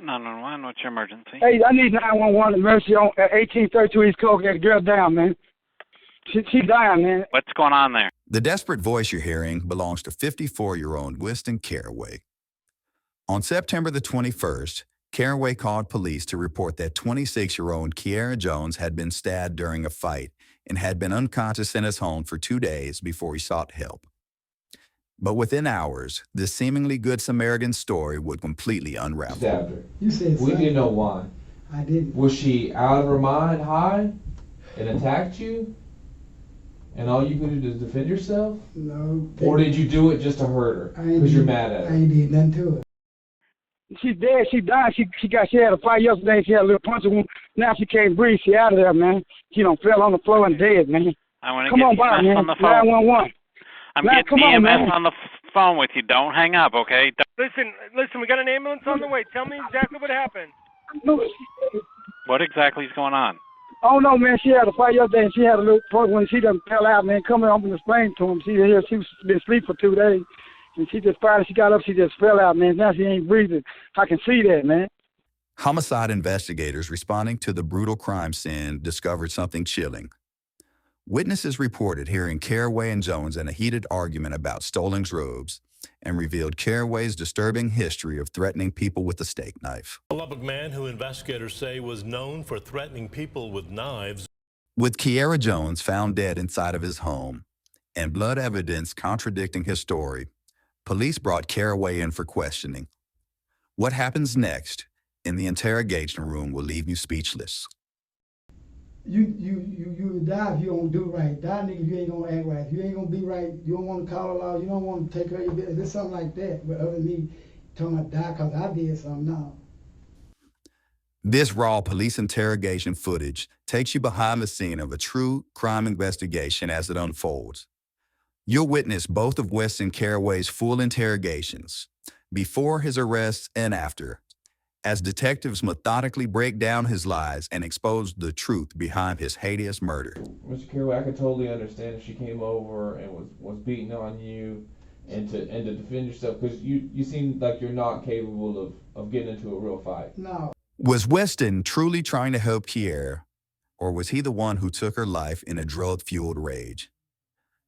911, what's your emergency? Hey, I need 911 emergency on 1832 East Coast. Get the girl down, man. She's dying, man. What's going on there? The desperate voice you're hearing belongs to 54-year-old Winston Caraway. On September the 21st, Carowway called police to report that 26-year-old Kyera Jones had been stabbed during a fight and had been unconscious in his home for 2 days before he sought help. But within hours, this seemingly good Samaritan story would completely unravel. Stabbed her. You said We didn't know why. I didn't. Was she out of her mind, high, and attacked you? And all you could do is defend yourself? No. Or did you do it just to hurt her? Because you're mad at I her? ain't did nothing to her. She's dead. She died. She had a fight yesterday. She had a little puncture wound. Now she can't breathe. She out of there, man. She fell on the floor and dead, man. I want to Come get on by, EMS man. on the phone. 911. I'm Now, getting come on, EMS man. on the phone with you. Don't hang up, okay? Listen, we got an ambulance on the way. Tell me exactly what happened. What exactly is going on? Oh no, man. She had a fight yesterday, and she had a little puncture when she done fell out, man. Come on and explain to him. She been asleep for 2 days, and she just finally got up. She just fell out, man. Now she ain't breathing. I can see that, man. Homicide investigators responding to the brutal crime scene discovered something chilling. Witnesses reported hearing Carowway and Jones in a heated argument about stolen drugs and revealed Carowway's disturbing history of threatening people with a steak knife. A Lubbock man who investigators say was known for threatening people with knives. With Kyera Jones found dead inside of his home and blood evidence contradicting his story, police brought Carowway in for questioning. What happens next in the interrogation room will leave you speechless. You die if you don't do right. Die, nigga, if you ain't gonna act right. If you ain't gonna be right, you don't want to call the law, you don't want to take care of your business. It's something like that. But other than me talking about die because I did something, no. This raw police interrogation footage takes you behind the scene of a true crime investigation as it unfolds. You'll witness both of Winston Caraway's full interrogations, before his arrest and after, as detectives methodically break down his lies and expose the truth behind his heinous murder. Mr. Caraway, I could totally understand if she came over and was beating on you and to defend yourself, because you seem like you're not capable of getting into a real fight. No. Was Winston truly trying to help Kiara, or was he the one who took her life in a drug-fueled rage?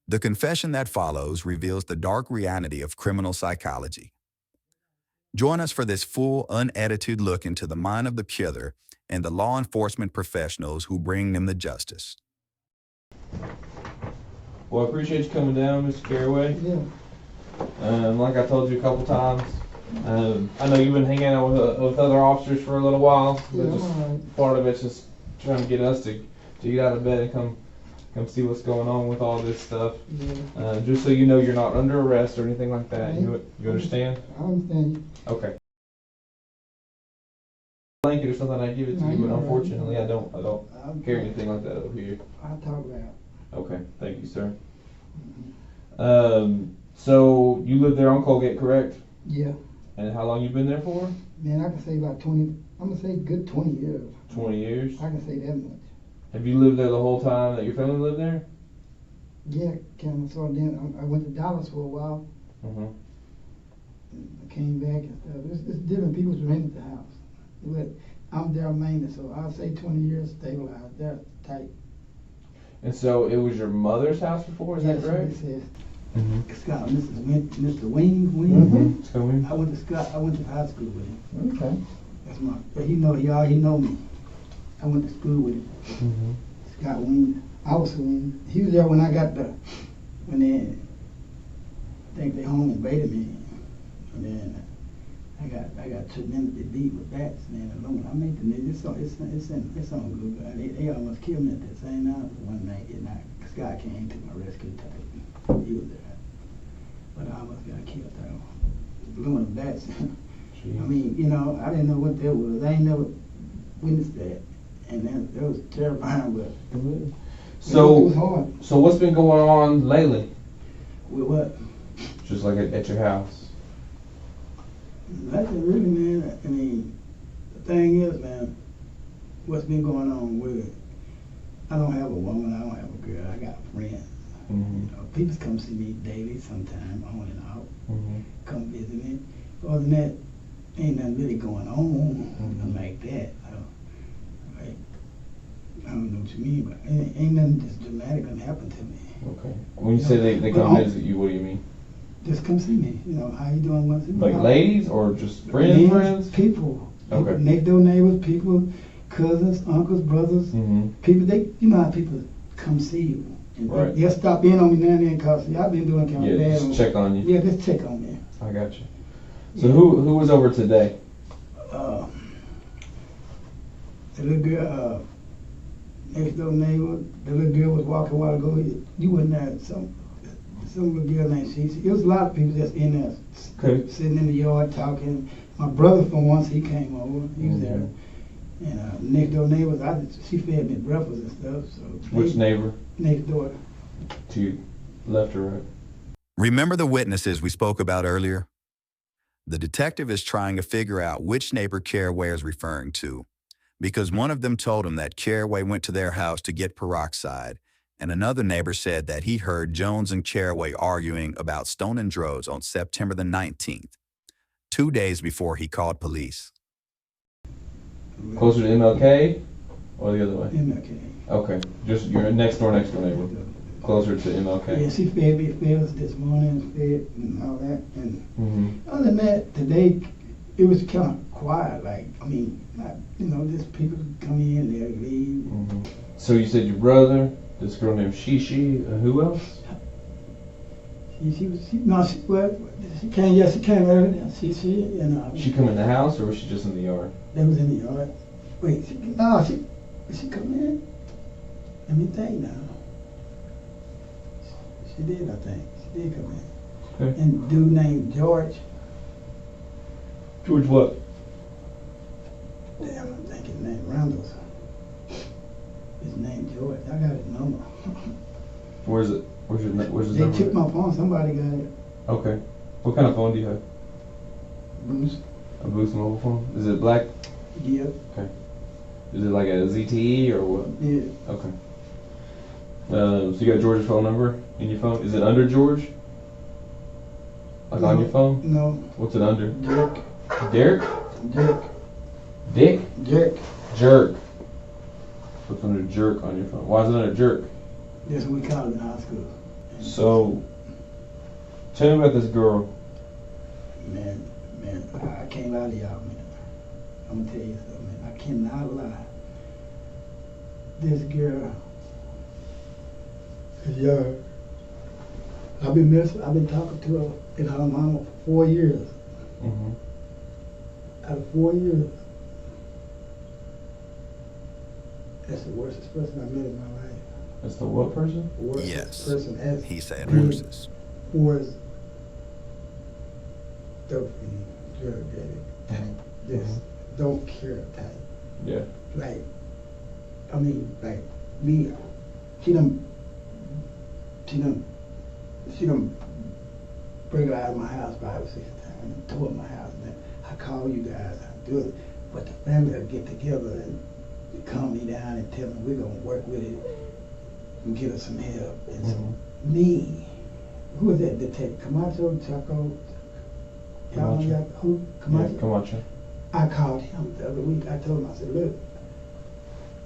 The confession that follows reveals the dark reality of criminal psychology. Join us for this full, unedited look into the mind of the killer and the law enforcement professionals who bring them to justice. Well, I appreciate you coming down, Mr. Caraway. Yeah. Like I told you a couple times, I know you've been hanging out with other officers for a little while, but Yeah, just right. part of it's just trying to get us to get out of bed and come see what's going on with all this stuff. Yeah. Just so you know, you're not under arrest or anything like that. You understand? I understand you. Okay. Blanket or something, I give it to No, you, but you're all right. unfortunately, I don't carry anything like that over here. I'll talk about it. Okay, thank you, sir. So you live there on Colgate, correct? Yeah. And how long you been there for? Man, I can say about 20, I'm going to say good 20 years. 20 years. I can say that much. Have you lived there the whole time that your family lived there? Yeah, kind of. So then I went to Dallas for a while. Mm-hmm. I came back and stuff. It's different people's rented the house. But I'm their maintenance, so I'll say 20 years stabilized. They're tight. And so it was your mother's house before, is that correct? Yes, yes. Mm-hmm. Scott, Mr. Wing. Mm-hmm. So we... I went to Scott. I went to high school with him. Okay. That's my. But he know me. I went to school with him. Mm-hmm. Scott Wing. I was Wing. He was there when I got when they think they home invaded me, and then I got tremendously beat with bats, man. Alone. I made the news. It's on Google. They almost killed me at the same night one night. And Scott came to my rescue type. He was there, but I almost got killed though. Blowing the bats. I mean, I didn't know what that was. I ain't never witnessed that, and that was terrifying. But so it was hard. So what's been going on lately? With what? Just like at your house. Nothing really, man. I mean, the thing is, man, what's been going on with it? I don't have a woman. I don't have a girl. I got friends. Mm-hmm. People come see me daily, sometime on and off. Mm-hmm. Come visit me. Other than that, ain't nothing really going on, nothing like that. Like, I don't know what you mean, but ain't nothing just dramatic gonna happen to me. Okay. When you say they come visit you, what do you mean? Just come see me. You know, how you doing? Once a Like ladies or just friends? People. Okay. Next door neighbors, people, cousins, uncles, brothers, people. You know how people come see you. And Right. they'll stop in on me now and then because I've been doing kind of bad. Just check on you. Yeah, just check on me. I got you. So who was over today? The little girl, next door neighbor, the little girl was walking a while ago. You wasn't there. Some little girl named Cece. It was a lot of people that's in there, sitting in the yard talking. My brother, for once, he came over. He was there. And next door neighbors, she fed me breakfast and stuff. So Which neighbor? Next door. To you, left or right? Remember the witnesses we spoke about earlier? The detective is trying to figure out which neighbor Carowway is referring to, because one of them told him that Carowway went to their house to get peroxide, and another neighbor said that he heard Jones and Carowway arguing about stolen drugs on September the 19th, 2 days before he called police. Closer to MLK or the other way? MLK. Okay, just your next door neighbor. Closer to MLK. Yeah, she fed us this morning, and all that. And other than that, today it was kind of quiet. Like, I mean, not, you know, just people come in, they leave. So you said your brother, this girl named Shishi, who else? She came earlier. She come in the house or was she just in the yard? They was in the yard. Wait, she come in? Let me think now. She did, I think. She did come in. Okay. And dude named George. George what? Damn, I'm thinking his name Randall's. His name George. I got his number. Where's it? Where's his number? They took my phone. Somebody got it. Okay. What kind of phone do you have? Bruce. A Boost mobile phone? Is it black? Yeah. Okay. Is it like a ZTE or what? Yeah. Okay. So you got George's phone number in your phone? Is it under George? Like on your phone? No. What's it under? Jerk. Derek? Jerk. Dick? Jerk. Jerk. What's under jerk on your phone? Why is it under jerk? That's what we call it in high school. So, tell me about this girl. Man, I can't lie to y'all, man. I'm gonna tell you something, man. I cannot lie. This girl is young. I've been talking to her and her mama for 4 years. Out of 4 years, that's the worstest person I met in my life. That's the what person? Yes. Person as He said horses. was dope fiend, drug addict type, just don't care type. Yeah. Like, I mean, like me, she done break her out of my house 5 or 6 times and tore up my house. And I call you guys, I do it, but the family will get together and calm me down and tell me we're gonna work with it and get us some help. And so me, who was that detective? Camacho, Chaco? Camacho. Who? Camacho? Yeah, Camacho. I called him the other week. I told him, I said, look,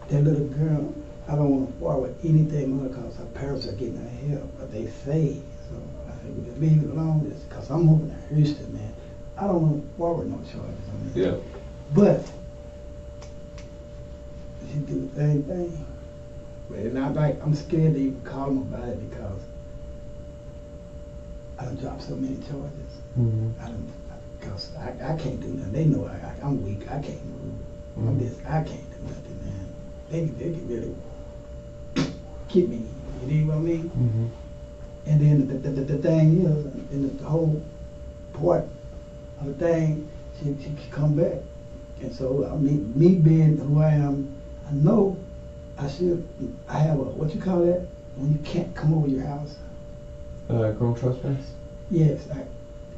that little girl, I don't want to forward anything on her because her parents are getting her help, but they say. So I said, we just leave it alone because I'm moving to Houston, man. I don't want to forward no charges on this. Yeah. But she do the same thing. But it's not like I'm scared to even call them about it because I done dropped so many charges. Because I can't do nothing. They know I'm weak. I can't move. I can't do nothing, man. They can really get me. You know what I mean? And then the thing is, and the whole part of the thing, she come back. And so, I mean, me being who I am, I know I have a, what you call that? When you can't come over your house. Criminal trespass? Yes,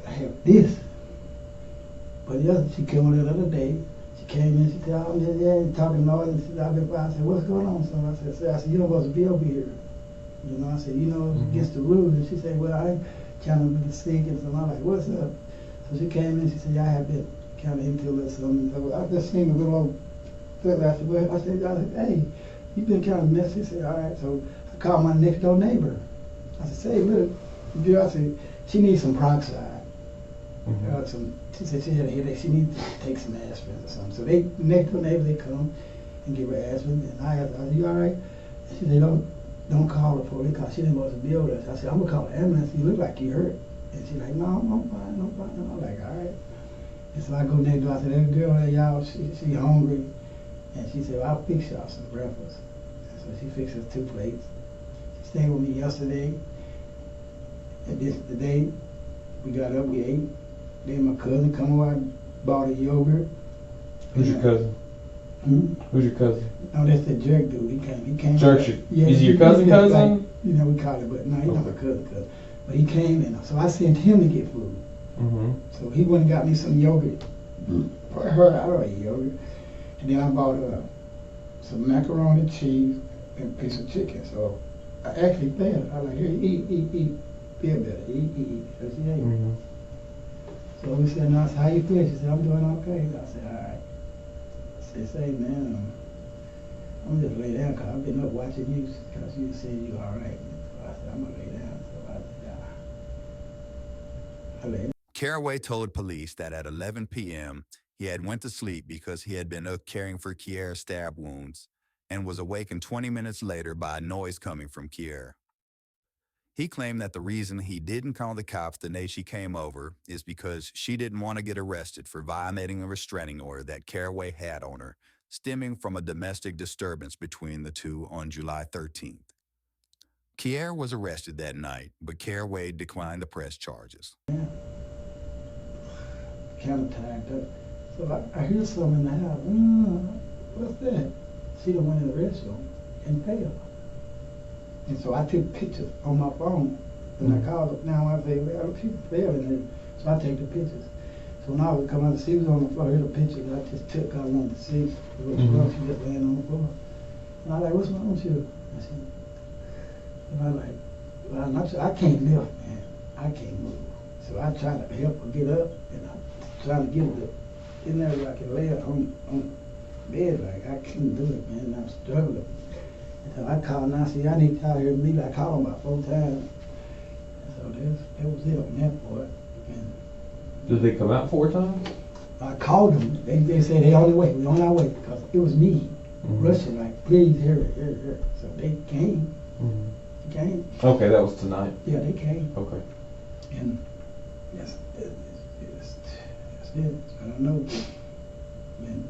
I have this. But the other, she came on the other day. She came in, she said, I'm just there and talking noise. And she said, I've been by. I said, what's going on, son? I said, you know, supposed to be over here. You know, I said, you know, it's against the rules. And she said, well, I'm trying to be sick and so I'm like, what's up? So she came in, she said, yeah, I have been kind of into it something. So I just seen a little old fella. I said, hey, you been kind of messy. He said, all right. So I called my next door neighbor. I said, say, look, girl, I said, she needs some peroxide. She said she had a headache. She needs to take some aspirin or something. So the next door neighbor, they come and give her aspirin. And I asked, are you all right? She said, don't call the police because she didn't want to deal with us. I said, I'm going to call the ambulance. You look like you hurt. And she's like, no, I'm fine. And I'm like, all right. And so I go next door. I said, that girl there, y'all, she hungry. And she said, well, I'll fix y'all some breakfast. And so she fixed us 2 plates. She stayed with me yesterday. And the day we got up, we ate. Then my cousin come over, I bought a yogurt. Who's your cousin? Who's your cousin? No, that's the jerk dude. He came. Jerk? Yeah, is he your cousin? Like, you know, we call it, but no, he's not my cousin. But he came in, so I sent him to get food. So he went and got me some yogurt. For her, I don't eat yogurt. And then I bought some macaroni and cheese and a piece of chicken. So I actually fed her. I was like, here, eat. Feel better. Eat. So she ate. So we said, no, I said, how you feel? She said, I'm doing okay. I said, all right. I said, say, man, I'm just lay down because I've been up watching you because you said you all right. So I said, I'm going to lay down. So I said, I lay down. Carowway told police that at 11 p.m., he had went to sleep because he had been up caring for Kiera's stab wounds and was awakened 20 minutes later by a noise coming from Kiera. He claimed that the reason he didn't call the cops the night she came over is because she didn't want to get arrested for violating a restraining order that Carowway had on her, stemming from a domestic disturbance between the two on July 13th. Kiera was arrested that night, but Carowway declined to press charges. Yeah. Kind of tagged up. So I hear something in the house. What's that? She done went in the restroom and fell. And so I took pictures on my phone. And I called up now. I say, well, she fell in there. So I take the pictures. So when I was coming out, she was on the floor. Here's the picture that I just took. I wanted to see. She just laying on the floor. And I was like, what's wrong with you? I said, and I was like, well, I can't lift, man. I can't move. So I try to help her get up, and I'm trying to get her in there where I can lay her on bed. Like, I couldn't do it, man. I'm struggling. And so I called Nancy. I need y'all here with me. I called them about 4 times. So that was it on that part. And did they come out 4 times? I called them. They said they on the way. We on our way because it was me rushing. Like, please, here. So they came. They came. Okay, that was tonight. Yeah, they came. Okay. And that's it. I don't know. And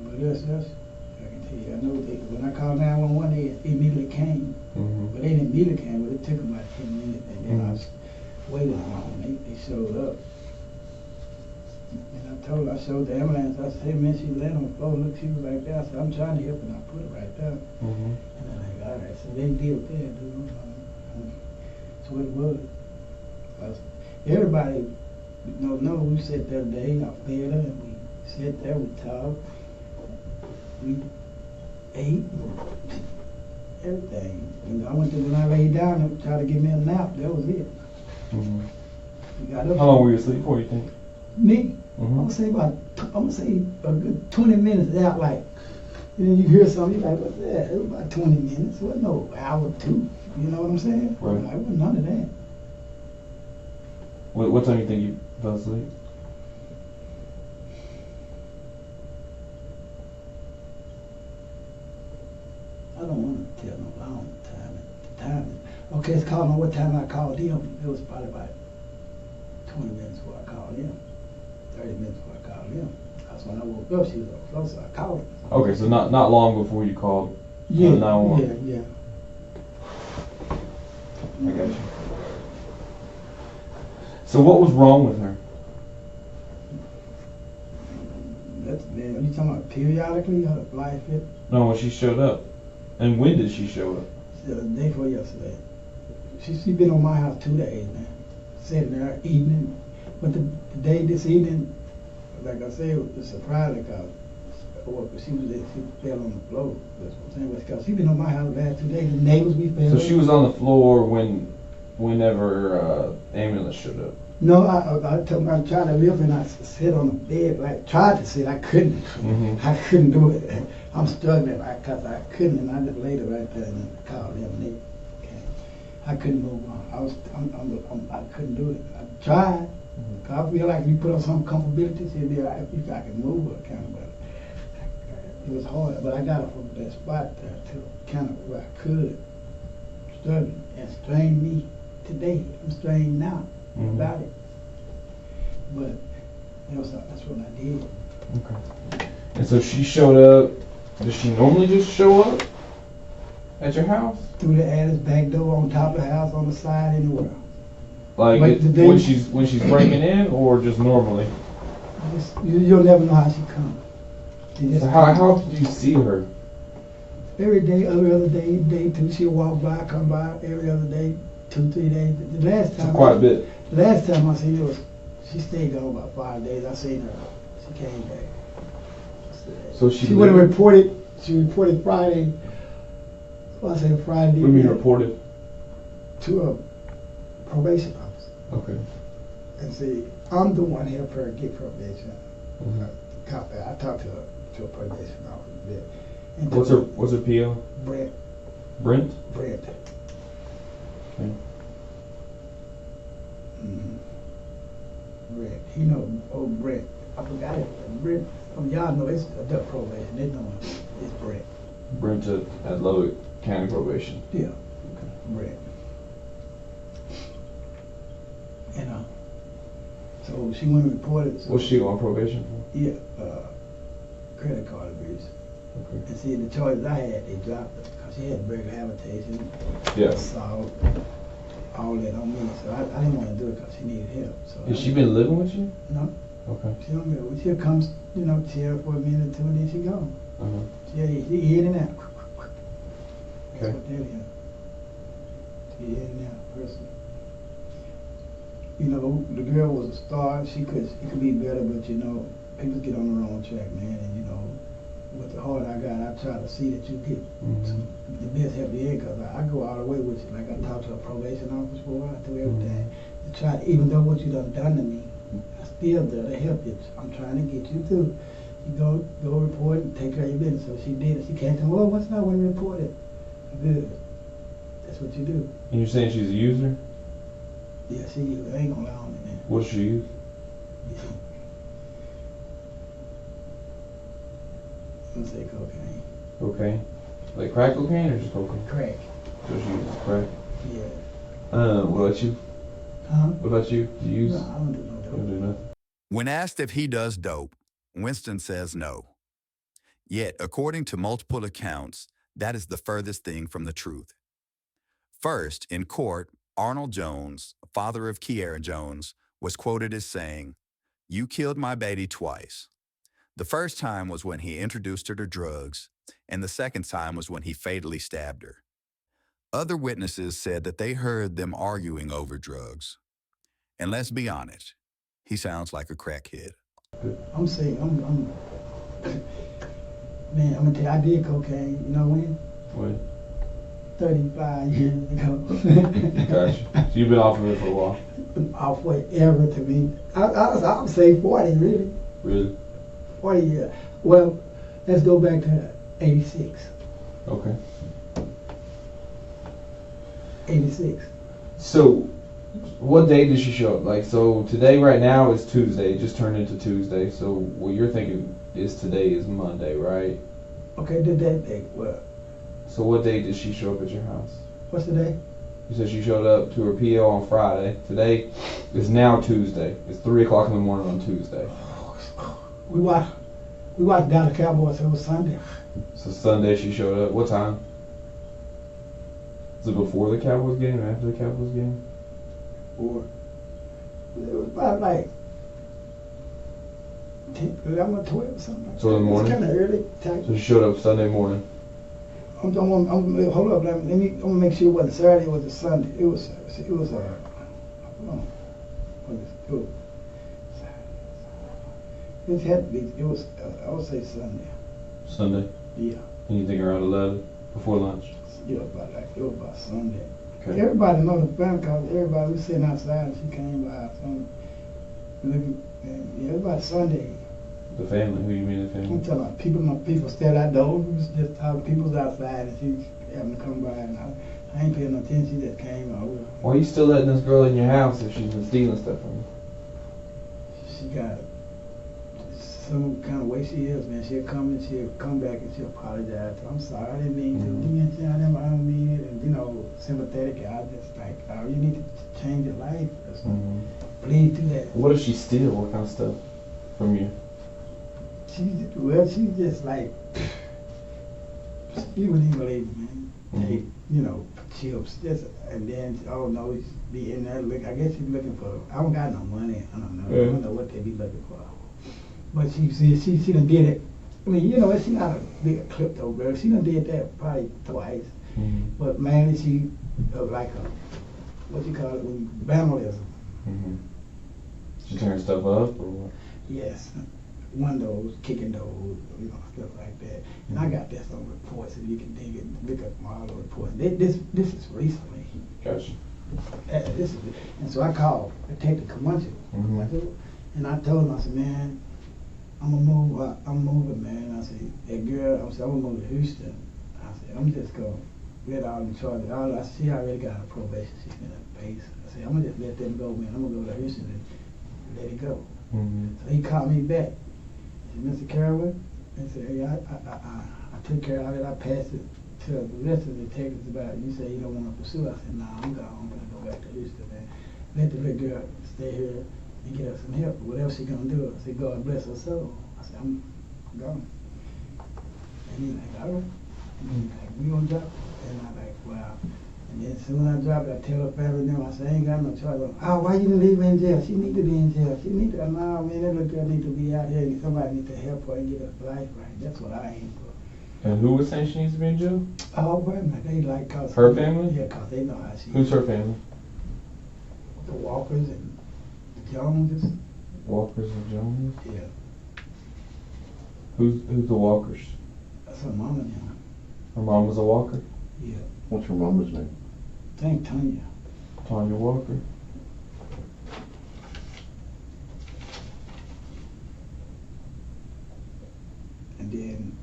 but that's I can tell you. I know they, when I called 911, they immediately came. But they didn't immediately came. But it took them about 10 minutes, and then I was waiting on them. They showed up. And I showed the ambulance. I said, hey man, she laying on the floor. Look, she was like that. I said, I'm trying to help, and I put her right there. And they're like, all right. So they did what they had to do. That's what it was. Because everybody, know we sat there today, I fed her, and we sat there, we talked, we ate, everything. And when I laid down and tried to give me a nap, that was it. We got up. How long were you asleep for, you think? Me? I'm gonna say a good 20 minutes out, like, and then you hear something, you're like, what's that? It was about 20 minutes. It wasn't no hour or 2. You know what I'm saying? Right. Like, it wasn't none of that. What time do you think you fell asleep? I don't want to tell no long time. Okay, it's called on what time I called him. It was probably about 20 minutes before I called him. 30 minutes before I called him. That's when I woke up. She was on the floor, so I called her. Okay, so not long before you called 911. Yeah. I got you. So what was wrong with her? Man, you talking about periodically her life hit? No, when she showed up. And when did she show up? The day before yesterday. She been on my house 2 days, man. Sitting there eating. But the day this evening, like I said, it was surprising because she fell on the floor. That's what I'm saying. Because she been on my house the last 2 days. The neighbors we fell. So she was on the floor whenever ambulance showed up. No, I told him I tried to lift and I sit on the bed, like tried to sit, I couldn't. I couldn't do it. I'm struggling because I couldn't, and I just laid it right there and called them. And they came. I couldn't move on. I couldn't do it. I tried. I feel like if you put on some comfortability, I can move it kind of, but it was hard. But I got it from that spot there to kind of where I could. Struggling and strained me today. I'm strained now about it. But that's what I did. Okay. And so she showed up. Does she normally just show up at your house? Through the attic, back door, on top of the house, on the side, anywhere. Like when she's breaking in, or just normally? You'll never know how she comes. So how often do you see her? Every day, every other day, day two, she'll walk by, come by, every other day, 2-3 days. The last time, quite a bit. The last time I seen her she stayed gone about 5 days. I seen her. She came back. So she would have reported. She reported Friday. Well, I said Friday. What do you mean reported? To a probation officer. Okay. And see, I'm the one help her get probation. I talked to a probation officer. And what's her PO? Brent. Brent? Brent. Okay. Brent. He know old Brent. I forgot it. Brent. Y'all know it's adult probation. They know it's Brent. Brent at Lubbock County Probation. Yeah. Okay. Brent. And so she went and reported. So what's she on probation for? Yeah. Credit card abuse. Okay. And see, the charges I had, they dropped it because she had burger habitation, assault, all that on me. So I didn't want to do it because she needed help. So has she been living with you? No. Okay. She don't live. She'll come, chill for a minute or two, and then she gone. She in and out. That's what that is. She in and out person. The girl was a star. It could be better, but people get on the wrong track, man. And with the heart I got, I try to see that you get the best help you get, because I go all the way with you. Like I talked to a probation officer before, I do everything to try to, even though what you done to me, I still there to help you. I'm trying to get you through. You go report and take care of your business. So she did it. She came to me, well, what's not when you report it? Good. That's what you do. And you're saying she's a user? Yeah, I ain't gonna lie on it, man. What's she use? I'm gonna say cocaine. Cocaine? Like crack cocaine or just cocaine? Crack. So she uses crack? Yeah. What about you? What about you? Do you use? No, I don't do no dope. You don't do nothing? When asked if he does dope, Winston says no. Yet, according to multiple accounts, that is the furthest thing from the truth. First, in court, Arnold Jones, father of Kyera Jones, was quoted as saying, "You killed my baby twice. The first time was when he introduced her to drugs, and the second time was when he fatally stabbed her." Other witnesses said that they heard them arguing over drugs. And let's be honest, he sounds like a crackhead. I'm saying, man, I'm gonna tell you, I did cocaine, you know when? When? 35 years ago. Gotcha. So you've been off of it for a while? Off forever to me. I would say 40, really. Really? 40 years. Well, let's go back to 86. Okay. 86. So, what day did she show up? Like, so today, right now, is Tuesday. It just turned into Tuesday. So, what you're thinking is today is Monday, right? Okay, did that day. What? So, what day did she show up at your house? What's the day? You said she showed up to her PO on Friday. Today is now Tuesday. It's 3 o'clock in the morning on Tuesday. We watched Dallas Cowboys. It was Sunday. So Sunday she showed up. What time? Was it before the Cowboys game or after the Cowboys game? Or it was about like 10, 11 or 12 or something. Like so in the morning? It was kind of early time. So she showed up Sunday morning. Hold up, I'm gonna make sure it wasn't Saturday, it was a Sunday. It was hold on. It had to be, it was, I would say Sunday. Sunday? Yeah. And you think around 11 before lunch? Yeah, it was about Sunday. Okay. Everybody know the family because everybody was sitting outside and she came by. So looking, and everybody Sunday. The family? Who you mean the I'm family? telling you, people still out there. We was just talking. People was outside and she happened to come by and I ain't paying no attention. She just came over. Why are you still letting this girl in your house if she's been stealing stuff from you? She got some kind of way she is, man. She'll come back and she'll apologize. I'm sorry, I didn't mean to. I don't mean it. And, sympathetic. I just like, oh, you need to change your life. Please do that. What does she steal? What kind of stuff from you? She's just like, you wouldn't even believe it, man. Take, chips, and then, oh no, she's be in there looking, I guess she's looking for, I don't got no money, I don't know, I don't know what they be looking for. But she done did it. I mean, she's not a big klepto girl. She done did that probably twice. But mainly she, like what you call it, vandalism. She turned stuff up or what? Yes. Windows, kicking doors, stuff like that. And I got that on reports, if you can dig it, look up all the reports. This is recently. Gotcha. And so I called Detective Camacho. And I told him, I said, man, I'm moving, man. I said, that girl, I'm gonna move to Houston. I said, I'm just gonna let all the charges. She already got her probation. She's been at base. I said, I'm gonna just let them go, man. I'm gonna go to Houston and let it go. So he called me back. Mr. Carowway, and said, hey, I took care of it. I passed it to the rest of the detectives about it. You say you don't want to pursue. I said, nah, I'm gone. I'm going to go back to Houston, man. Let the little girl stay here and get her some help. Whatever she's going to do, I said, God bless her soul. I said, I'm gone. And he's like, all right. And he's like, we going to drop it. And I'm like, wow. And then as soon as I drop it, I tell her family now, I say, I ain't got no charge. Oh, why you didn't leave her in jail? She need to be in jail. She need to, no, man, that little girl need to be out here and somebody need to help her and get her life right. That's what I aim for. And who was saying she needs to be in jail? Oh, wait a minute. They like, cause her family? Yeah, cause they know how she Who's is. her family? The Walkers and the Joneses. Walkers and Jones? Yeah. Who's the Walkers? That's her mama now. Her mom was a Walker? Yeah. What's her mama's name? I think Tanya. Tanya Walker. And then,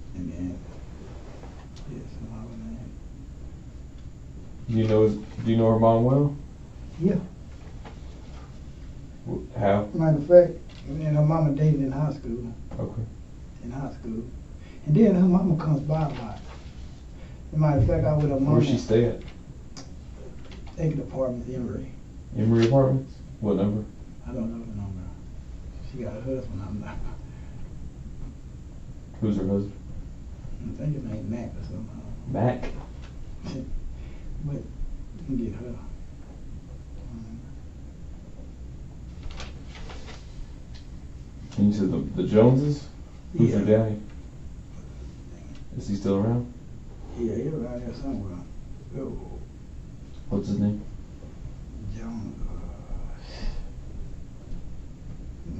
yes, her mama name. Do you know her mom well? Yeah. How? Matter of fact, and then her mama dated in high school. Okay. In high school. And then her mama comes by a lot. As a matter of fact, I with her mama. Where's she stay at? Taking apartment, Emory. Emory Apartments? What number? I don't know the number. She got a husband, I'm not. Who's her husband? I think his name Mac or something. Mac? But you can get her. And you said the Joneses? Who's Yeah. her daddy? Is he still around? Yeah, he's around there somewhere. Oh, What's his name? Jones. I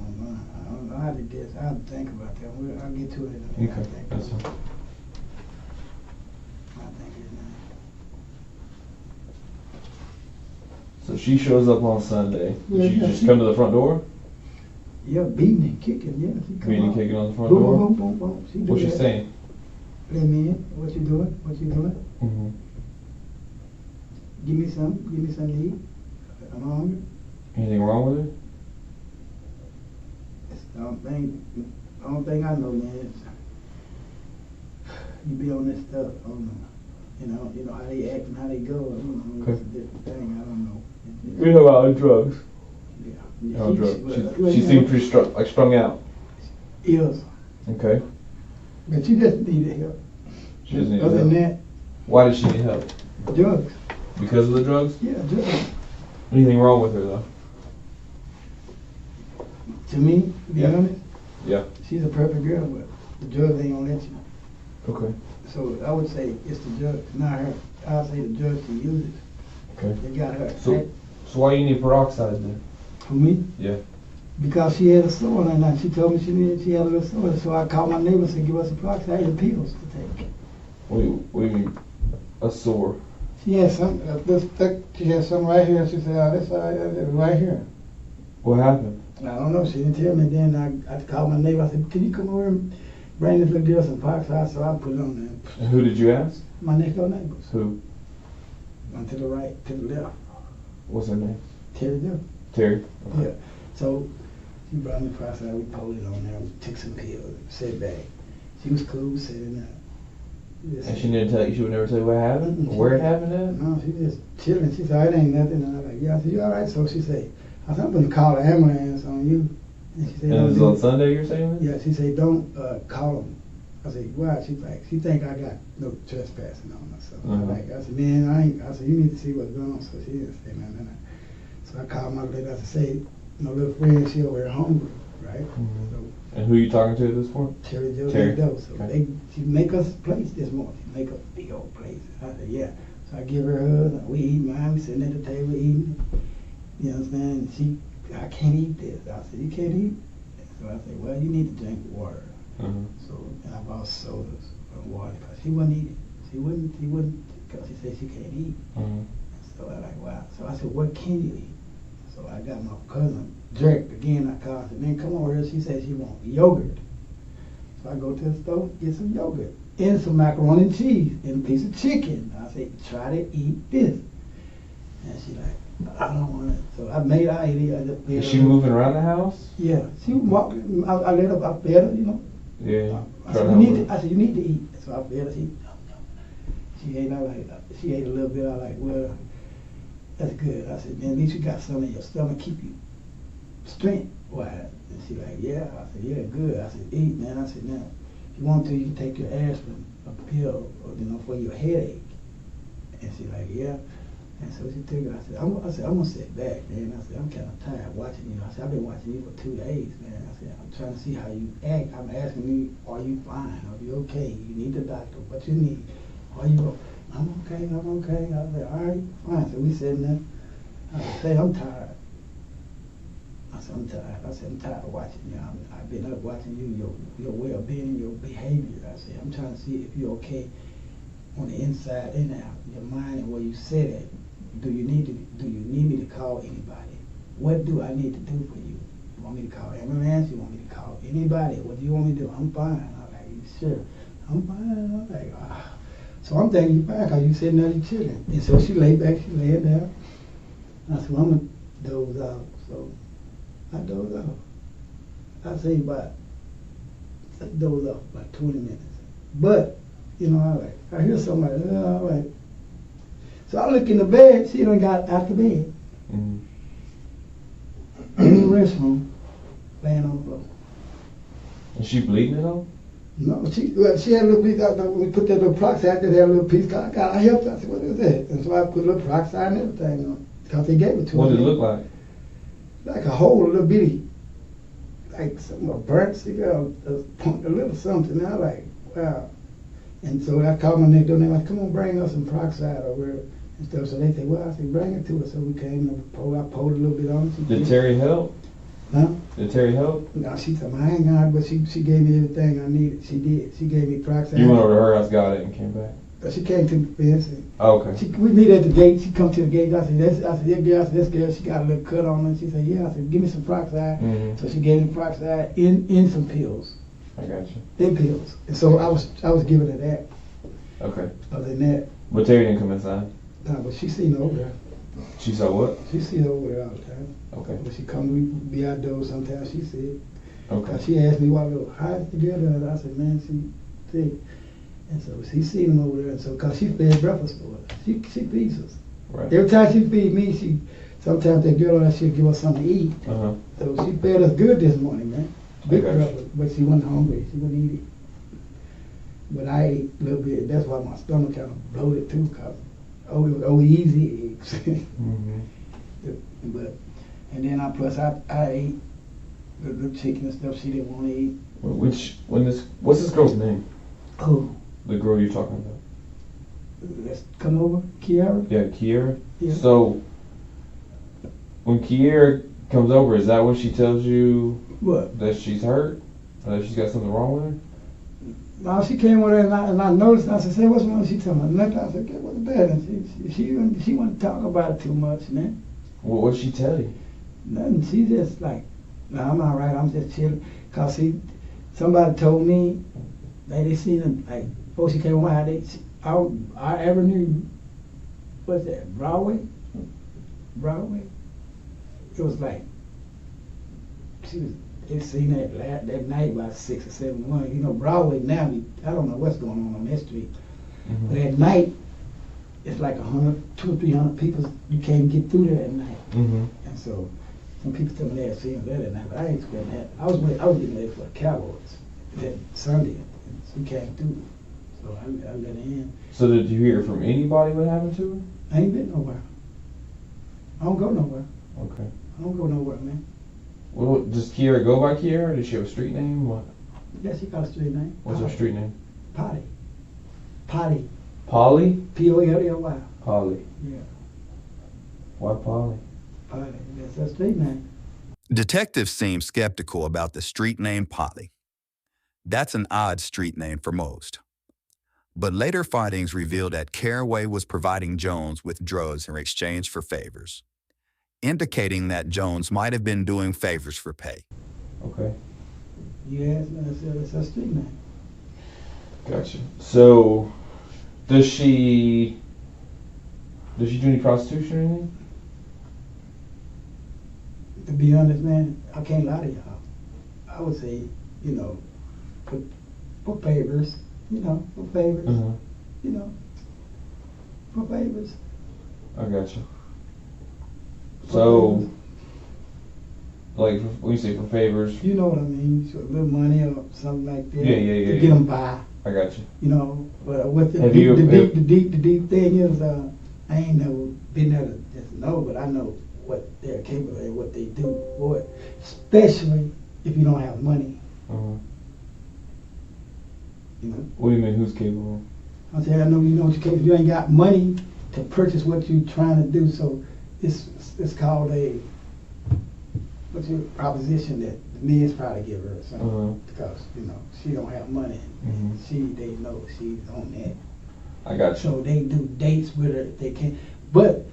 don't know how to guess. I have to think about that. I'll get to it in a minute. Okay, that's fine. I think his name. So she shows up on Sunday. Yeah, Did she yeah, just come to the front door? Yeah, beating and kicking. Yeah, she come Beating and out. kicking on the front Boom, door? boom, boom, boom. She do What's she that. saying? Let me in. What you doing? What you doing? Mm-hmm. Give me some to eat. I'm hungry. Anything wrong with her? It's the only thing I know, man, is you be on this stuff. I don't know. You know how they act and how they go. I don't know. Okay. It's a different thing. I don't know. You know about drugs. Yeah. Oh, drugs. She seemed pretty strung out. Yes. Okay. But she just needed help. She doesn't need Other help. than Why does she need help? that, drugs. Because of the drugs? Yeah, drugs. Anything wrong with her though? To me, to be honest, Yeah. she's a perfect girl, but the drugs ain't gonna let you. Okay. So I would say it's the drugs, not her. I'll say the drugs she uses. Okay. They got her. So why you need peroxide then? For me? Yeah. Because she had a sore on her night. She told me she had a little sore. So I called my neighbors and give us some peroxide and pills to take. What do you mean? A sore? She had some, she had some right here. She said, oh, this right here. What happened? I don't know. She didn't tell me. Then I called my neighbor. I said, can you come over and bring this little girl some peroxide? So I put it on there. And who did you ask? My next door neighbors. Who? One to the right, to the left. What's her name? Terry Jones. Terry? Okay. Yeah. So she brought me peroxide. We pulled it on there. We took some pills. Sat back. She was cool sitting there. And she didn't tell you, she would never tell you what happened? Or where it happened at? No, she just chilling. She said, it ain't nothing. And I was like, yeah. I said, you all right? So she said, I said, I'm going to call the ambulance on you. And she said, And it was on Sunday you're saying this? Yeah, she said, don't call them. I said, why? She's like, she think I got no trespassing on her. So I said, man, I said, you need to see what's going on. So she didn't say nothing. So I called my lady. I said, say, my little friend, she over here hungry, right? Mm-hmm. So, and who you talking to at this point? Terry Jones. Terry. So Okay. she make us a place this morning. She make a big old place. I said, yeah. So I give her a hug. We eat mine. We sitting at the table eating. You know what I'm saying? I can't eat this. I said, you can't eat? So I said, well, you need to drink water. Mm-hmm. So and I bought sodas and water because she wouldn't eat it. She wouldn't because she said she can't eat. Mm-hmm. So I like, wow. So I said, what can you eat? So I got my cousin Drake again. I called. I said, man, come over here. She said she want yogurt. So I go to the store, get some yogurt and some macaroni and cheese and a piece of chicken. I said, try to eat this. And she like, I don't want it. So I made her eat it. Is she moving around the house? Yeah. She walked. I let her. I fed her, you know. Yeah. I said, you need to eat. So I fed her. She ate. I like. She ate a little bit. I like. Well, that's good. I said, man, at least you got some in your stomach, keep you strength. Why? And she like, yeah. I said, yeah, good. I said, eat, man. I said, now, if you want to, you can take your aspirin, a pill, or, you know, for your headache. And she like, yeah. And so she took it. I said, I'm gonna sit back, man. I said, I'm kind of tired watching you. I said, I've been watching you for 2 days, man. I said, I'm trying to see how you act. I'm asking you, are you fine? Are you okay? You need the doctor. What you need? Are you? I'm okay. I said, all right, fine. So we sitting there. I said, I'm tired. I said, I'm tired. I said, I'm tired of watching you. I've been up watching you, your well-being, your behavior. I said, I'm trying to see if you're okay on the inside and out, your mind and where you sit at. Do you need me to call anybody? What do I need to do for you? You want me to call ambulance? You want me to call anybody? What do you want me to do? I'm fine. I'm like, you sure? I'm fine. I'm like, ah. So I'm thinking you fine because you sitting there, you chilling. And so she laid back, she laid down. I said, well, I'm going to doze off. So I dozed off. I say doze off about 20 minutes. But, you know, I hear somebody, all right. So I look in the bed, she done got out the bed. Mm-hmm. In the restroom, laying on the floor. Is she bleeding at all? No, she had a little piece, we put that little peroxide, they had a little piece, I helped her. I said, what is that? And so I put a little peroxide and everything on it, because they gave it to her. What did it look like? Like a whole little bitty, like some a burnt cigar, a little something. And I like, wow. And so I called my next door neighbor, I said, come on, bring us some peroxide over here and stuff. So they said, well, I said, bring it to us. So we came and I poured a little bit on it. Did Terry help? Huh? Did Terry help? No, she said, I ain't got it, but she gave me everything I needed. She did. She gave me peroxide. You went over to her house, got it, and came back? She came to the fence. Oh, okay. We meet at the gate. She come to the gate. I said, yeah, girl. I said, this girl, she got a little cut on her. She said, yeah. I said, give me some peroxide. Mm-hmm. So she gave me peroxide in some pills. I got you. In pills. And so I was giving her that. Okay. Other than that, But Terry didn't come inside? no, but she seen her over there. She saw what? She see her over there all the time. Okay. When she come, we be outdoors sometimes. She see it. Okay. She asked me, how's the girl doing? I said, man, she sick. And so she seen him over there. And so, cause she fed breakfast for us. She feeds us. Right. Every time she feed me, sometimes that girl over there, she'll give us something to eat. Uh-huh. So she fed us good this morning, man. Big Okay. breakfast, but she wasn't hungry. She wouldn't eat it. But I ate a little bit. That's why my stomach kind of bloated too, cause it was easy eggs. Mm-hmm. But and then I ate the chicken and stuff she didn't want to eat. What's this girl's name? Who? The girl you're talking about? Let's come over, Kiara. Yeah, Kiera. Yeah. So when Kiera comes over, is that when she tells you What? that she's hurt? Or that she's got something wrong with her? Now she came over there and I noticed. I said, "Say, what's wrong?" She told me nothing. I said, "Okay, what's bad?" And she wouldn't talk about it too much, man. Well, what'd she tell you? Nothing. She just like, "No, I'm all right. I'm just chilling." Cause somebody told me they seen him like before she came over. Our avenue, what's that? Broadway. It was like they seen that night by 6 or 7 1. You know, Broadway now. I don't know what's going on that street, but at night it's like 200 or 300 people. You can't get through there at night, and so some people tell me they had seen her there that night, but I ain't explaining that. I was getting ready for the Cowboys that Sunday, and she came through, so I let her in. So did you hear from anybody what happened to her? I ain't been nowhere. I don't go nowhere. Okay. I don't go nowhere, man. Well, does Kiara go by Kiara? Does she have a street name? What? Yeah, she got a street name. What's her street name? Potty. Polly? Polly. Polly. Yeah. Why Polly? Potty. That's her street name. Detectives seem skeptical about the street name Polly. That's an odd street name for most. But later findings revealed that Carowway was providing Jones with drugs in exchange for favors, indicating that Jones might have been doing favors for pay. Okay. You asked me, I said it's her street name. Gotcha. So, does she do any prostitution or anything? To be honest, man, I can't lie to y'all. I would say, you know, for favors, for favors, for favors. I gotcha. So, like, when you say for favors, you know what I mean? So a little money or something like that. Yeah. To get them by. I got you. But what the deep thing is, I ain't never been there to just know, but I know what they're capable of, what they do for it, especially if you don't have money. What do you mean, who's capable? I say, I know you know what you're capable of. You ain't got money to purchase what you're trying to do, so it's called a proposition that the men's probably give her or something, because she don't have money, and they know she's on that. I got you. So they do dates with her if they can, but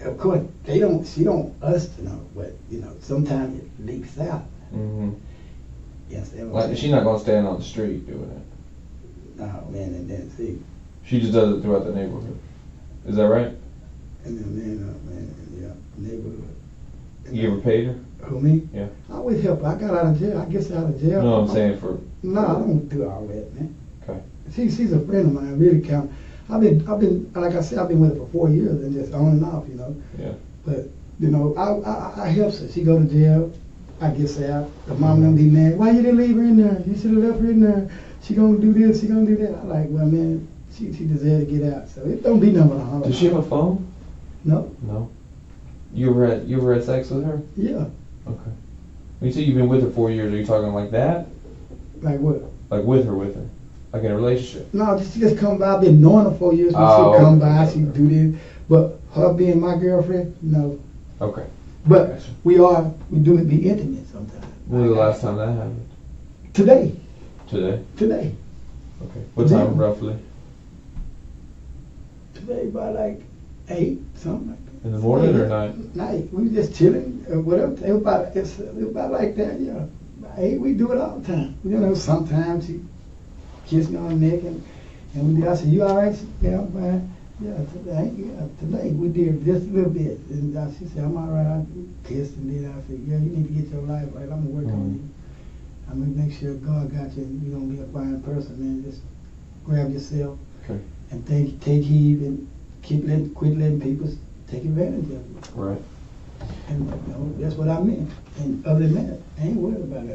of course she don't us to know, but sometimes it leaks out. Yes, like she's not gonna stand on the street doing it. No, man, and then see. She just does it throughout the neighborhood. Is that right? And then neighborhood. You ever paid her? Who, me? Yeah. I always help her. I got out of jail. I guess out of jail. No, I'm saying for. No, I don't do all that, man. Okay. She's a friend of mine. Really count. I've been like I said, I've been with her for 4 years and just on and off, Yeah. But I help her. She go to jail. I get out. The mom don't be mad. Why you didn't leave her in there? You should have left her in there. She gonna do this. She gonna do that. I like, well, man, she deserves to get out. So it don't be nothing but her. Does she have a phone? No. No. You ever had sex with her? Yeah. Okay. When you say you've been with her 4 years, are you talking like that? Like what? Like with her, like in a relationship? No, she just come by. I've been knowing her 4 years. She come by, she do this. But her being my girlfriend, no. Okay. But Gotcha. we do it be intimate sometimes. When was the last time that happened? Today. Today? Today. Okay. What time roughly? Today by like 8, something like that. In the morning or night? Night. We just chilling or whatever. It was about like that, yeah. By 8, we do it all the time. Sometimes she kiss me on the neck and I said, you all right? Yeah, I'm fine. Yeah, today we did just a little bit. And she said, I'm all right. I kissed and then I said, yeah, you need to get your life right. I'm going to work on you. I'm going to make sure God got you and you're going to be a fine person, man. Just grab yourself and take heed and quit letting people take advantage of you. Right. And that's what I meant. And other than that, I ain't worried about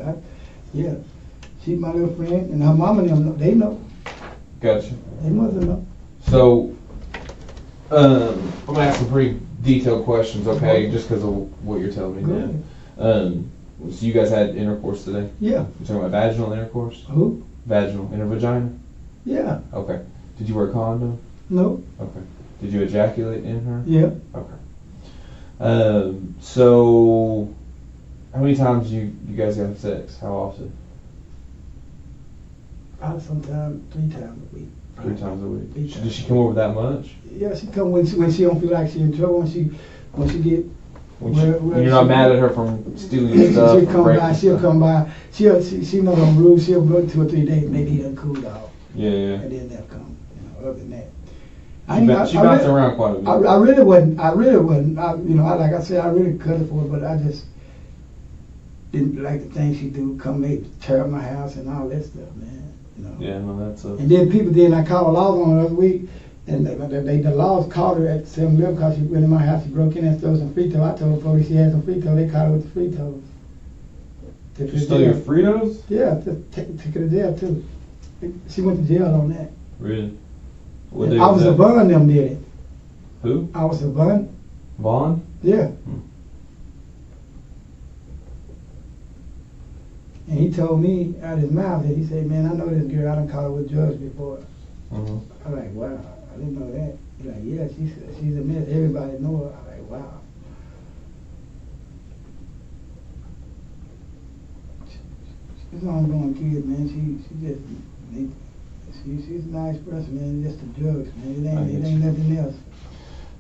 it. She's my little friend and her mama and them, they know. Gotcha. They must know. So, I'm gonna ask some pretty detailed questions, okay? Just because of what you're telling me now. So you guys had intercourse today? Yeah. You're talking about vaginal intercourse? Who? Vaginal, intervagina? Yeah. Okay. Did you wear a condom? No. Okay. Did you ejaculate in her? Yeah. Okay. So, how many times you guys have sex? How often? Out sometimes 3 times a week. 3 times a week. 3 times. Does she come over that much? Yeah, she come when she don't feel like she in trouble. When she get. When you're not mad at her from stealing your stuff. She'll come by. She know them rules. She'll go 2 or 3 days, maybe he done cool off. Yeah. And then they'll come. Other than that. She bounced around quite a bit. I really wasn't. Like I said, I really cut it for her, but I just didn't like the things she do. Come tear up my house and all that stuff, man. Yeah, no, that's. And then I called laws on her the other week, and the laws called her at 7-Eleven because she went in my house. She broke in and stole some Fritos. I told the police she had some Fritos. They caught her with the Fritos. She stole your Fritos? Yeah, took her to jail too. She went to jail on that. Really? I was a Vaughn them did it. Who? I was a Vaughn. Vaughn? Yeah. And he told me out of his mouth that he said, "Man, I know this girl. I done caught her with drugs before." I'm like, "Wow, I didn't know that." He's like, "Yeah, she's a mess. Everybody know her." I'm like, "Wow." She's an ongoing kid, man. She's a nice person, man. Just the drugs, man. It ain't nothing else.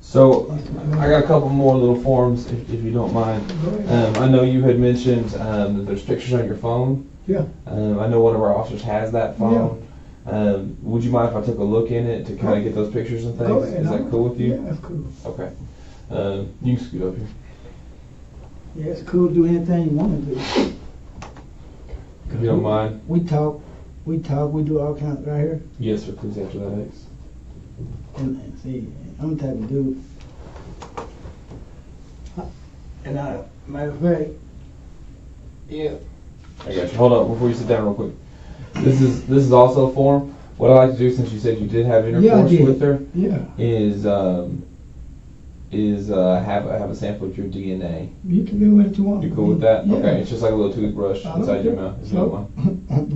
So, I got a couple more little forms, if you don't mind. I know you had mentioned that there's pictures on your phone. Yeah. I know one of our officers has that phone. Yeah. Would you mind if I took a look in it to kind of get those pictures and things? Go ahead. Is that cool with you? Yeah, that's cool. Okay. You can scoot up here. Yeah, it's cool to do anything you want to do. If you don't mind. We talk, we do all kinds right here. Yes, sir, please after that X. And see, I'm the type of dude. And matter of fact, yeah. I got you. Hold on before you sit down real quick. This is also a form. What I like to do, since you said you did have intercourse with her, is have a sample of your DNA. You can do what you want. You cool with that? Yeah. Okay, it's just like a little toothbrush inside your mouth. If you don't mind.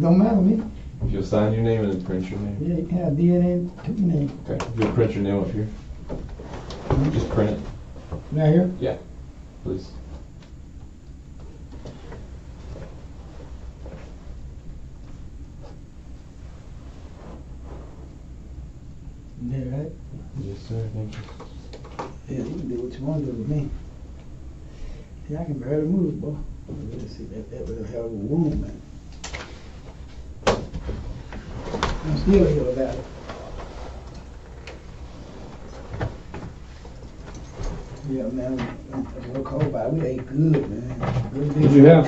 Don't matter to me. If you'll sign your name and then print your name. Yeah, you can have DNA to your name. Okay, if you'll print your name up here. Just print it. Right here? Yeah, please. Is that right? Yes, sir. Thank you. Yeah, you can do what you want to do with me. See, I can barely move, boy. Let's see, that little hell of a wound, man. I'm still ill about it. Yeah, man, I'm a little cold about it. We ate good, man. What'd you have?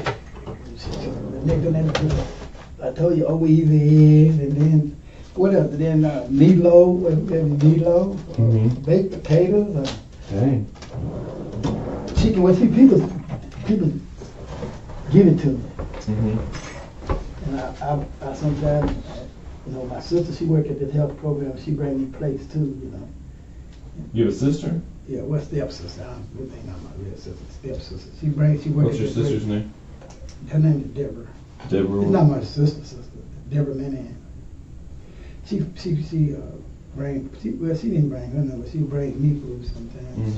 I told you, eggs, and then, what else? Then meatloaf, baked potatoes, Dang. chicken. Well, see, people give it to me. And I sometimes, my sister, she worked at this health program. She bring me plates too, You have a sister? Yeah, what's stepsister? Good thing I'm not real sister. Stepsister. She works. What's your sister's name? Her name is Deborah. Deborah. It's not my sister. Deborah Manan. She didn't bring her number. She brings me food sometimes.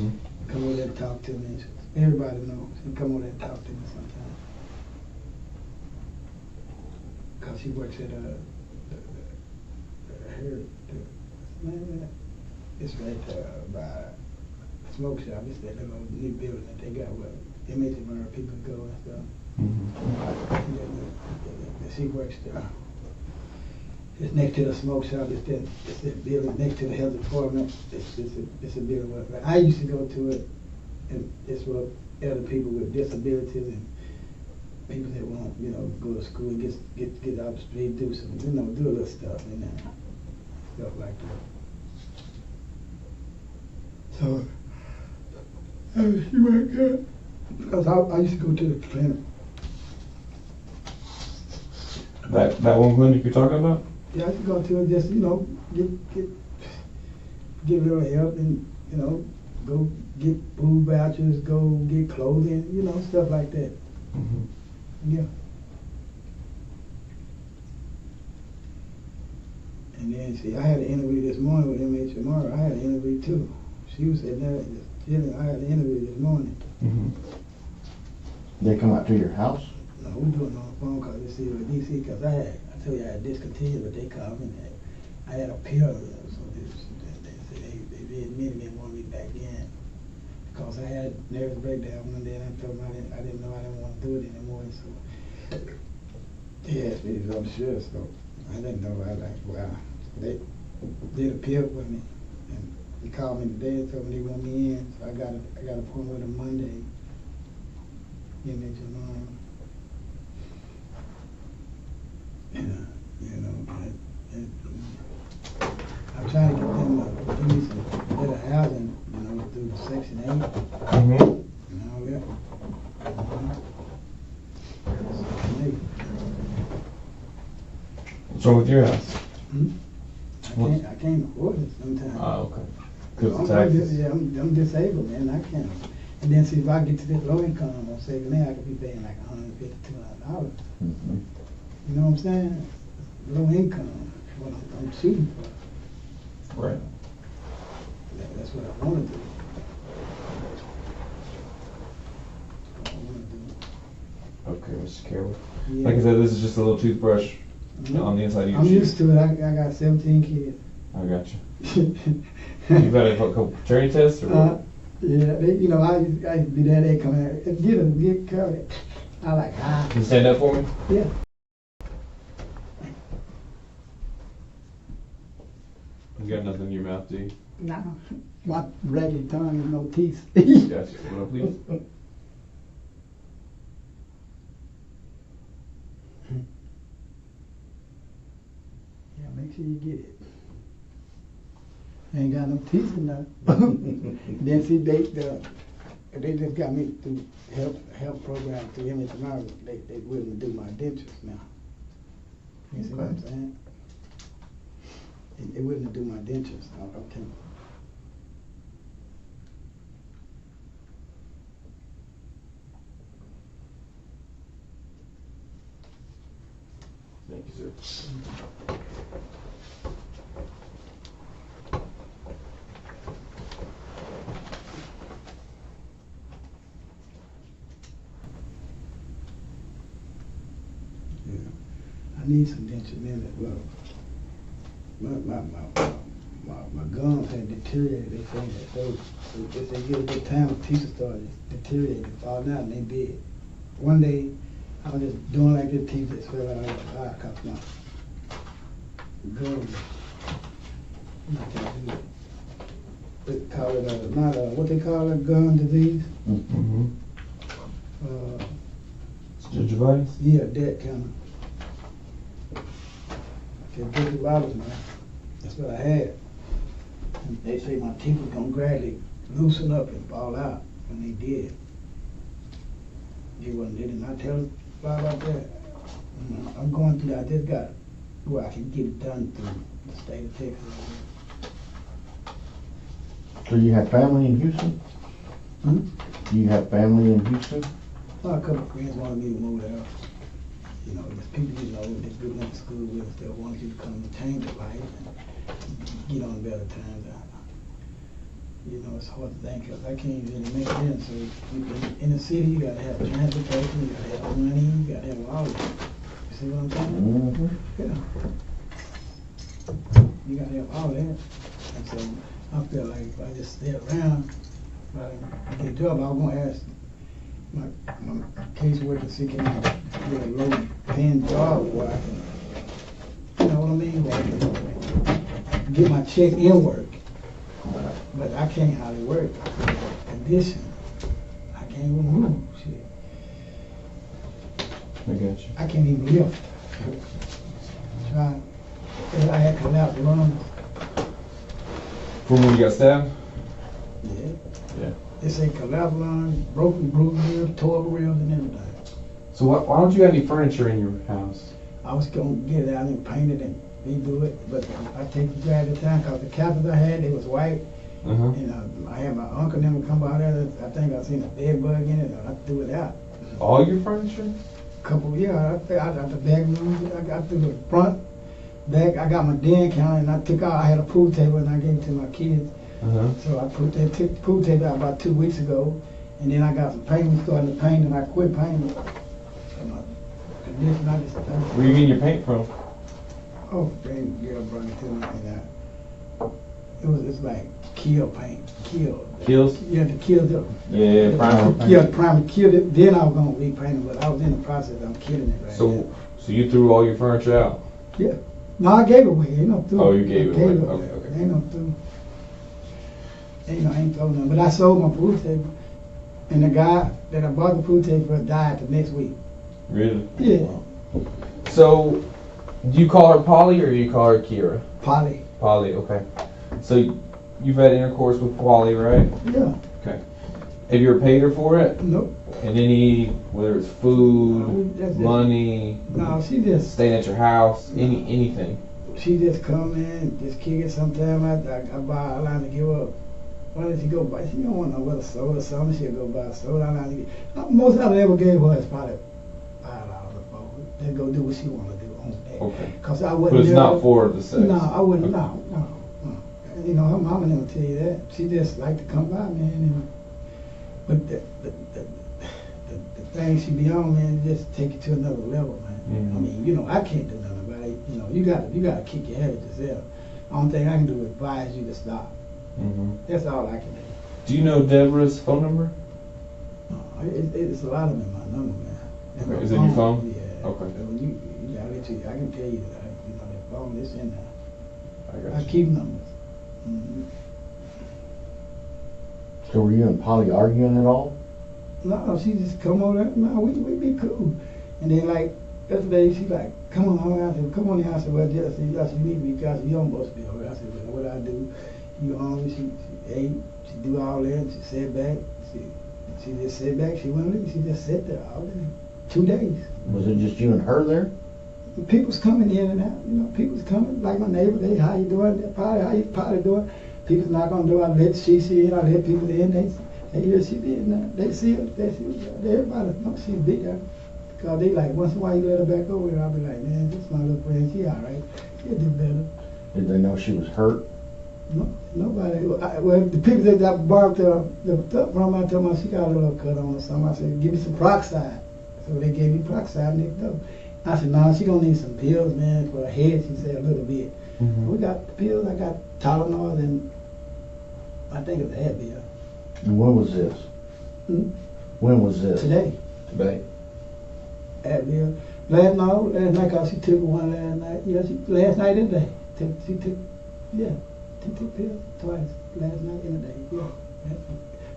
Come over there and talk to me. Everybody knows. She come over there and talk to me sometimes. Cause she works at it's right there by smoke shop. It's that little new building that they got where imaging where people go and stuff. She works there. It's next to the smoke shop. It's that building next to the health department. It's a building where I used to go to it, and it's where elder people with disabilities and people that want go to school and get out the street, do some do a little stuff stuff like that. So she went good because I used to go to the clinic. That one clinic you're talking about? Yeah, I used to go to it just get a little help and go get food vouchers, go get clothing, stuff like that. Yeah. And then see, I had an interview this morning with MHMR. I had an interview too. She was at that. I had an interview this morning. They come out to your house? No, we doing it on the phone because it's here with DC. Because I told you I had discontinued, but they called me that I had a pill, so they admitted they wanted me back in. Because I had nervous breakdown one day, and I told them I didn't know I didn't want to do it anymore, so they asked me if I'm sure, so I didn't know. I was like, wow. They did a pill with me, and they called me today and told me they want me in, so I got an appointment with them Monday. Give me tomorrow. And, you know, I'm trying to get them to give me some better housing, you know, through Section 8 and all that. Section 8. What's wrong with your house? I can't afford it sometimes. Oh, okay. Because of taxes? I'm disabled, man. I can't. And then see if I get to this low income on saving there, I could be paying like $150, $200. You know what I'm saying? Low income, what I'm shooting for. Right. That's what I want to do. Okay, Mr. Caraway. Yeah. Like I said, this is just a little toothbrush on the inside of your I'm shoe. used to it. I got 17 kids. I got you. You've had a couple paternity tests or what? Yeah, you know, I used to be there, they come out and get covered. I like, Can you stand up for me? yeah. You got nothing in your mouth, do you? No, my raggedy tongue and no teeth. Gotcha. Well, please. Yeah, make sure you get it. Ain't got no teeth enough. Then see, they just got me through health program through Emmett tomorrow. They willing to do my dentures now. You see what I'm saying? They willing to do my dentures. Okay. Thank you, sir. I need some dentures, man. Well, my gums had deteriorated. They say that if they get a good time, the teeth started deteriorating, falling out, and they did. One day, I was just doing like this, teeth just fell out of the eye, cause my gums. I can't do it. They call it not what they call it, gum disease. Gingivitis? Yeah, that kind of. $50 now. That's what I had. And they say my teeth was gonna gradually loosen up and fall out, and they did. They did not tell us about that. I'm going through that. I just got where I can get it done through the state of Texas. So you have family in Houston? Do you have family in Houston? Well, a couple of friends wanted me to move there. You know, there's people you know that we went to school with that wanted you to come and change your life and get on better times. You know, it's hard to think because I can't really make it in. So in the city, you gotta have transportation, you gotta have money, you gotta have all of it. You see what I'm saying? Yeah. You gotta have all that. And so I feel like if I just stay around, if I get a job, I was gonna ask my caseworker see can I get a low paying job where I can, you know what I mean, where I can get my check in work. But I can't hardly work. Condition. I can't even move. Shit. I got you. I can't even lift. Try. I had collapsed lungs. From when you got stabbed? Yeah. Yeah. They say collapsed lungs, broken bruised ribs, torn ribs, and everything. So why don't you have any furniture in your house? I was gonna get it out and paint it and redo it, but I take the drag at the time because the cabinets I had, they was white. And I had my uncle and them come out there. I think I seen a bed bug in it, and I threw it out. All your furniture? I got the back room. I got through the front, back. I got my den counter, and I took out. I had a pool table, and I gave it to my kids. So I took the pool table out about 2 weeks ago, and then I got some paint. We started to paint, and I quit painting. So my condition, Where you getting your paint from? Oh, baby girl brought it to me, and it's like kill paint, kill. Kills? Yeah, the kill the. Yeah, primer. Yeah, primer killed it. Then I was gonna repaint it, but I was in the process. I'm killing it right now. So you threw all your furniture out? Yeah. No, I gave it away. Ain't no through. Oh, you gave it away. Okay. Ain't no through. I ain't throwing nothing. But I sold my pool table, and the guy that I bought the pool table for died the next week. Really? Yeah. So, do you call her Polly or do you call her Kiera? Polly. Polly, okay. So, you've had intercourse with Polly, right? Yeah. Okay. Have you ever paid her for it? Nope. And any, whether it's food, money, no, she just staying at your house, anything? She just come in, just kick it. Sometimes I buy a line to give up. Why did she go buy? She don't want no other soda or something. She'll go buy a soda. Most I ever gave her is probably $5 or $4. Then go do what she want to do on that. Okay. Cause I wouldn't. But it's not for the sex. No, I wouldn't. No. You know, her mama never tell you that. She just like to come by, man. But the thing she be on, man, just take it to another level, man. Mm-hmm. I mean, you know, I can't do nothing about it. You know, you gotta kick your head at yourself. The only thing I can do is advise you to stop. Mm-hmm. That's all I can do. Do you know Deborah's phone number? It's a lot of them in my number, man. Okay. Is it in your phone? Yeah. Okay. I can tell you that. You know, that phone is in there. I got you. Keep numbers. Mm-hmm. So were you and Polly arguing at all? No, she just come over there. No, we be cool. And then like yesterday, she like, come on home. I said, come on in. I said, well, Jess, you need me because you don't supposed to be over there. I said, well, what I do? You home? She ate. She do all that. She sat back. She just sat back. She wouldn't leave. She just sat there all day. 2 days. Was it just you and her there? The people's coming in and out. You know, people's coming. Like my neighbor, they, how you doing? How you doing? People's not gonna do. I let she see it. I let people in. They hear she did. They see it. Everybody knows she's big there. Because they like, once in a while you let her back over there, I'll be like, man, this is my little friend. She all right. She'll do better. Did they know she was hurt? No, nobody. Well, the people that barbed the from, I told them she got a little cut on or something. I said, give me some peroxide. So they gave me peroxide next door. I said, no, she gonna need some pills, man, for her head. She said a little bit. Mm-hmm. We got the pills. I got Tylenol and I think it's Advil. And when was this? When was this? Today. Advil. Last night, cause she took one last night. Yeah, last night and day. She took pills twice. Last night and the day. Yeah.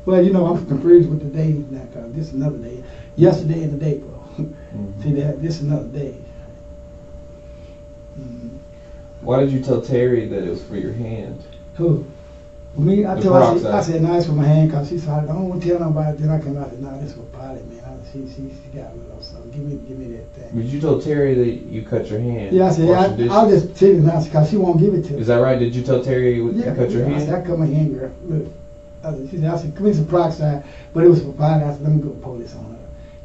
Well, you know, I'm confused with the days now, cause this is another day. Yesterday and the day, bro. Mm-hmm. See that? This is another day. Mm-hmm. Why did you tell Terry that it was for your hand? Who? Me? I told her. I said, no, it's for my hand, cause she said, I don't want to tell nobody. Then I came out and said, no, this for Polly, man. She got a little something. Give me that thing. But you told Terry that you cut your hand. Yeah, I said, I'll just tell you now, cause she won't give it to me. Is that right? Did you tell Terry you cut your hand? I said, I cut my hand, girl. Look. I said, give me some peroxide, but it was for Polly. I said, let me go pull this on her.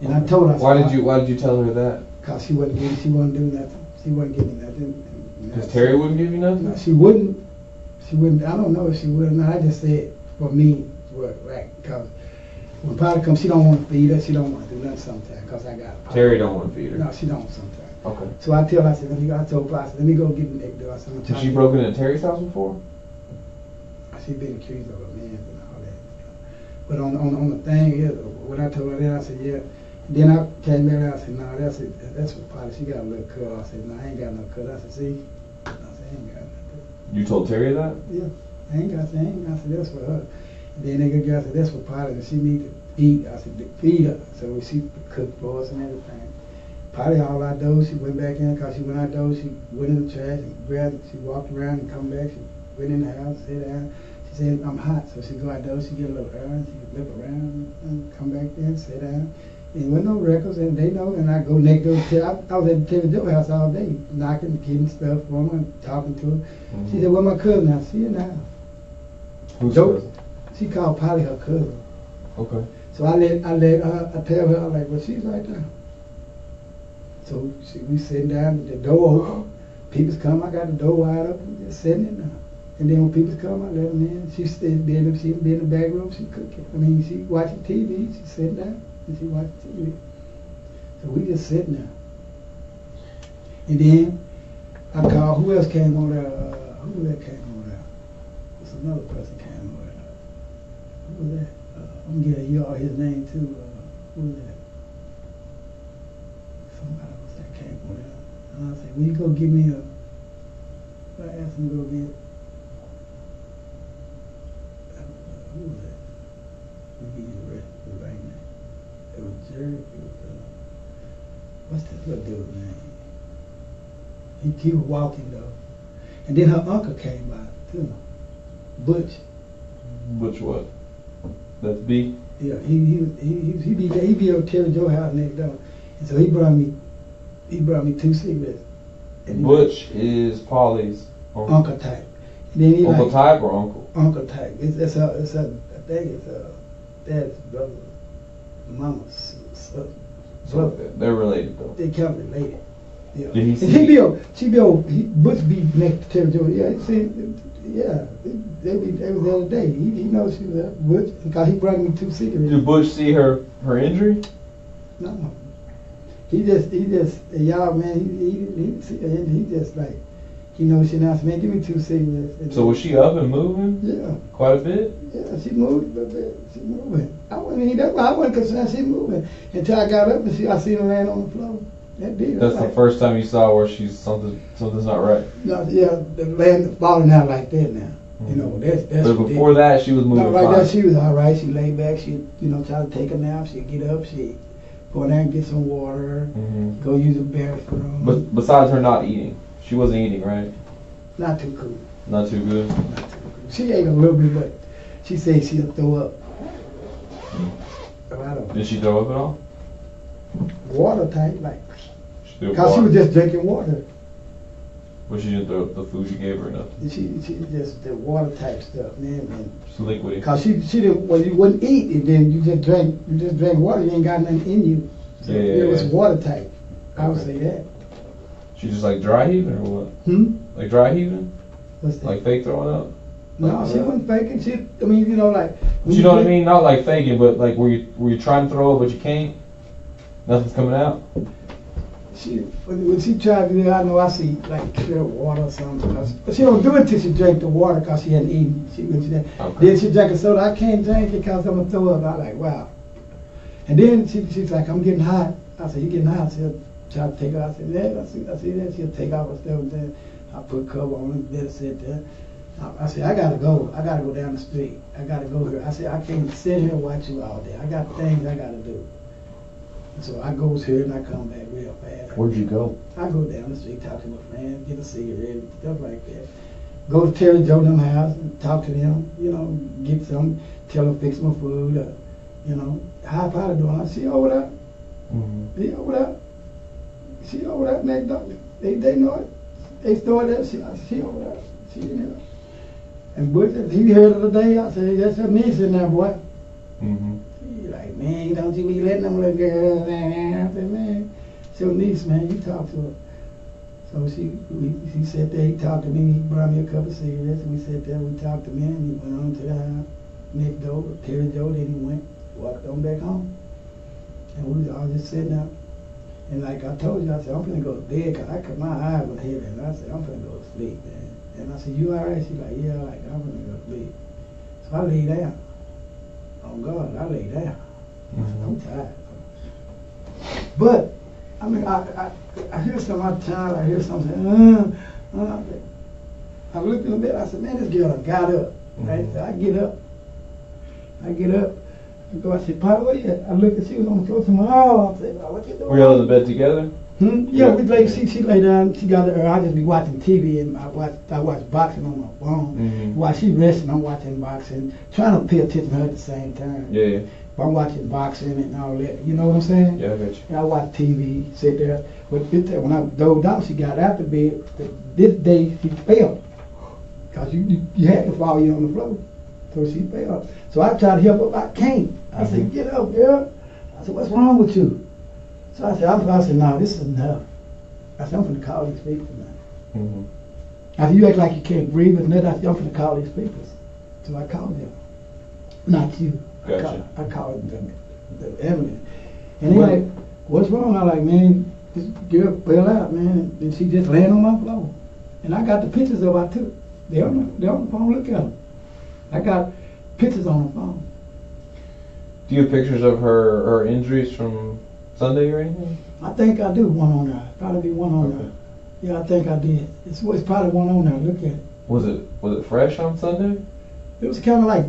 And I told her. Why did you tell her that? Cause she wouldn't do nothing. She wouldn't give me nothing. Because Terry wouldn't give you nothing? No, she wouldn't. I don't know if she would or not. I just said for me, right? Cause when Polly comes, she don't want to feed her. She don't want to do nothing sometimes. Cause I got her. Terry don't want to feed her. No, she don't sometimes. Okay. So I tell her, I told Polly, let me go get the next door. Has she broken into Terry's house before? She been accused of a man and all that. But on the thing, yeah, when I told her that, I said, yeah. Then I came back and I said, no, that's what Polly, she got a little cut. I said, no, I ain't got no cut. I said, see? I said, I ain't got nothing. You told Terry that? Yeah. I said, that's for her. And then they go, I said, that's for Polly, and she need to eat. I said, feed her. So she cooked for us and everything. Polly all outdoors, she went back in, because she went outdoors, she went in the trash and grabbed it. She walked around and come back. She went in the house, sat down. She said, I'm hot. So she go outdoors, she get a little air, and she look around and come back in, sit down. And with no records, and they know, and I go next door. I was at the Terry Joe house all day, knocking, getting stuff for her, talking to her. Mm-hmm. She said, well, my cousin, I see her now. Who's cousin? She called Polly her cousin. Okay. So I tell her, I'm like, well, she's right there. So we sitting down, the door open, people's come, I got the door wide open, just sitting in there. And then when people come, I let them in. She be in the back room, she cooking. She watching TV, she sitting down. And she watched TV. So we just sitting there. And then I called, who else came on there? Who that came on there? There's another person came on there. Who was that? I'm gonna give y'all his name too. Who was that? Somebody else that came on there. And I said, will you go give me I asked him to go get, who was that? Let me give you the right name. It was Jerry, it was, what's this little dude's name? He was walking though. And then her uncle came by too. Butch. Butch what? That's B? Yeah, he be on Kyera Jones' house next door. And so he brought me 2 cigarettes. And Butch is Polly's uncle type. And then he uncle like, type or uncle? Uncle type. It's I think it's dad's brother, mama's son. So they're related though. They kind of related. Yeah. Did he see? And Butch be next to Kyera Jones. Yeah, they was the other day. He knows she was there. Butch, because he brought me 2 cigarettes. Did Butch see her injury? No. He just, y'all man, he just like, he knows she announced, man, give me 2 cigarettes. So was she up and moving? Yeah. Quite a bit? Yeah, she moved a bit. She moving. I wasn't concerned she moving until I got up and I seen her laying on the floor. That did. That's the first time you saw where something's not right. No, yeah, the land falling out like that now. You know, that's. But before that, she was moving. No, right fine. there, she was all right. She laid back. She, tried to take a nap. She'd get up. She go there and get some water. Go use the bathroom. But besides her not eating, she wasn't eating, right? Not too cool. Not too good. Not too cool. She ate a little bit, but she said she'll throw up. So I don't. Did she throw up at all? Water type, like. Because she was just drinking water. But she didn't throw up the food you gave her or nothing? She just the water type stuff, man. Just liquidy. Because she didn't, well, you wouldn't eat, and then you just drank water, you ain't got nothing in you. So it was water type. I would say that. She just like dry heaving or what? Like dry heaving? What's that? Like fake throwing up? No, she wasn't faking. She, I mean, like. You know what I mean? Not like faking, but like were you trying to throw up but you can't? Nothing's coming out? When she tried to do it, I know I see like clear water or something. But she don't do it till she drank the water because she hadn't eaten. Then she drank a soda. I can't drink it because I'm going to throw up. I'm like, wow. And then she's like, I'm getting hot. I said, you getting hot? She'll try to take her. I said, yeah, I see that. She'll take off her stuff. And then I put a cover on it, let her sit there. I said, I got to go. I got to go down the street. I got to go here. I said, I can't sit here and watch you all day. I got things I got to do. So I goes here and I come back real fast. Where'd you go? I go down the street, talk to my friends, get a cigarette, stuff like that. Go to Kyera Jones' house and talk to them, get some, tell them fix my food, how Potter doing? She over there. He over there. She over there next door. They know it. They store there. She over there. She in there. And Butch, he heard of the day, I said, that's your niece in there, boy. He like, man, don't you be letting them little girls in. I said, man, it's your niece, man, you talk to her. So he sat there, he talked to me, he brought me a couple of cigarettes, and we sat there, we talked to me, and he went on to the house next door, Kyera Jones, then he walked on back home. And we was all just sitting there. And like I told you, I said, I'm gonna go to bed, because my eyes were heavy, and I said, I'm gonna go to sleep, man. And I said, you all right? She's like, yeah, I'm gonna go to sleep. So I lay down. Oh God, I lay down. I'm tired. But I mean, I hear some of the time. I hear something. I looked in the bed. I said, man, this girl got up. Right? So I get up. I go. I said, Papa, where you at? I looked and she was on the floor. I said, oh, what you doing? Were y'all in the bed together? Yeah, we lay. She lay down. She got her. I just be watching TV and I watch boxing on my phone. While she resting, I'm watching boxing, trying to pay attention to her at the same time. Yeah. But I'm watching boxing and all that. You know what I'm saying? Yeah, I got you. And I watch TV, sit there. But when I dozed out, she got out the bed. This day she fell, cause you had to fall you on the floor. So she fell. So I tried to help her. I can't. I said, get up, girl. I said, what's wrong with you? So I said, no, this is enough. I said, I'm going to call these people now. I said, you act like you can't breathe or nothing. I said, I'm going to call these people. So I called them. Not you. Gotcha. I called them, the ambulance. And they're like, what's wrong? I'm like, man, this girl fell out, man. And she just laying on my floor. And I got the pictures of her too. They're on the phone, look at them. I got pictures on the phone. Do you have pictures of her injuries from Sunday or anything? I think I do one on there. Probably be one on there. Yeah, I think I did. It's probably one on there. Look at it. Was it fresh on Sunday? It was kind of like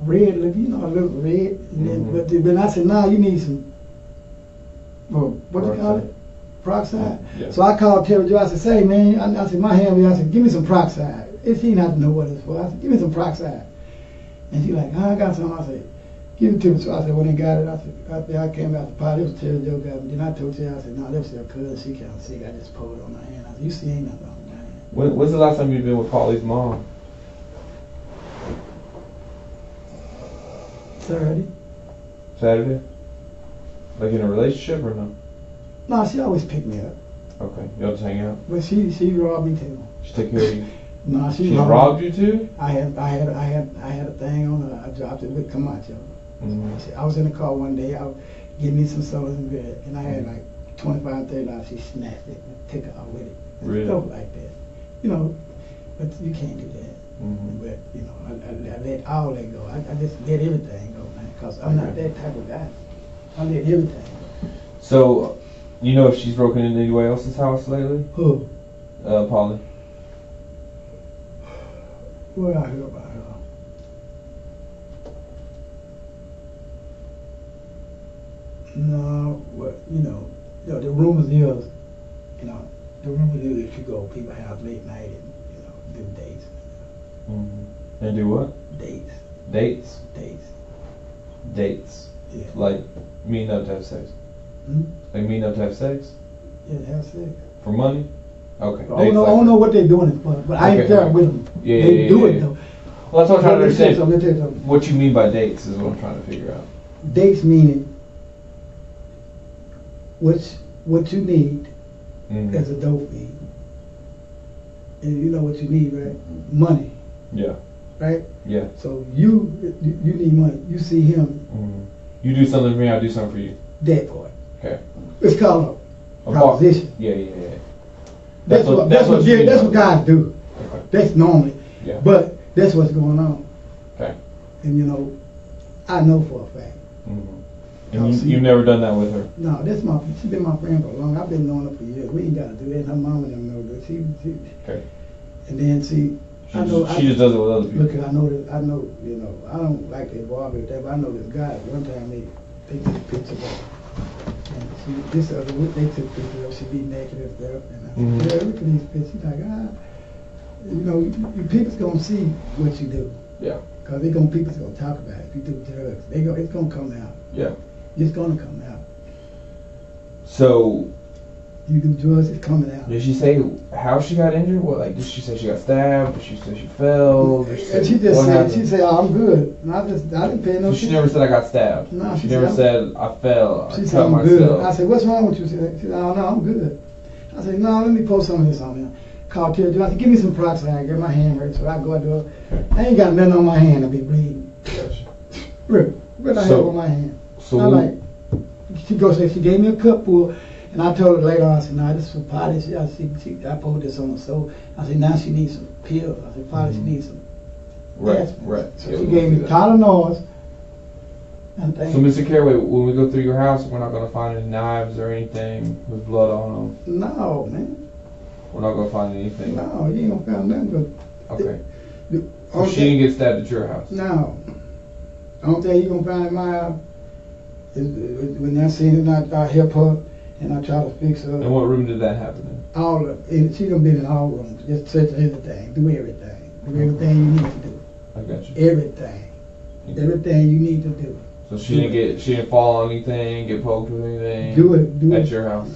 red, a little red. And then, but then I said, nah, you need some, what do you call it? Peroxide. Yeah. So I called Kyera Jones. I said, say, man, I said, my hand, I said, give me some peroxide. She didn't have to know what it's for. I said, give me some peroxide. And she like, I got some. I said, give it to me. So I said, when they got it, I came out the pot. It was Kyera Jones got it. Then I told her, I said, no, that was your cousin. She kind of sick. I just pulled it on her hand. I said, you see, ain't nothing on my hand. When's the last time you've been with Paulie's mom? Saturday? Like in a relationship or no? No, she always picked me up. Okay, y'all just hang out? But she robbed me too. She took care of you? No, she robbed you too? I had a thing on her. I dropped it with Camacho. I was in the car one day. I was getting me some sodas and bread, and I had like $25, $30. She snatched it and took it out with it. Really? Stuff like that. But you can't do that. But I let all that go. I just let everything go, man, because I'm not that type of guy. I let everything go. So, you know if she's broken into anybody else's house lately? Who? Paulie. What I heard about her? No, the rumors is, the rumors is that you go to people's house late night and, do dates. And do what? Dates. Dates? Dates. Dates. Yeah. Like meeting up to have sex? Like meeting up to have sex? Yeah, have sex. For money? Okay. I don't know what they're doing it for, but I ain't there with them. Yeah, they do it though. Well, that's what I'm trying to understand. Let me tell you something. What you mean by dates is what I'm trying to figure out. Dates meaning what you need as a dope fiend. And you know what you need, right? Money. Yeah. Right? Yeah. So you need money. You see him. You do something for me, I do something for you. That part. Okay. It's called a proposition. Yeah. That's what guys do. Okay. That's normally. Yeah. But that's what's going on. Okay. And I know for a fact. And you've never done that with her? No, she's been my friend for long. I've been knowing her for years. We ain't got to do that. Her mama and them know that. Okay. And then she just does it with other people. Look, I know, I don't like to involve with that, but I know this guy. One time they took pictures of her. And they took pictures of her. She be naked and stuff. And I said, look at these pictures. She's like, you people's going to see what you do. Yeah. Because people's going to talk about it. If you do drugs, it's going to come out. Yeah. It's going to come out. So, you do drugs, it's coming out. Did she say how she got injured? What, like, did she say she got stabbed? Did she say she fell? She said, oh, I'm good. And I didn't pay no shit. She never said I got stabbed. No, she never said I fell. She said, I'm good. I said, what's wrong with you? She said, oh, no, I'm good. I said, no, let me post some of this on there. Called Kyera Jones. I said, give me some peroxide. Get my hand hurt. So I go out there. I ain't got nothing on my hand to be bleeding. Really? What I have on my hand? So she gave me a cup full, and I told her later on, I said, nah, this is for potty. I poured this on her soul. I said, now she needs some pills. I said, potty, she needs some. Right. So she gave me Tylenols. So, Mr. Caraway, when we go through your house, we're not going to find any knives or anything with blood on them? No, man. We're not going to find anything? No, you ain't going to find nothing. Okay. So she didn't get stabbed at your house? No. The only thing you're going to find in my house is when I seen it, I help her and I try to fix her. And what room did that happen in? All of it. She done been in all rooms. Just search everything. Do everything. Do everything you need to do. I got you. Everything. Everything you need to do. So she didn't fall on anything, get poked with anything? Do it. At your house?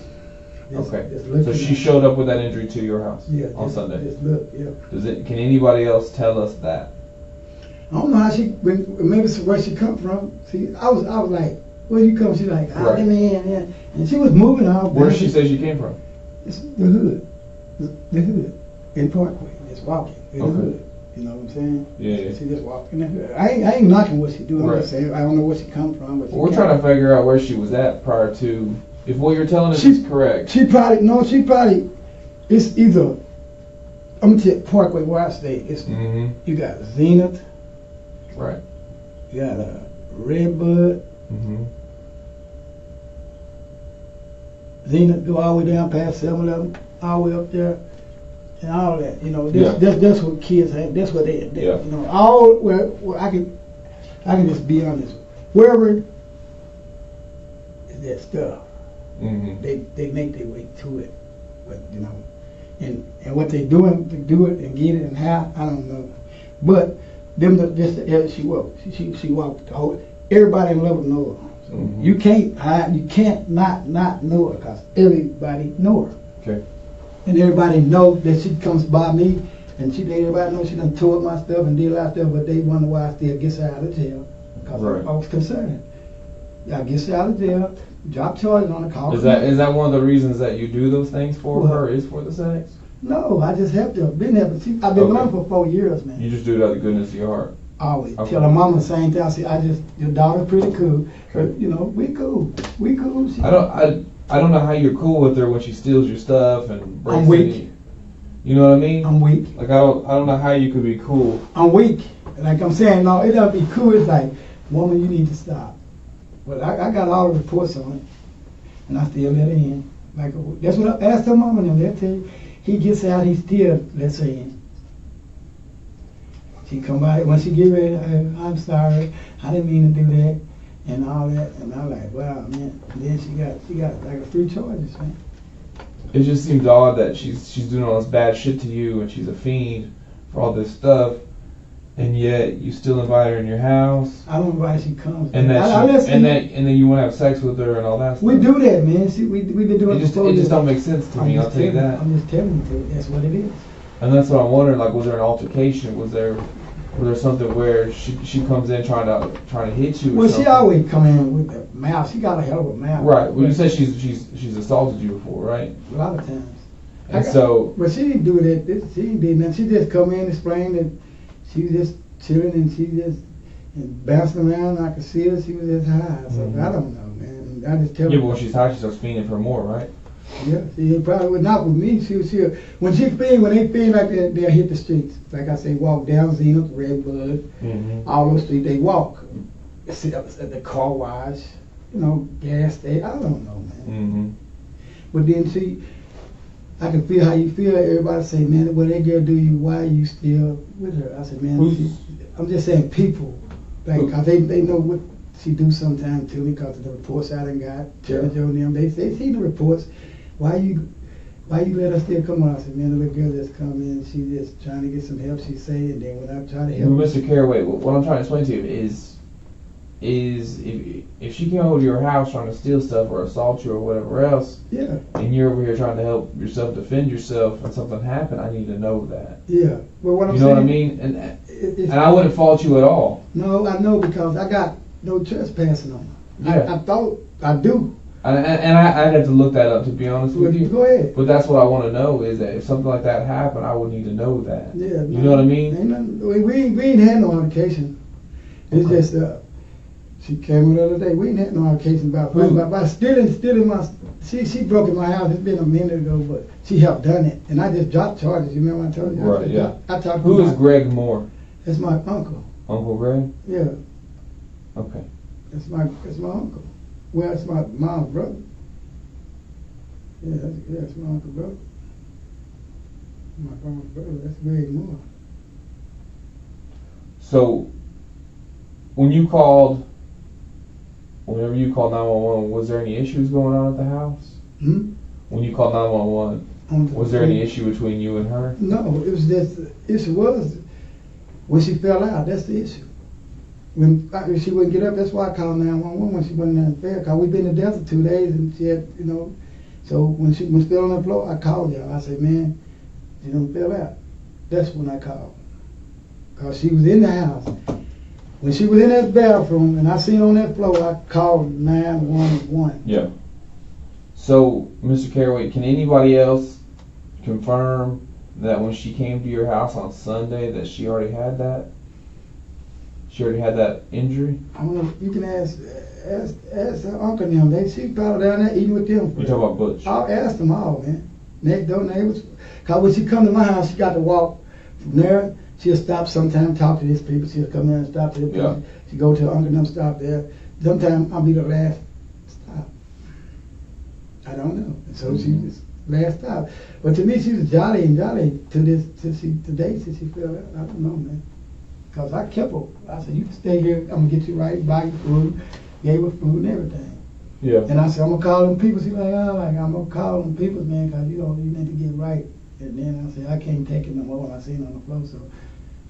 Okay. So she showed up with that injury to your house on Sunday? Just look, yeah. Can anybody else tell us that? I don't know how maybe it's where she come from. See, I was like, where you come? She's like, let me in. And she was moving out. Where did she say she came from? It's the hood. The hood. In Parkway. Just walking. In the hood. You know what I'm saying? Yeah. She just walking in the hood. I ain't knocking what she doing. I'm just saying, I don't know where she come from. But we're trying to figure out where she was at prior to, if what you're telling us is correct. She probably, it's either I'm gonna tell Parkway where I stay. It's you got Zenith, Right. you got Redbud. Zenith go all the way down past 7-Eleven, all the way up there, and all that. You know, that's what kids have. That's what they you know, all where I can just be honest. Wherever is that stuff, they make their way to it. But you know, and what they doing to do it and get it and how, I don't know. But them just as she walked, she walked the whole. Everybody in Lubbock know her. So you can't hide, you can't not know her, because everybody know her. Okay. And everybody know that she comes by me, and everybody knows she done tore up my stuff and did a lot of stuff, but they wonder why I still get her out of jail, because I was concerned. I get her out of jail, drop charges on the call. Is that one of the reasons that you do those things for her, is for the sex? No, I just helped her. I've been going for 4 years, man. You just do it out of the goodness of your heart. Always. Tell her mama the same thing. I say, your daughter's pretty cool. But, you know, we cool. We cool. I don't know how you're cool with her when she steals your stuff and breaks. I'm weak. You know what I mean? I'm weak. Like I don't know how you could be cool. I'm weak. Like I'm saying, no, it doesn't be cool. It's like, woman, you need to stop. But I got all the reports on it, and I still let her in. Like that's what I asked her mama and them. They'll tell you, he gets out, he still lets her in. She come by, when she get ready, I'm sorry, I didn't mean to do that, and all that, and I'm like, wow, man. And then she got like a 3 charges, man. It just seems odd that she's doing all this bad shit to you, and she's a fiend for all this stuff, and yet you still invite her in your house. I don't know why she comes. And then you want to have sex with her and all that stuff. We do that, man. See, we've been doing it. It just don't make sense to me. I'll tell you that. I'm just telling you, that's what it is. And that's what I'm wondering. Like, was there an altercation? Was there something where she comes in trying to hit you? Well, she always come in with the mouth. She got a hell of a mouth. Right. Well, you said she's assaulted you before, right? A lot of times. And but she didn't do that. She didn't do nothing. She just come in and explain that she was just chilling and she just bouncing around. I could see her. She was just high. So I don't know, man. I just tell her. Yeah, but when she's high, she starts fiending for more, right? Yeah, she probably would not with me. When they fiend like that, they'll hit the streets. Like I say, walk down Zenith, Redbud, all those streets. They walk. Sit up at the car wash, you know, gas station. I don't know, man. But then I can feel how you feel. Everybody say, man, what that girl do you? Why are you still with her? I said, man, I'm just saying people. Like, cause they know what she do sometimes to me, because of the reports I done got. Kyera Jones and them, they see the reports. Why you let her still come on? I said, man, the little girl just come in, she just trying to get some help, she say, and then when I try to help Mr. Caraway, what I'm trying to explain to you is if she came over to your house trying to steal stuff or assault you or whatever else, and you're over here trying to help yourself defend yourself and something happened, I need to know that. Yeah. Well, what I'm saying, what I mean? And I wouldn't fault you at all. No, I know, because I got no trespassing on her. Yeah. I thought I do. And I'd have to look that up, to be honest with you. Go ahead. But that's what I want to know, is that if something like that happened, I would need to know that. Yeah. You know what I mean? We ain't had no altercation. It's just she came in the other day. We ain't had no altercation about stealing my. She broke in my house. It's been a minute ago, but she helped done it, and I just dropped charges. You remember I told you? Right. Yeah. I talked. Who is Greg Moore? That's my uncle. Uncle Greg? Yeah. Okay. That's my uncle. Well, it's my mom's brother. Yeah, that's my uncle brother. My mom's brother. That's Greg Moore. So, whenever you called 911, was there any issues going on at the house? When you called 911, was there any issue between you and her? No, it was just, the issue was when she fell out. That's the issue. When she wouldn't get up, that's why I called 911 when she wasn't in bed. Because we'd been in there for 2 days, and she had, you know. So when she was still on the floor, I called y'all. I said, man, she done fell out. That's when I called. Because she was in the house. When she was in that bathroom and I seen her on that floor, I called 911. Yeah. So, Mr. Caraway, can anybody else confirm that when she came to your house on Sunday that she already had that? She already had that injury? I don't know. You can ask her uncle and them. She probably down there eating with them. You're talking about Butch? I'll ask them all, man. next door neighbors. Cause when she come to my house, she got to walk from there. She'll stop sometime, talk to these people. She'll come in and stop to the people. She go to her uncle and them, stop there. Sometimes I'll be the last stop. I don't know. So she was last stop. But to me, she was jolly and jolly today since she fell out. I don't know, man. Cause I kept her. I said, you can stay here. I'm gonna get you right, buy you food, gave her food and everything. Yeah. And I said, I'm gonna call them people. She's like, oh, I'm gonna call them people, man, cause you need to get right. And then I said, I can't take it no more. And I seen her on the floor, so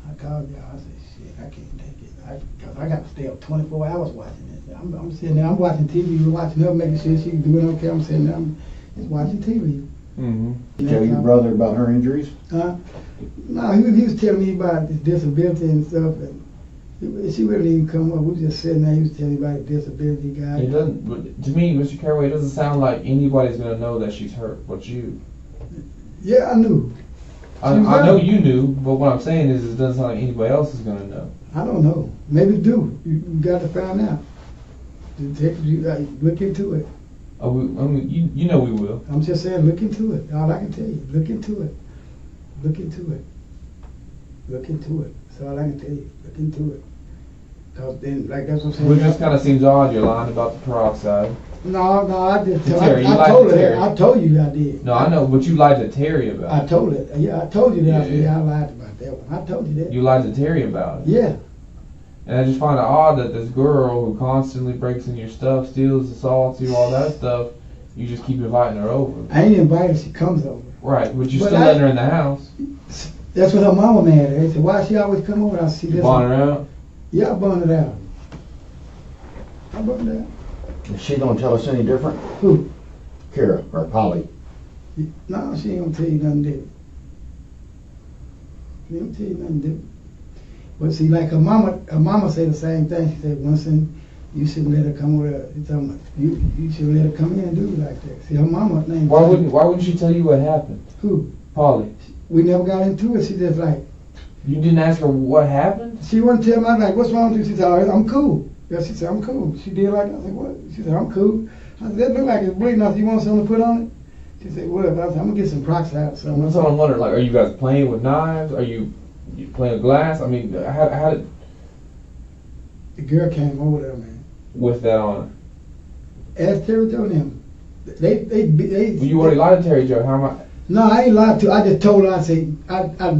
I called y'all. I said, shit, I can't take it. Cause I got to stay up 24 hours watching this. I'm sitting there, I'm watching TV, watching her, making sure she's doing okay. I'm sitting there, I'm just watching TV. Mm-hmm. Tell your brother about her injuries? No, he was telling me about his disability and stuff, and she wouldn't even come up. We was just sitting there. He was telling me about the disability guy. It doesn't. But to me, Mr. Carowway, it doesn't sound like anybody's gonna know that she's hurt but you. Yeah, I knew. I know you knew, but what I'm saying is, it doesn't sound like anybody else is gonna know. I don't know. Maybe do. You got to find out. Look into it. I mean, you know we will. I'm just saying, look into it. All I can tell you, look into it. Look into it. Look into it. That's all I can tell you. Look into it. Cause then, like that's what I'm saying. Well, it just kind of seems odd. You're lying about the peroxide. No, I did. Terry, I told her that. I told you I did. No, I know, but you lied to Terry about it. I told it. Yeah, I told you that. Yeah, I lied about that one. I told you that. You lied to Terry about it. Yeah. And I just find it odd that this girl who constantly breaks in your stuff, steals, assaults you, all that stuff, you just keep inviting her over. I ain't invited. She comes over. Right, but you still letting her in the house. That's what her mama mad at. They said, why she always come over? I see this. You bond her out? Yeah, I bond it out. I bond it out. Is she gonna tell us any different? Who? Kyera or Polly? No, she ain't gonna tell you nothing different. She ain't gonna tell you nothing different. But see, like her mama said the same thing. She said, Winston, you shouldn't let her come over there. You shouldn't let her come in and do it like that. See, her mama named. Why wouldn't she tell you what happened? Who? Polly. We never got into it. She just like. You didn't ask her what happened? She wouldn't tell me. I was like, what's wrong with you? She said, oh, I'm cool. Yeah, she said, I'm cool. She did like, I said, what? She said, I'm cool. I said, that look like it's bleeding off. You want something to put on it? She said, whatever. I said, I'm gonna get some peroxide or something. That's what I'm wondering. Like, are you guys playing with knives? Are you playing with glass? I mean, how did... The girl came over there, man. With that on her? Ask Terry Joe them. They well, you already lied to Terry Joe. How am I... No, I ain't lied to her. I just told her, I said, I told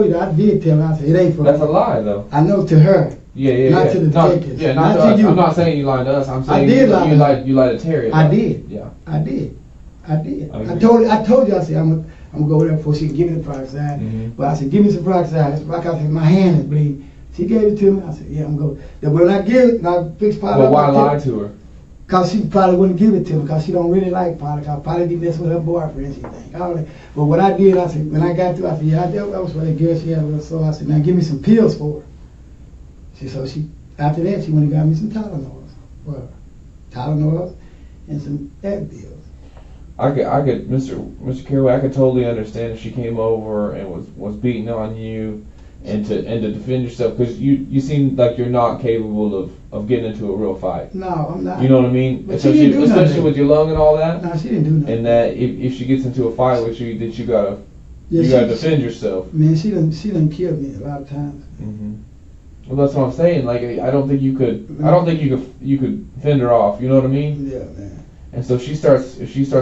you that I did tell her, I said, it ain't for That's me. a lie, though. I know to her. Yeah. Not to the detectives. Not to us. I'm not saying you lied to us. I'm saying you lied to Terry. I did. Yeah. I did. I told you, I said, I'm gonna go there before she can give me the peroxide. Mm-hmm. But I said, give me some peroxide. It's like I said, my hand is bleeding. She gave it to me. I said, yeah, I'm going. But when I give it, I fix Polly up. But why lie to her? Because she probably wouldn't give it to me because she don't really like Polly. Because Polly be messing with her boyfriend, she think. But what I did, I said, when I got through, I said, yeah, that was for the girl. She had a little sore. I said, now give me some pills for her. After that, she went and got me some Tylenols for her. Tylenols and some Advils. I could, Mr. Carowway, I could totally understand if she came over and was beating on you and to defend yourself, because you seem like you're not capable of getting into a real fight. No, I'm not. You know what I mean? But she didn't do nothing. Especially with your lung and all that. No, she didn't do nothing. And that if she gets into a fight with you, that you gotta defend yourself. Man, she done killed me a lot of times. Mm-hmm. Well, that's what I'm saying. Like, I don't think you could fend her off. You know what I mean? Yeah, man. And so if she starts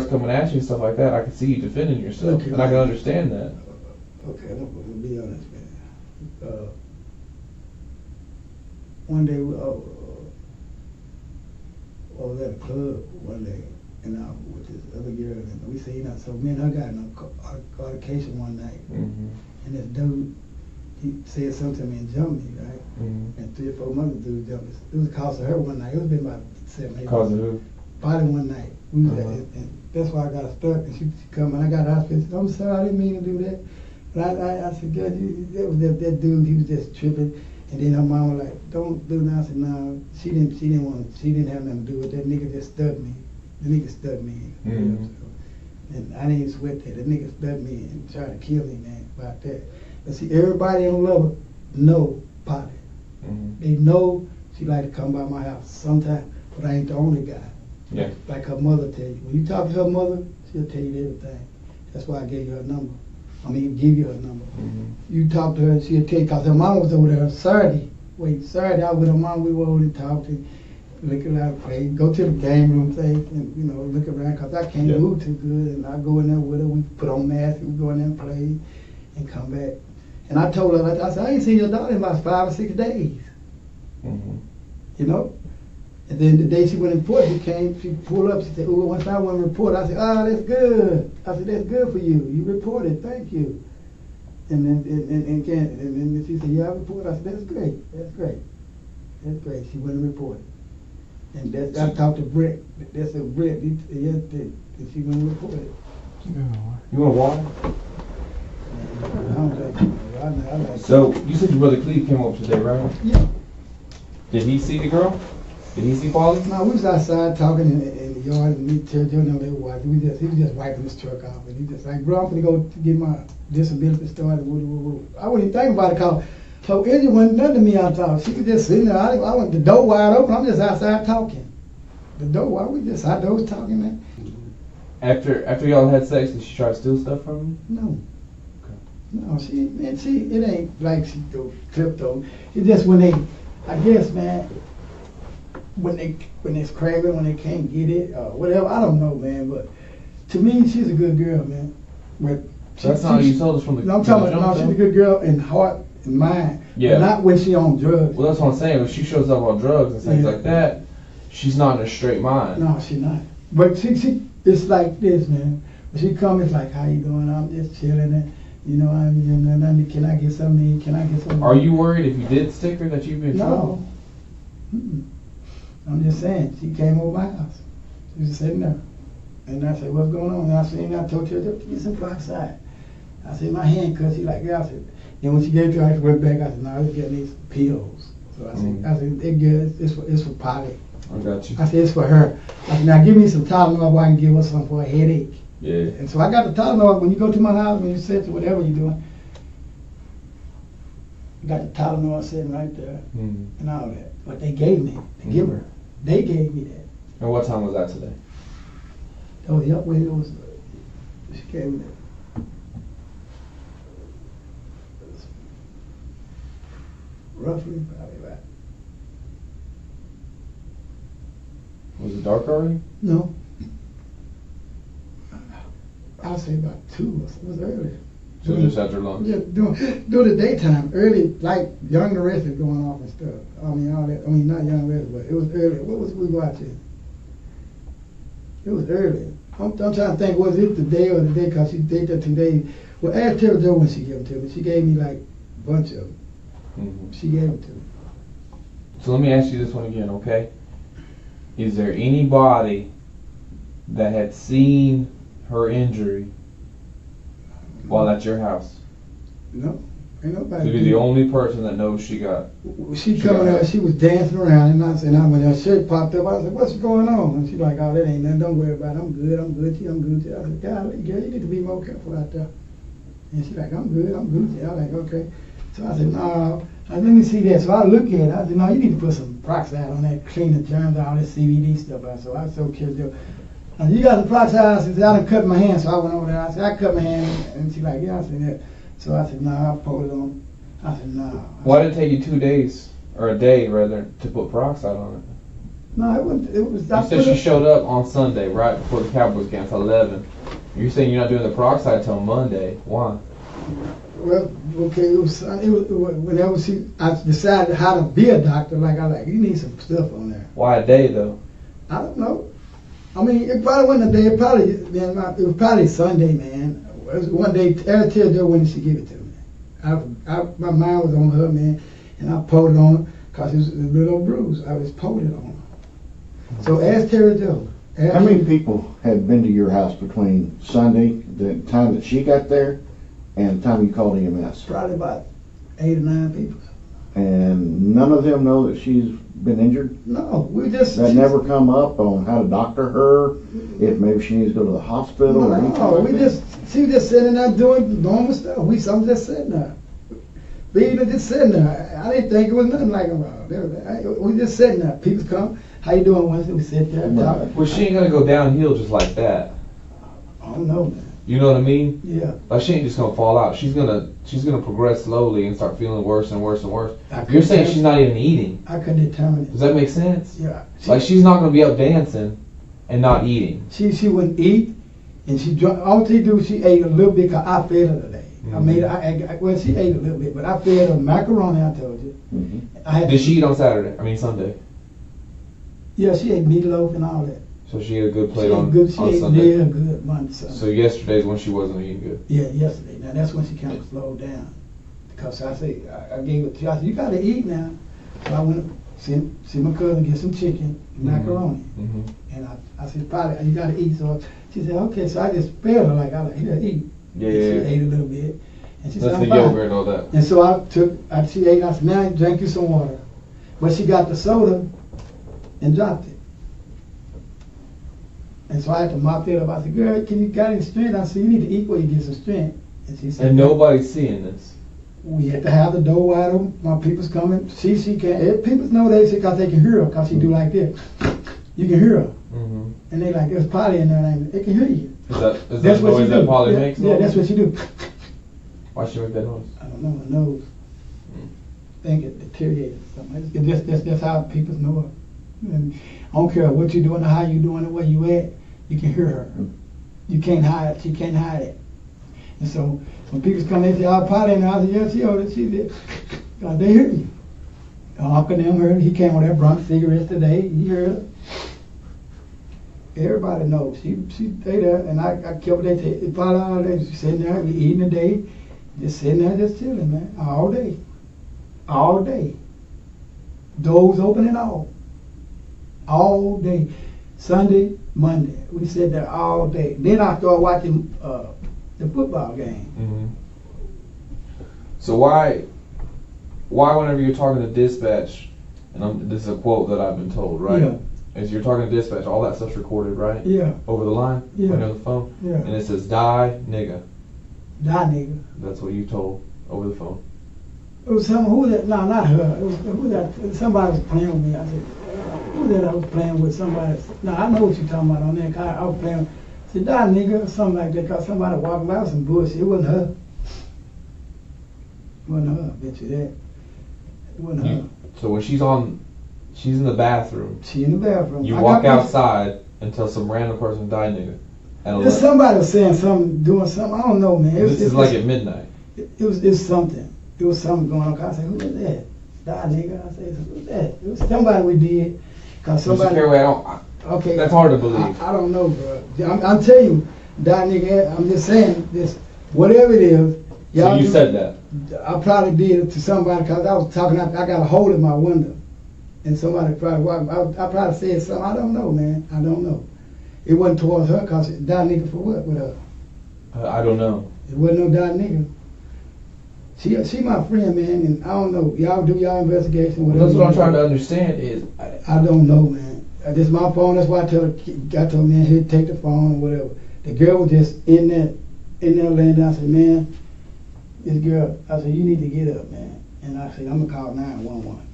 coming at you and stuff like that, I can see you defending yourself, and I can understand that. Okay, I'm gonna be honest, man. One day we was at a club one day, and I with this other girl, and we seen her. So me and her got in an altercation one night, Mm-hmm. and this dude, he said something to me and jumped me, right? Mm-hmm. And 3 or 4 other dudes jumped me. It was cause of her one night. It was been about 7, 8 Cause of who? Probably one night. We was and that's why I got stuck, and she come and I got out. She said, I'm sorry, I didn't mean to do that. But I said, God, that was that dude. He was just tripping. And then her mom was like, don't do that. I said, no, she didn't have nothing to do with that. Nigga just stuck me. The nigga stuck me. Mm-hmm. And I didn't sweat that. The nigga stuck me and tried to kill me, man, about that. But see, everybody in Lubbock know Polly. Mm-hmm. They know she like to come by my house sometime, but I ain't the only guy. Yeah. Like her mother tell you. When you talk to her mother, she'll tell you everything. That's why I gave you her number. I mean, give you her number. You talk to her, she'll tell you, because her mom was over there Saturday. Saturday, I was with her mom, we were over and talking, look around, play, go to the game room, play, and, you know, look around, because I can't move too good, and I go in there with her, we put on masks, we go in there and play, and come back. And I told her, I said, I ain't seen your daughter in about 5 or 6 days. You know? And then the day she went in court, she pulled up, she said, oh, once I went to report, I said, that's good. I said, that's good for you. You reported, thank you. And then she said, yeah, I reported. I said, that's great. That's great. She went and reported. And I talked to Brett. That's a Brett. And she went and reported. You want water? I don't like So, you said your brother Cleve came up today, right? Yeah. Did he see the girl? Did he see Paulie? No, we was outside talking in the yard, and me tell Joe they were watching. He was just wiping his truck off, and he just like, bro, I'm gonna go to get my disability started. I wouldn't even think about it, cause so Izzy wasn't nothing to me. I thought she was just sitting there. I went the door wide open. I'm just outside talking. The door wide. We just outdoors talking, man. After y'all had sex, did she try to steal stuff from you? No. No, it ain't like she clipped on. It's just when they, I guess, man, when it's craving, when they can't get it, or whatever, I don't know, man, but to me, she's a good girl, man. But that's not what you told us from the no, I'm talking about, no, she's a good girl in heart and mind, but not when she on drugs. Well, that's what I'm saying, when she shows up on drugs and things like that, she's not in a straight mind. No, she's not. But she it's like this, man. When she comes, it's like, how you doing? I'm just chilling and, you know, can I get something? Can I get something? Are you worried if you did stick her that you'd be in trouble? No. I'm just saying, she came over my house. She was sitting there. And I said, what's going on? And I told her, get some outside. I said, my hand cut. She like, yeah. I said, and when she gave it to her, I went back. I said, no, let's get these pills. So I said, it's good. It's for Polly. I got you. I said, it's for her. I said, now give me some Tylenol where I can give her some for a headache. Yeah. And so I got the Tylenol. When you go to my house, when you sit to whatever you're doing, you got the Tylenol sitting right there and all that. What they gave me to give her. They gave me that. And what time was that today? Oh, yep, when it was, she gave me that. Roughly, probably about. Was it dark already? No. I'll say about 2 or something. It was early. So just after lunch? Yeah, during the daytime, early, like young arrest is going off and stuff. I mean, all that. I mean, not young arrest, but it was early. What was we go out to? It was early. I'm trying to think, was it the day or the day? Because she did that 2 days. Well, ask Kyera Jones when she gave them to me. She gave me like a bunch of them. She gave them to me. So let me ask you this one again, okay? Is there anybody that had seen her injury while at your house? No, ain't nobody. So you're the only person that knows she got. She coming out, she was dancing around, and I said, when her shirt popped up, I said, what's going on? And she like, oh, that ain't nothing, don't worry about it, I'm good, Gucci. I said, golly, girl, you need to be more careful out there. And she like, I'm good, Gucci. I like, okay. So I said, no, let me see that. So I look at it, I said, no, you need to put some peroxide on that, clean the germs, all this CBD stuff out. So I told Kyera, I said, you got some peroxide? I said, I done cut my hand. So I went over there, I said, I cut my hand, and she like, yeah, I said, yeah. So I said, no, I pulled it on. I said, no. Why did it take you 2 days, or a day rather, to put peroxide on it? No, it was. You said she showed up on Sunday, right before the Cowboys game, at 11. You're saying you're not doing the peroxide till Monday. Why? Well, okay, it was whenever I decided how to be a doctor. You need some stuff on there. Why a day though? I don't know. I mean, it probably wasn't a day. It was probably Sunday, man. It was one day. Every Tuesday when she give it to me. My mind was on her, man, and I pulled it on her because it was a little bruise. I was pulled it on her. So ask Kyera Jones. How many people had been to your house between Sunday, the time that she got there, and the time you called EMS? Probably about 8 or 9 people. And none of them know that she's been injured? No, we just... That never come up on how to doctor her, if maybe she needs to go to the hospital or anything like that? She was just sitting there doing normal stuff. Some just sitting there. Being just sitting there. I didn't think it was nothing like around. We just sitting there. People come, how you doing, Winston? We sit there and talk. Well, she ain't gonna go downhill just like that. I don't know, man. You know what I mean? Yeah. Like she ain't just gonna fall out. She's gonna progress slowly and start feeling worse and worse and worse. You're saying she's not even eating. I couldn't determine it. Does that make sense? Yeah. Like she's not gonna be up dancing and not eating. She wouldn't eat, and she drank. All she do, she ate a little bit. Cause I fed her today. I made her. Well, she ate a little bit, but I fed her macaroni. I told you. Did she eat on Saturday? I mean Sunday. Yeah, she ate meatloaf and all that. So she ate a good plate She on ate Sunday. real good Monday, Sunday. So yesterday's when she wasn't eating good. Yeah, yesterday. Now that's when she kind of slowed down. Because I said, I gave it to her. I said, you got to eat now. So I went to see my cousin get some chicken, macaroni. And I said, probably, you got to eat. So she said, okay. So I just fed her like, I like, here, eat. Yeah, and yeah. She ate a little bit. And she That's said, the I'm fine. yogurt and all that. And so she ate. I said, now drink you some water. But she got the soda and dropped it. And so I had to mop it up. I said, girl, can you got any strength? I said, you need to eat where you get some strength. And she said, And nobody's seeing this. we had to have the door wide open. My people's coming. She can't. People know they because they can hear her because she do like this. You can hear her. And they like, there's potty in there. And they can hear you. Is that That's what noise she that do. Polly Yeah, makes? yeah, that's what she do. Why she make that noise? I don't know. Her nose. I think it deteriorated. Something. That's how people know her. And I don't care what you're doing or how you're doing it, where you at. You can hear her. You can't hide it. She can't hide it. And so when people come in and say, "Oh, potty," and I said, "Yeah, she heard it. She did." God, they hear you. Uncle them heard it. He came with that Bronx cigarettes today. He heard it. Everybody knows. She stayed there, and I kept her there. Potty all day. She sitting there, we eating a day, just sitting there, just chilling, man, all day, all day. Doors open and all day. Sunday, Monday. We sit there all day. Then I started watching the football game. So why whenever you're talking to dispatch, and this is a quote that I've been told, right? Yeah. As you're talking to dispatch, all that stuff's recorded, right? Yeah. Over the line? Yeah. When you're on the phone? Yeah. And it says, die, nigga. Die, nigga. That's what you told over the phone. It was someone, who that, no, not her. It was, who that, somebody was playing with me. I said, who that I was playing with? Somebody, no, I know what you're talking about on there. I was playing, I said, die, nigga, or something like that, because somebody walked by with some bullshit. It wasn't her. It wasn't her, I bet you that. It wasn't her. So when she's in the bathroom. She in the bathroom. You walk outside and tell some random person, die, nigga. There's somebody was saying something, doing something. I don't know, man. This is like at midnight. It was something. It was something going on. I said, who is that? Die, nigga. I said, who's that? It was somebody we did. Cause somebody. Mr. Caraway, okay. That's hard to believe. I don't know, bro. I'm telling you, die, nigga. I'm just saying this. Whatever it is. So you said that. I probably did it to somebody because I was talking. I got a hole in my window, and somebody probably walked. I probably said something. I don't know, man. I don't know. It wasn't towards her because die, nigga, for what with her? I don't know. It wasn't no die, nigga. She my friend, man, and I don't know. Y'all do y'all investigation. Whatever. That's what I'm trying to understand is. I don't know, man. This is my phone. That's why I told her, man, here, take the phone or whatever. The girl was just in there laying down. I said, man, this girl. I said, you need to get up, man. And I said, I'm gonna call 911.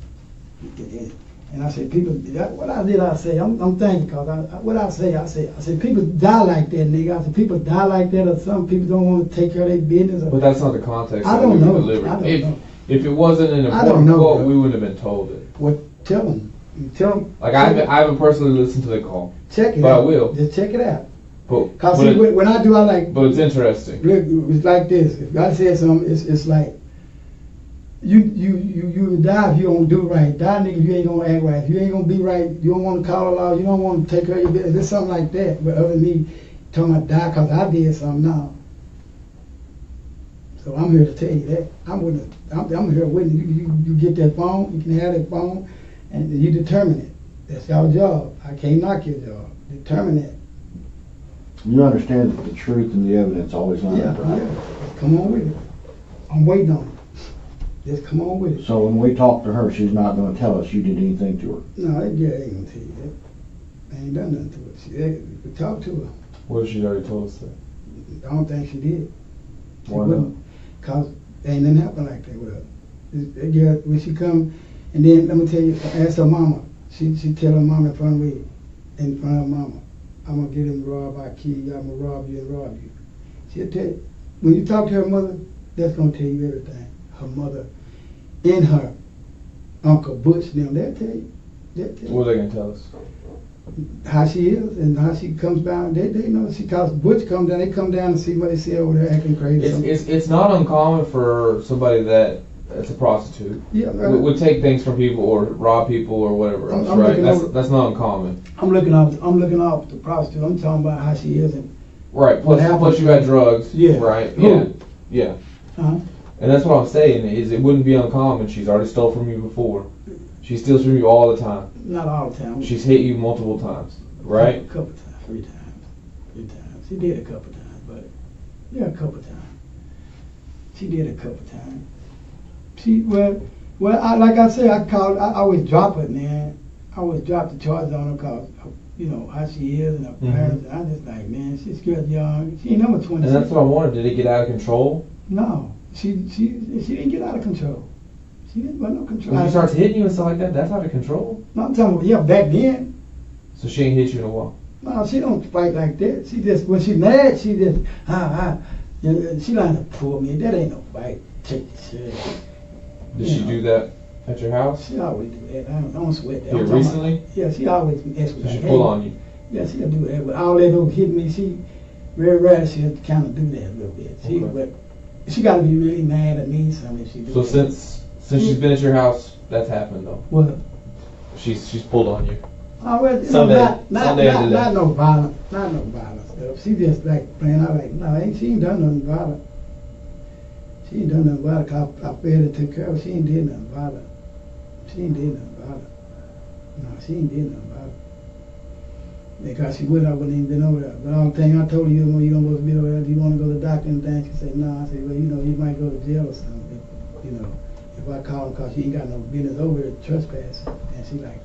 And I said, people. What I did, I say, I'm thinking because what I said, people die like that, nigga. I said, people die like that, or some people don't want to take care of their business. But that's not the context. I don't know. If it wasn't an important quote, we wouldn't have been told it. What? Tell them. Like I haven't personally listened to the call. Check it but out. I will. Just check it out. But Cause see, when I do, I like. But it's interesting. Look, it's like this. If God says something, it's like you die if you don't do right. Die, nigga, if you ain't gonna act right. If you ain't gonna be right, you don't want to call the law. You don't want to take care of your business. It's something like that. But other than me talking about die because I did something now. So I'm here to tell you that. I'm here waiting. You get that phone. You can have that phone, and you determine it. That's your job. I can't knock your job. Determine it. You understand that the truth and the evidence always line up, right? Yeah. Come on with it. I'm waiting on it. Just come on with it. So when we talk to her, she's not going to tell us you did anything to her. No, that girl ain't going to tell you that. I ain't done nothing to her. We talked to her. What if she already told us that? I don't think she did. Why not? Because ain't nothing happen like that with her. That girl, when she come, and then let me tell you, ask her mama. She tell her mama in front of me, in front of her mama, I'm going to get him robbed by a kid. I'm going to rob you and rob you. She'll tell you. When you talk to her mother, that's gonna tell you everything. Her mother and her Uncle Butch, they'll tell you. What are they gonna tell us? How she is and how she comes down. They know she calls Butch come down. They come down and see what they see over there acting crazy. It's not uncommon for somebody that's a prostitute. Yeah, would take things from people or rob people or whatever else, right? That's not uncommon. I'm looking off the prostitute. I'm talking about how she is and right. Plus you got drugs. Yeah. Right. Who? Yeah. Uh-huh. And that's what I'm saying is it wouldn't be uncommon. She's already stole from you before. She steals from you all the time. Not all the time. She's hit you multiple times, right? A couple times, 3 times. She did a couple times, but yeah, a couple times. She did a couple times. Like I said, I always drop it, man. I always drop the charge on her because, you know, how she is and her parents. And I'm just like, man, she's good young. She ain't number 26. And that's what I wanted. Did it get out of control? No, she didn't get out of control. She didn't want no control. When she starts hitting you and stuff like that, that's out of control. No, I'm talking about, yeah, back then. So she ain't hit you in a while? No, she don't fight like that. She just, when she mad, she just, you know, she like to pull me. That ain't no fight. Take the shit. Did she do that at your house? She always do that. I don't sweat that. Here recently? Yeah, she always asks me. Did she pull on you? Yeah, she'll do that. But all that don't hit me, she, very rarely she'll kind of do that a little bit. But she got to be really mad at me something if she do So that. since she's been at your house, that's happened though? What? She's pulled on you. Oh, well, you know, not no violence stuff. She just like playing out like, no, she ain't done nothing violent. She ain't done nothing violent. I fed her, took care of her. She ain't did nothing violent. She ain't did nothing violent. No, she ain't did nothing violent. Because she would, I wouldn't even been over there. But all the thing I told her, you don't supposed to be over there. Do you want to go to the doctor and things? She said, no. I said, well, you know, you might go to jail or something. You know, if I call her because she ain't got no business over there trespassing. And she like,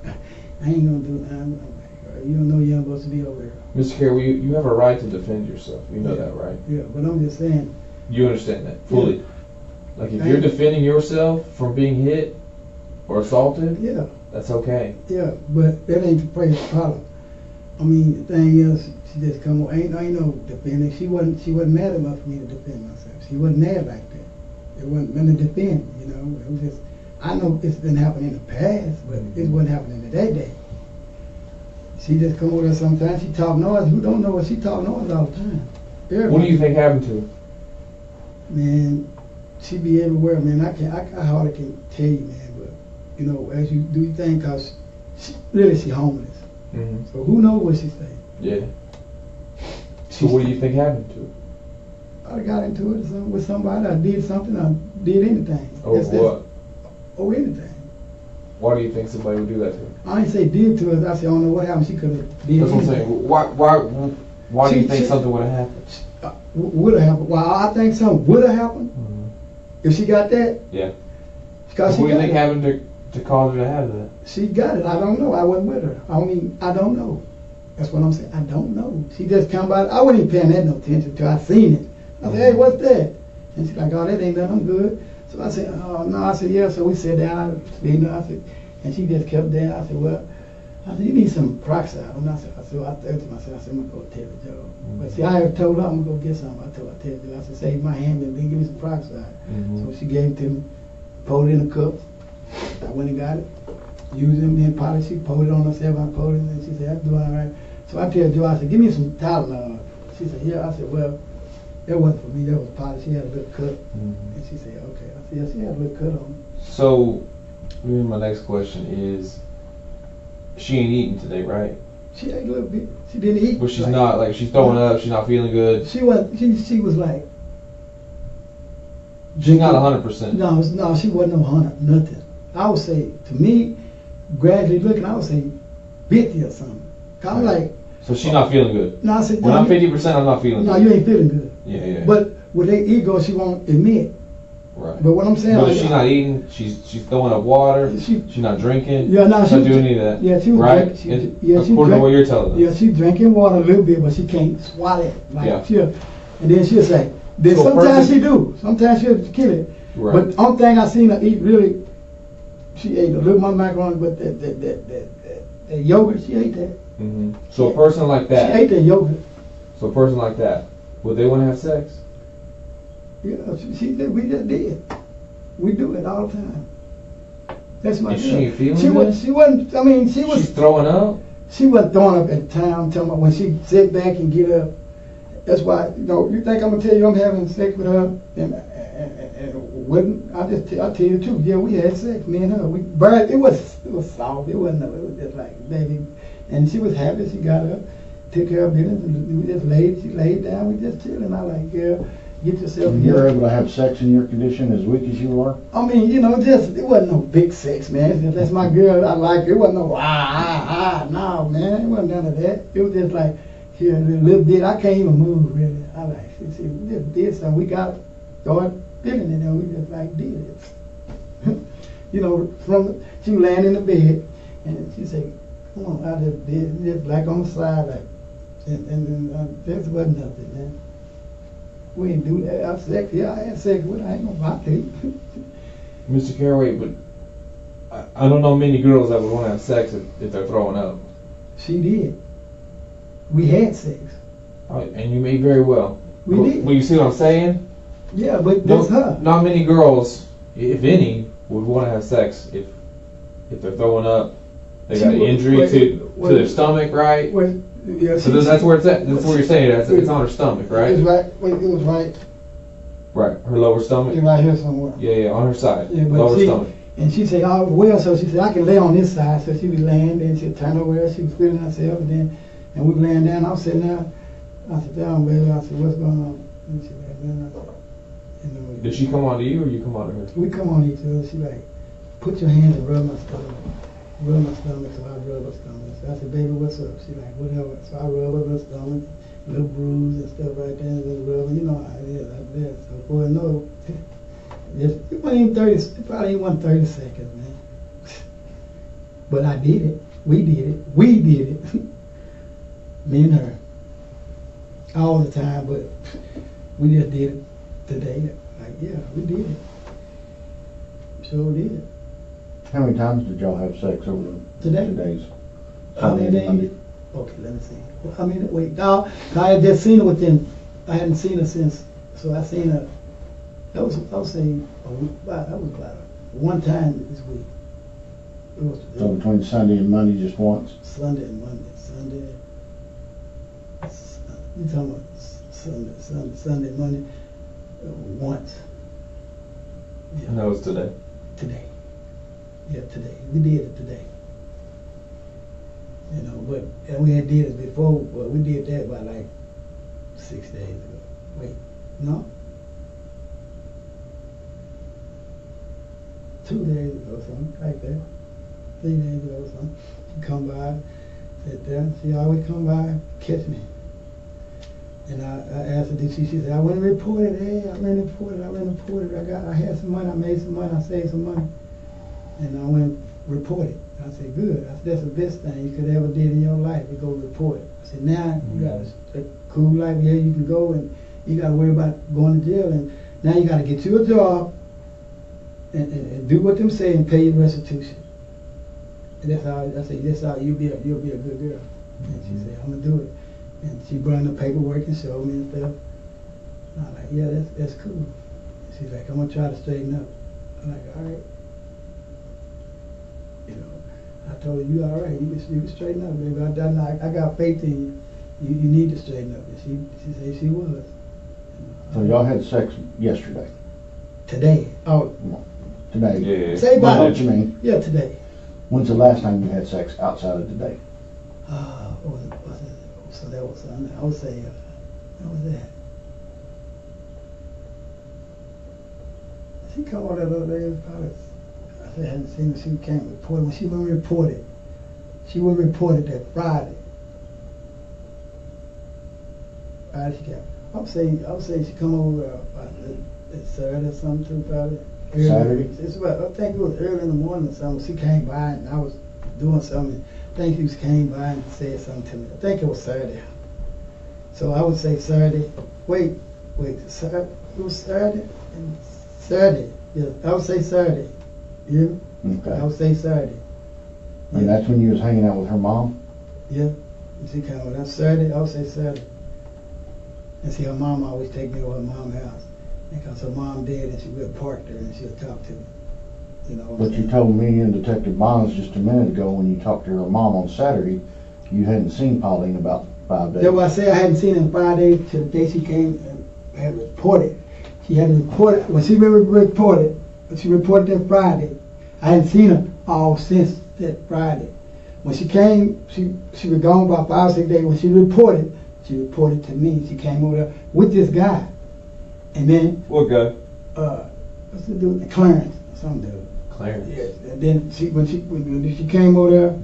I ain't gonna do nothing. I'm like, you don't know you ain't supposed to be over there. Mr. Caraway, you have a right to defend yourself. You know that, right? Yeah, but I'm just saying. You understand that fully. Yeah. Like if you're defending yourself from being hit or assaulted, yeah, that's okay. Yeah, but that ain't the problem. I mean, the thing is, she just come on. Ain't no defending. She wasn't mad enough for me to defend myself. She wasn't mad like that. It wasn't going to defend. You know, it was just. I know it's been happening in the past, but it wasn't happening in that day. She just come over there sometimes. She talk noise. Who don't know what she talk noise all the time? Everybody. What do you think happened to her? Man, she be everywhere, man. I hardly can tell you, man. But you know, as you do your thing, cause she homeless. Mm-hmm. So who knows what she's saying? Yeah. So what do you think happened to her? I got into it with somebody. I did something. I did anything. What? Oh, anything. Why do you think somebody would do that to her? I didn't say did to her. I said I don't know what happened. She could have did. That's what I'm saying. Why do you think something would have happened? Would have happened. Well, I think something would have happened if she got that. Yeah. What do you think happened to cause her to have that? She got it. I don't know. I wasn't with her. I don't know. That's what I'm saying. I don't know. She just come by. I wasn't even paying that no attention till I seen it. I said, hey, what's that? And she's like, oh, that ain't nothing. I'm good. So I said, oh, no. I said, yeah. So we sat down. I said, and she just kept there. I said, well, you need some peroxide. And I said, I said to myself, I'm going to go tell the Joe. But see, I had told her I'm going to go get some. I told her, tell her. I said, save my hand and then give me some peroxide. So she gave it to me, poured it in a cup. I went and got it. Used it, then polished. She poured it on herself. I poured it, and she said, I'm doing all right. So I tell Joe, I said, give me some Tylenol. She said, yeah. I said, well, that wasn't for me. That was polished. She had a little cut. And she said, okay. I said, yeah, she had a little cut on it. So, my next question is, she ain't eating today, right? She ate a little bit. She didn't eat. But she's not, like, she's throwing up. She's not feeling good. She was like. She's not 100%. No, she wasn't no 100, nothing. I would say, to me, gradually looking, I would say 50 or something. I'm like. So she's not feeling good? No, I said. When I'm 50%, I'm not feeling good. No, you ain't feeling good. Yeah. But with that ego, she won't admit. Right. But what I'm saying. But she's not eating. She's throwing up water. She's not drinking. Yeah, no, she's not doing any of that. Yeah, she was right. According to what you're telling us. Yeah, she's drinking water a little bit, but she can't swallow it. And then she'll say. Then so sometimes she do. Sometimes she'll kill it. Right. But the only thing I seen her eat really, she ate a little more macaroni, but that yogurt, she ate that. So a person like that. She ate that yogurt. So a person like that Would they want to have sex? Yeah, she did. We just did. We do it all the time. That's my Is girl. she ain't feeling She good? wasn't. She wasn't. I mean, she was. She's throwing up? She wasn't throwing up at the time. I'm talking about when she sit back and get up. That's why, you think I'm gonna tell you I'm having sex with her and wouldn't? I'll tell you the truth. Yeah, we had sex, me and her. But it was soft. It wasn't. It was just like baby, and she was happy. She got up, took care of business, and we just laid. She laid down. We just chilling. I like, girl, get yourself. And you're able to have sex in your condition as weak as you are? I mean, just it wasn't no big sex, man. It's just, that's my girl. I like her. It wasn't no no, man. It wasn't none of that. It was just like here a little bit. I can't even move really. I like she we just did something. We got started feeling it, and we just like did it. From she was laying in the bed, and she said, "Come on," I just did, just like on the side, like, and this wasn't nothing, man. We didn't do that. I had sex. Yeah, I had sex with her. I ain't gonna lie to you. Mr. Caraway, but I don't know many girls that would want to have sex if they're throwing up. She did. We had sex. And you may very well. We did. Well, you see what I'm saying? Yeah, but that's her. Not many girls, if any, would want to have sex if they're throwing up. They got an injury to their stomach, right? Yeah, so that's where it's at. That's where you're saying it. It's on her stomach, right? It's right. It was right. Right, her lower stomach. It's right here somewhere. Yeah, on her side, yeah, lower stomach. And she said, "Oh well," so she said, "I can lay on this side." So she was laying, then she'd turn over. She was feeling herself, and we were laying down. I was sitting there. I said, "Down, baby." I said, "What's going on?" And she like, "Man." Did she come on to you, or you come on to her? We come on each other. She like, "Put your hands and rub my stomach." Rub my stomach, so I rub her stomach. So I said, "Baby, what's up?" She like, "Whatever." So I rub her stomach, little bruise and stuff right there, and then rub her. You know how it is like that. So boy, no, it wasn't even 30. It probably ain't 30 seconds, man. But I did it. We did it. We did it. Me and her. All the time, but we just did it today. Like, yeah, we did it. Sure did. How many times did y'all have sex over today? 2 days? How many days? Okay, let me see. I mean, wait, no, I had just seen her I hadn't seen her since, so I seen her, I was saying, that was about one time this week. So between Sunday and Monday, just once? Sunday and Monday. You talking about Sunday, Monday, once. Yeah. And that was today? Today. Yeah, today. We did it today. And we had did it before, but we did that about like 6 days ago. Wait, no? 2 days ago, something like that. 3 days ago, something. She come by, sit there. She always come by, catch me. And I asked her, did she said, I went and reported, I went and reported. I had some money, I made some money, I saved some money. And I went and reported. I said, good. I said, that's the best thing you could ever did in your life, you go report it. I said, now you got a cool life here, you can go and you got to worry about going to jail. And now you got to get you a job and do what them say and pay your restitution. And that's how, I said, that's how you'll be a good girl. And she said, I'm going to do it. And she brought the paperwork and showed me and stuff. And I'm like, yeah, that's cool. And she's like, I'm going to try to straighten up. I'm like, all right. I told her, you all right, you can straighten up, baby. I got faith in you. You need to straighten up. And she said she was. So y'all had sex yesterday? Today. Oh. Today? Yeah. Say about what you mean? Yeah, today. When's the last time you had sex outside of today? So that was Sunday. I would say, how was that? She come over that other day, probably. I hadn't seen her. She can't report. When she went reported, that Friday. Friday she came. I would say she come over Saturday or something too, probably. Saturday? I think it was early in the morning or something. She came by and I was doing something. I think she came by and said something to me. I think it was Saturday. So I would say Saturday. Wait, Saturday? It was Saturday? Saturday. Yeah, I would say Saturday. Yeah. Okay. I would say Saturday. And that's when you was hanging out with her mom? Yeah. She came over. That's Saturday. I would say Saturday. And see, her mom always take me over her mom's house. Because her mom dead and she would park there and she'll talk to me. You know. But you told me and Detective Bonds just a minute ago when you talked to her mom on Saturday, you hadn't seen Pauline about 5 days. That's why I say I hadn't seen her in 5 days till the day she came and had reported. She had reported, when she reported that Friday. I hadn't seen her all since that Friday. When she came, she was gone about 5 or 6 days. When she reported to me. She came over there with this guy. And then What guy? What's the dude? Clarence, some dude. Clarence. Yes. And then when she came over there,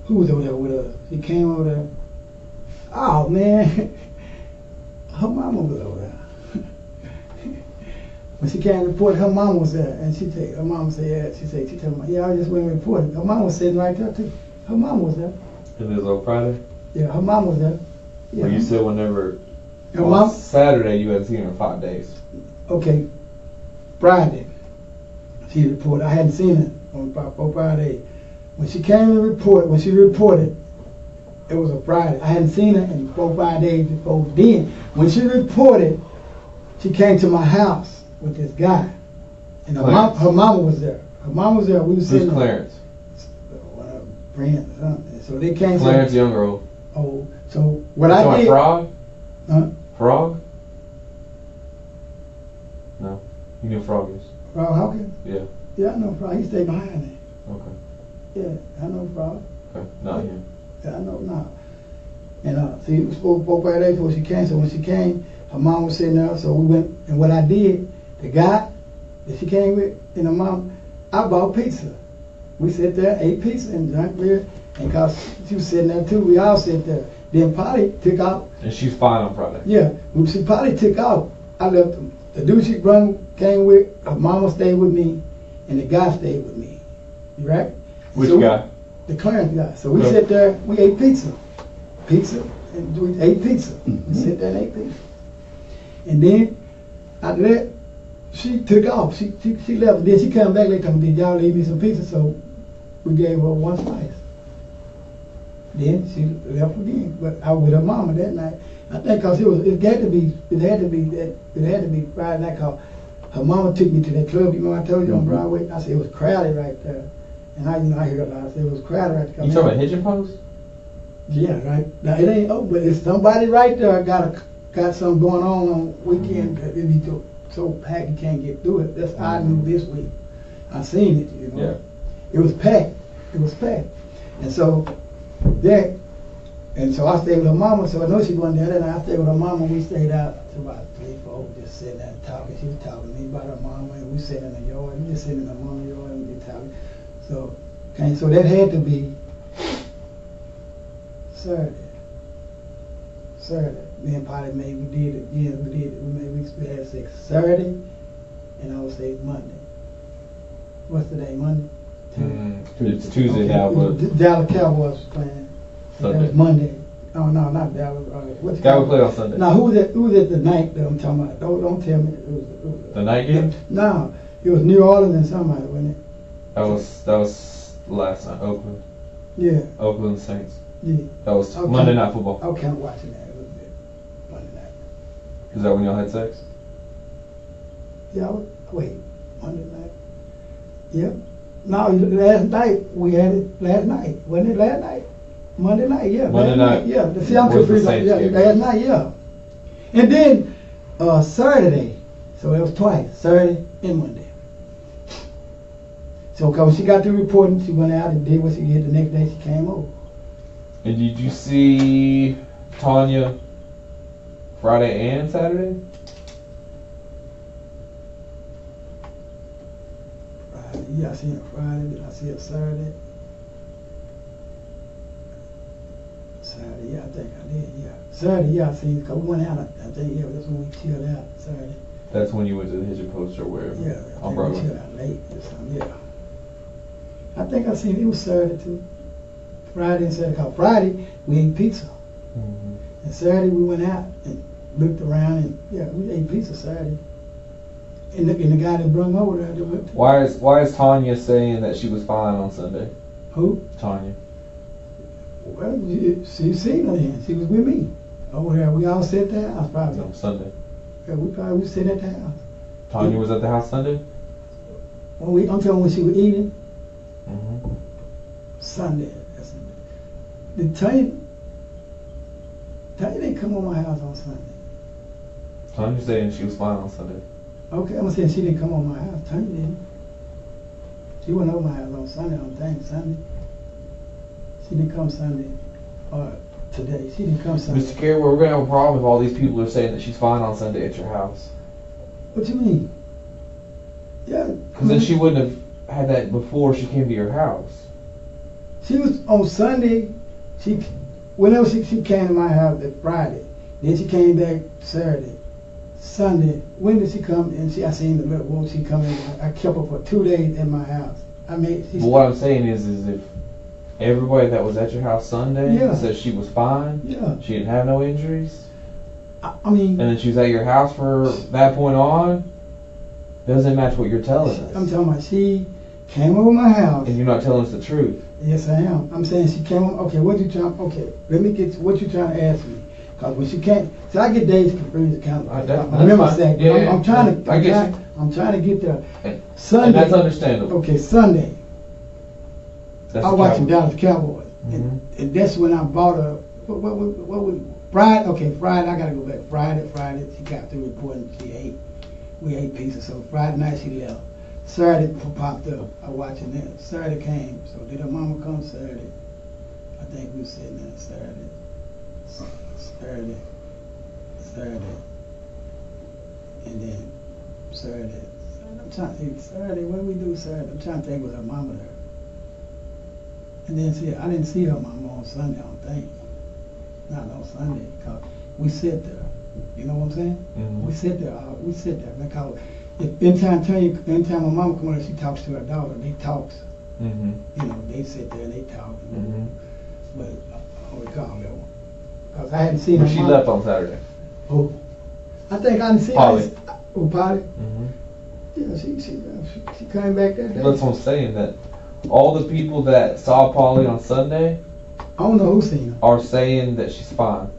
who was over there with her? She came over there. Oh man, her mama was over there. When she came to report, her mom was there, and her mom said, yeah. She told me, yeah, I just went and reported. Her mom was sitting right there too. Her mom was there. And it was on Friday. Yeah, her mom was there. Yeah. Well, you said whenever. Her On mom. Saturday, you hadn't seen her in 5 days. Okay, Friday, she reported. I hadn't seen her on about 4 or 5 days. When she came to report, when she reported, it was a Friday. I hadn't seen her in 4 or 5 days before then. When she reported, she came to my house with this guy, and her mama was there. Her mom was there. We were sitting. Who's Clarence? Friend or something. So they came. Clarence, young or old? Oh, so what I did? Frog? Huh? Frog? No. You knew Frog is? Frog Hawkins? Yeah. Yeah, I know Frog. He stayed behind me. Okay. Yeah, I know Frog. Okay. Not him. Yeah, I know now. And see, it was 4 or 5 days before she came. So when she came, her mom was sitting there. So we went, and what I did, the guy that she came with and her mom, I bought pizza. We sat there, ate pizza and drank beer, and cause she was sitting there too, we all sat there. Then Polly took out. And she's fine on Friday. Yeah, when she Polly took out, I left them. The dude she came with, her mama stayed with me, and the guy stayed with me. You right? Which so guy? The Clarence guy. So we sat there, we ate pizza, and we ate pizza. We sat there and ate pizza. And then after that, she took off. She left. And then she came back later. Did y'all leave me some pizza? So we gave her one slice. Then she left again. But I was with her mama that night. I think cause it had to be Friday night. Cause her mama took me to that club. You know I told you on Broadway. I said it was crowded right there. And I heard a lot. I said it was crowded right there. You talking about Hitching Post? Yeah, right. Now it ain't open, but it's somebody right there got something going on weekend. It be so packed you can't get through it. That's I knew this week. I seen it, you know. Yeah. It was packed. And so I stayed with her mama, so I know she wasn't there. And I stayed with her mama. We stayed out till about 3, 4, just sitting there talking. She was talking to me about her mama, and we sitting in the yard. We just sitting in the mama yard and we talking. So that had to be Saturday. Me and Polly we did it again. We had sex Saturday, and I would say Monday. What's the day? Monday? It's Tuesday now, but Dallas Cowboys was playing. Sunday. That was Monday. Oh no, not Dallas. Cowboys played on Sunday. Now who was at the night that I'm talking about? Don't tell me. It was the night game? No, it was New Orleans and somebody, wasn't it? That was last night. Oakland. Yeah. Oakland Saints. Yeah. That was Monday Night Football. I was kind of watching that. It was good. Monday night. Is that when y'all had sex? Yeah. Wait. Monday night. Yep. No, last night we had it. Last night, wasn't it? Last night. Monday night. Yeah. Monday night. Yeah. See, I'm confused. Yeah. Last night. Yeah. And then Saturday. So it was twice. Saturday and Monday. So cause she got through reporting, she went out and did what she did. The next day she came over. And did you see Tanya Friday and Saturday? Friday, yeah, I see her Friday. Did I see her Saturday? Saturday, yeah, I think I did, yeah. Saturday, yeah, I seen her. Cause we went out, I think, yeah, that's when we chilled out, Saturday. That's when you went to the Hitching Post or wherever? Yeah, I on think Broadway. we chilled out late or something, yeah. I think I seen it was Saturday too. Friday and Saturday. Cause Friday we ate pizza. And Saturday we went out and looked around and yeah, we ate pizza Saturday. And the guy that brung over there that went to Why is Tanya saying that she was fine on Sunday? Who? Tanya. Well, she seen her then. She was with me. Oh yeah, we all sit at the house probably. No, Sunday. Yeah, we probably was sitting at the house. Tanya was at the house Sunday? I'm telling when she was eating. Mm-hmm. Sunday. Did Tanya didn't come over my house on Sunday. Tanya saying she was fine on Sunday. Okay, I'm saying she didn't come over my house. Tanya didn't. She wasn't over my house on Sunday, I don't think. Sunday. She didn't come Sunday. Or today. She didn't come Sunday. Mr. Caraway, we're going to have a problem if all these people are saying that she's fine on Sunday at your house. What you mean? Yeah. Because then she wouldn't have had that before she came to your house. She was on Sunday. Whenever she came to my house that Friday. Then she came back Saturday. Sunday. When did she come? And I seen the little woman. She come in. I kept her for 2 days at my house. But what I'm saying is if everybody that was at your house Sunday said she was fine, she didn't have no injuries, I mean, and then she was at your house for that point on, doesn't match what you're telling us. I'm talking about she came over my house. And you're not telling us the truth. Yes, I am. I'm saying she came over. Okay, let me get what you trying to ask me. Because when she came, so I get days confused. Remember I said, I'm trying to get there. Sunday. And that's understandable. Okay, Sunday. That's I watched the Dallas Cowboys. Mm-hmm. And that's when I bought her. Friday, okay, Friday, I gotta go back. Friday, she got through reporting, we ate pizza, so Friday night she left. Saturday popped up, I watching that. Saturday came, so did her mama come Saturday? I think we were sitting there Saturday. And then Saturday. I'm trying to think, Saturday, what did we do Saturday? I'm trying to think with her mama there. And then I didn't see her mama on Sunday, I don't think. Not on Sunday, because we sit there. You know what I'm saying? Mm-hmm. We sit there because anytime my mama come over, she talks to her daughter. They talks. Mm-hmm. You know, they sit there and they talk. Mm-hmm. But I don't recall that one. Because I hadn't seen her. She left on Saturday. Oh. I think I didn't see Polly. her. Oh, Polly? Mm-hmm. Yeah, she came back that day. That's what I'm saying, that all the people that saw Polly on Sunday, I don't know who seen her. Are saying that she's fine.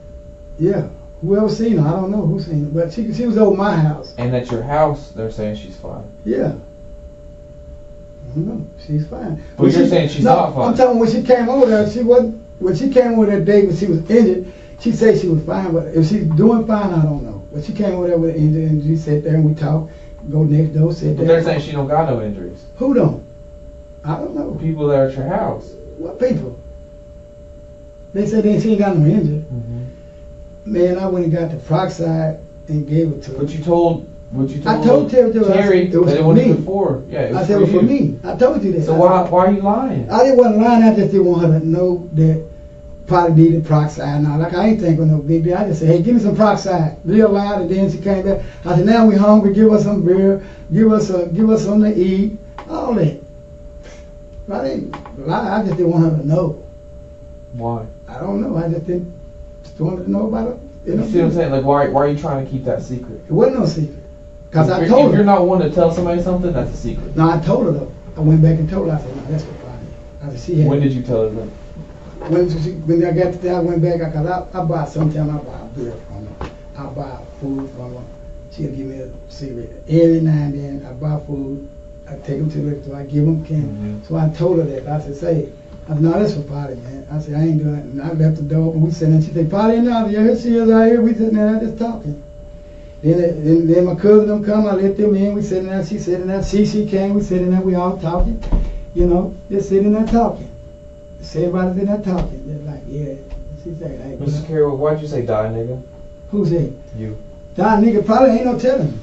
Yeah. Whoever seen her, I don't know who seen her. But she was over my house. And at your house, they're saying she's fine. Yeah. I don't know. She's fine. But you're saying she's not fine. I'm telling you, when she came over there, when she came over that day when she was injured, she said she was fine. But if she's doing fine, I don't know. But she came over there with an injury and she sat there and we talked. Go next door, sit there. But they're saying she don't got no injuries. Who don't? I don't know. People that are at your house. What people? They said she ain't got no injury. Mm-hmm. Man, I went and got the peroxide and gave it to her. I told Terry that it was for me. Before. Yeah, it was I said it was for me. I told you that. So why are you lying? I didn't want to lie. I just didn't want her to know that probably needed peroxide. Now, like I ain't thinking no big deal. I just said, hey, give me some peroxide, real loud. And then she came back. I said, now we hungry. Give us some beer. Give us something to eat. All that. I didn't lie. I just didn't want her to know. Why? I don't know. I just didn't want her to know about it. You see what I'm saying? Like, why are you trying to keep that secret? It wasn't no secret. Because I told her. If you're not wanting to tell somebody something, that's a secret. No, I told her though. I went back and told her. I said, no, that's what Friday. I said, she had. When did you tell her that? When I got there, I went back. Because I buy sometimes I buy beer from her. I buy food from her. She'll give me a cigarette. Every now and then I buy food. I take them to the liquor store. I give them candy. Mm-hmm. So I told her that. I said, no, that's for Polly, man. I said, I ain't doing it. And I left the door open. We sitting there. She said, Polly, no, yeah, here she is out here. We sitting there just talking. Then my cousin them come. I let them in. We sitting there. She sitting there. She came. We sitting there. We all talking. You know, just sitting there talking. Everybody's in there talking. They're like, yeah. She said, hey, Mr. Carroll, why'd you say die, nigga? Who said? You. Die, nigga. Probably ain't no telling.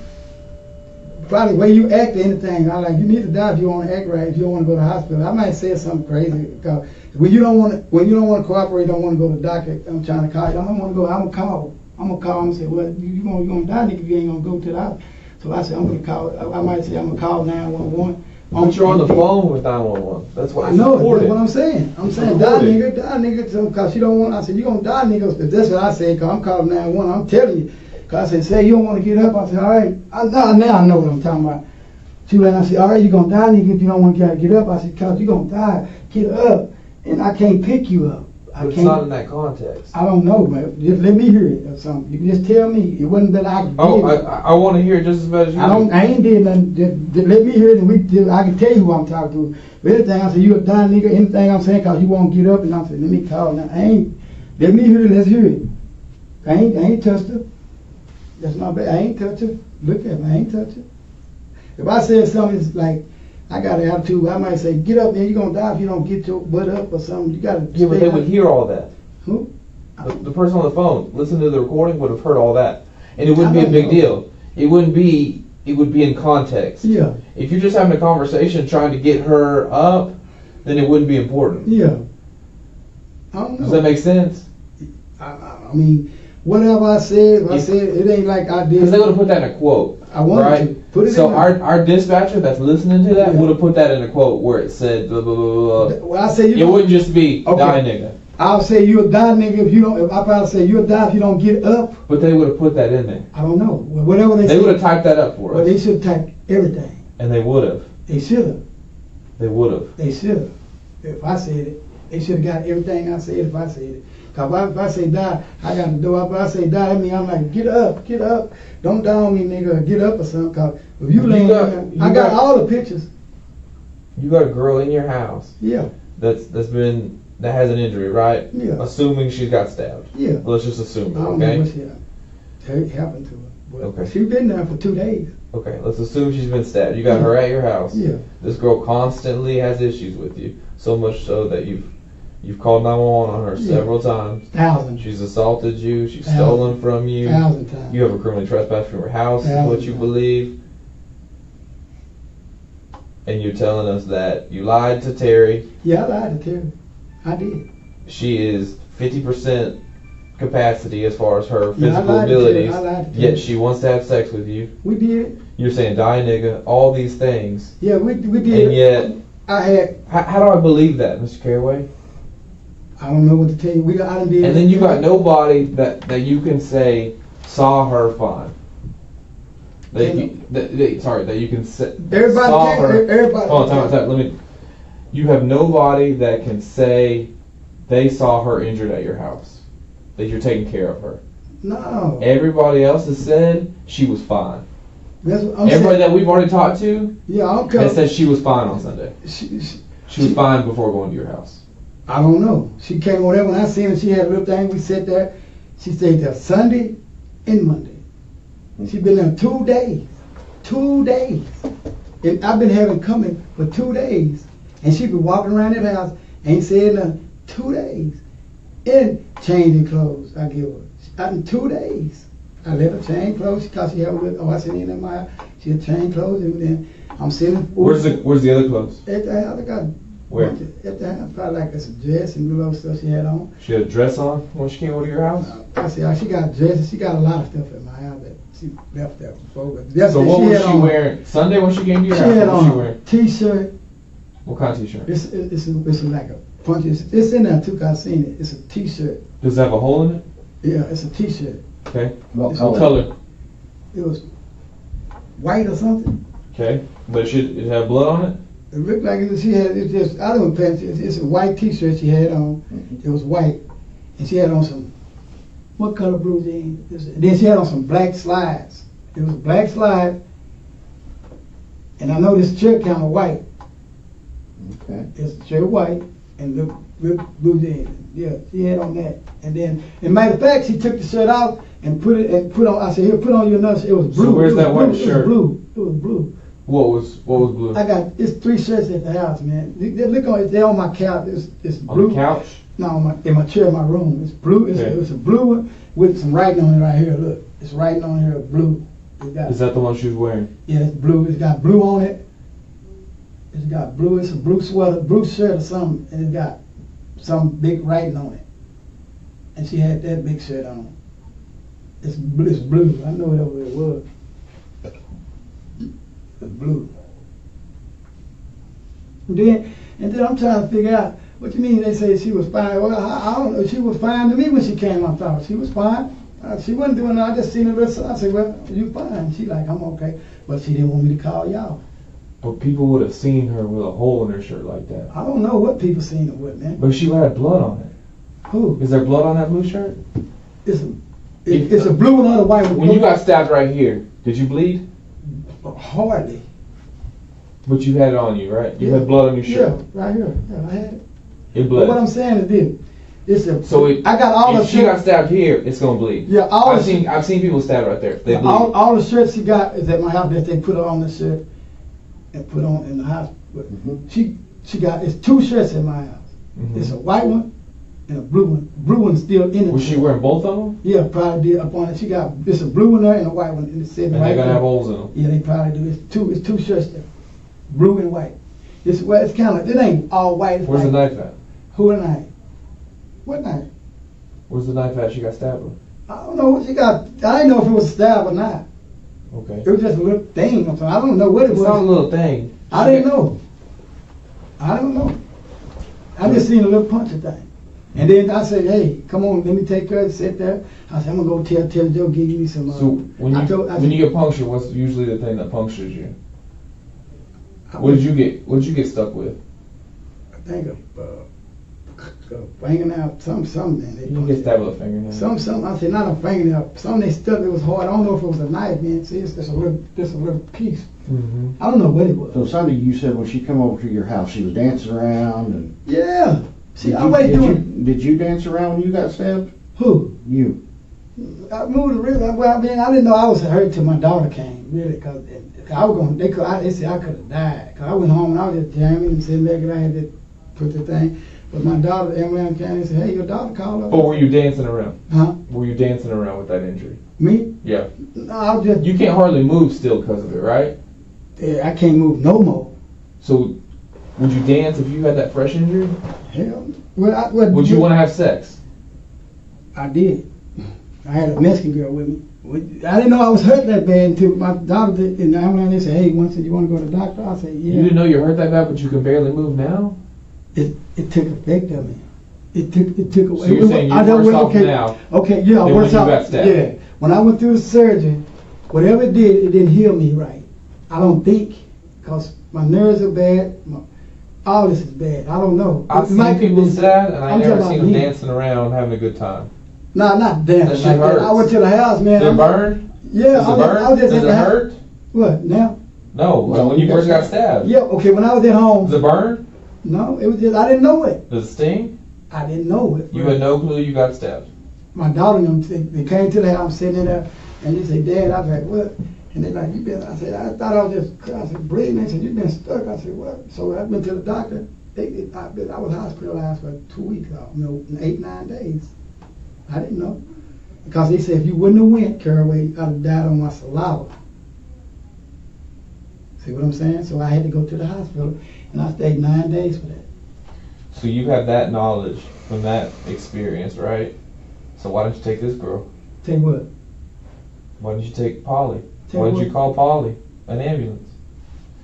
Probably the way you act or anything. I like, you need to die if you want to act right. If you don't want to go to the hospital. I might say something crazy because when you don't want to cooperate, don't want to go to the doctor. I'm trying to call you. I don't want to go. I'm gonna call him and say, well, you gonna die, nigga, if you ain't gonna go to the hospital. So I said, I'm gonna call. I might say I'm gonna call 911. But you're on the phone with 911. That's what I know. That's what I'm saying. I'm saying die, nigga. So, cause she don't want. I said, you gonna die, nigga. That's what I said. Cause I'm calling 911. I'm telling you. Cause I said, say you don't want to get up. I said, all right. Now I know what I'm talking about. She went. I said, all right, you gonna die, nigga, if you don't want to get up. I said, cause you gonna die. Get up, and I can't pick you up. But it's not in that context. I don't know, man. Just let me hear it or something. You can just tell me. It wasn't that I. I want to hear it just as bad as you. I ain't did nothing. Just let me hear it, and I can tell you who I'm talking to. But anything I say, you a dying nigga. Anything I'm saying, cause you won't get up, and I'm saying, let me call now. Let me hear it. Let's hear it. I ain't touched her. That's not bad. I ain't touched her. Look at me. I ain't touched her. If I said something it's like I got an attitude, I might say, get up, man. You're gonna die if you don't get your butt up or something. You gotta. Yeah, but they would hear all that. Who? The person on the phone, listen to the recording, would have heard all that, and it wouldn't be a big deal. It wouldn't be. It would be in context. Yeah. If you're just having a conversation trying to get her up, then it wouldn't be important. Yeah. I don't know. Does that make sense? I mean, whatever I said, if I said it ain't like I did. Because they would have put that in a quote. I wanted to put it. So in our dispatcher that's listening to that would have put that in a quote where it said blah blah blah blah. Well, I say it wouldn't just be die nigga. I'll say you'll die nigga if you don't. If I probably say you'll die if you don't get up. But they would have put that in there. I don't know. Whatever they. They would have typed that up for us. Well, they should type everything. And they would have. They should have. They would have. They should have. If I said it, they should have got everything I said. If I said it. Cause if I say die, I got to do it. If I say die, I mean I'm like get up, don't die on me, nigga, get up or something. Cause if you lay down, I got all the pictures. You got a girl in your house. Yeah. That has an injury, right? Yeah. Assuming she got stabbed. Yeah. Well, let's just assume. I don't okay. know what happened to her. But okay. She's been there for 2 days. Okay. Let's assume she's been stabbed. You got her at your house. Yeah. This girl constantly has issues with you, so much so that you've called 911 on her several times. 1,000. She's assaulted you. She's stolen from you. 1,000 times. You have a criminally trespassed from her house, is what you believe. And you're telling us that you lied to Terry. Yeah, I lied to Terry. I did. She is 50% capacity as far as her Yeah, physical abilities, I lied to Terry. yet she wants to have sex with you. We did. You're saying die nigga, all these things. Yeah, we did. And yet, I had. How do I believe that, Mr. Caraway? I don't know what to tell you. I done did. And then you got nobody that you can say saw her fine. That you can say saw her. Everybody. Hold on, time. Let me. You have nobody that can say they saw her injured at your house. That you're taking care of her. No. Everybody else has said she was fine. That's what I'm Everybody saying. that we've already talked to has said she was fine on Sunday. She was fine before going to your house. I don't know. She came over there when I seen her. She had a little thing. We sat there. She stayed there Sunday and Monday. She been there 2 days. 2 days. And I've been having company for 2 days. And she been walking around that house, ain't said nothing. 2 days. And changing clothes. I give her. In 2 days. I let her change clothes because she had with. I seen her in my house. She had changed clothes and then I'm sitting. Where's the other clothes? At the house. I got. Where? At the house, probably like it's a dress and little stuff she had on. She had a dress on when she came over to your house? I said, she got dresses. She got a lot of stuff in my house that she left there before. But so what was she wearing Sunday when she came to your house? She had what was she on wearing? a t-shirt. What kind of t-shirt? It's like a punch. It's in there too because I seen it. It's a t-shirt. Does it have a hole in it? Yeah, it's a t-shirt. Okay. What color? It was white or something. Okay. But it had blood on it? It looked like she had, I don't know, it's a white t-shirt she had on. It was white. And she had on some, what color blue jeans? Then she had on some black slides. It was black slides. And I know this shirt kind of white. Okay. It's a shirt white and the blue jeans. Yeah, she had on that. And then, as a matter of fact, she took the shirt off and put on, I said, here, put on your nuts. It was blue. So where's that white shirt? It was blue. What was blue? It's 3 shirts at the house, man. Look on it. They're on my couch. It's blue. On the couch? No, in my chair in my room. It's blue. It's a blue one with some writing on it right here. Look, it's writing on here blue. Is that the one she was wearing? Yeah, it's blue. It's got blue on it. It's got blue. It's a blue sweater, blue shirt or something, and it's got some big writing on it. And she had that big shirt on. It's blue. I know whatever it was. It's blue. And then I'm trying to figure out, what you mean they say she was fine? Well, I don't know. She was fine to me when she came, I thought. She was fine. She wasn't doing nothing. I just seen her. I said, well, you fine. She like, I'm okay. But she didn't want me to call y'all. But people would have seen her with a hole in her shirt like that. I don't know what people seen her with, man. But she had blood on it. Who? Is there blood on that blue shirt? It's a blue and a white one. When you got stabbed right here, did you bleed? Hardly. But you had it on you, right? You had blood on your shirt. Yeah, right here. Yeah, I had it. It bled. But what I'm saying is this. I got all the shirts. If she got stabbed here, it's gonna bleed. Yeah, I've seen people stabbed right there. They bleed. All the shirts she got is at my house that they put her on the shirt and put on in the house. But she got it's 2 shirts in my house. It's a white one and a blue one. Blue one's still in it. Was she wearing both of them? Yeah, probably did up on it. She got it's a blue one there and a white one. And they're gonna have holes in them. Yeah, they probably do. It's two shirts there, blue and white. It's kind of it ain't all white. Where's the knife at? Who the knife? What knife? Where's the knife at she got stabbed with? I don't know what she got. I didn't know if it was a stab or not. Okay. It was just a little thing. I don't know what it was. It's not a little thing. I didn't know. I don't know. I just seen a little puncture thing. And then I said, hey, come on, let me take her and sit there. I said, I'm going to go tell Joe, give me some. So when you get punctured, what's usually the thing that punctures you? What did you get stuck with? I think a fingernail, something. Man. You get stabbed with a fingernail. Something. I said, not a fingernail. Something they stuck. It was hard. I don't know if it was a knife, man. See, it's just a little piece. I don't know what it was. So Sunday, you said when she come over to your house, she was dancing around and. Yeah. See, did you dance around when you got stabbed? Who? You. I moved really well. I mean, I didn't know I was hurt till my daughter came. Really, because I was going. They said I could have died. Cause I went home and I was just jamming and sitting there, and I had to put the thing. But my daughter, Emily, came and said, "Hey, your daughter called up." But were you dancing around? Huh? Were you dancing around with that injury? Me? Yeah. No, I was just. You can't hardly move still because of it, right? Yeah, I can't move no more. So, would you dance if you had that fresh injury? Hell, would you want to have sex? I did. I had a Mexican girl with me. I didn't know I was hurt that bad until my doctor did, in the ambulance. They said, "Hey, Winston, you want to go to the doctor?" I said, "Yeah." You didn't know you hurt that bad, but you can barely move now? It took effect of me. It took away. So you're saying you're worse off now? Okay, yeah, than worse when off. you got stabbed? Yeah, when I went through the surgery, whatever it did, it didn't heal me right. I don't think, because my nerves are bad. All this is bad. I don't know. I've seen people sad, and I never seen them dancing around having a good time. No, not dancing. That shit hurts. I went to the house, man. Did it burn? Yeah, Does it burn? I was just Does it hurt? What, now? No, when you first got stabbed. Yeah, okay, when I was at home. Does it burn? No, it was just, I didn't know it. Does it sting? I didn't know it. You had no clue you got stabbed? My daughter and them, they came to the house, sitting there, and they said, "Dad," I was like, "What?" And they like, "You been," I said, "I thought I was just," I said, "Bleeding." They said, "You been stuck." I said, "What?" So I went to the doctor. I was hospitalized for 2 weeks, 8, 9 days. I didn't know. Because they said if you wouldn't have went, Carowway, I'd have died on my saliva. See what I'm saying? So I had to go to the hospital, and I stayed 9 days for that. So you have that knowledge from that experience, right? So why don't you take this girl? Take what? Why didn't you take Polly? Take Why didn't what? you call Polly? An ambulance.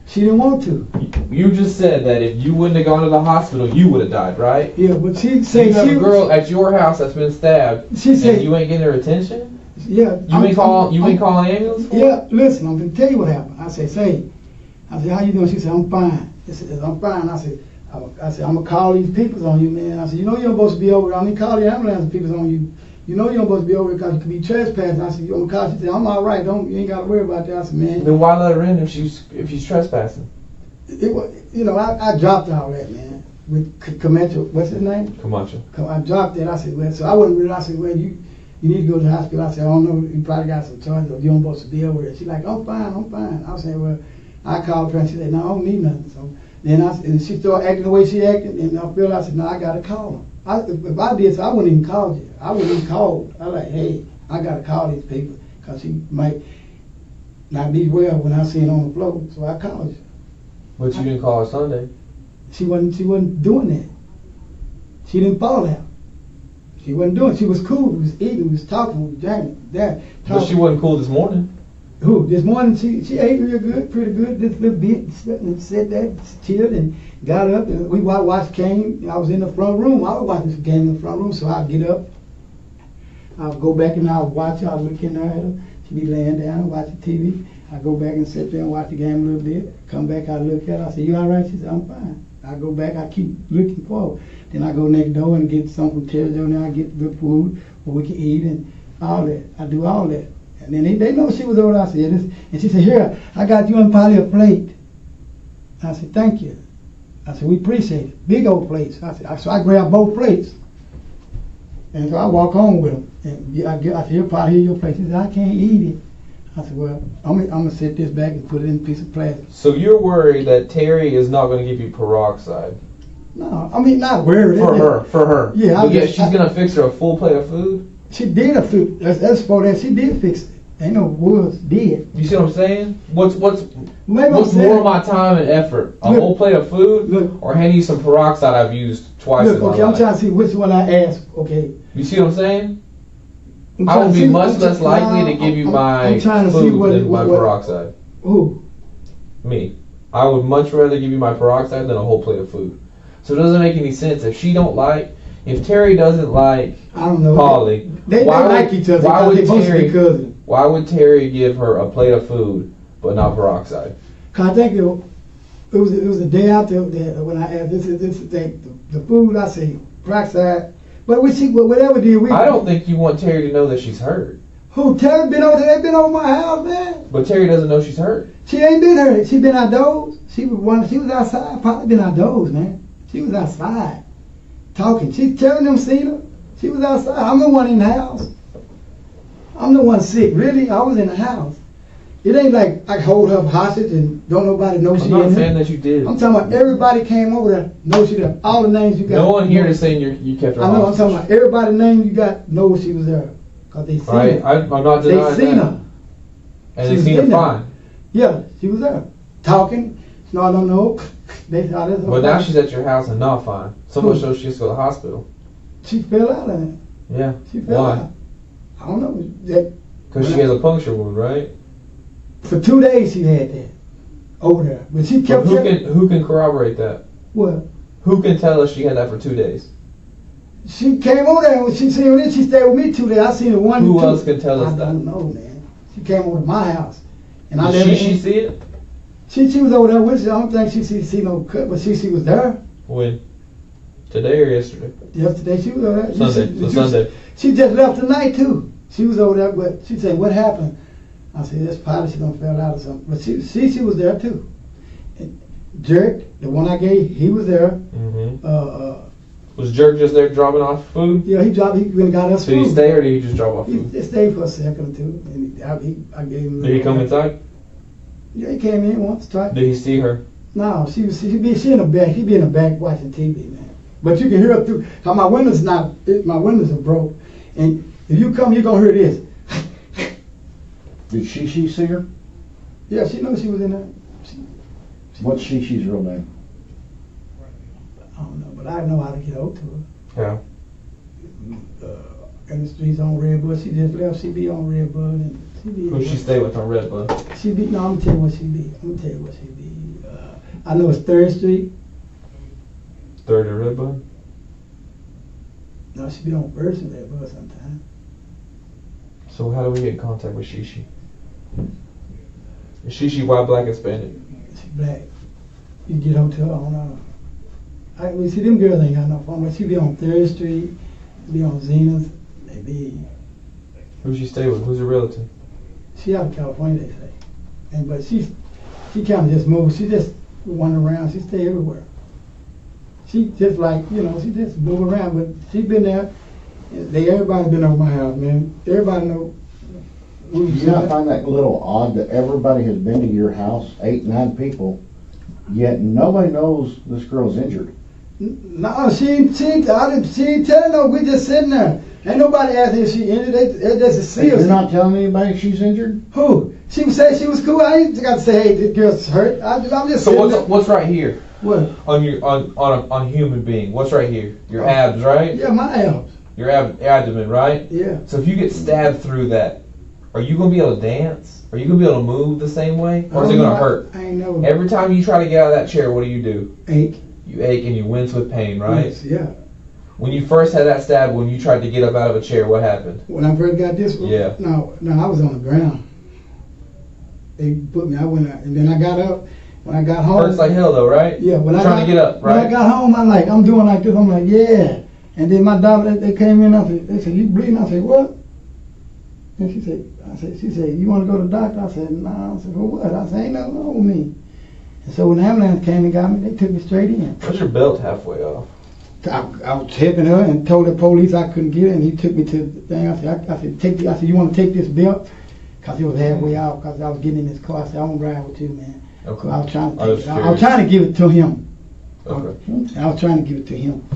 She didn't want to. You just said that if you wouldn't have gone to the hospital, you would have died, right? Yeah, but she said you have a girl at your house that's been stabbed. She said, and you ain't getting her attention. Yeah. You ain't call an ambulance for? Yeah. Listen, I'm gonna tell you what happened. I said, "How you doing?" She said, "I'm fine." She said, "I'm fine." I said, "I'm gonna call these peoples on you, man." I said, "You know you're supposed to be over. I mean, call the ambulance peoples on you. You know you're supposed to be over because you could be trespassing." I said, "You gonna call?" She said, "I'm all right. You ain't gotta worry about that." I said, "Man." Then why let her in if she's trespassing? It was, I dropped all that, man. With Camacho, what's his name? Camacho. I dropped that. I said, well, so I wasn't really. I said, well, you need to go to the hospital. I said, I don't know. You probably got some charges. Or you're supposed to be over there. She's like, I'm fine. I said, well, I called her and she said, no, I don't need nothing. So then and she started acting the way she acted, and I said, no, I gotta call them. If I did, so I wouldn't even call you. I wouldn't even call. I like, hey, I gotta call these people because she might not be well when I see her on the floor. So I called you. But you didn't call her Sunday. She wasn't doing that. She didn't fall out. She wasn't doing it. She was cool. We was eating. We was talking. We was drinking. But she wasn't cool this morning. Who? This morning she ate real good, pretty good. This little bit, and sat there, chilled, and got up. And we watched game. I was in the front room. I was watching the game in the front room. So I'd get up. I'll go back and I'll watch. I'll look in there at her. She'd be laying down watching TV. I go back and sit there and watch the game a little bit. Come back, I look at her. I said, "You all right?" She said, "I'm fine." I go back, I keep looking for her. Then I go next door and get something from Kyera Jones, and I get good food where we can eat and all that. I do all that. And then they know she was over there. I said, yeah, this. And she said, here, I got you and Polly a plate. I said, thank you. I said, we appreciate it. Big old plates. I said, so I grabbed both plates. And so I walk home with them. And I said, here, Polly, here's your plate. She said, I can't eat it. I said, well, I'm going to set this back and put it in a piece of plastic. So you're worried that Terry is not going to give you peroxide? No, I mean, not worried. For her. Yeah. She's going to fix her a full plate of food? She did a food. That's for that. She did fix it. Ain't no woods did. You see what I'm saying? What's more of my time and effort? A whole plate of food or handing you some peroxide I've used twice in my life? I'm trying to see which one I asked. Okay. You see what I'm saying? I would be much less likely to give you my food than my peroxide. Who? Me. I would much rather give you my peroxide than a whole plate of food. So it doesn't make any sense. If Terry doesn't like Polly, they like each other. Why would Terry give her a plate of food but not peroxide? Cause I think it was the day after that when I asked this thing, the food. I say peroxide, but whatever did we. I don't think you want Terry to know that she's hurt. Who? Terry been over there? They been over my house, man. But Terry doesn't know she's hurt. She ain't been hurt. She been outdoors. She was outside. Probably been outdoors, man. She was outside talking. She telling them seen her. She was outside. I'm the one in the house. I'm the one sick. Really, I was in the house. It ain't like I hold her hostage and don't nobody know she in there. I'm not saying that you did. I'm talking about everybody came over there, know she there. All the names you got. No one here is saying you kept her hostage. I know. I'm talking about everybody name you got know she was there. Cause they seen her. I'm not denying that. They seen her. And they seen her fine. Yeah, she was there. Talking. No, I don't know. They thought it was But now she's at your house and not fine. So much so she has to go to the hospital. She fell out of it. Yeah. She fell out. I don't know. Because she has a puncture wound, right? For 2 days she had that over there. But she kept who can corroborate that? What? Who can tell us she had that for 2 days? She came over there and when she seen it, she stayed with me 2 days. I seen her one. Who else can tell us that? I don't know, man. She came over to my house. And Did she see it? She was over there with you. I don't think she see no cut, but she was there. When? Today or yesterday? Yesterday she was over there. Sunday. She just left tonight too. She was over there, but she said, "What happened?" I said, "That's probably she done fell out or something." But she was there too. And Jerk, the one I gave, he was there. Mm-hmm. Was Jerk just there dropping off food? Yeah, he went and got us food. Did he stay or did he just drop off food? He stayed for a second or two. And I gave him. Did he come inside? Yeah, he came in once, twice. Did he see her? No, she in the back. He be in the back watching TV, man. But you can hear her through. How my windows my windows are broke, and if you come, you're gonna hear this. Did she see her? Yeah, she knows she was in there. What's Shishi's real name? I don't know, but I know how to get over to her. Yeah. In the streets on Redbud. She just left. She be on Redbud and. Who she stay with on Redbud? I'm gonna tell you what she be. I know it's 3rd Street. 3rd and Redbud? No, she be on 1st and Redbud sometime. So how do we get in contact with Shishi? Is Shishi white, black, Hispanic? She black. You get over to her on we see them girls ain't got no phone, but she be on 3rd Street, be on Zena's, they be. Who she stay with? Who's her relative? She out in California, they say. But she kind of just moves. She just wander around. She stay everywhere. She just she just move around. But she been there. Everybody been over my house, man. Everybody know. Do you not find that a little odd that everybody has been to your house, 8, 9 people, yet nobody knows this girl's injured? No, she ain't telling no. We just sitting there. Ain't nobody asking if she injured. They just see her. You're not telling anybody she's injured? Who? She would say she was cool. I ain't got to say, hey, this girl's hurt. I'm just. So what's right here? What? On human being. What's right here? Your abs, right? Yeah, my abs. Your abdomen, right? Yeah. So if you get stabbed through that, are you gonna be able to dance? Are you gonna be able to move the same way, or is it gonna hurt? I ain't know. Every time you try to get out of that chair, what do? Ache. You ache and you wince with pain, right? Yes, yeah. When you first had that stab, when you tried to get up out of a chair, what happened? When I first got this one? Yeah. No, I was on the ground. They put me, I went out, and then I got up, When I got home. Hurts like hell though, right? Yeah. Trying to get up, right? When I got home, I'm doing like this. I'm like, yeah. And then my doctor, they came in. They said, you bleeding? I said, what? And she said, you want to go to the doctor? I said, nah. I said, for what? I said, ain't nothing wrong with me. And so when the ambulance came and got me, they took me straight in. What's your belt halfway off? I was helping her and told the police I couldn't get it, and he took me to the thing. I said, you want to take this belt? Because he was halfway out, because I was getting in his car. I said, I won't ride with you, man. Okay. So I was trying to take it. I was trying to give it to him. Okay. I was trying to give it to him.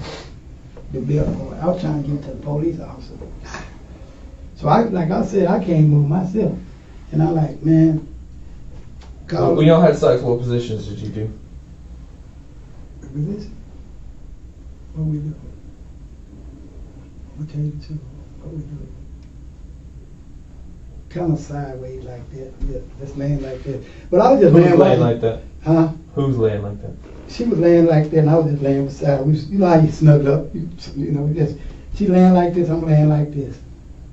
The belt. I was trying to give it to the police officer. So like I said, I can't move myself. And I'm like, man. When y'all had sex, what positions did you do? Position? What we do? I'll tell you the truth. What we do? Kind of sideways like that. Yeah, just laying like that. But I was just laying like that? Huh? Who's laying like that? She was laying like that, and I was just laying beside her. You know how you snuggle up? You know, she laying like this, I'm laying like this.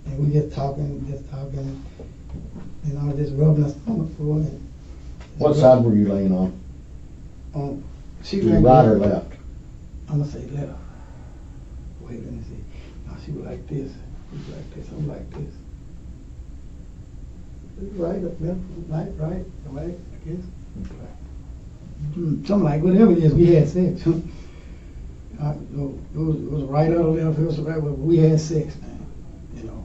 And we just talking. And I was just rubbing her stomach for it. What side were you laying on? She to right or left? I'm going to say left. Wait, let me see. No, she was like this. She was like this. I'm like this. Right, left, right, I guess. Something like whatever it is, we had sex. It was right or left, it was right, but we had sex, man. You know.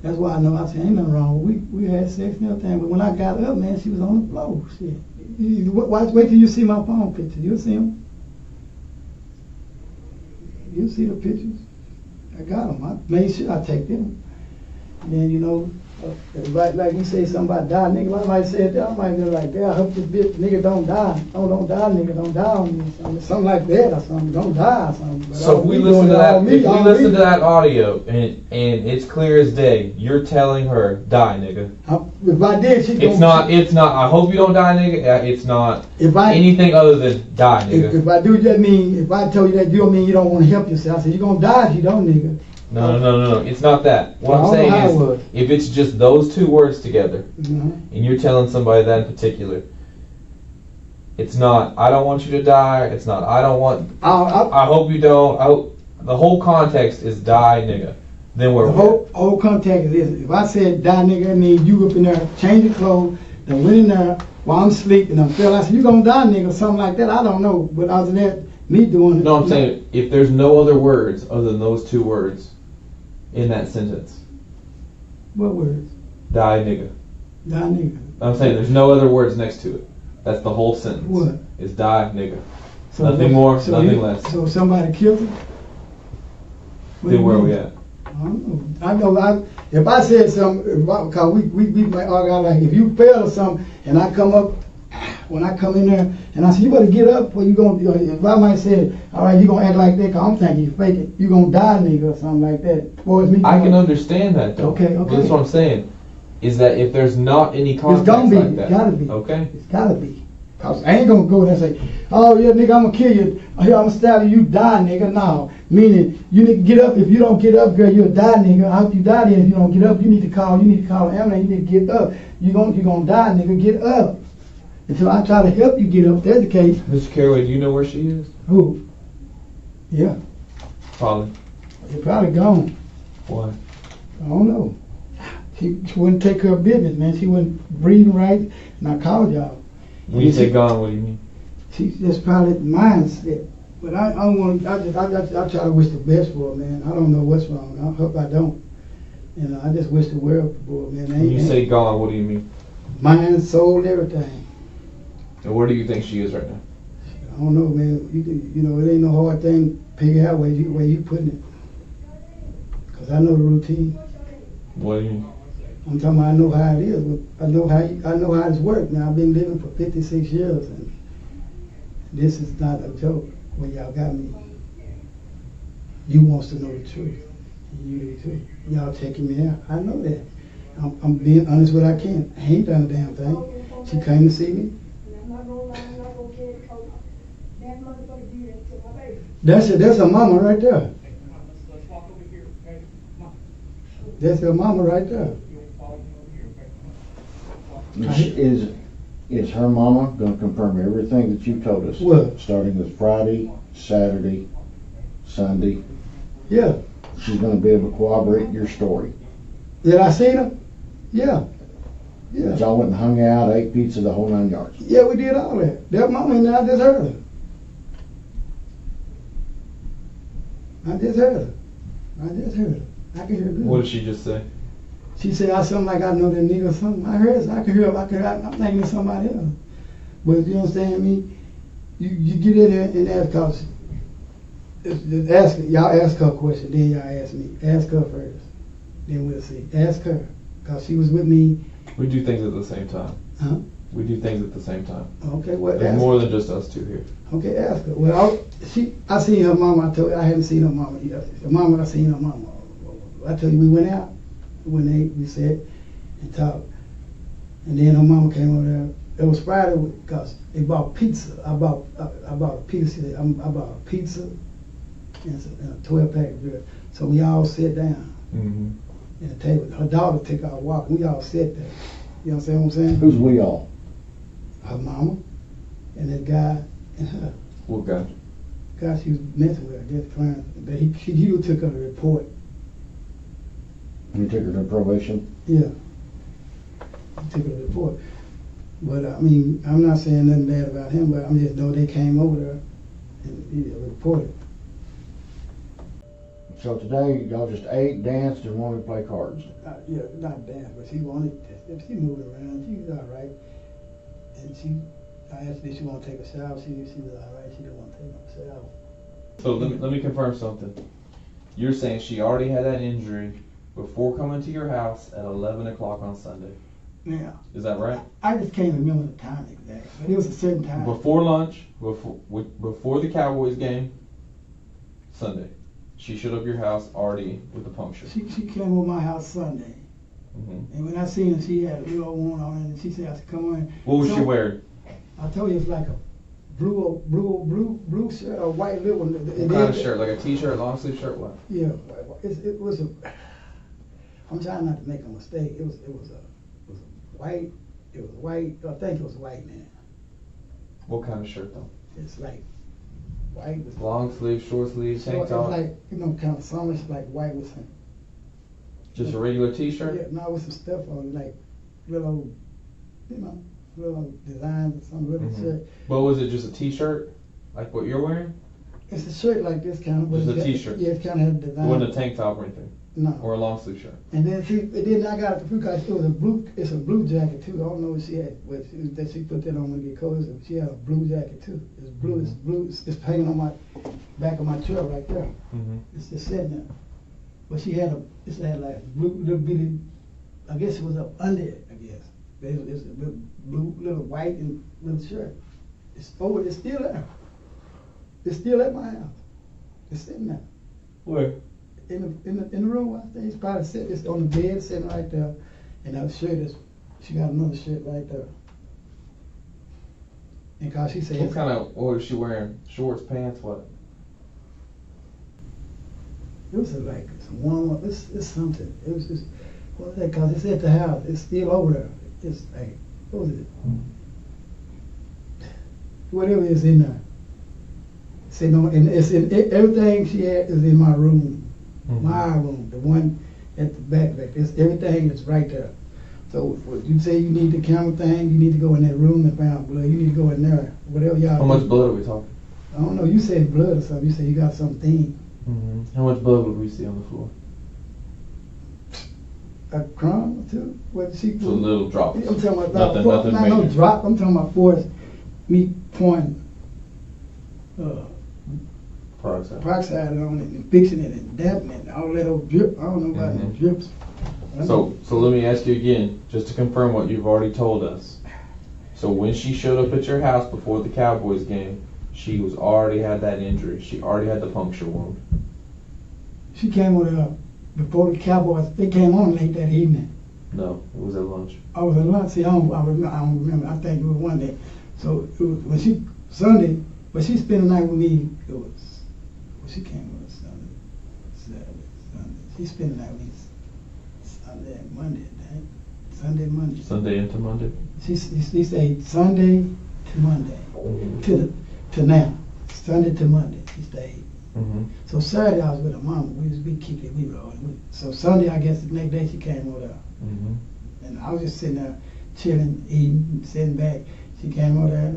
That's why I know I said ain't nothing wrong. We had sex and everything, but when I got up, man, she was on the floor. Shit. Wait till you see my phone pictures. You'll see them. You'll see the pictures. I got them. I made sure I take them. And then, you know, like you say something about die, nigga. I might say that. I might be like, yeah, I hope this bitch, nigga don't die. Oh, don't die, nigga, don't die on me. Something like that or something. Don't die or something. But so if we listen to that audio and it's clear as day, you're telling her, die, nigga. If I did, she It's not, I hope you don't die, nigga. It's not anything other than die, nigga. If I do, that mean, if I tell you that, you don't mean you don't want to help yourself. I said, you're going to die if you don't, nigga. No. It's not that. What I'm saying is, if it's just those two words together, and you're telling somebody that in particular, it's not, I don't want you to die. It's not, I don't want, I hope you don't. The whole context is die, nigga. Then we're the whole context is, if I said die, nigga, I mean you up in there, change your clothes, then went in there while I'm asleep, and I fell. I said, you gonna die, nigga, something like that. I don't know. But other than that, me doing it. No, I'm saying, if there's no other words other than those two words in that sentence. What words? Die, nigga. Die, nigga. I'm saying there's no other words next to it. That's the whole sentence. What? Is die, nigga. So nothing more, nothing less. So somebody killed him? Then where are we at? I know. If I said something, because we might argue, like, if you fail or something, and I come up, when I come in there, and I say, you better get up, or you gonna, if I might say, all right, you gonna act like that, because I'm thinking you fake it, you gonna die, nigga, or something like that. Towards me, I can understand that, though. Okay. But that's what I'm saying, is that if there's not any context like that. It's gotta be. Okay. It's gotta be. Cause I ain't gonna go there and say, oh yeah, nigga, I'm gonna kill you. Here, I'm gonna stab you, you die, nigga. No. Meaning, you need to get up. If you don't get up, girl, you'll die, nigga. I hope you die then. If you don't get up, you need to call an ambulance. You need to get up. You're gonna die, nigga. Get up. Until I try to help you get up. That's the case. Mr. Caroway, do you know where she is? Who? Yeah. Probably. She's probably gone. Why? I don't know. She wouldn't take her business, man. She wasn't breathing right, and I called y'all. When you say gone, what do you mean? She's just probably mindset. But I try to wish the best for her, man. I don't know what's wrong. I hope I don't. You know, I just wish the world for her, man. When you say gone, what do you mean? Mind, soul, everything. And where do you think she is right now? I don't know, man. You know, it ain't no hard thing to figure out where you putting it. Because I know the routine. What do you mean? I'm talking about I know how it is. I know how it's worked. Now I've been living for 56 years, and this is not a joke. When y'all got me, you wants to know the truth. You do too. Y'all taking me out. I know that. I'm being honest with what I can. I ain't done a damn thing. She came to see me. That's her mama right there. That's her mama right there. Is her mama gonna confirm everything that you told us? What? Starting with Friday, Saturday, Sunday? Yeah. She's gonna be able to corroborate your story? Did I see her? Yeah. Yeah. That y'all went and hung out, ate pizza, the whole 9 yards? Yeah, we did all that. That mama and I just heard her. I just heard her. I can hear good. What did she just say? She said, I something like I know that nigga or something. I heard her. I could hear her. I'm thinking it's somebody else. But you understand me? You get in there and ask cause y'all ask her a question, then y'all ask me. Ask her first. Then we'll see. Ask her. Cause she was with me. We do things at the same time. Huh? We do things at the same time. Okay, well, There's more than just us two here. Okay, ask her. Well, I seen her mama. I told you I hadn't seen her mama yet. The mama, I seen her mama. I told you we went out. We went ate, we sat and talked. And then her mama came over there. It was Friday because they bought pizza. I bought a pizza. I bought a pizza and a 12-pack of beer. So we all sat down at the table. Her daughter took our walk. We all sat there. You understand what I'm saying? Who's we all? Her mama and that guy and her. What guy? Guy she was messing with, I guess, client. But he took her to report. You took her to probation? Yeah. He took her to report. But I mean, I'm not saying nothing bad about him, but I just know they came over there and he reported. So today, y'all just ate, danced, and wanted to play cards? Yeah, not dance, but she wanted, she moving around, she was all right. And I asked her if she want to take a shower, she was all right, she didn't want to take no shower. So let me confirm something. You're saying she already had that injury before coming to your house at 11 o'clock on Sunday? Yeah. Is that right? I just can't remember the time exactly, but it was a certain time. Before lunch, before the Cowboys game, Sunday, she showed up your house already with a puncture. She came over my house Sunday. And when I seen her, she had a little one on, and she said, I said, come on. What was she wearing? I told you it's like a blue shirt, or white little one. What kind of shirt? Like a t-shirt, long sleeve shirt, what? Yeah, it was a. I'm trying not to make a mistake. It was white. It was white. I think it was white, man. What kind of shirt though? It's like white with long sleeve, short sleeve, tank top. It's like kind of summer, like white with some. Just a regular t-shirt? Yeah, no, with some stuff on, like little designs or some little shirt. But was it just a t-shirt, like what you're wearing? It's a shirt like this kind of. Just a t-shirt. Yeah, it's kind of had design. It wasn't a tank top or anything. No. Or a long sleeve shirt. And then I got it because it was it's a blue jacket too. I don't know what she had, that she put that on when it get cold. She had a blue jacket too. It's blue. It's blue. It's hanging on my back of my truck right there. It's just sitting there. But she had like blue little bitty. I guess it was up under it. I guess it's a blue little white and little shirt. It's over. It's still there. It's still at my house. It's sitting there. Where? In the room. I think it's probably sitting. It's on the bed, sitting right there. And that shirt is. She got another shirt right there. And cause she said. What was she wearing? Shorts, pants, what? It was like some warm. It's something. It was just. What was that? Cause it's at the house. It's still over there. It's like what was it? Whatever is in there. Sitting on, and it's in everything she had is in my room. My room, the one at the back. It's everything is right there. So you say you need the camera thing, you need to go in that room and find blood. You need to go in there. Whatever y'all. How much blood are we talking? I don't know. You said blood or something. You said you got something. How much blood would we see on the floor? A crumb or two. What she? So little drops. I'm talking about nothing not no drop. I'm talking about force. Me pouring. Peroxide on it and fixing it and damping it, all that old drip. I don't know about the drips. So let me ask you again, just to confirm what you've already told us. So when she showed up at your house before the Cowboys game, she was already had that injury. She already had the puncture wound. She came over there before the Cowboys. They came on late that evening. No, it was at lunch. I was at lunch. See, I don't remember. I think it was one day. So it was when she Sunday, but she spent the night with me. It was. She came with us Sunday. She spent the night with me Sunday and Monday, Monday. Sunday into Monday? She stayed Sunday to Monday, to now. Sunday to Monday, she stayed. So Saturday I was with her mama. We keep it, we rolling. So Sunday, I guess the next day she came over there. And I was just sitting there chilling, eating, sitting back. She came over there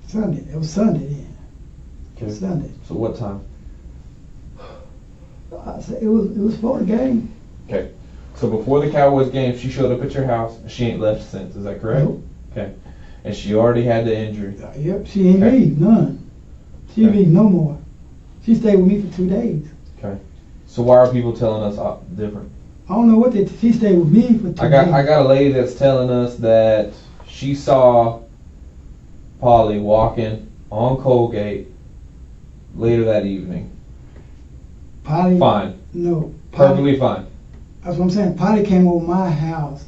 Sunday. It was Sunday then. Okay. Sunday. So what time? I said it was for the game. Okay. So before the Cowboys game, she showed up at your house. She ain't left since. Is that correct? Nope. Okay. And she already had the injury. Yep. She ain't leave none. She ain't leave no more. She stayed with me for 2 days. Okay. So why are people telling us different? I don't know what she stayed with me for 2 days. I got a lady that's telling us that she saw Polly walking on Colgate later that evening. Polly. Fine. No. Polly, Perfectly fine. That's what I'm saying. Polly came over my house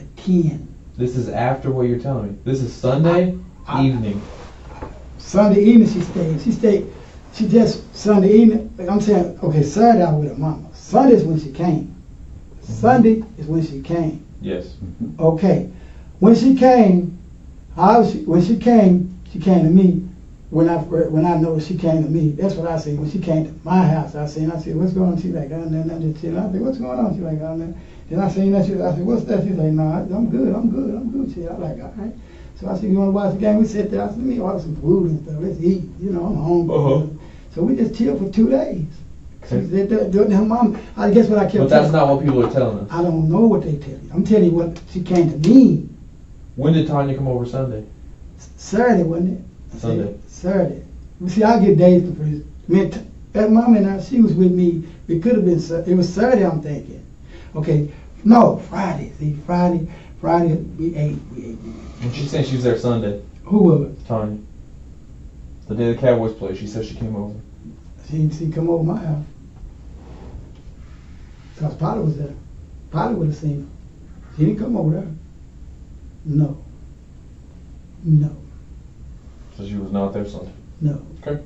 at 10. This is after what you're telling me. This is Sunday evening. Sunday evening she stayed. She just Sunday evening. I'm saying, okay, Saturday I was with her mama. Sunday is when she came. Sunday is when she came. Yes. Okay. When she came, she came to me. When I noticed she came to me, that's what I said. When she came to my house, I said, what's going on? She's like, oh, no, I'm just chilling. I said, what's going on? She's like, oh, no. Then I seen that. I said, what's that? She's like, no, I'm good. She, I'm like, all right. So I said, you want to watch the game? We sit there. I said, let me order some food and stuff. Let's eat. You know, I'm hungry. So we just chilled for 2 days. Okay. She said, her mom, I guess what I kept But that's not what people are telling us. I don't know what they tell you. I'm telling you what she came to me. When did Tanya come over Sunday? Saturday, wasn't it? Sunday. Saturday. You see, I get days for free. That mom and she was with me. It could have been, it was Saturday, I'm thinking. Okay, no, Friday. See, Friday, we ate. When she said she was there Sunday. Who was it? Tanya. The day the Cowboys played, she said she came over. She come over my house. Because Polly was there. Polly would have seen her. She didn't come over there. No. So she was not there Sunday? No. Okay.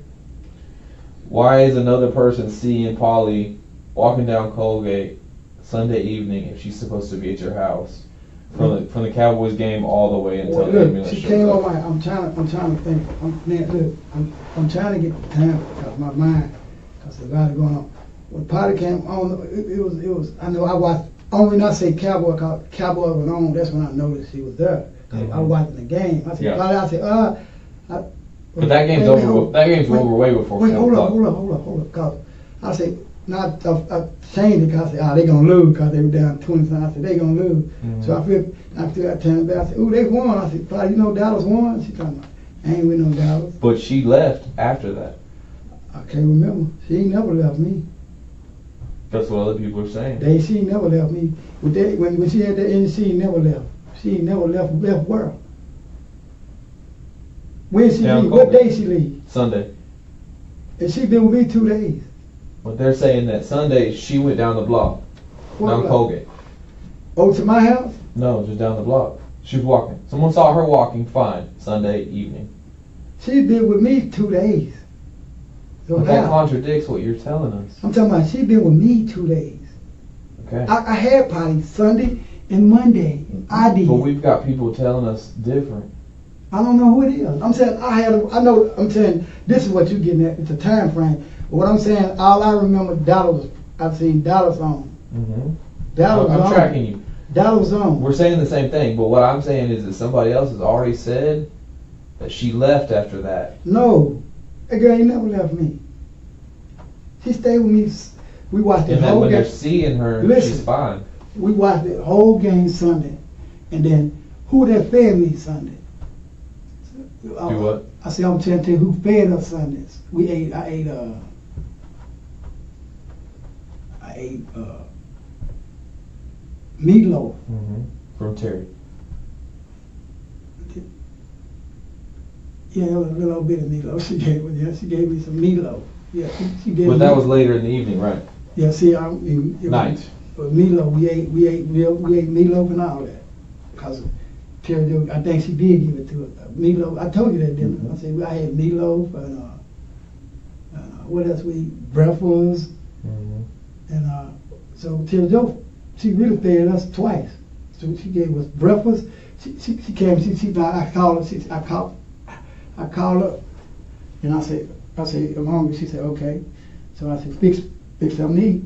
Why is another person seeing Polly walking down Colgate Sunday evening if she's supposed to be at your house from the Cowboys game all the way until the ambulance she shows came up? over. I'm trying to think. I'm trying to get the time because my mind, because there's a lot going on. When Polly came on, it was. I know I watched. Only when I say Cowboy, cause Cowboy was on. That's when I noticed she was there. I was watching the game. I said, Polly. I said, But that game's over. That game's over way before. Wait, hold up. Cause I said, not I changed it. Cause I said, they gonna lose. Cause they were down 20. I said, they gonna lose. So I feel that time back. I said, ooh, they won. I said, Polly, you know Dallas won. She talking about, I ain't with no Dallas. But she left after that. I can't remember. She ain't never left me. That's what other people are saying. She never left me. When she had that injury, she never left. She ain't never left where? When she leave? What day she leave? Sunday. And she been with me 2 days. But they're saying that Sunday she went down the block. Down Colgate. Oh, to my house? No, just down the block. She was walking. Someone saw her walking fine Sunday evening. She been with me 2 days. So but that contradicts what you're telling us. I'm talking about she been with me 2 days. Okay. I had Polly Sunday and Monday. I did. But we've got people telling us different. I don't know who it is. I'm saying I'm saying this is what you're getting at. It's a time frame. But what I'm saying, all I remember I've seen Dallas on. Dallas I'm on. tracking you. Dallas on. We're saying the same thing, but what I'm saying is that somebody else has already said that she left after that. No. That girl ain't never left me. She stayed with me. We watched the whole game. And then when they're seeing her, she's fine. We watched the whole game Sunday. And then who that fed me Sunday? Do what? I said, I'm telling you who fed us Sundays. I ate meatloaf. From Terry. Yeah, it was a little bit of meatloaf she gave me. Yeah, she gave me some meatloaf. Yeah, she gave me. But that was later in the evening, right? Yeah, see, night. But meatloaf, we ate meatloaf and all that. Cause Terry, I think she did give it to us. Meatloaf. I told you that, didn't I? I said I had meatloaf and what else we eat? Breakfast. And so Terry Joe, she really fed us twice. So she gave us breakfast. She came. I called her. I called her, and I said, I'm hungry. She said, okay. So I said, fix something to eat.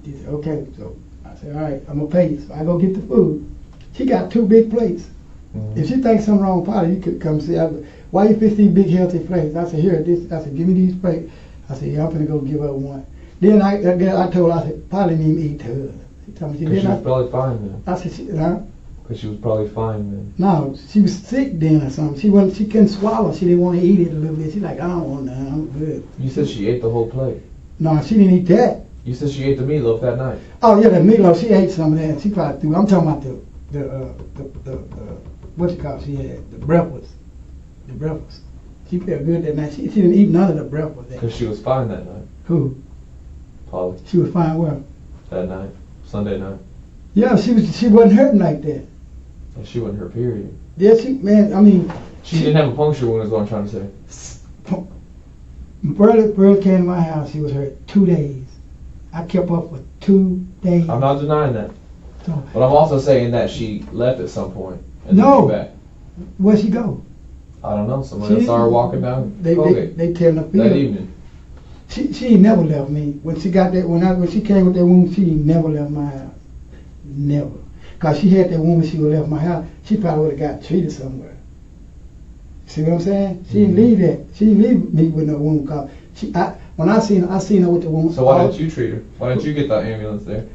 She said, okay. So I said, all right, I'm gonna pay you. So I go get the food. She got 2 big plates. Mm-hmm. If she thinks something wrong with Polly, you could come see. Why you fix these big healthy plates? I said, here, this. I said, give me these plates. I said, yeah, I'm gonna go give her one. Then I told her, I said, Polly need me eat hers. She told me she was probably fine then. I said, huh? Because she was probably fine then. No, she was sick then or something. She couldn't swallow. She didn't want to eat it a little bit. She's like, I don't want none. I'm good. You said she ate the whole plate. No, she didn't eat that. You said she ate the meatloaf that night. Oh yeah, the meatloaf. She ate some of that. She probably threw. I'm talking about the what you call it? She had the breakfast. The breakfast. She felt good that night. She didn't eat none of the breakfast. Because she was fine that night. Who? Polly. She was fine well. That night, Sunday night. Yeah, she wasn't hurting like that. And she wasn't her period. Yeah, I mean. She didn't have a puncture wound is what I'm trying to say. Brother came to my house, she was hurt 2 days. I kept up for 2 days. I'm not denying that. So, but I'm also saying that she left at some point and no. then came back. Where'd she go? I don't know. Somebody else saw her walking down they tell her that evening. She ain't never left me. When she got that when she came with that woman, she ain't never left my house. Never. Cause she had that woman, she would have left my house. She probably would have got treated somewhere. See what I'm saying? She didn't leave that. She didn't leave me with no woman. Cause when I seen her with the woman. So why didn't you treat her? Why didn't you get the ambulance there?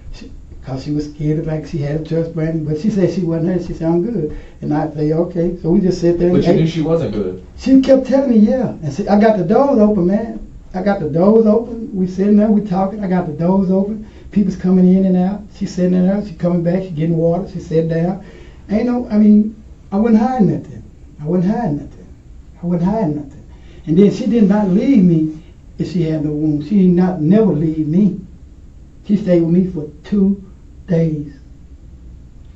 Cause she was scared, like she had a trust brand. But she said she wasn't hurt. She said I'm good, and I say okay. So we just sit there. But you knew she wasn't good. She kept telling me yeah, and see, I got the doors open, man. I got the doors open. We sitting there, we talking. I got the doors open. People's coming in and out. She's sitting in there. She coming back. She getting water. She sat down. I wasn't hiding nothing. I wasn't hiding nothing. And then she did not leave me if she had no wound. She did not never leave me. She stayed with me for 2 days.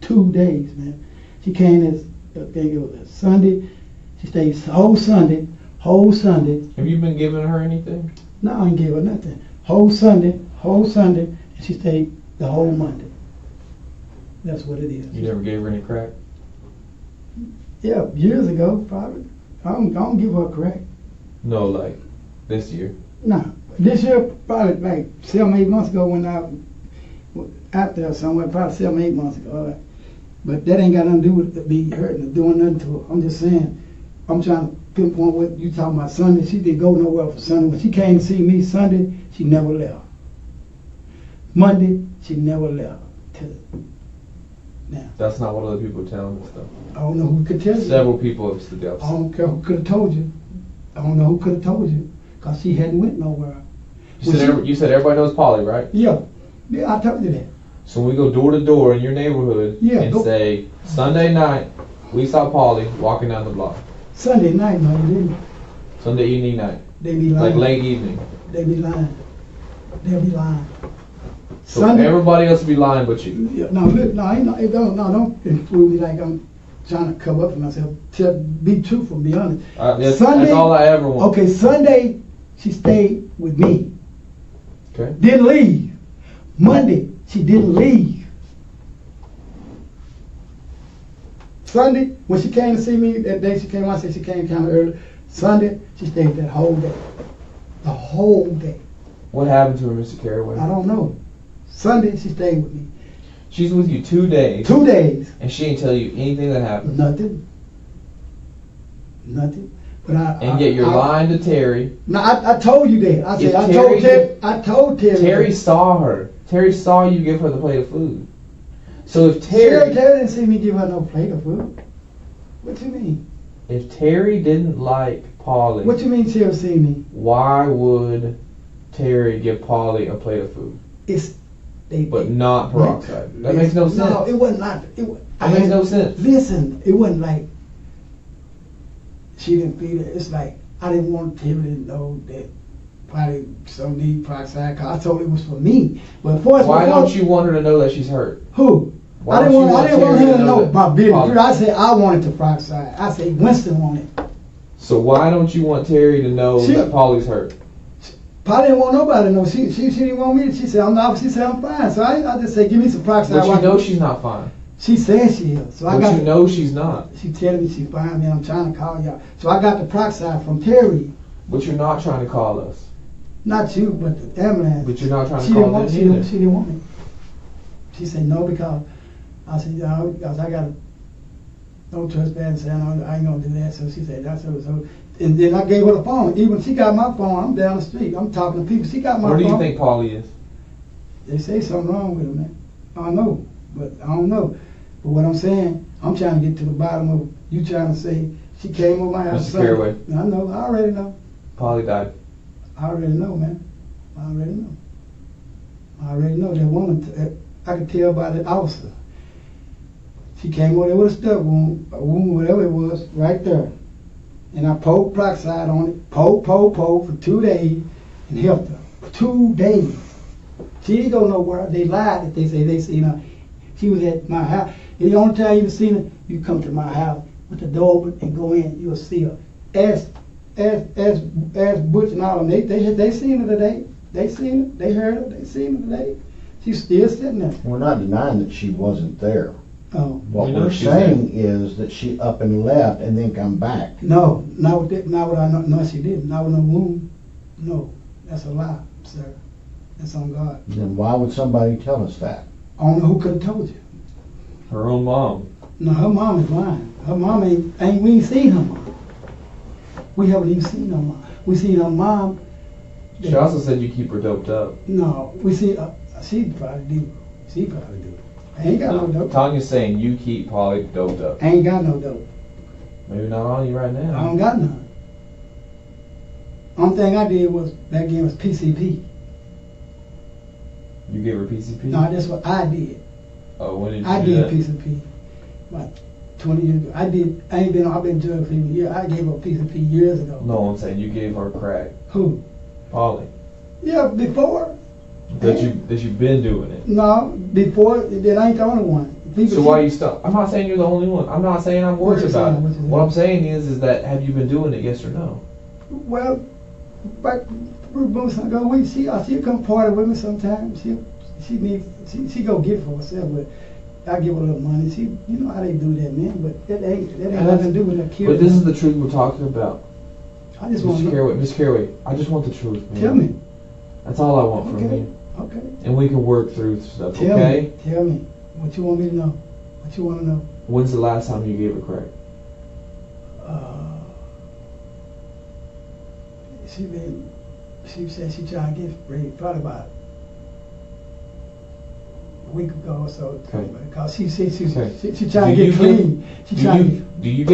2 days, man. She came as I think it was a Sunday. She stayed whole Sunday. Have you been giving her anything? No, I ain't give her nothing. Whole Sunday, and she stayed the whole Monday. That's what it is. You never gave her any crack? Yeah, years ago, probably. I don't give her crack. No, like this year? No. This year, probably like 7, 8 months ago when I was out there somewhere, probably 7, 8 months ago. All right. But that ain't got nothing to do with me hurting or doing nothing to her. I'm just saying, I'm trying to pinpoint what you talking about Sunday. She didn't go nowhere for Sunday. When she came to see me Sunday, she never left. Monday, she never left. Now, that's not what other people are telling us, though. I don't know who could tell you. Several people have said the opposite. I don't care who could have told you. I don't know who could have told you, because she hadn't went nowhere. You said everybody knows Polly, right? Yeah, I told you that. So we go door to door in your neighborhood and say, Sunday night, we saw Polly walking down the block. Sunday night, no, you didn't. Sunday evening night. They be lying. Like late evening. They be lying. They'll be lying. So Sunday, everybody else will be lying but you. Yeah, don't include me like I'm trying to cover up for myself. Be truthful, be honest. Sunday, that's all I ever want. Okay, Sunday, she stayed with me. Okay. Didn't leave. Monday, she didn't leave. Sunday, when she came to see me that day, she came. I said she came kind of early. Sunday, she stayed that whole day. The whole day. What happened to her, Mr. Carowway? I don't know. Sunday, she stayed with me. She's with you 2 days. 2 days. And she didn't tell you anything that happened? Nothing. But yet you're lying to Terry. No, I told you that. I said, I told Terry. Terry saw her. Terry saw you give her the plate of food. So if Terry didn't see me give her no plate of food. What you mean? If Terry didn't like Polly. What you mean Terry see me? Why would Terry give Polly a plate of food? But not peroxide. That makes no sense. No, it wasn't like that makes no sense. Listen, it wasn't like she didn't feel it. It's like I didn't want Terry to know that probably some need peroxide. Cause I told her it was for me. But why don't you want her to know that she's hurt? Who? I didn't want her to know my business. I said I wanted the peroxide. I said Winston wanted it. So why don't you want Terry to know that Polly's hurt? Polly didn't want nobody to know. She didn't want me. She said I'm fine. So I just said give me some peroxide. But you know she's not fine. She says she is. So I But got you know she's not. She telling me she's fine, man. I'm trying to call y'all. So I got the proxy from Terry. But you're not trying to call us. Not you, but the ambulance. But you're not trying to She call didn't want. them She either. didn't, she didn't want me. She said no because I said no because I got no trespass and say I ain't gonna do that. So she said that's so. And then I gave her the phone. Even she got my phone. I'm down the street. I'm talking to people. She got my phone. Where do you think Paulie is? They say something wrong with her, man. I don't know, but I don't know. But what I'm saying, I'm trying to get to the bottom of you trying to say she came over my house. Mr. Caraway. I know. I already know. Paulie died. I already know, man. I already know. I already know that woman. I could tell by the officer. She came over there with a stud wound, whatever it was, right there. And I poked peroxide on it, poke for 2 days, and helped her. For 2 days. She didn't go nowhere. They lied if they say they seen her. She was at my house. The only time you seen her, you come to my house with the door open and go in, you'll see her. Ask Butch and all of them. They seen her today. They seen her. They heard her. They seen her today. She's still sitting there. We're not denying that she wasn't there. Oh. What we're saying is that she up and left and then come back. No, not with that. Not what I know. No, she didn't. Not with no wound. No, that's a lie, sir. That's on God. Then why would somebody tell us that? I don't know who could have told you. Her own mom. No, her mom is lying. Her mom ain't we ain't seen her mom. We haven't even seen her mom. We seen her mom. She also said you keep her doped up. No, we see. She probably do. She probably do. I ain't got no dope. Tanya's saying you keep Paulie doped up. I ain't got no dope. Maybe not on you right now. I don't got none. Only thing I did was back then was PCP. You gave her PCP? No, that's what I did. Oh, when did you I do did that? PCP. About 20 years ago. I've been drugged for even a year. I gave up PCP years ago. No, I'm saying you gave her crack. Who? Paulie. Yeah, before. That you've been doing it. No, before, then I ain't the only one. So why you stop? I'm not saying you're the only one. I'm not saying I'm worried about it. What I'm saying is that have you been doing it, yes or no? Well, back months ago, she'll come party with me sometimes. She go get it for herself, but I give her a little money. You know how they do that, man. But that ain't nothing to do with her kid. But this is the truth we're talking about. I just want to know. Miss Caraway, I just want the truth, man. Tell me. That's all I want from you. Okay. And we can work through stuff, Tell okay? Tell me. What you want me to know? What you want to know? When's the last time you gave her crack? She said she tried to get ready probably about a week ago or so. Okay. Because she said she Okay. tried to get clean. Do you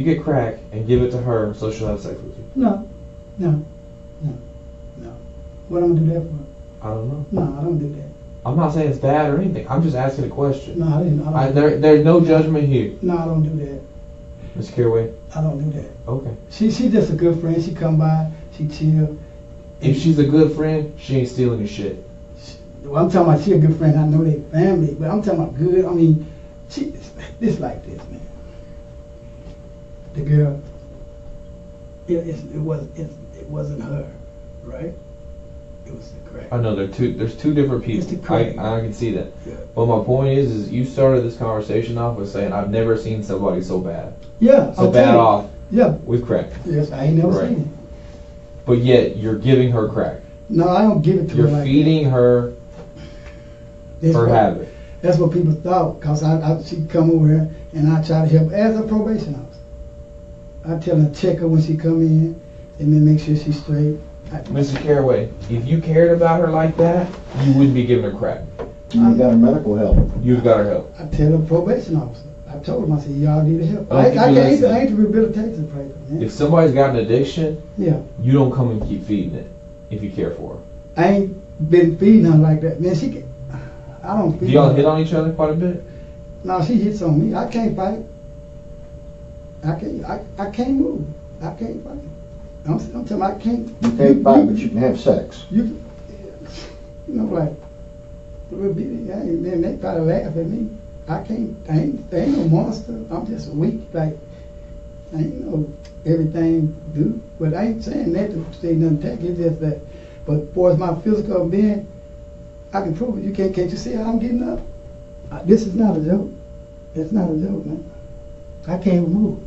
get crack and give it to her so she'll have sex with you? No. What I'm gonna do that for? I don't know. No, I don't do that. I'm not saying it's bad or anything. I'm just asking a question. No, I don't. There's no judgment here. No, I don't do that. Miss Caraway? I don't do that. Okay. She just a good friend. She come by, she chill. If she's a good friend, she ain't stealing your shit. Well, I'm talking about she a good friend. I know they family, but I'm talking about good. I mean, this like this, man. The girl, it wasn't her, right? It was the crack. I know there's two different people. It's the crack. I can see that. Yeah. But my point is you started this conversation off with saying I've never seen somebody so bad. Yeah. So bad off. Yeah. With crack. Yes, I ain't never Right. seen it. But yet you're giving her crack. No, I don't give it to her. You're like feeding her her habit. That's what people thought, because she'd come over here and I try to help as a probation officer. I tell her check her when she come in and then make sure she's straight. Mr. Caraway, if you cared about her like that, you wouldn't be giving her crack. You got her medical help. You've got her help. I tell the probation officer. I told him, I said, y'all need help. I ain't the rehabilitation place, man. If somebody's got an addiction, Yeah. you don't come and keep feeding it if you care for her. I ain't been feeding her like that, man. I don't feed Do y'all her. hit on each other quite a bit? No, she hits on me. I can't fight. I can't move. I can't fight. I'm telling you, I can't. You can't fight, but you can have sex. You know, then they try to laugh at me. I ain't no monster. I'm just weak. Like, I ain't no everything do. But I ain't saying that to say nothing take. It's just that. But for my physical being, I can prove it. Can't you see how I'm getting up? This is not a joke. It's not a joke, man. I can't even move.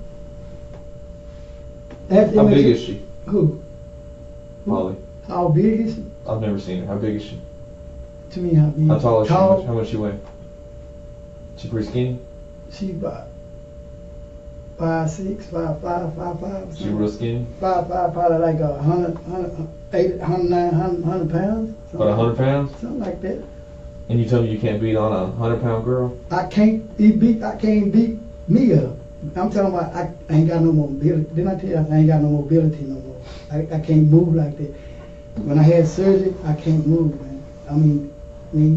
How big is she? Who? Molly. How big is she? I've never seen her. How big is she? To me, how big? How tall is she? Tall. How much she weigh? She pretty skinny? She about 5'6", 5'5", 5'5". She real skinny? 5'5", probably like 100, 100 pounds. About 100 pounds? Something like that. And you tell me you can't beat on a 100-pound girl? I can't beat me up. I'm talking about I ain't got no mobility. Didn't I tell you I ain't got no mobility no more? I can't move like that. When I had surgery, I can't move, man. I mean,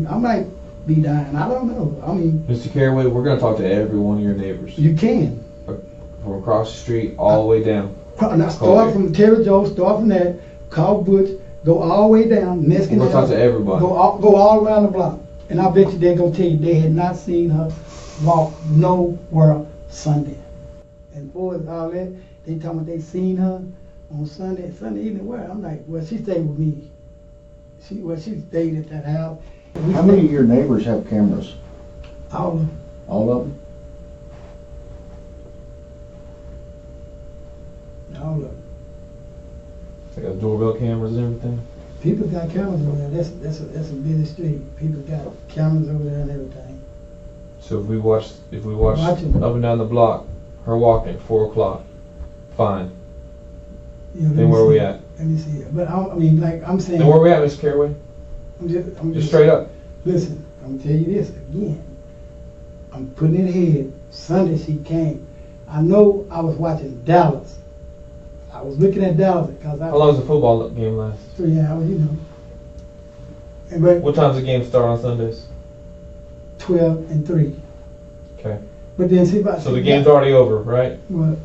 I might be dying. I don't know. I mean, Mr. Caroway, we're going to talk to every one of your neighbors. You can. From across the street all the way down. Now start from Kyera Jones, start from that, call Butch, go all the way down, We're going to talk to everybody. Go all around the block. And I bet you they're going to tell you they had not seen her walk nowhere Sunday. And for all that, they talking about they seen her on Sunday evening. Where? I'm like, well, she stayed with me. She stayed at that house. How many of your neighbors have cameras? All of them. All of them? All of them. They got doorbell cameras and everything? People got cameras over there. That's a busy street. People got cameras over there and everything. So if we watch Watching. up and down the block, her walking, 4 o'clock, fine. Yeah, Then where are we at? Let me see it. But I mean, like I'm saying. Then where are we at, Mr. Caroway? I'm just straight up. Listen, I'm gonna tell you this again. I'm putting it ahead. Sunday she came. I know I was watching Dallas. I was looking at Dallas because How long does the football game last? 3 hours, you know. And but What time's the game start on Sundays? 12 and 3. Okay. But then see about So the game's already over, right? What?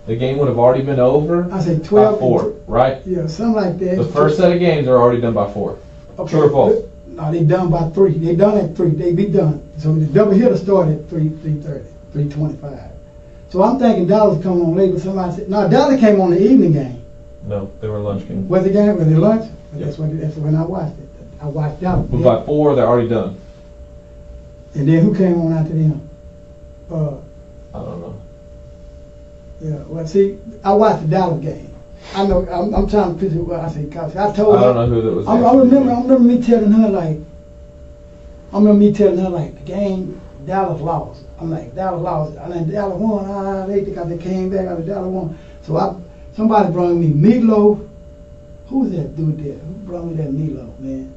The game would have already been over. I said 12 by 4, right? Yeah, something like that. The first set of games are already done by 4. Okay. True or false? No, they done by 3. They done at 3. They be done. So the double hitter started at 3:30, 3:25. So I'm thinking Dallas coming on late, but somebody said, no, Dallas came on the evening game. No, they were lunch game. Was the game? Was it lunch? Yeah. That's when I watched it. I watched Dallas. But by 4, they're already done. And then who came on after them? I don't know. Yeah. Well, see, I watched the Dallas game. I know. I'm trying to picture what I said. Cause I told I don't know who that was. I remember me telling her like. The game Dallas lost. I'm like, Dallas lost. And then Dallas won. They think they came back after Dallas won. So somebody brought me meatloaf. Who was that dude there? Who brought me that meatloaf, man?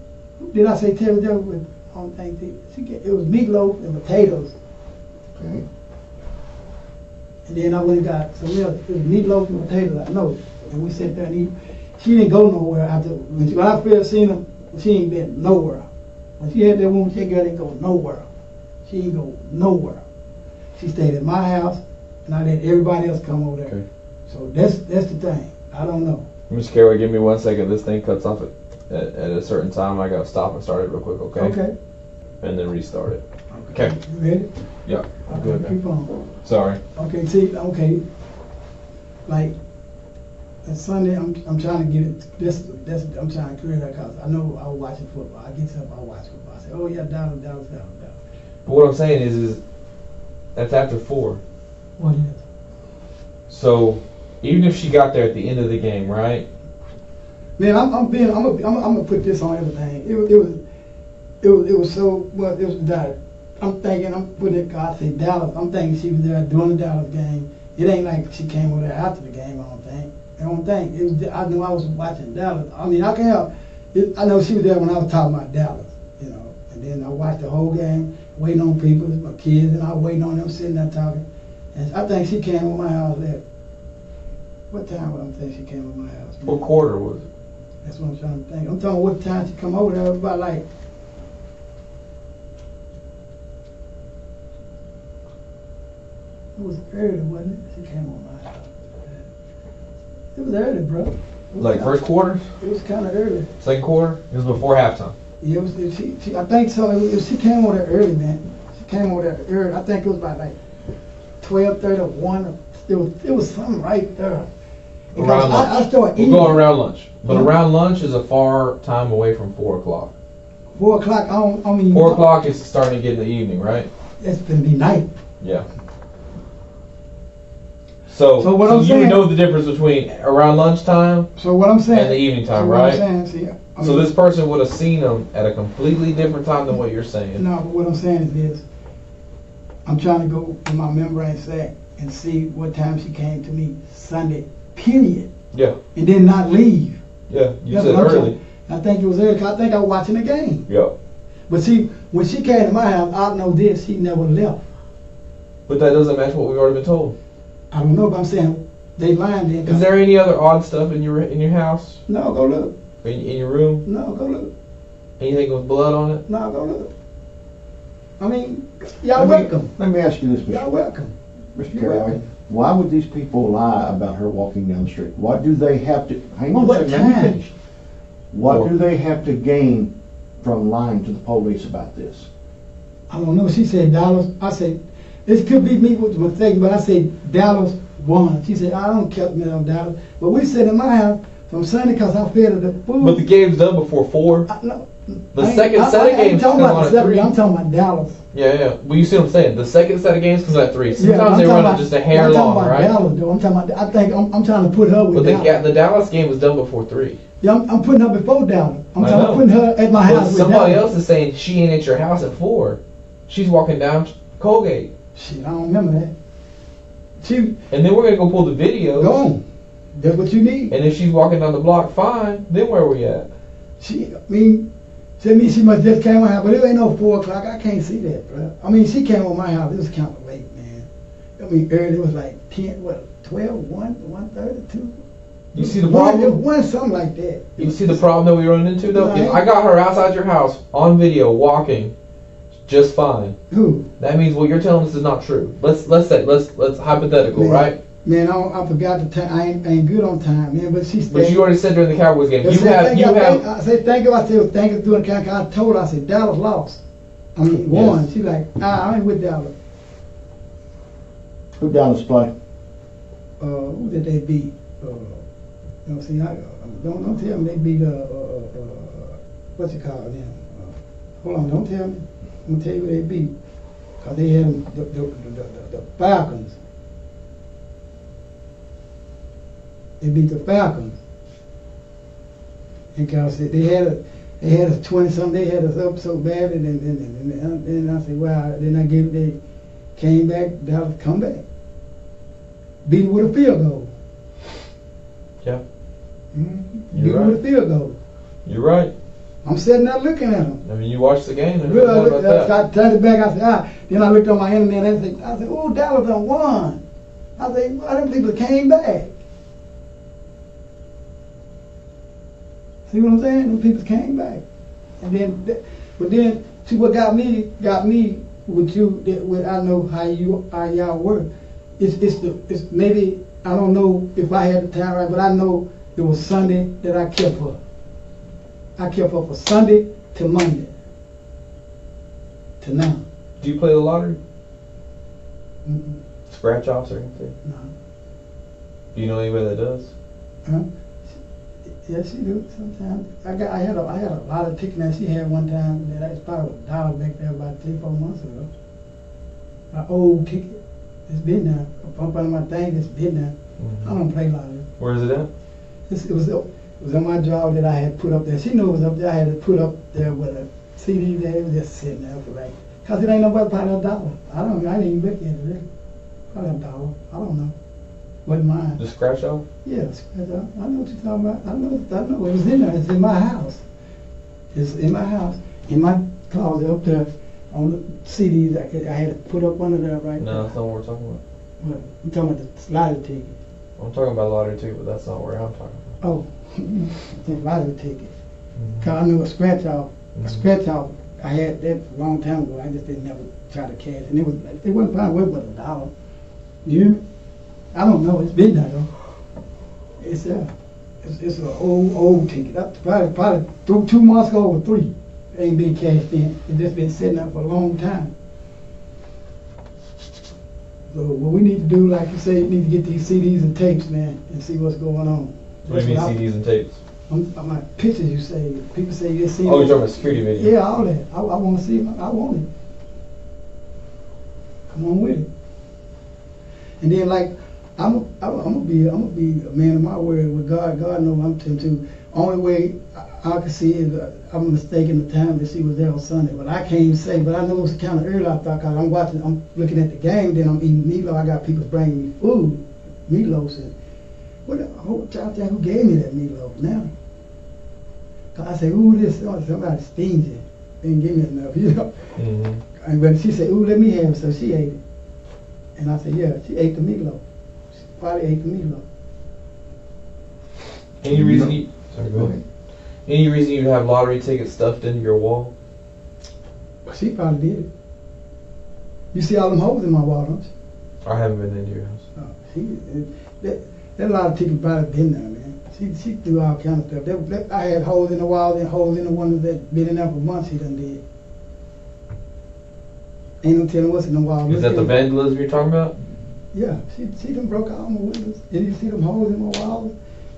Did I say Terry Jones? I don't think it was meatloaf and potatoes. Okay. And then I went and got some else. It was meatloaf and potatoes. I know. And we sat there and eat. She didn't go nowhere after. When I first seen her, she ain't been nowhere. When she had that woman, that girl didn't go nowhere. She ain't go nowhere. She stayed at my house, and I let everybody else come over there. Okay. So that's the thing. I don't know. Mr. Caroway, give me 1 second. This thing cuts off at a certain time. I gotta stop and start it real quick, okay? Okay. And then restart it. Okay. You ready? Yeah. I'm good, man. Keep on. Sorry. Okay. See. Okay. Like. And Sunday, I'm trying to get it. I'm trying to clear that because I know I was watching football. I get up, I watch football. I say, oh yeah, Dallas. But what I'm saying is that's after 4. What is? So even if she got there at the end of the game, right? Man, I'm gonna put this on everything. It was so well. It was that I'm thinking I'm putting it. God say Dallas. I'm thinking she was there during the Dallas game. It ain't like she came over there after the game. I don't think. It was. I knew I was watching Dallas. I mean, I can help. I know she was there when I was talking about Dallas. You know, and then I watched the whole game, waiting on people, my kids, and I was waiting on them sitting there talking. And I think she came over my house at. What time would I think she came over my house? Man? What quarter was it? That's what I'm trying to think. I'm talking what time she come over there. It was about like. It was early, wasn't it? She came over my house. It was early, bro. Like first quarter? It was kind of early. Second quarter? It was before halftime. Yeah, it was. She I think so. She came over there early, man. She came over there early. I think it was about like 12:30 or 1. It was something right there. Around lunch. I started eating. We're going around lunch. But around lunch is a far time away from 4 o'clock. 4 o'clock. I mean. 4 o'clock is starting to get in the evening, right? It's gonna be night. Yeah. So what I'm you saying, would know the difference between around lunchtime so what I'm saying, and the evening time, so right? What I'm saying, see, I So mean, this person would have seen them at a completely different time than what you're saying. No, but what I'm saying is this. I'm trying to go in my memory and see what time she came to me Sunday, period. Yeah. And then not leave. Yeah, you That's said what I'm early. saying. I think it was early 'cause I think I was watching the game. Yeah. But see, when she came to my house, I know this, she never left. But that doesn't match what we've already been told. I don't know, but I'm saying they lying then. Is there any other odd stuff in your house? No, go look. In your room? No, go look. Anything with blood on it? No, go look. I mean, y'all welcome. Let me ask you this, Y'all welcome. Mr. You're Caraway. welcome. Why would these people lie about her walking down the street? What do they have to, hang on a What second, let me time? finish. What do they have to gain from lying to the police about this? I don't know. She said Dallas. I said, this could be me with mistake, but I said Dallas won. She said, I don't care on Dallas. But we said in my house from Sunday because I fed her the food. But the game's done before 4. The second set of games I'm come talking about on the at seven, 3. I'm talking about Dallas. Yeah. Well, you see what I'm saying? The second set of games comes at 3. Yeah, Sometimes I'm they talking run about- it just a hair I'm long, talking about right? Dallas, though. I'm talking about. I think I'm trying to put her with But Dallas. the Dallas game was done before 3. Yeah, I'm putting her before Dallas. I'm I talking about know. putting her at my But house with somebody Dallas. else is saying she ain't at your house at 4. She's walking down Colgate. Shit, I don't remember that. She And then we're going to go pull the videos. go on. That's what you need. And if she's walking down the block, fine. Then where are we at? She she must just came to my house, but it ain't no 4 o'clock. I can't see that, bro. I mean, she came to my house. It was kind of late, man. I mean, early. It was like 10, 12, 1:30, 2. You see the problem? One, something like that. You see the problem that we run into though? Right. If I got her outside your house on video walking just fine. Who? That means what you're telling us is not true. Let's hypothetical, Man. right? Man, I forgot the time. I ain't good on time, man. But she stayed. But you already said during the Cowboys game. I I said thank you. I said thank you through the count. I told her, I said Dallas lost. I mean won. She like, I ain't with Dallas. Who Dallas play? Who did they beat? You know, see, don't tell me they beat what's it called them? Hold on, don't tell me. I'm gonna tell you who they beat. Cause they had the Falcons. They beat the Falcons. And Cal said they had us 20-something. They had us up so bad, and I said, wow. Then they came back. Dallas come back, beat it with a field goal. Yeah. Beat You're it right. with a field goal. You're right. I'm sitting there looking at them. I mean, you watched the game. And Really, I about that. turned it back. I said, Then I looked on my internet and I said, oh, Dallas done won. I said, why them people came back? See what I'm saying? Them people came back. And then, but then, see what got me with you, that I know how y'all work. It's maybe, I don't know if I had the time right, but I know it was Sunday that I kept her. I kept her from Sunday to Monday to now. Do you play the lottery? Mm-mm. Scratch offs or anything? No. Do you know anybody that does? Huh? Yeah, she do sometimes. I had a lot of tickets that she had one time that I probably $1 back there about 3-4 months ago. An old ticket. It's been there. I pump on my thing. It's been there. Mm-hmm. I don't play lottery. Where is it at? It was on my job that I had put up there. She knew it was up there. I had to put up there with a CD there. It was just sitting there for like, cause it ain't nobody probably $1. I didn't even look at it really. Probably $1. I don't know. Wasn't mine. The scratch off? Yeah, scratch off. I know what you're talking about. I know. It was in there. It's in my house. It's in my house. In my closet up there on the CDs. I had to put up under there right No, there. that's not what we're talking about. What? I'm talking about the lottery ticket. I'm talking about lottery too, but that's not where I'm talking about. Oh, the lottery ticket. Mm-hmm. Cause I knew a scratch off. Mhm. A scratch off. I had that a long time ago. I just didn't never try to cash. And it wasn't probably worth but $1. You hear me? I don't know. It's been there though. It's an old ticket. That's probably through 2 months ago or 3. It ain't been cashed in. It's just been sitting there for a long time. So what we need to do, like you say, we need to get these CDs and tapes, man, and see what's going on. What do you mean CDs and tapes? My pictures you say. People say you see. Oh, you're talking about security video. Yeah, all that. I want to see them. I want it. come on with it. And then like, I'm gonna be a man of my word with God. God knows I'm to. Only way I can see is I'm mistaken the time that she was there on Sunday. But I can't even say. But I know it was kind of early. I thought, cause I'm looking at the game. Then I'm eating meatloaf. I got people bringing me food, meatloaf. And what the whole child who gave me that meatloaf now? Cause I say, ooh, this somebody stingy. They didn't give me enough, you know. Mm-hmm. And but she said, ooh, let me have it. So she ate it. And I said, yeah, she ate the meatloaf. She probably ate the meatloaf. Any reason you? Sorry, go ahead. Any reason you'd have lottery tickets stuffed into your wall? Well, she probably did it. You see all them holes in my wall, don't you? I haven't been into your house. Oh, that lot of tickets probably been there, man. She threw all kind of stuff. I had holes in the wall and holes in the ones that been in there for months. She done did. Ain't no telling what's in the wall. Is that the vandalism you're talking about? Yeah, she done broke all my windows. And you see them holes in my walls?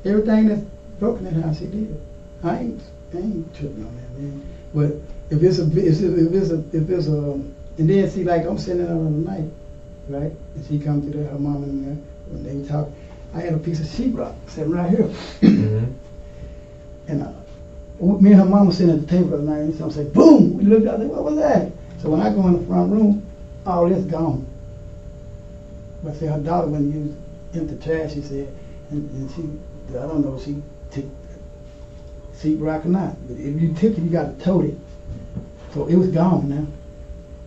Everything that's broken in the house, she did. I ain't tripping on that, man. But if it's a, and then see, like I'm sitting there on the night, right? And she come through there, her mom and there, when they talk. I had a piece of sheetrock sitting right here. Mm-hmm. And me and her mom was sitting at the table the night, and so I said, boom! We looked out there, what was that? So when I go in the front room, all this gone. But see, her daughter wouldn't use empty trash, she said, and she, I don't know if she took sheetrock or not. But if you took it, you got to tote it. So it was gone now.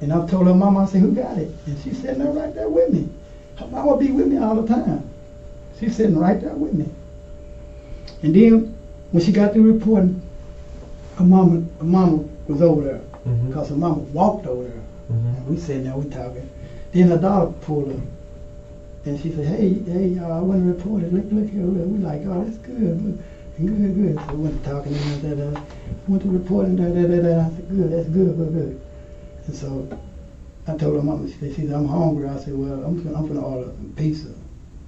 And I told her mama, I said, who got it? And she's sitting there right there with me. Her mama be with me all the time. She's sitting right there with me. And then when she got through reporting, her mama was over there. Because her mama walked over there. And we sitting there, we talking. Then her daughter pulled up. And she said, hey, y'all, I want to report it. Look here. We like, oh, that's good. Good. So we went to talking and went to reporting, I said, good, that's good. And so I told her mama, she said, I'm hungry. I said, well, I'm gonna order some pizza,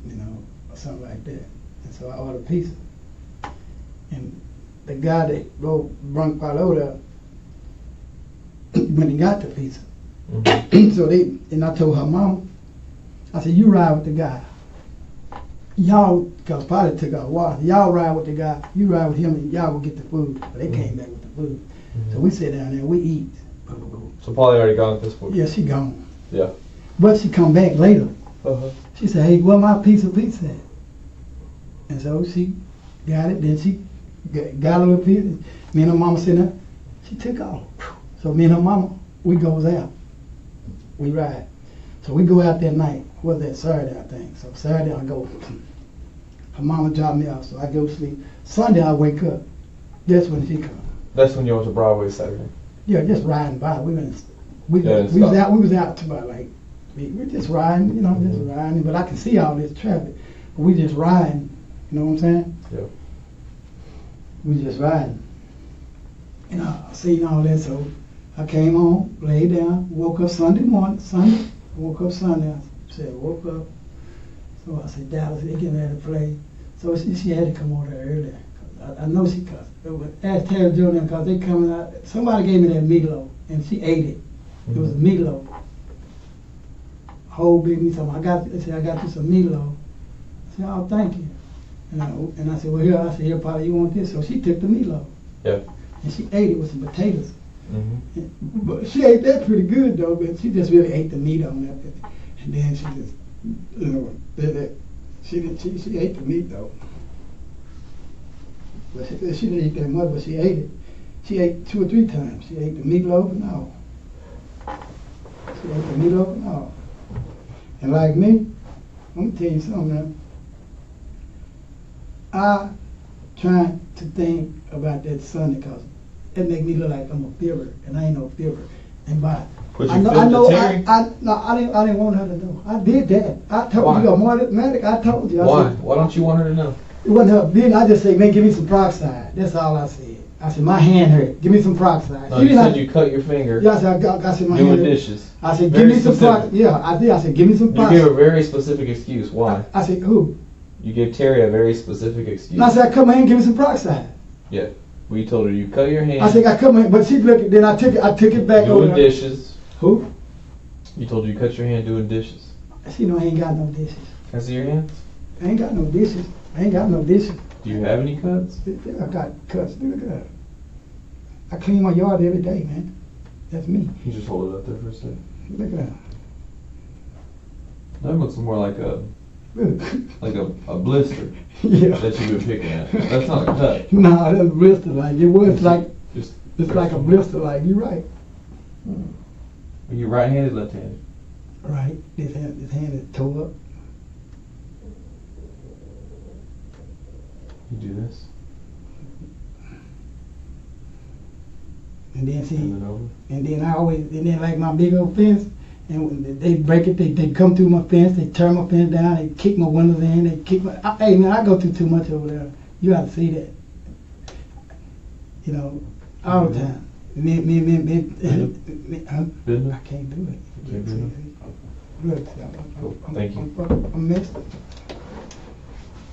you know, or something like that. And so I ordered pizza. And the guy that brung part over there, when he got the pizza, and I told her mom, I said, you ride with the guy. Y'all, because probably took our water, y'all ride with the guy, you ride with him, and y'all will get the food. But they came back with the food. So we sit down there, we eat. So Polly already gone at this point? Yeah, she gone. Yeah. But she come back later. She said, hey, where my piece of pizza at? And so she got it, then she got a little piece. Me and her mama sitting there, she took off. So me and her mama, we goes out. We ride. So we go out that night. Was that Saturday, I think. So Saturday I go. Her mama dropped me off, so I go sleep. Sunday I wake up. That's when she come. That's when you went to Broadway Saturday. Yeah, just riding by. We was out to about like we're just riding, you know, just riding. But I can see all this traffic. But we just riding. You know what I'm saying? Yeah. We just riding. And I seen all that, so I came home, laid down, woke up Sunday morning. Woke up Sunday. I said, woke up. So I said, Dallas, they getting ready to play. So she had to come over there earlier. I know she cussed. Ask Kyera Jones because they coming out. Somebody gave me that meatloaf, and she ate it. It was meatloaf. Whole big meatloaf. I got you some meatloaf. I said, oh, thank you. And I said, well, here, Polly, you want this? So she took the meatloaf. Yeah. And she ate it with some potatoes. But she ate that pretty good though, but she just really ate the meat on that. And then she just, you know, she ate the meat though. But she didn't eat that much, but she ate it. She ate 2 or 3 times. She ate the meatloaf and all. She ate the meatloaf and all. And like me, I'm gonna tell you something now. I trying to think about that Sunday because it make me look like I'm a fibber, and I ain't no fibber. And by I didn't want her to know. I did that. I told you, automatic. I told you. Why? Why don't you want her to know? It wasn't her. Then I just say, man, give me some peroxide. That's all I said. I said, my hand hurt. Give me some peroxide. No, you said you cut your finger. Yeah, I said, I said my hand hurt. Doing dishes. I said, give me some peroxide. Yeah, I did. I said, give me some peroxide. You gave a very specific excuse. Why? I said, who? You gave Terry a very specific excuse. And I said, I cut my hand, give me some peroxide. Yeah. We told her you cut your hand. I said, I cut my hand, but she looked. Then I took it back over. Doing dishes. Who? You told her you cut your hand doing dishes. She know I ain't got no dishes. Can I see your hands? I ain't got no dishes. I ain't got no dishes. Do you have any cuts? I got cuts. Look at that. I clean my yard every day, man. That's me. You just hold it up there for a second. Look at that. That looks more like a blister Yeah. that you've been picking at. That's not a cut. Nah, that's a blister like. It was like, Just it's like a blister like. You right. Are you right-handed, left-handed? Right. This hand is tore up. You do this. And then see, Turn it over. and then like my big old fence, and when they break it, they come through my fence, they tear my fence down, they kick my windows in, they kick my, hey man, I go through too much over there. You gotta see that. You know, all the time. Me, Business? I can't do it. Can't do it? Look, Cool. Thank you. I'm messed up.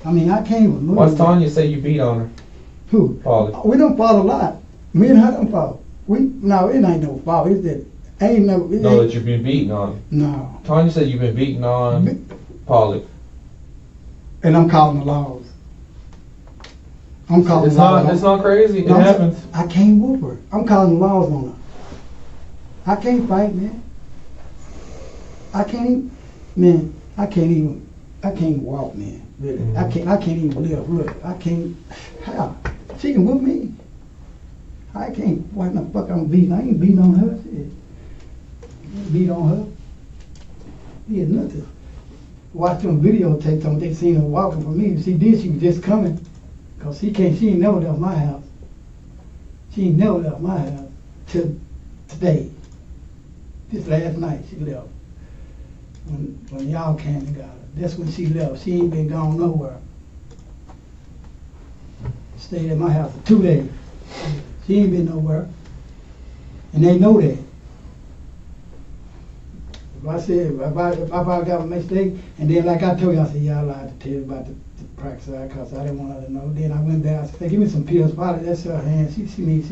I mean, I can't even move. Why's Tanya say you beat on her? Who? Polly. We don't fall a lot. Me and her don't fall. No, it ain't no fall. It's that ain't no. No, that you've been beaten on. No. Tanya said you've been beaten on Polly. And I'm calling the laws. I'm calling It's the laws. not. It's not crazy. It No, happens. I can't whoop her. I'm calling the laws on her. I can't fight, man. I can't even walk, man. Really. Mm-hmm. I can't even live. Look, I can't. How? She can whoop me. I can't. Why the fuck I'm beating? I ain't beating on her. Shit. Beat on her. Yeah, nothing. Watch them videotapes on. They seen her walking for me. If she did, she was just coming. Cause she ain't never left my house. She ain't never left my house till today. This last night she left. When y'all came and got her. That's when she left. She ain't been gone nowhere. Stayed at my house for 2 days. She ain't been nowhere. And they know that. If I said, if I got a mistake, and then like I told you, I said, yeah, I lied to tell you about the practice side, because I didn't want her to know. Then I went there, I said, give me some pills. Probably that's her hand. She needs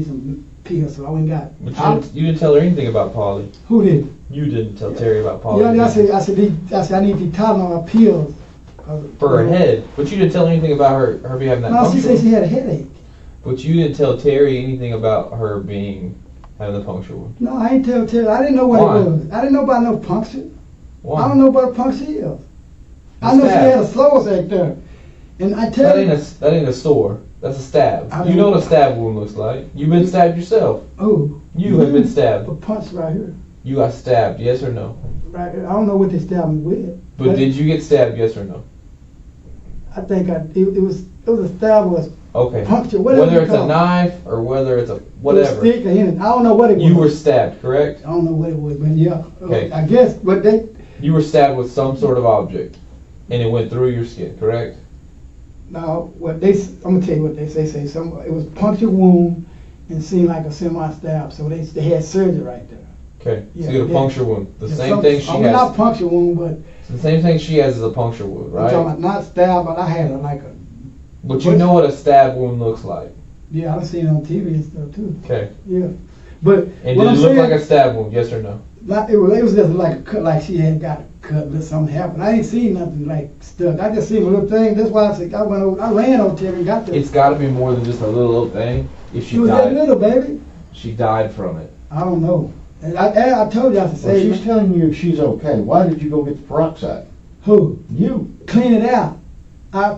some pills, so I went and got. But you didn't tell her anything about Polly. Who did? You didn't tell Terry about Polly. Yeah, I said, I need to Tylenol pills. For her head, but you didn't tell her anything about her having that. No, she puncture. said she had a headache. But you didn't tell Terry anything about her having the puncture wound. No, I ain't tell Terry. I didn't know what Why? it was. I didn't know about no puncture. Why? I don't know about a puncture is. I know she had a sores act there. And I tell you. That ain't a sore. That's a stab. I You know don't- what a stab wound looks like. You've been stabbed yourself. Oh. You have been stabbed. A punch right here. You got stabbed, yes or no? Right here. I don't know what they stabbed me with. But did you get stabbed, yes or no? I think it was a stab was Okay. puncture. Whatever Whether you it's a call it. knife or whether it's a It was whatever. stick or anything. I don't know what it was. You were stabbed, correct? I don't know what it was, but yeah. Okay. I guess, but they. You were stabbed with some sort of object, and it went through your skin, correct? Now, I'm gonna tell you what they say. It was puncture wound and seemed like a semi-stab. So they had surgery right there. Okay. Yeah, So you got a yeah. puncture wound. The Yeah, same thing she has. Not puncture wound, but The same thing she has is a puncture wound, I'm talking right? about not stab, but I had like a. But you know what a stab wound looks like. Yeah, I've seen it on TV and stuff too. Okay. Yeah, but And what did I'm it look saying, like a stab wound, yes or no? it was just like a cut, like she had got cut or something happened. I ain't seen nothing like stuck. I just seen a little thing. That's why I said I ran over there and got the. It's got to be more than just a little thing. If she She was that died, little baby. she died from it. I don't know. And I told you I said Well, say she's telling you she's okay. Why did you go get the peroxide? who You. clean it out. I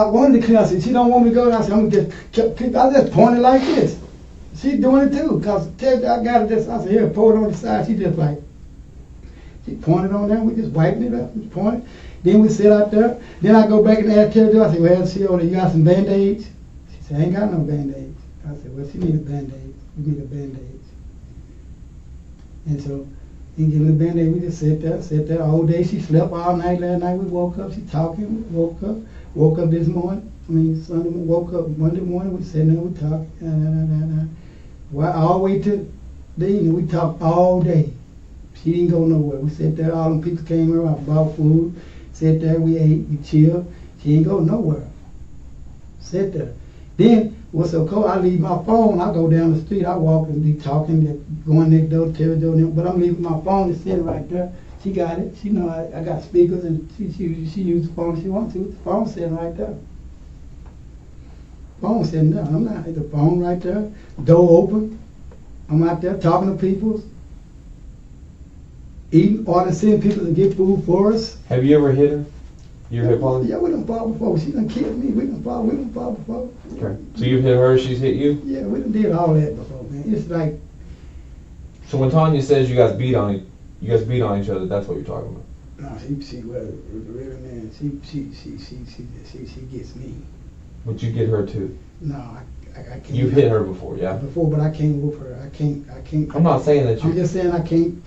wanted to clean. I said she don't want me to go. I said I'm gonna I just pointed like this. She doing it too. Cause I got it this. I said here, pour it on the side. She just like. She pointed on there. We just wiping it up and pointed. Then we sit out there. Then I go back and ask her. I said, well, she over there, you got some Band-Aids? She said, I ain't got no Band-Aids. I said, well, she need a Band-Aid. We need a Band-Aid. And so, he gave me the Band-Aid. We just sit there all day. She slept all night last night. We woke up. She talking. Woke up this morning. Sunday, woke up Monday morning. We sitting there. We talking. Well, all the way to the evening. We talked all day. She didn't go nowhere. We sat there. All them people came around, bought food. Sat there. We ate. We chilled. She didn't go nowhere. Sat there. Then what's so cold? I leave my phone. I go down the street. I walk and be talking, going next door to Terry Jones. But I'm leaving my phone. It's sitting right there. She got it. She know I got speakers, and she used the phone if she wants to. The phone's sitting right there. Phone sitting there. I'm not. The phone right there. Door open. I'm out there talking to people. Eating, ordering, seeing people to get food for us. Have you ever hit her? You ever hit Polly? Yeah, we done fought before. She done killed me. We done fought before. Okay. So you've hit her, she's hit you? Yeah, we done did all that before, man. It's like. So when Tanya says you guys beat on each other, that's what you're talking about? No, she really, man, she gets me. But you get her too? No, I can't. You've hit her before, yeah? Before, but I can't whoop her. I can't. I'm not saying that you. I'm just saying I can't.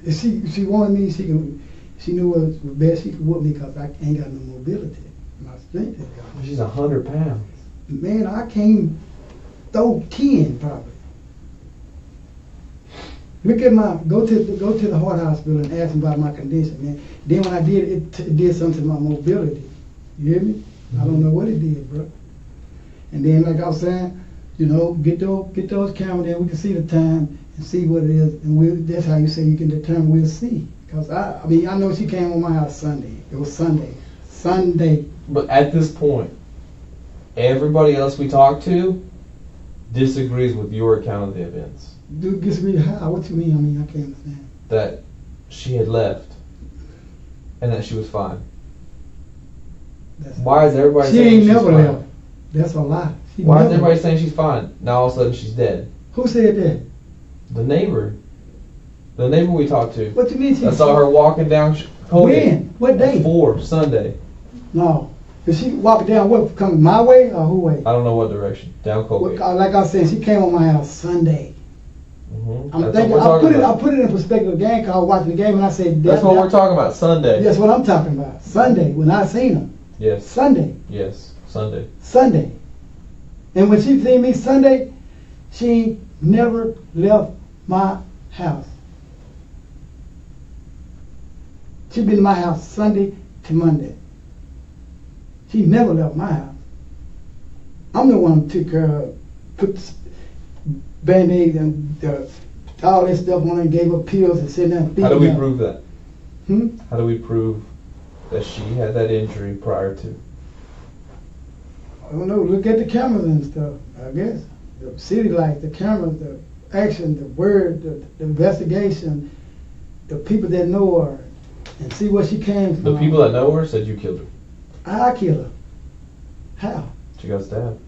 If she wanted me, she knew what was best. She could whoop me because I ain't got no mobility. My strength is gone. She's 100 pounds. Man, I can't throw 10 probably. Look at go to the heart hospital and ask them about my condition, man. Then when I did it did something to my mobility. You hear me? Mm-hmm. I don't know what it did, bro. And then, like I was saying, get those cameras there. We can see the time and see what it is, and that's how you say you can determine. We'll see. Cause I know she came on my house Sunday. It was Sunday. But at this point, everybody else we talked to disagrees with your account of the events. Disagree how? What you mean? I can't understand. That she had left, and that she was fine. Why is everybody saying she's fine? She ain't never left. That's a lie. Why is everybody saying she's fine? Now all of a sudden she's dead. Who said that? The neighbor. The neighbor we talked to. What you mean? I saw her walking down. When? What day? 4 Sunday. No. Is she walking down what? Coming my way or who way? I don't know what direction. Down Colgate. Like I said, she came on my house Sunday. Mm-hmm. I'm thinking. I put it in perspective again. Cause I was watching the game and I said. That's what we're talking about. Sunday. That's what I'm talking about. Sunday when I seen her. Yes. Sunday. Yes. Sunday. Sunday. And when she seen me Sunday, she never left my house. She been in my house Sunday to Monday. She never left my house. I'm the one who took her, put Band-Aids and all that stuff on her and gave her pills and said nothing. How do we prove that? How do we prove that she had that injury prior to? I don't know. Look at the cameras and stuff, I guess. The city lights, the cameras, the action, the word, the investigation, the people that know her, and see where she came from. The people that know her said you killed her. I killed her. How? She got stabbed.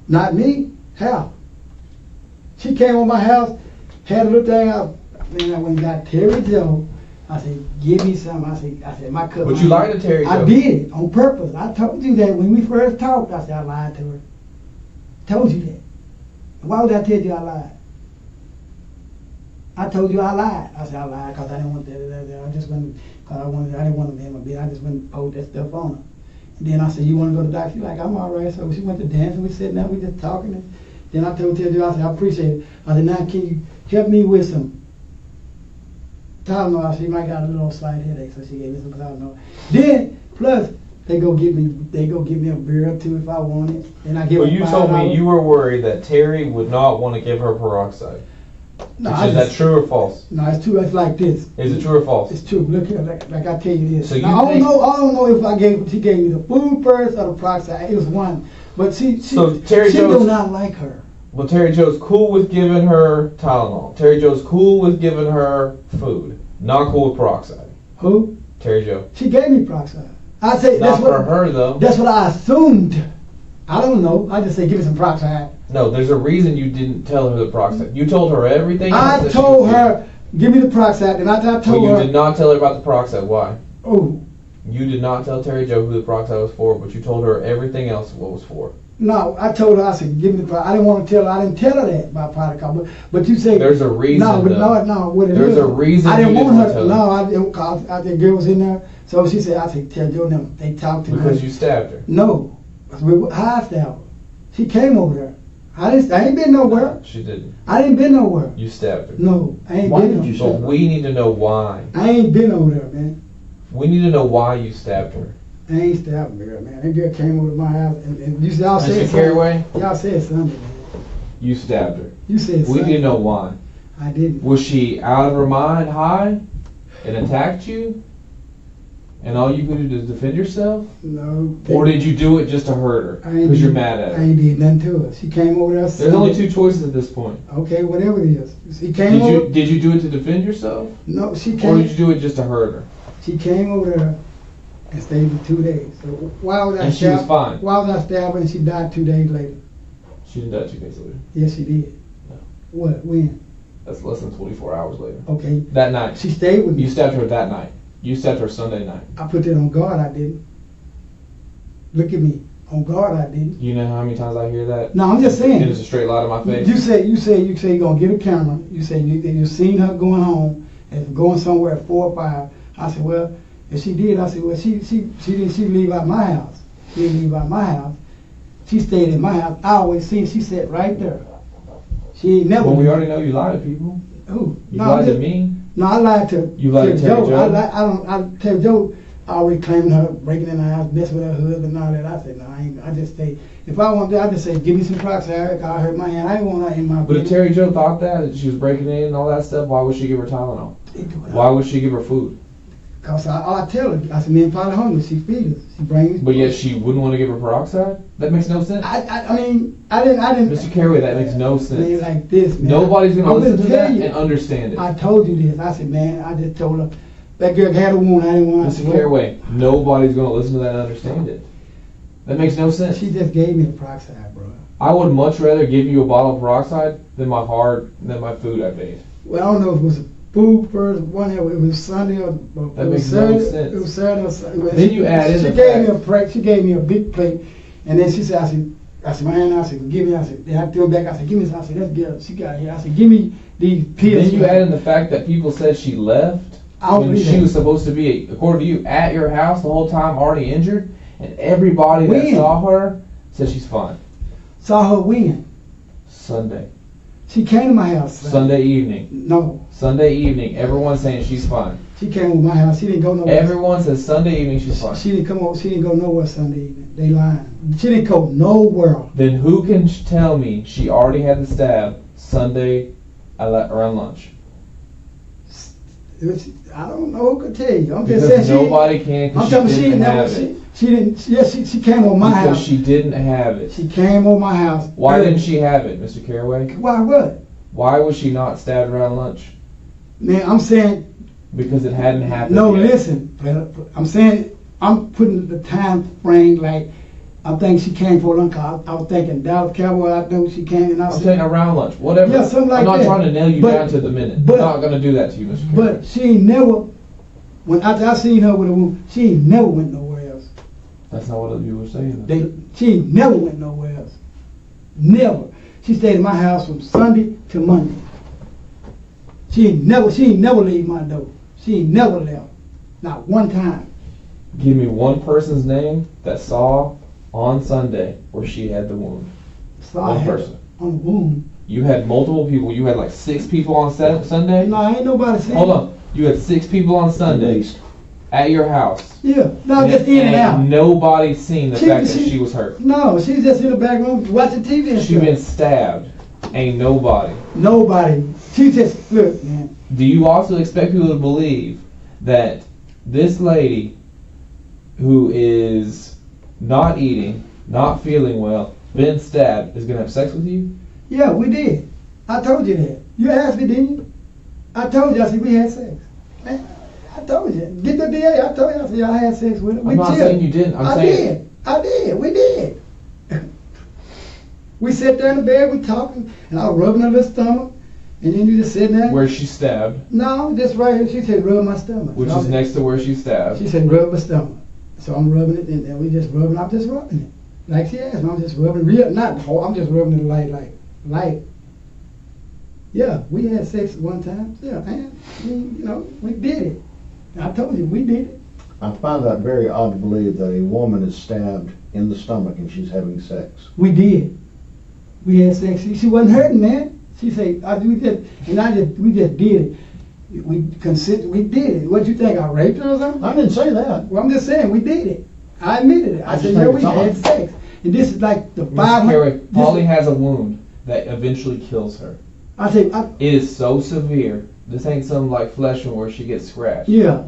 Not me. How? She came on my house, had a little thing out. I went and got Terry Jones. I said, give me some. I said, my cup. But you lied to Terry Jones. I did it on purpose. I told you that when we first talked. I said, I lied to her. Told you that. Why would I tell you I lied? I told you I lied. I said I lied because I didn't want that. I just went because I didn't want to be in my bed. I just went and pulled that stuff on her. And then I said, you want to go to the doctor? She's like, I'm all right. So she went to dance and we sitting there, we just talking. And then I told Terry, I said, I appreciate it. I said, now can you help me with some Tylenol? She might got a little slight headache, so she gave me some Tylenol. Then plus they go get me a beer or two if I want it. And I give. Well, you told me you were worried that Terry would not want to give her peroxide. No, is that true or false? No, it's true. It's like this. Is it true or false? It's true. Look here, like I tell you this. So you now, I don't know if she gave me the food first or the peroxide. It was one, but she do not like her. Well, Terry Jo's cool with giving her Tylenol. Terry Jo's cool with giving her food. Not cool with peroxide. Who? Terry Jo. She gave me peroxide. I say not that's for her though. That's what I assumed. I don't know. I just say give me some peroxide. No, there's a reason you didn't tell her the peroxide. You told her everything. I told her, give me the peroxide, and I told her. You did not tell her about the peroxide. Why? Oh. You did not tell Terry Jo who the peroxide was for, but you told her everything else what was for. No, I told her, I said, give me the peroxide. I didn't want to tell her. I didn't tell her that about protocol. But you say. There's a reason. No, but no. What it there's is, a reason. I didn't want her. No, I didn't. Cause I think girl was in there. So she said, I said, tell Joe them. They talked to me. Because you stabbed her. No. How I stabbed her? She came over there. I ain't been nowhere. She didn't. I ain't been nowhere. You stabbed her. No, I ain't why been did nowhere. you stab her? We need to know why. I ain't been over there, man. We need to know why you stabbed her. I ain't stabbing the girl, man. That girl came over to my house and you y'all said Mr. Caroway? Y'all said something, man. You stabbed her. You said We something. didn't know why. I didn't. Was she out of her mind, high, and attacked you? And all you could do is defend yourself? No. Or did you do it just to hurt her? Because you're mad at I her. ain't did nothing to her. She came over there. There's only two choices at this point. Okay, whatever it is. She came over. Did you do it to defend yourself? No, she Or came. did you do it just to hurt her? She came over there and stayed for 2 days. So why was I And she was fine. Why was I stabbing and she died 2 days later? She didn't die 2 days later. Yes, she did. No. What? When? That's less than 24 hours later. Okay. That night. She stayed with me. You stabbed her that night. You stabbed her Sunday night. I put that on guard. I didn't. Look at me. On guard, I didn't. You know how many times I hear that? No, I'm just saying. And it's a straight lie to my face. You say you're gonna get a camera. You say you seen her going home and going somewhere at 4 or 5. I said, well, if she did, I said, well, she didn't leave out my house. She didn't leave out my house. She stayed in my house. I always seen she sat right there. She ain't never. Well, we already know you lie to people. Who? You lied to me. No, I lied to. You lied to Joe. I tell Joe. I always claiming her, breaking in her house, messing with her husband and all that. I said, no, I ain't. I just say, if I want that, I just say, give me some peroxide. I hurt my hand. I ain't want that in my. But if Terry Jo thought that she was breaking in and all that stuff, why would she give her Tylenol? Why would she give her food? Cause I tell her, I said, me and Father hungry. She feeds us. She brings. But yet she wouldn't want to give her peroxide? That makes no sense. I mean, I didn't. Mr. Carraway, that makes no sense. Man, like this, man. Nobody's gonna listen to that you, and understand it. I told you this. I said, man, I just told her that girl had a wound. I didn't want. Mr. Carraway, nobody's gonna listen to that and understand it. That makes no sense. She just gave me the peroxide, bro. I would much rather give you a bottle of peroxide than my food I made. Well, I don't know if it was food first. One it was Sunday or that makes Saturday. No sense. It was Saturday or Sunday. Then you add in she gave me a plate. She gave me a big plate, and then she said, I said, my hand. I said, give me. I said, I threw it back. I said, give me. I said, let's get her. She got here. I said, give me these pills. Then you add in the fact that people said she left when she was supposed to be, according to you, at your house the whole time, already injured, and everybody that saw her said she's fine. Saw her when? Sunday. She came to my house. Sunday evening. No. Sunday evening. Everyone's saying she's fine. She came to my house. She didn't go nowhere. Everyone says Sunday evening she's fine. She didn't come over. She didn't go nowhere Sunday evening. They lying. She didn't go nowhere. Then who can tell me she already had the stab Sunday around lunch? I don't know who could tell you. I'm because just saying nobody can. I'm telling you, she didn't. Yes, she came on my house. Because she didn't have it. She came on my house. Why didn't she have it, Mr. Carraway? Why what? Why was she not stabbed around lunch? Man, I'm saying. Because it hadn't happened. No, yet. listen. I'm saying I'm putting the time frame like. I think she came for lunch. I was thinking Dallas Cowboy. I know she came, and I'm saying around lunch, whatever. Yeah, something like that. I'm not trying to nail you down to the minute. I'm not going to do that to you, Mr. Carraway. But she ain't never. When after I seen her with a woman, she ain't never went nowhere else. That's not what you were saying. She ain't never went nowhere else. Never. She stayed in my house from Sunday to Monday. She ain't never leave my door. She ain't never left. Not one time. Give me one person's name that saw on Sunday where she had the wound. One person. On the wound. You had multiple people. You had like 6 people on Sunday? No, ain't nobody seen. Hold on. You had 6 people on Sunday at your house. Yeah. No, just in and out. Nobody seen the fact that she was hurt. No, she's just in the back room watching TV and She been stabbed. Ain't nobody. Nobody. She just, look, man. Do you also expect people to believe that this lady who is not eating, not feeling well, been stabbed, is going to have sex with you? Yeah, we did. I told you that. You asked me, didn't you? I told you, I said, we had sex. Man, I told you. Get the DA. I told you, I said, I had sex with her. I'm not saying you didn't. I did. We did. We sat there in the bed, we talking, and I was rubbing her little stomach, and then you just sitting there. Where she stabbed? No, just right here. She said, rub my stomach. Which is next to where she stabbed. She said, rub my stomach. So I'm rubbing it, and we just rubbing. I'm just rubbing it. Like she asked me, I'm just rubbing real, not the whole, I'm just rubbing it light. Yeah, we had sex one time. Yeah, and we did it. I told you, we did it. I find that very odd to believe that a woman is stabbed in the stomach and she's having sex. We did. We had sex. She wasn't hurting, man. She said, we just did it. We did it. What you think? I raped her or something? I didn't say that. Well, I'm just saying we did it. I admitted it. I said, yeah, we had sex. And this is like the 500. Pauline has a wound that eventually kills her. I said, it is so severe. This ain't something like flesh wound where she gets scratched. Yeah.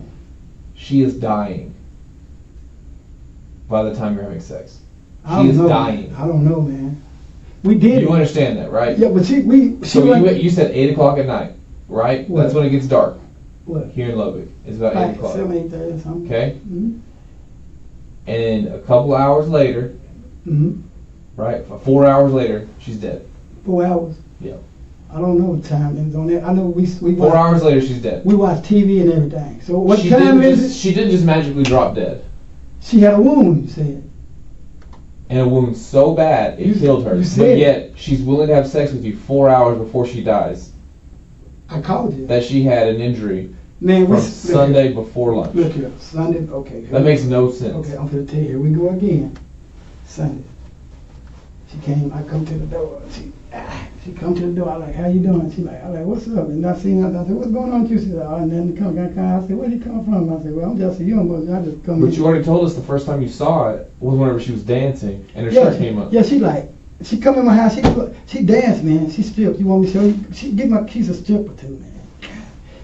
She is dying by the time you're having sex. She is dying. I don't know, man. We did. You understand that, right? Yeah, but you said 8 o'clock at night, right? What? That's when it gets dark. What? Here in Lubbock. It's about 8 o'clock. 7, 8:30 something. Okay? Mm-hmm. And a couple hours later, right? 4 hours later, she's dead. 4 hours? Yeah. I don't know what time it is on that. I know we 4 hours later, she's dead. We watch TV and everything. So what time is it? She didn't just magically drop dead. She had a wound, you said. And a wound so bad, it killed her. But yet, she's willing to have sex with you 4 hours before she dies. I called you. That she had an injury from Sunday before lunch. Look here, Sunday, okay. That makes no sense. Okay, I'm going to tell you, here we go again. Sunday. She came, I come to the door. She come to the door, I'm like, how you doing? She like, I'm like, what's up? And I seen her, I said, what's going on with you? She said, oh, and then come. I said, where did you come from? I said, well, I'm just a young boy, I just come But you already told us the first time you saw it was whenever she was dancing and her shirt came up. Yeah, she come in my house, she danced, man. She stripped. You want me to show you? She's a stripper too, man.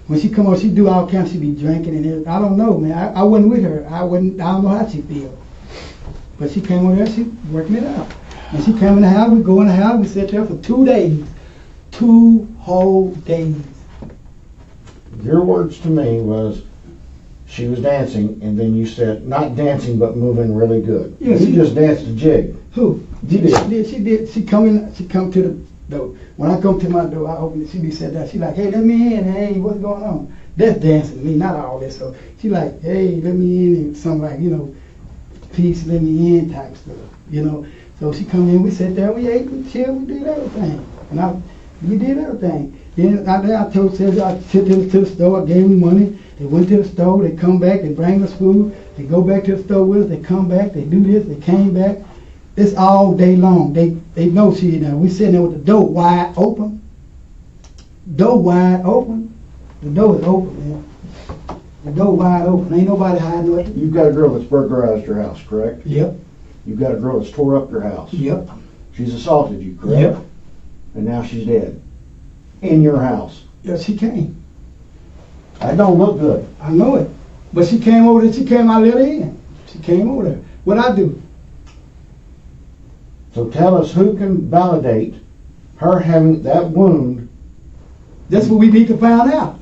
When she come over, she do all kinds. She be drinking and everything. I don't know, man. I wasn't with her. I don't know how she feel. But she came over there. She working it out. And she came in the house. We go in the house. We sit there for 2 days, 2 whole days. Your words to me was she was dancing, and then you said not dancing but moving really good. Yeah, you just danced a jig. Who? You did. She did. She come to the door. When I come to my door, I open it. She be sat down. She like, hey, let me in. Hey, what's going on? That's dancing to me, not all this. So she like, hey, let me in, and something like, peace, let me in type stuff, So she come in, we sat there, we ate, we chilled, we did everything. And we did everything. Then I told Cesar, I took them to the store, I gave them money. They went to the store, they come back, they bring us food. They go back to the store with us, they come back, they do this, they came back. It's all day long. They know she in there. We sitting there with the door wide open. Door wide open. The door is open, man. The door wide open. Ain't nobody hiding nothing. You've got a girl that's burglarized your house, correct? Yep. You've got a girl that's tore up your house. Yep. She's assaulted you, correct? Yep. And now she's dead. In your house. Yeah, she came. That don't look good. I know it. But she came over there, I let her in. She came over there. What'd I do? So tell us who can validate her having that wound. That's what we need to find out.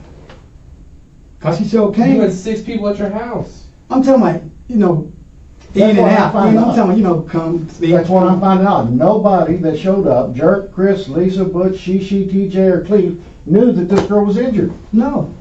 Cause she sure came. You had 6 people at your house. I'm talking about, in and out. I'm talking about, come speak. That's what I'm finding out. Nobody that showed up, Jerk, Chris, Lisa, Butch, Shishi, TJ, or Cleve, knew that this girl was injured. No.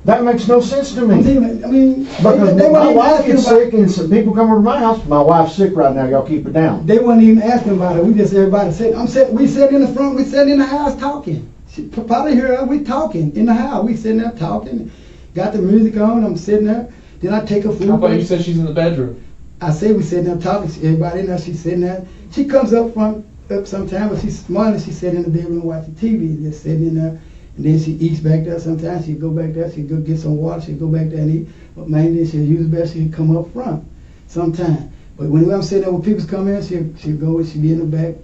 That makes no sense to me. Because my wife gets sick and some people come over to my house. My wife's sick right now. Y'all keep it down. They wasn't even asking about it. We just everybody said. We sat in the front. We sat in the house talking. She probably hear us. We talking in the house. We sitting there talking. Got the music on. I'm sitting there. Then I take her food. How about you said she's in the bedroom? I say we sitting there talking. Everybody in there. She's sitting there. She comes up sometime, but she's smart. She's sitting in the bedroom watching TV. Just sitting in there. And then she eats back there sometimes. She'd go back there. She'd go get some water. She'd go back there and eat. But mainly she'll use the best. She'd come up front sometime. But when I'm sitting there when people come in, she'll go. She'd be in the back.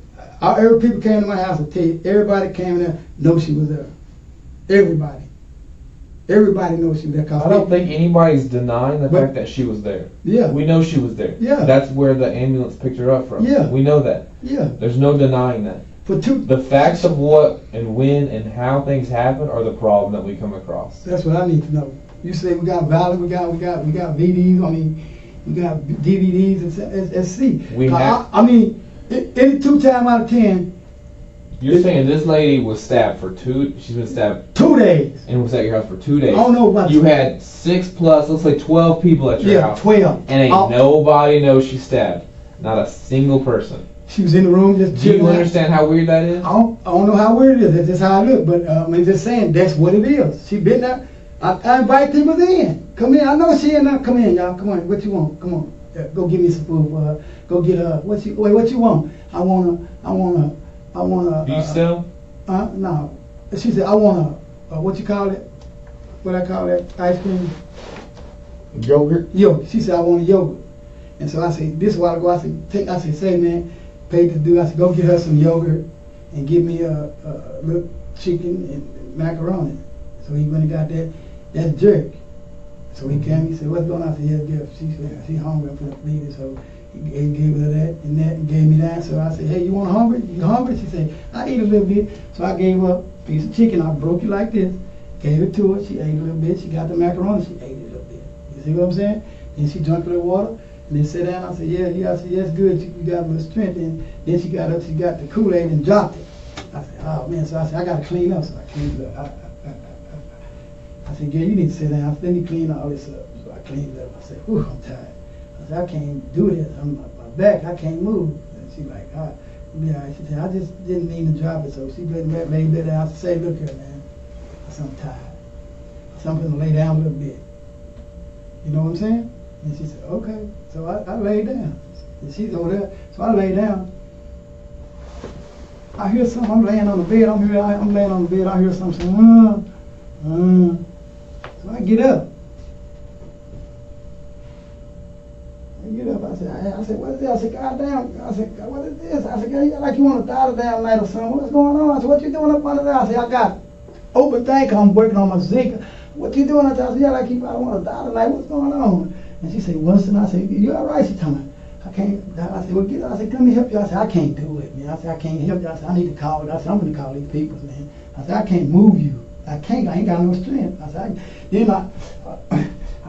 Every people came to my house. I tell you, everybody came in there know she was there. Everybody. Everybody knows she was there. I don't think anybody's denying the fact that she was there. Yeah. We know she was there. Yeah. That's where the ambulance picked her up from. Yeah. We know that. Yeah. There's no denying that. The facts of what and when and how things happen are the problem that we come across. That's what I need to know. You say we got valid, we got VDs. We got DVDs and see. Any 2 times out of 10. You're saying this lady was stabbed she's been stabbed 2 days. And was at your house for 2 days. I don't know about you had 6 plus, let's say 12 people at your house. 12. And nobody knows she's stabbed. Not a single person. She was in the room just chilling. Do you understand how weird that is? I don't know how weird it is. That's just how I look. But I'm just saying that's what it is. She been there. I invite people in. Come in. I know she in there. Come in, y'all. Come on. What you want? Come on. Go give me some food. Go get what you want? I wanna. Do you sell? No. She said I wanna. What you call it? What I call that ice cream? Yogurt. Yogurt. She said I want a yogurt. And so I said, this is a while ago, I said, say man, pay to do, I said, go get her some yogurt and give me a little chicken and macaroni. So he went and got that. That's jerk. So he came, he said, what's going on? I said, yeah, Jeff, she's hungry, I'm finna feed her. So he gave her that and gave me that. So I said, hey, you want hungry? You hungry? She said, I eat a little bit. So I gave her a piece of chicken. I broke it like this, gave it to her. She ate a little bit. She got the macaroni. She ate it a little bit. You see what I'm saying? Then she drank a little water. And then sat down. I said, yeah. I said, yes, good. You got a little strength. And then she got up. She got the Kool-Aid and dropped it. I said, oh man. So I said, I got to clean up. So I cleaned it up. I said, yeah, you need to sit down. I said, let me clean all this up. So I cleaned it up. I said, whew, I'm tired. I said, I can't do this. I'm my back. I can't move. And she like, yeah. She said, I just didn't mean to drop it. So she laid it down. I said, look here, man. I said, I'm tired. I said, I'm going to lay down a little bit. You know what I'm saying? And she said, okay. So I laid down. And she's over there. So I lay down. I hear something. I'm laying on the bed. I'm laying on the bed. I hear something saying, So I get up. I said, what is this? I said, God damn. I said, what is this? I said, God, like you want to die the damn night or something. What's going on? I said, what you doing up under there? I said, I got open thing. I'm working on my zinc. What you doing? I said, yeah, like you probably want to die tonight. What's going on? And she said, Winston. I said, you all right? She told me, I can't. I said, well, get up. I said, let me help you. I said, I can't do it, man. I said, I can't help you. I said, I need to call. I said, I'm going to call these people, man. I said, I can't move you. I can't. I ain't got no strength. I said, then I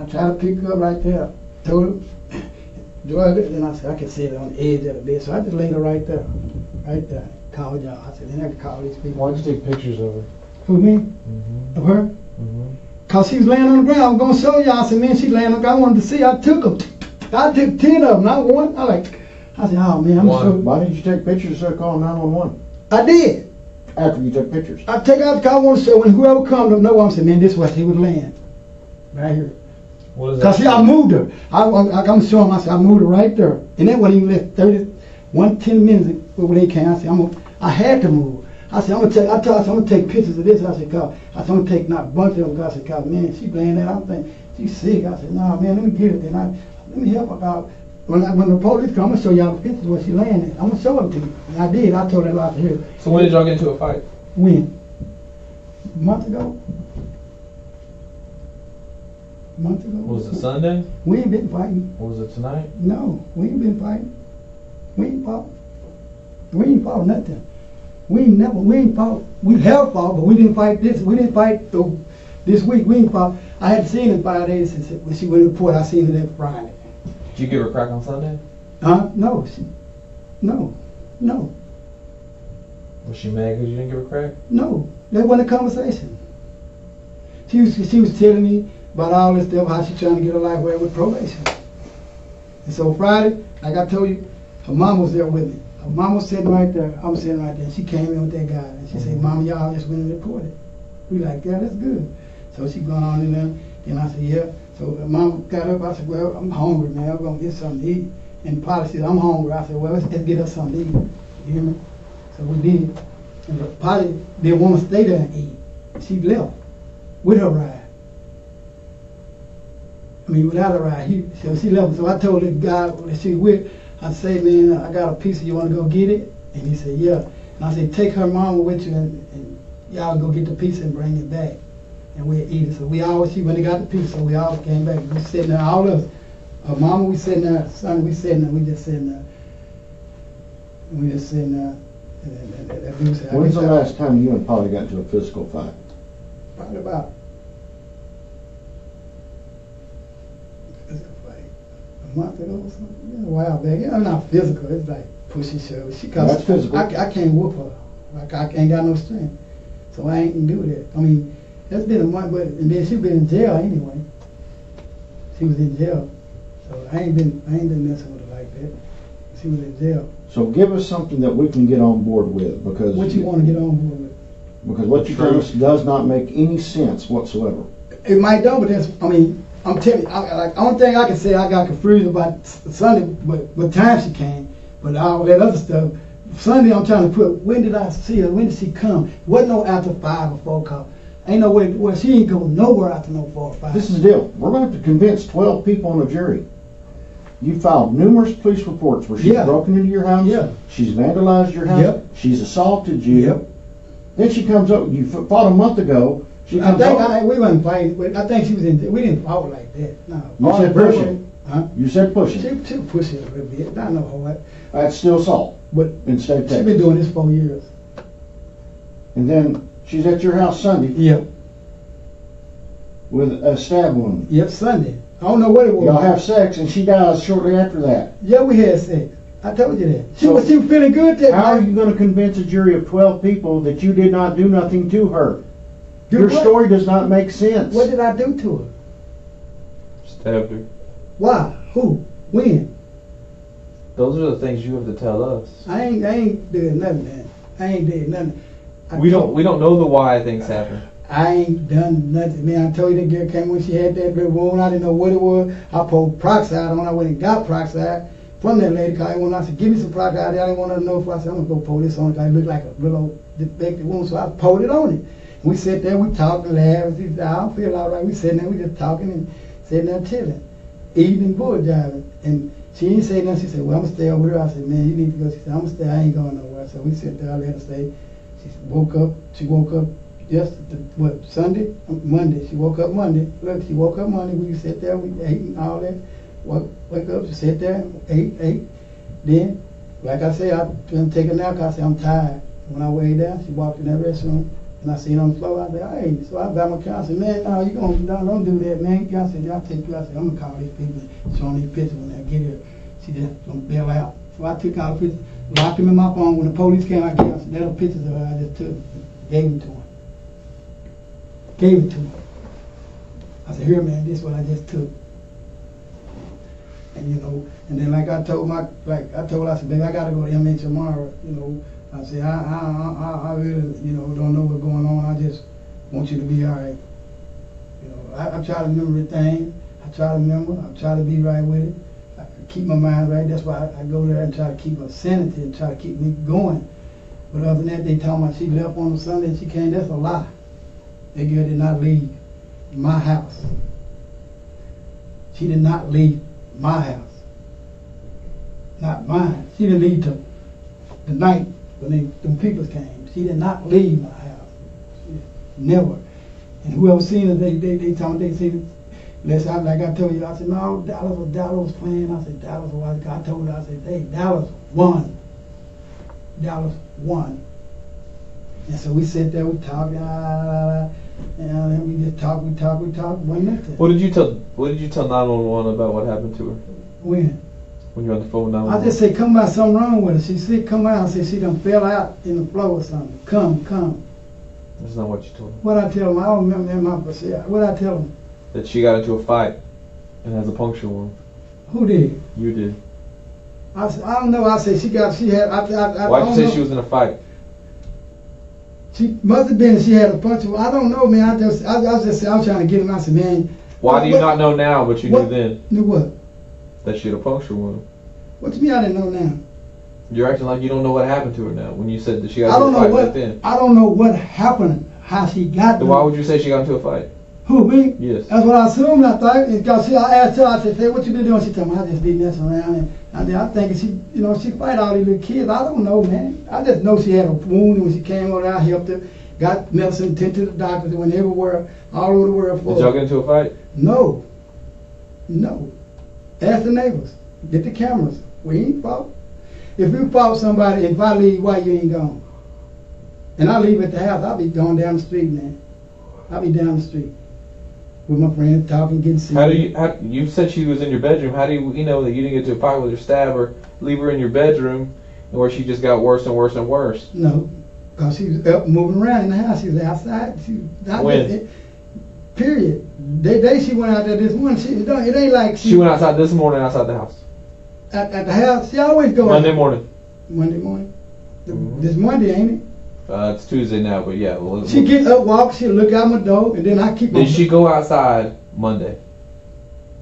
tried to pick her up right there. Told her, drug it. Then I said, I can sit on the edge of the bed. So I just laid her right there. Right there. Called y'all. I said, then I can call these people. Why'd you take pictures of her? Who, me? Mm-hmm. Of her? Mm-hmm. Cause she was laying on the ground. I'm gonna show y'all. I said, man, she laying on the ground. I wanted to see. I took them. I took 10 of them, not one. I said, oh man, I'm so. Why didn't you take pictures instead of calling 911? I did. After you took pictures. I take out the car. I want to show when whoever comes to know. I said, man, this is where she was laying, right here. What is that? Cause see, I moved her. I'm showing. I said, I moved her right there, and that wasn't even left 10 minutes when they came. I said, I had to move. I said, I'm gonna take pictures of this. I said, I'm gonna take not a bunch of them. I said, man, she laying there. I'm thinking she's sick. I said, no, man, let me get it. Then let me help her out. When the police come, I'm gonna show y'all the pictures where she laying at. I'm gonna show them to you. And I did. I told her out here. So when did y'all get into a fight? When? A month ago. A month ago. Was it Sunday? We ain't been fighting. Was it tonight? No, we ain't been fighting. We ain't fought. We ain't fought nothing. We ain't fought. We have fought, but we didn't fight this. We didn't fight this week. We ain't fought. I hadn't seen her in 5 days since when she went to the port. I seen her that Friday. Did you give her crack on Sunday? No. No. Was she mad because you didn't give her crack? No. That wasn't a conversation. She was telling me about all this stuff, how she trying to get her life away with probation. And so Friday, like I told you, her mom was there with me. Her mom was sitting right there. I'm sitting right there. She came in with that guy, and she said, Mama, y'all just went and reported. We like, yeah, that's good. So she going on in there, and I said, yeah. So Mom got up. I said, well, I'm hungry, man. I'm going to get something to eat. And Polly said, I'm hungry. I said, well, let's get us something to eat. You hear me? So we did. And Polly didn't want to stay there and eat. She left with her ride. Without a ride. So she left. So I told the guy that she with, I said, man, I got a pizza. You want to go get it? And he said, yeah. And I said, take her mama with you, and y'all go get the pizza and bring it back. And we'll eat it. So when they got the pizza, we all came back. We sitting there, all of us. Her mama, we sitting there. Sonny, we sitting there. We just sitting there. And we just sitting there. And that dude said, when's the last time you and Polly got into a physical fight? Probably about a month ago or something. A while back. Not physical. It's like pushing shoves. That's physical. I can't whoop her. Like I ain't got no strength. So I ain't gonna do that. That's been a month, and then she been in jail anyway. She was in jail. So I ain't been messing with her like that. She was in jail. So give us something that we can get on board with, because what you want to get on board with? Because what you tell us does not make any sense whatsoever. It might don't, but I'm telling you, only thing I can say, I got confused about Sunday, what time she came, but all that other stuff. Sunday, I'm trying to put, when did I see her? When did she come? Wasn't no after 5 or 4 o'clock. Ain't no way, well, she ain't going nowhere after no 4 or 5. This is the deal. We're going to have to convince 12 people on the jury You filed numerous police reports where she's Yeah. broken into your house. Yeah. She's vandalized your house. Yep. She's assaulted you. Yep. Then she comes up. You fought a month ago. She I comes think up. we wasn't fighting. I think she was in. We didn't fight like that. No. You said pushing. Huh? You said pushing. She pushed it a little bit. Not no hard. That's still assault. But In state of she's Texas. been doing this 4 years. And then she's at your house Sunday Yep. with a stab wound. Yep. Sunday. I don't know what it was. Y'all have sex and she dies shortly after that. Yeah, we had sex. I told you that. She So- was feeling good that How are night. you going to convince a jury of 12 people that you did not do nothing to her? Do Your what? story does not make sense. What did I do to her? Stabbed her. Why? Who? When? Those are the things you have to tell us. I ain't doing nothing, man. I ain't did nothing. We don't know the why things happen. I ain't done nothing, man. I told you that girl came when she had that little wound. I didn't know what it was. I poured peroxide on. I went and got peroxide from that lady. Cause I said, give me some peroxide. I didn't want her to know. I said, I'm gonna go pour this on it. Cause it looked like a little defective wound. So I poured it on it. We sat there, we talked and laughed. She said, I don't feel all right. We sitting there, we just talking and sitting there chilling, eating and bull jiving. And she didn't say nothing. She said, well, I'm gonna stay over there. I said, man, you need to go. She said, I'm gonna stay. I ain't going nowhere. So we sit there, I let her stay. She woke up. She woke up Sunday? Monday. She woke up Monday. Look, she woke up Monday. We sat there, we ate and all that. Wake up, she sat there, ate. Then, like I said, I couldn't take a nap because I said, I'm tired. When I weighed down, she walked in that restroom and I seen her on the floor. I said, hey, so I got my car. I said, man, no, don't do that, man. I said, I'll take you. I said, I'm gonna call these people and show them these pictures when they get here. She just gonna bail out. So I took all the pictures, locked them in my phone. When the police came, I gave them little pictures of her. I just took, gave them to her. Gave it to her. I said, here, man, this is what I just took. And and then like I told her, I said, baby, I gotta go to MH tomorrow. I said, I really, don't know what's going on. I just want you to be all right. I try to remember everything. I try to remember. I try to be right with it. I keep my mind right. That's why I go there and try to keep her sanity and try to keep me going. But other than that, they told me she left on a Sunday and she came. That's a lie. That girl did not leave my house. She did not leave my house. Not mine. She didn't leave till the night when them people came. She did not leave my house. Never. And whoever seen her, they told me, they seen it. Like I told you, I said, no, Dallas was playing. I said, Dallas was. I told her, I said, hey, Dallas won. Dallas won. And so we sat there, we talked, and we just talked, wasn't nothing. What did you tell 911 about what happened to her? When you're on the phone with 911? I just said, come by, something wrong with her. She said, come out. I said, she done fell out in the floor or something. Come. That's not what you told her. What I tell them? I don't remember that my percent. What I tell them? That she got into a fight and has a puncture wound. Who did? You did. I don't know. I said she had. Why'd you say she was in a fight? She must have been. She had a puncture. I don't know, man. I was trying to get him. I said, man. Why do you not know now, but you knew then? Knew what? That she had a puncture wound. What do you mean I didn't know now? You're acting like you don't know what happened to her now. When you said that she got into a fight back then. I don't know what happened. How she got. Then why would you say she got into a fight? Who, me? Yes. That's what I assumed. I thought. Because I asked her. I said, "Hey, what you been doing?" She told me, "I just been messing around." And I think she fight all these little kids. I don't know, man. I just know she had a wound, and when she came over there, I helped her. Got medicine, sent to the doctors, went everywhere, all over the world. Did y'all get into a fight? No. Ask the neighbors. Get the cameras. We ain't fought. If you fought somebody, if I leave, why you ain't gone? And I leave at the house, I'll be going down the street, man. I'll be down the street with my friends, talking, getting sick. You said she was in your bedroom. How do you know that you didn't get to a fight with her, stab her, leave her in your bedroom, and where she just got worse and worse and worse? No, because she was up moving around in the house. She was outside. When? Period. The day she went out there this morning, it ain't like she went outside this morning outside the house. At the house, she always goes Monday morning. Monday morning. This Monday, ain't it? It's Tuesday now, but yeah. She gets up, walks, she'll look out my door, and then I keep. Did she go outside Monday?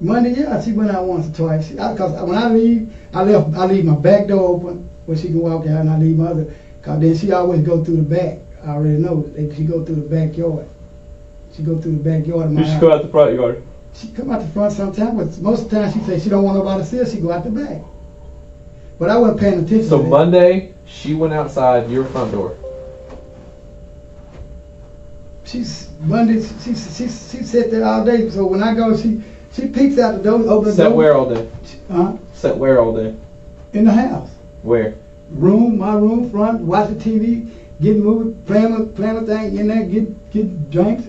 Monday, yeah, she went out once or twice. Because when I leave, I leave my back door open where she can walk out, and I leave my other. Cause then she always go through the back. I already know. She go through the backyard. She go through the backyard of my house. She go out the front yard. She come out the front sometimes, but most of the time she say she don't want nobody to see her. She go out the back. But I wasn't paying attention. So to that. Monday, she went outside your front door. Monday. She sat there all day. So when I go, she peeks out the door, open the door. Sat where all day? Huh? Sat where all day? In the house. Where? My room, front, watching TV, getting movie, playing a thing in there, get drinks,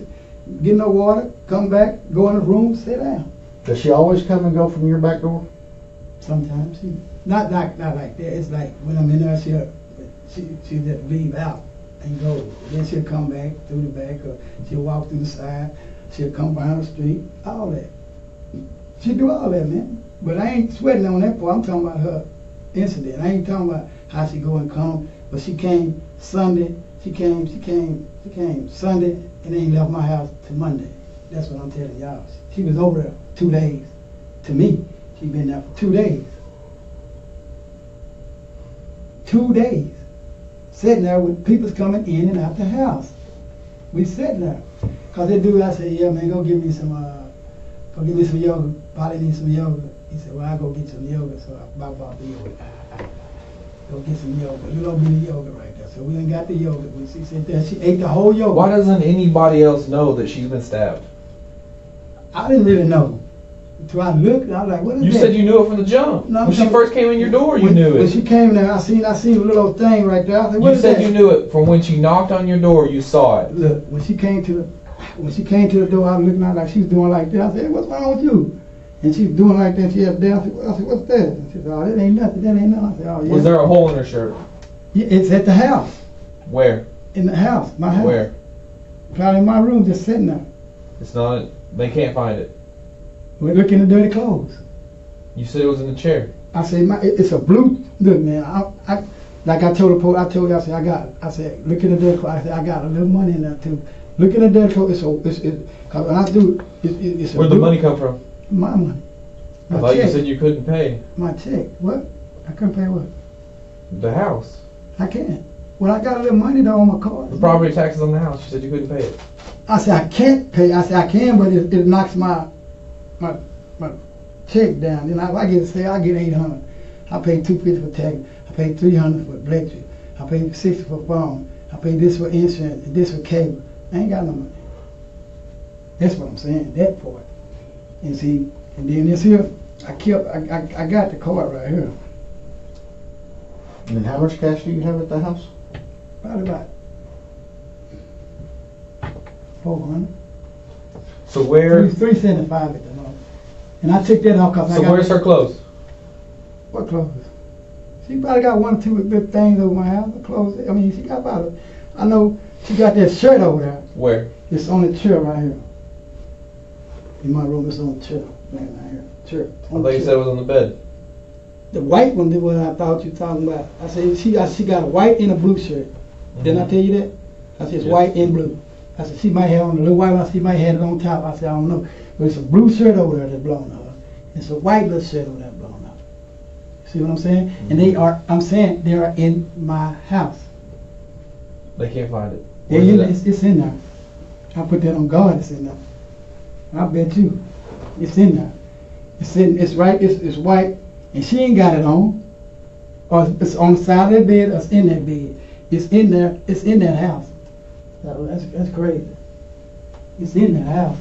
get no water, come back, go in the room, sit down. Does she always come and go from your back door? Sometimes she not like that. It's like when I'm in there, she'll just leave out and go. Then she'll come back through the back, or she'll walk through the side. She'll come down the street. All that. She do all that, man. But I ain't sweating on that part. I'm talking about her incident. I ain't talking about how she go and come. But she came Sunday. She came Sunday and ain't left my house till Monday. That's what I'm telling y'all. She was over there 2 days. To me, she been there for 2 days. 2 days. Sitting there with people coming in and out the house. We sitting there. Cause they do, I said, yeah man, go give me some yoga. Probably need some yoga. He said, well, I'll go get some yoga. So I bought the yoga. Go get some yoga. A little bit of yoga right there. So we ain't got the yoga. She said that she ate the whole yoga. Why doesn't anybody else know that she's been stabbed? I didn't really know. Until I looked, and I was like, what is that? You said you knew it from the jump. No, when she first came in your door, you knew it. When she came there, I seen a little thing right there. I said, what you is said that? You knew it from when she knocked on your door. You saw it. Look, when she came to the door, I was looking at her like she was doing like that. I said, hey, what's wrong with you? And she was doing like that. She had down. I said, what's that? And she said, oh, that ain't nothing. That ain't nothing. I said, oh, yeah. Was there a hole in her shirt? Yeah, it's at the house. Where? In the house. My house. Where? Probably in my room, just sitting there. It's not. They can't find it. We're looking at dirty clothes. You said it was in the chair. I said, it's a blue. Look, man. Like I told you, I said, I said, look at the dirty clothes. I said, I got a little money in there too. Look at the dirty clothes. Cause when I do, it's Where'd the money come from? My money. I thought you said you couldn't pay. My check. What? I couldn't pay what? The house. I can't. Well, I got a little money though on my card. The property taxes on the house. You said you couldn't pay it. I said I can't pay. I said I can, but it knocks my check down. Then I get $800. I pay $250 for tax. I pay $300 for electric. I pay $60 for phone. I pay this for insurance and this for cable. I ain't got no money. That's what I'm saying. That part. And see, and then this here, I got the card right here. And how much cash do you have at the house? Probably about $400. So where? $375 at the moment. And I took that off because So where's her clothes? What clothes? She probably got 1 or 2 good things over my house. The clothes. I mean, she got about I know she got that shirt over there. Where? It's on the chair right here. In my room, it's on the chair. Right here. Chair. I thought you said it was on the bed. The white one is what I thought you were talking about. I said she got a white and a blue shirt. Didn't I tell you that? I said it's white and blue. I said she might have on the little white one. She might have it on top. I said I don't know. But it's a blue shirt over there that's blown up. It's a white little shirt over there blown up. See what I'm saying? And I'm saying they are in my house. They can't find it. It's in there. I put that on guard. It's in there. I bet you. It's in there. It's white. And she ain't got it on. Or it's on the side of that bed or it's in that bed. It's in there. It's in that house. That's crazy. It's in that house.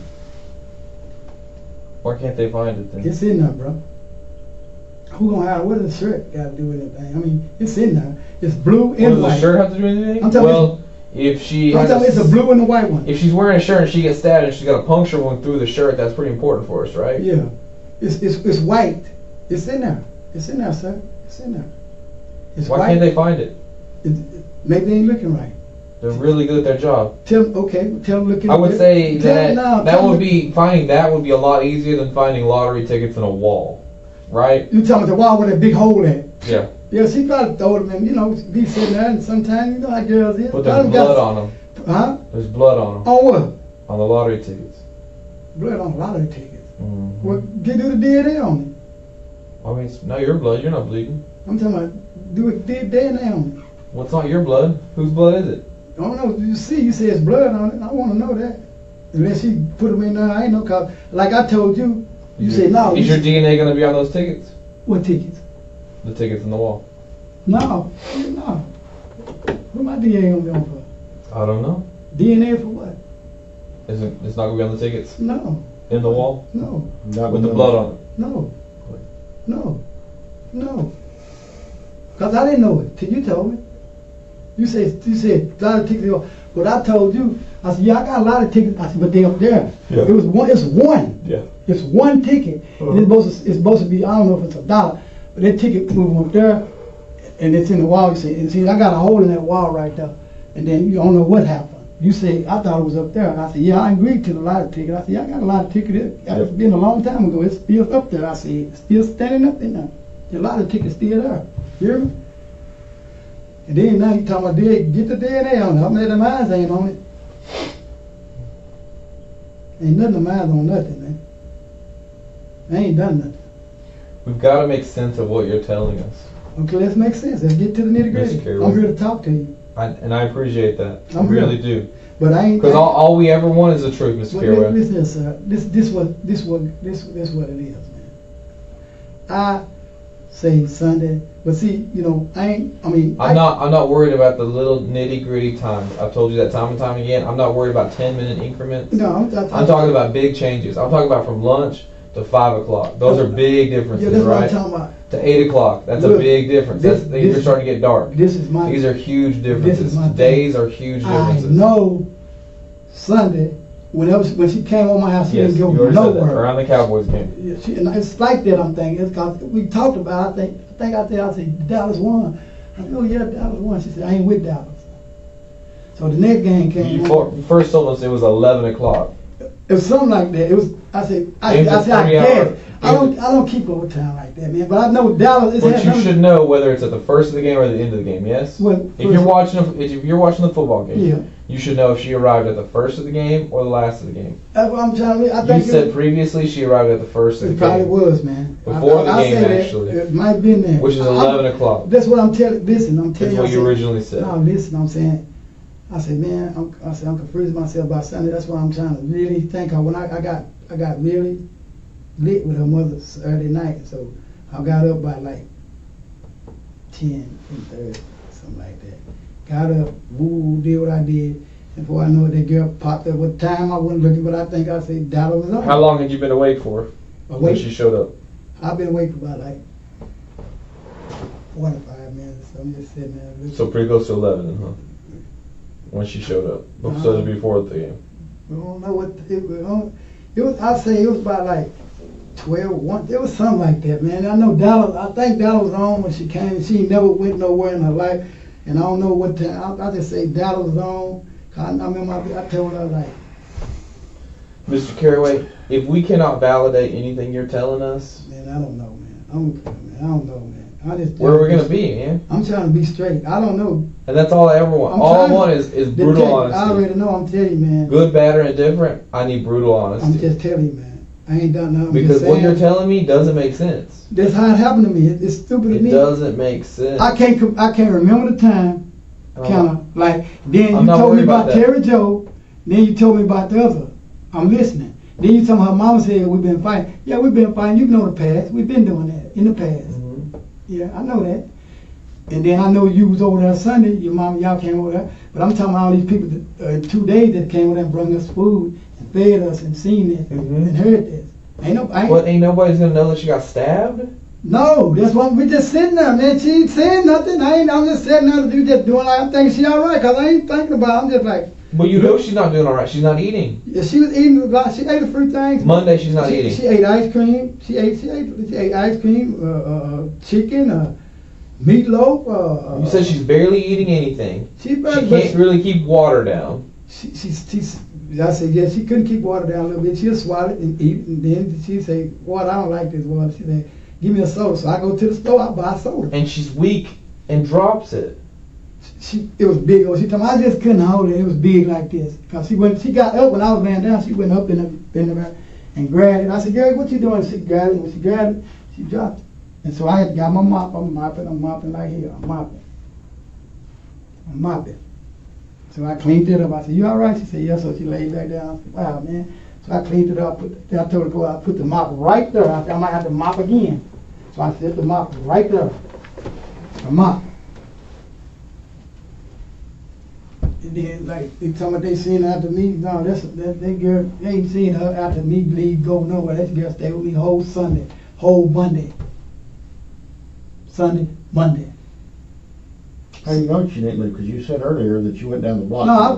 Why can't they find it then? It's in there, bro. Who gonna hide? What does the shirt got to do with anything? I mean, it's in there. It's blue and white. Does the shirt have to do with anything? I'm telling if she I'm telling you, it's a blue and a white one. If she's wearing a shirt and she gets stabbed and she's got a puncture wound through the shirt, that's pretty important for us, right? Yeah. It's white. It's in there. It's in there, sir. It's in there. It's Why white. can't they find it? Maybe they ain't looking right. They're really good at their job. Tell them look at I would say that would be finding that would be a lot easier than finding lottery tickets in a wall, right? You talking about the wall with a big hole in it? Yeah. Yeah, she probably throw them in, be sitting there, and sometimes, you know how girls is. But there's blood on them. Huh? There's blood on them. On what? On the lottery tickets. Blood on lottery tickets. Mm-hmm. Well, do the DNA on it. I mean, it's not your blood. You're not bleeding. I'm talking about do it DNA on it. Well, it's not your blood. Whose blood is it? I don't know. You say it's blood on it. I want to know that. Unless she put them in there, I ain't no cop. Like I told you, you say no. Is your DNA going to be on those tickets? What tickets? The tickets in the wall. No. What my DNA gonna be on for? I don't know. DNA for what? It's not going to be on the tickets? No. In the wall? No. With the blood on it? No. Cause I didn't know it till you told me. You said a lot of tickets. But I told you, I said, yeah, I got a lot of tickets. I said, but they up there. Yeah. It was one. It's one. Yeah. It's one ticket. And it's supposed to be. I don't know if it's $1, but that ticket move up there, and it's in the wall. You see, I got a hole in that wall right there, and then you don't know what happened. You say, I thought it was up there. And I said, yeah, I agreed to the lot of ticket. I said, yeah, I got a lot of ticket. It's been a long time ago. It's still up there. I said, it's still standing up in there. A lot of tickets still there. You hear me? And then now you talking about get the DNA on it. I made the mines ain't on it. Ain't nothing of mine on nothing, man. I ain't done nothing. We've got to make sense of what you're telling us. Okay, let's make sense. Let's get to the nitty gritty. I'm here to talk to you. And I appreciate that. I I'm really here. do. But I ain't. Because all we ever want is the truth, Mr. Caraway. Listen, sir. This what it is, man. I say Sunday, but see, I'm not worried about the little nitty gritty times. I've told you that time and time again. I'm not worried about 10-minute increments. No, I'm talking about big changes. I'm talking about from lunch to 5 o'clock. Those are big differences, that's right? What I'm talking about. To 8 o'clock. That's a big difference. Things are starting to get dark. These are huge differences. Days are huge differences. I know Sunday, when she came over my house, she didn't go nowhere. Around the Cowboys game. Yeah, it's like that, I'm thinking. It's cause we talked about it. I said, Dallas won. I said, oh yeah, Dallas won. She said, I ain't with Dallas. So the next game came. You first told us it was 11 o'clock. It was something like that. It was. I guess. I don't keep overtime like that, man. But I know Dallas. But you should know whether it's at the first of the game or the end of the game. Yes. If you're watching the football game, yeah, you should know if she arrived at the first of the game or the last of the game. That's what I'm trying to. I think you said previously she arrived at the first of the game. It probably was, man. Before the game, actually. It might have been there. Which is 11 o'clock. That's what I'm telling. Listen, I'm telling you. That's what you originally said. No, listen, I'm saying. I said, man, I'm confusing myself about Sunday. That's what I'm trying to really think of. When I got really lit with her mother Saturday night, so I got up by like 10:30, something like that. Got up, did what I did, and before I know it, that girl popped up. What time I wasn't looking, but I think I said Dollar was on. How long had you been awake for? When she showed up? I've been awake for about like 45 minutes. So I'm just sitting there looking. So pretty close to 11, huh? When she showed up, so before the game. I don't know what it was. I say it was about like 12, 1. It was something like that, man. I know Dallas. I think Dallas was on when she came. She never went nowhere in her life, and I don't know what time. I just say Dallas was on. I remember I told her like, Mr. Caraway, if we cannot validate anything you're telling us, man, I don't know, man. I don't know, man. Where are we gonna be, man? I'm trying to be straight. I don't know. And that's all I ever want. All I want is brutal honesty. I already know. I'm telling you, man. Good, bad, or indifferent. I need brutal honesty. I'm just telling you, man. I ain't done nothing. Because what you're telling me doesn't make sense. That's how it happened to me. It's stupid to me. It doesn't make sense. I can't remember the time. Kind of like then you told me about Kyera Jones. Then you told me about the other. I'm listening. Then you told me her mama said we've been fighting. Yeah, we've been fighting. You know the past. We've been doing that in the past. Mm-hmm. Yeah, I know that. And then I know you was over there Sunday. Your mom, y'all came over there. But I'm talking about all these people that, 2 days that came over there and brought us food and fed us and seen this and heard this. Ain't nobody's gonna know that she got stabbed? No, that's why we just sitting there, man. She ain't saying nothing. I'm just sitting there just doing like I'm thinking she all right, cause I ain't thinking about it. I'm just like. Well, you know she's not doing all right. She's not eating. Yeah, she was eating. She ate a few things. Monday she's not eating. She ate ice cream. She ate ice cream, chicken, meatloaf. You said she's barely eating anything. She can't really keep water down. I said, yeah, she couldn't keep water down a little bit. She'll swallow it and eat, and then she'd say, water, I don't like this water. She said, give me a soda. So I go to the store, I buy a soda. And she's weak and drops it. It was big. She told me, I just couldn't hold it. It was big like this. Cause she got up when I was laying down. She went up in the and grabbed it. I said, Gary, what you doing? She grabbed it. When she grabbed it, she dropped it. And so I had got my mop. I'm mopping like here. I'm mopping. So I cleaned it up. I said, you all right? She said, yes. So she laid back down. I said, wow, man. So I cleaned it up. I told her to go out, put the mop right there. I said, I might have to mop again. So I set the mop right there. A mop. And then, like, they told me they seen her after me. No, that girl, they ain't seen her after me leave, go nowhere. That girl stayed with me whole Sunday, whole Monday. Sunday, Monday. How you know she didn't leave? Because you said earlier that you went down the block. No,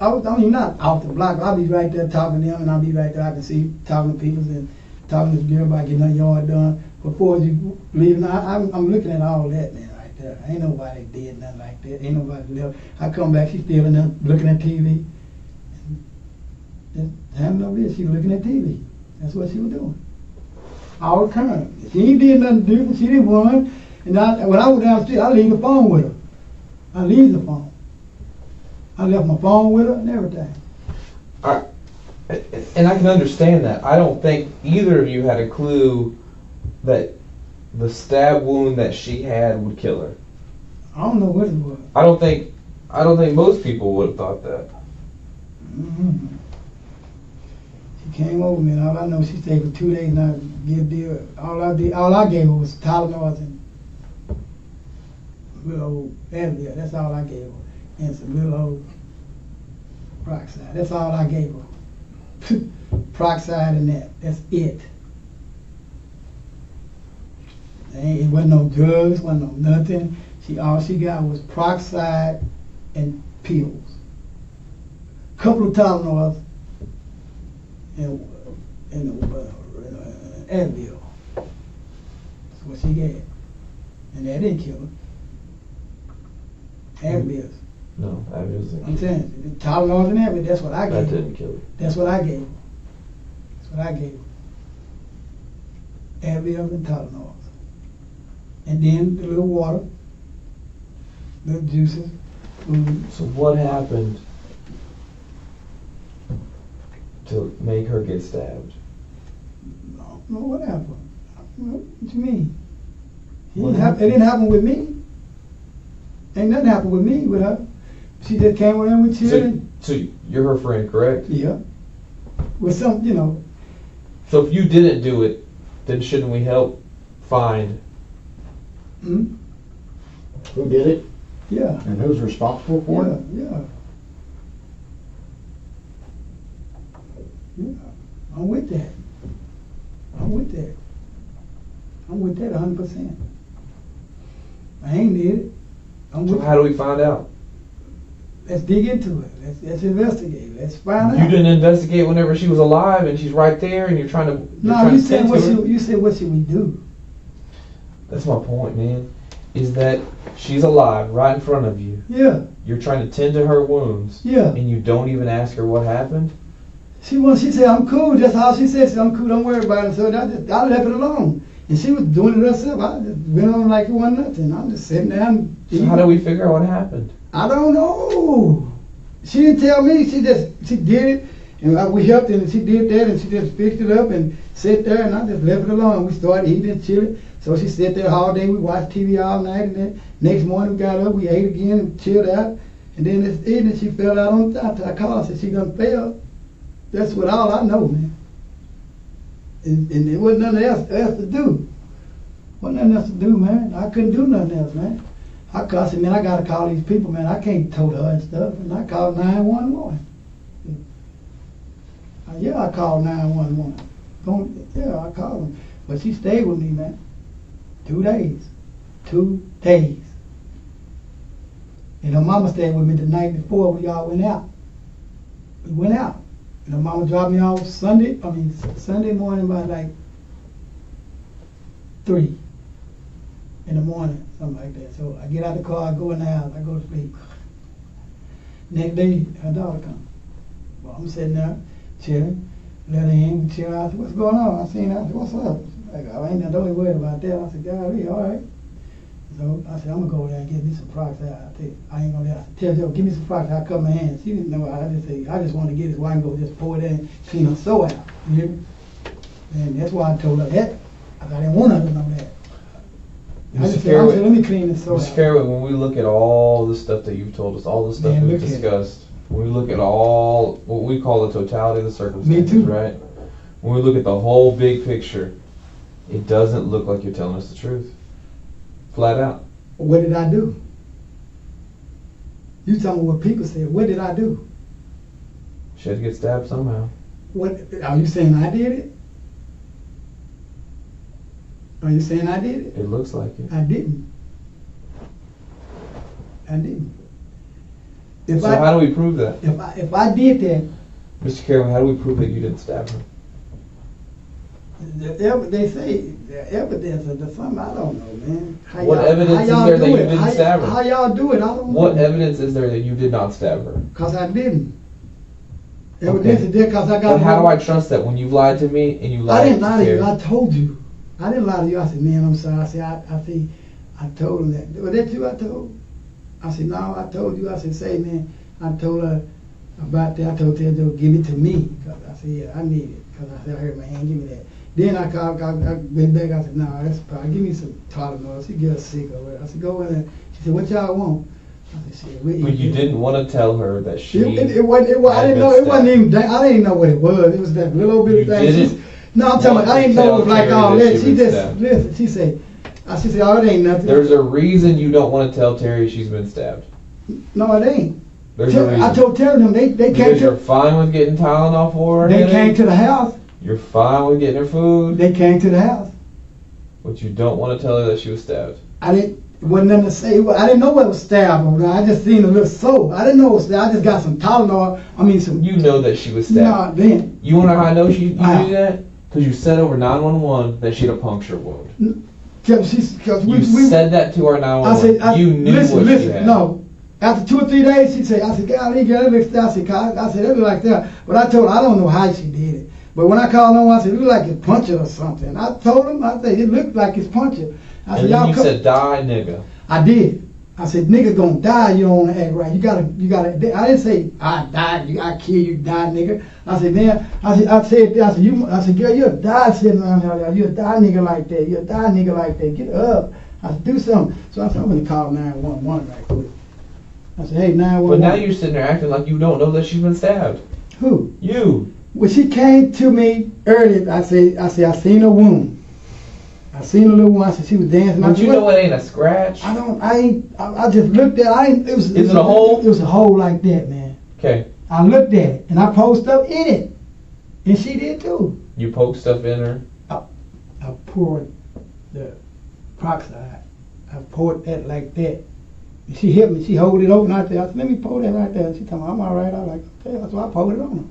I mean, not off the block. I'll be right there talking to them, and I'll be right there. I can see talking to people and talking to this girl about getting her yard done. Before you leaving, I'm looking at all that, man, right there. Ain't nobody did nothing like that. Ain't nobody left. I come back, she's still in there looking at TV. Just having no business. She was looking at TV. That's what she was doing. All the time. She ain't did nothing different. She didn't want. And when I was down the street, I leave the phone with her. I leave the phone. I left my phone with her and everything. All right. And I can understand that. I don't think either of you had a clue that the stab wound that she had would kill her. I don't know what it was. I don't think most people would have thought that. Mm-hmm. She came over me, and all I know, she stayed for 2 days, and I gave her, all I gave her was Tylenol and little old Advil. That's all I gave her, and some little old peroxide. That's all I gave her. Peroxide and that. That's it. It wasn't no drugs, wasn't no nothing. All she got was peroxide and pills. Couple of Tylenols and Advil. That's what she got. And that didn't kill her. Advil. No, Advil's didn't. I'm saying, Tylenols and Advil, that's what I gave her. That didn't kill her. That's what I gave her. That's what I gave her. Advil and Tylenols. And then the little water, little juices, food. So what happened to make her get stabbed? No, what happened? What you mean? It didn't happen with me. Ain't nothing happened with me with her. She just came around with children. So you're her friend, correct? Yeah. With some, you know. So if you didn't do it, then shouldn't we help find? Hmm? Who did it? Yeah. And who's responsible for it? Yeah. Yeah. I'm with that. I'm with that. I'm with that 100%. I ain't did it. So how do we find out? Let's dig into it. Let's investigate. Let's find out. You didn't investigate whenever she was alive and she's right there and you're trying to. No, you said what should we do? That's my point, man. Is that she's alive right in front of you. Yeah. You're trying to tend to her wounds. Yeah. And you don't even ask her what happened. She said, I'm cool. That's all she said. She said, I'm cool. Don't worry about it. So I left it alone. And she was doing it herself. I just went on like it wasn't nothing. I'm just sitting down. So how do we figure out what happened? I don't know. She didn't tell me. She did it. And we helped her, and she did that, and she just fixed it up and sat there, and I just left it alone. We started eating and chilling. So she sat there all day. We watched TV all night, and then next morning we got up, we ate again and chilled out. And then this evening she fell out on top. I called her, said she done fell. That's what all I know, man. And there wasn't nothing else to do. Wasn't nothing else to do, man. I couldn't do nothing else, man. I said, man, I gotta call these people, man. I can't tote her and stuff. And I called 911. Yeah, I called 911. Yeah, I called them. But she stayed with me, man. 2 days. 2 days. And her mama stayed with me the night before we all went out. We went out. And her mama dropped me off Sunday morning by like 3 in the morning, something like that. So I get out the car, I go in the house, I go to sleep. Next day, her daughter comes. Well, I'm sitting there, chilling, let her in, we chill out. I said, what's going on? I seen her, I said, what's up? Like, I ain't don't worry about that. I said, golly, all right. So I said, I'm gonna go over there and get me some peroxide. I ain't gonna tell Joe, give me some peroxide. I cut my hands. She didn't know. I just wanted to get it so I can go just pour it in, clean her sew out. You hear me? And that's why I told her that. I didn't want her to know that. I just said, let me clean this so Mr. Caraway, when we look at all the stuff that you've told us, all the stuff we've discussed, when we look at all what we call the totality of the circumstances, Me too. right? When we look at the whole big picture, it doesn't look like you're telling us the truth. Flat out. What did I do? You tell me what people said. What did I do? She had to get stabbed somehow. What are you saying? I did it? Are you saying I did it? It looks like it. I didn't. I didn't. So how do we prove that? If I did that, Mr. Caraway, how do we prove that you didn't stab her? they say the evidence or something. I don't know, man. What evidence is there that you didn't stab her? How y'all do it? I don't know. What evidence is there that you did not stab her? Because I didn't. Evidence is there because I got. But how do I trust that when you've lied to me and you lied? I didn't lie to you. I told you. I didn't lie to you. I said, man, I'm sorry. I said, I told him that. Was that you I told? I said, no, I told you. I said, say, man, I told her about that. I told her to give it to me. Because I said, yeah, I need it. Because I said, I heard my hand, give me that. Then I went back. I said, no, that's probably, give me some Tylenol. She get us sick or whatever. I said, go in there. She said, what y'all want? I said, shit, we But you didn't want to tell her that she. It wasn't. I didn't know. It wasn't even. I didn't know what it was. It was that little bit of thing. No, I'm telling you, I didn't know it was like all that. She just listen. She said, oh, it ain't nothing. There's a reason you don't want to tell Terry she's been stabbed. No, it ain't. There's a reason. I told Terry them they came. Because you're fine with getting Tylenol for her. They came to the house. You're fine with getting her food. They came to the house. But you don't want to tell her that she was stabbed. I didn't. It wasn't nothing to say. I didn't know what was stabbed over there. I just seen a little soap. I didn't know it was stabbed. I just got some Tylenol. I mean some. You know that she was stabbed. No, then. You want to know how I know you did that? Because you said over 911 that she had a puncture wound. Cause we said that to our 911. You knew what she had. No. After 2 or 3 days, she said, I said, golly, girl, it looks I said, it look like that. But I told her, I don't know how she did it. But when I called her, I said, it look like it's punctured or something. I told him, I said, it looked like it's punctured. I said, and you said, die, nigga. I did. I said, nigga gonna die, you don't wanna act right. You gotta, I didn't say, I died, I kill you, die, nigga. I said, man, I said, girl, you'll die sitting around here. You'll die nigga like that. You'll die nigga like that. Get up. I said, do something. So I said, I'm gonna call 911 right quick. I said, hey, 911. But now you're sitting there acting like you don't know that she's been stabbed. Who? You. When she came to me earlier, I said, I seen a wound. I seen a little one. I said she was dancing. But you know it ain't a scratch. I just looked at it. Is it a hole? It was a hole like that, man. Okay. I looked at it and I poked stuff in it. And she did too. You poked stuff in her? I poured the peroxide. I poured that like that. And she hit me. She hold it open right there. I said, let me pour that right there. She told me, I'm all right. I was like, okay. So I poured it on her.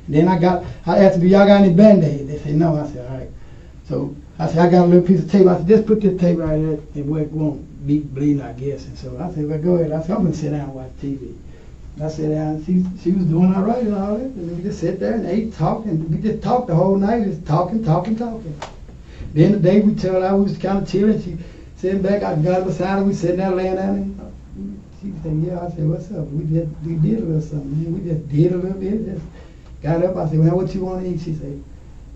And then I asked her, do y'all got any Band-Aids? They said, no. I said, all right. So I said, I got a little piece of tape. I said, just put this tape right there and where it won't be bleeding, I guess. And so I said, well, go ahead. I said, I'm going to sit down and watch TV. I sat down and she was doing all right and all that. And we just sit there and ate, talking. We just talked the whole night, just talking. Then the day we turned out, we was kind of chilling. She sitting back, I got her beside her. We sitting there laying down. And she said, yeah. I said, what's up? We did a little something, man. We just did a little bit. Just got up. I said, well, what you want to eat? She said,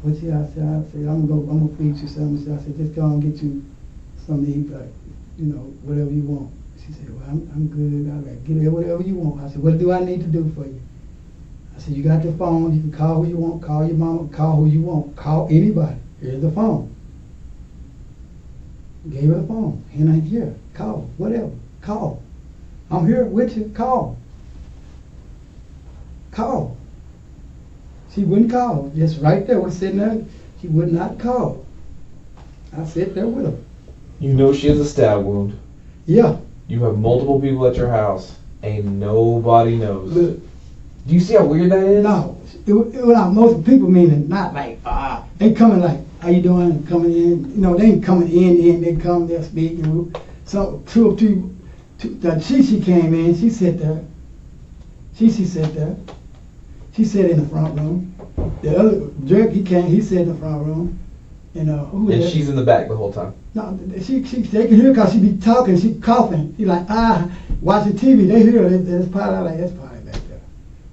what you? I said, I'm gonna feed you something. I said, just go and get you something to eat, like, whatever you want. She said, well, I'm good. I like, get her whatever you want. I said, what do I need to do for you? I said, you got the phone. You can call who you want. Call your mama. Call who you want. Call anybody. Here's the phone. Gave her the phone. And I'm here. Call. Whatever. Call. I'm here with you. Call. Call. She wouldn't call. Just right there. We're sitting there. She would not call. I sat there with her. You know she has a stab wound. Yeah. You have multiple people at your house. Ain't nobody knows. Look, do you see how weird that is? No. It was most people meaning not like, they coming like, how you doing? Coming in. They ain't coming in. They come, they'll speak. So two or three, she came in. She sat there. She sat there. She sat in the front room. The other jerk, he came. He sat in the front room. And she's in the back the whole time. No, they can hear because she be talking. She coughing. She like watching TV. They hear her. That's probably back there.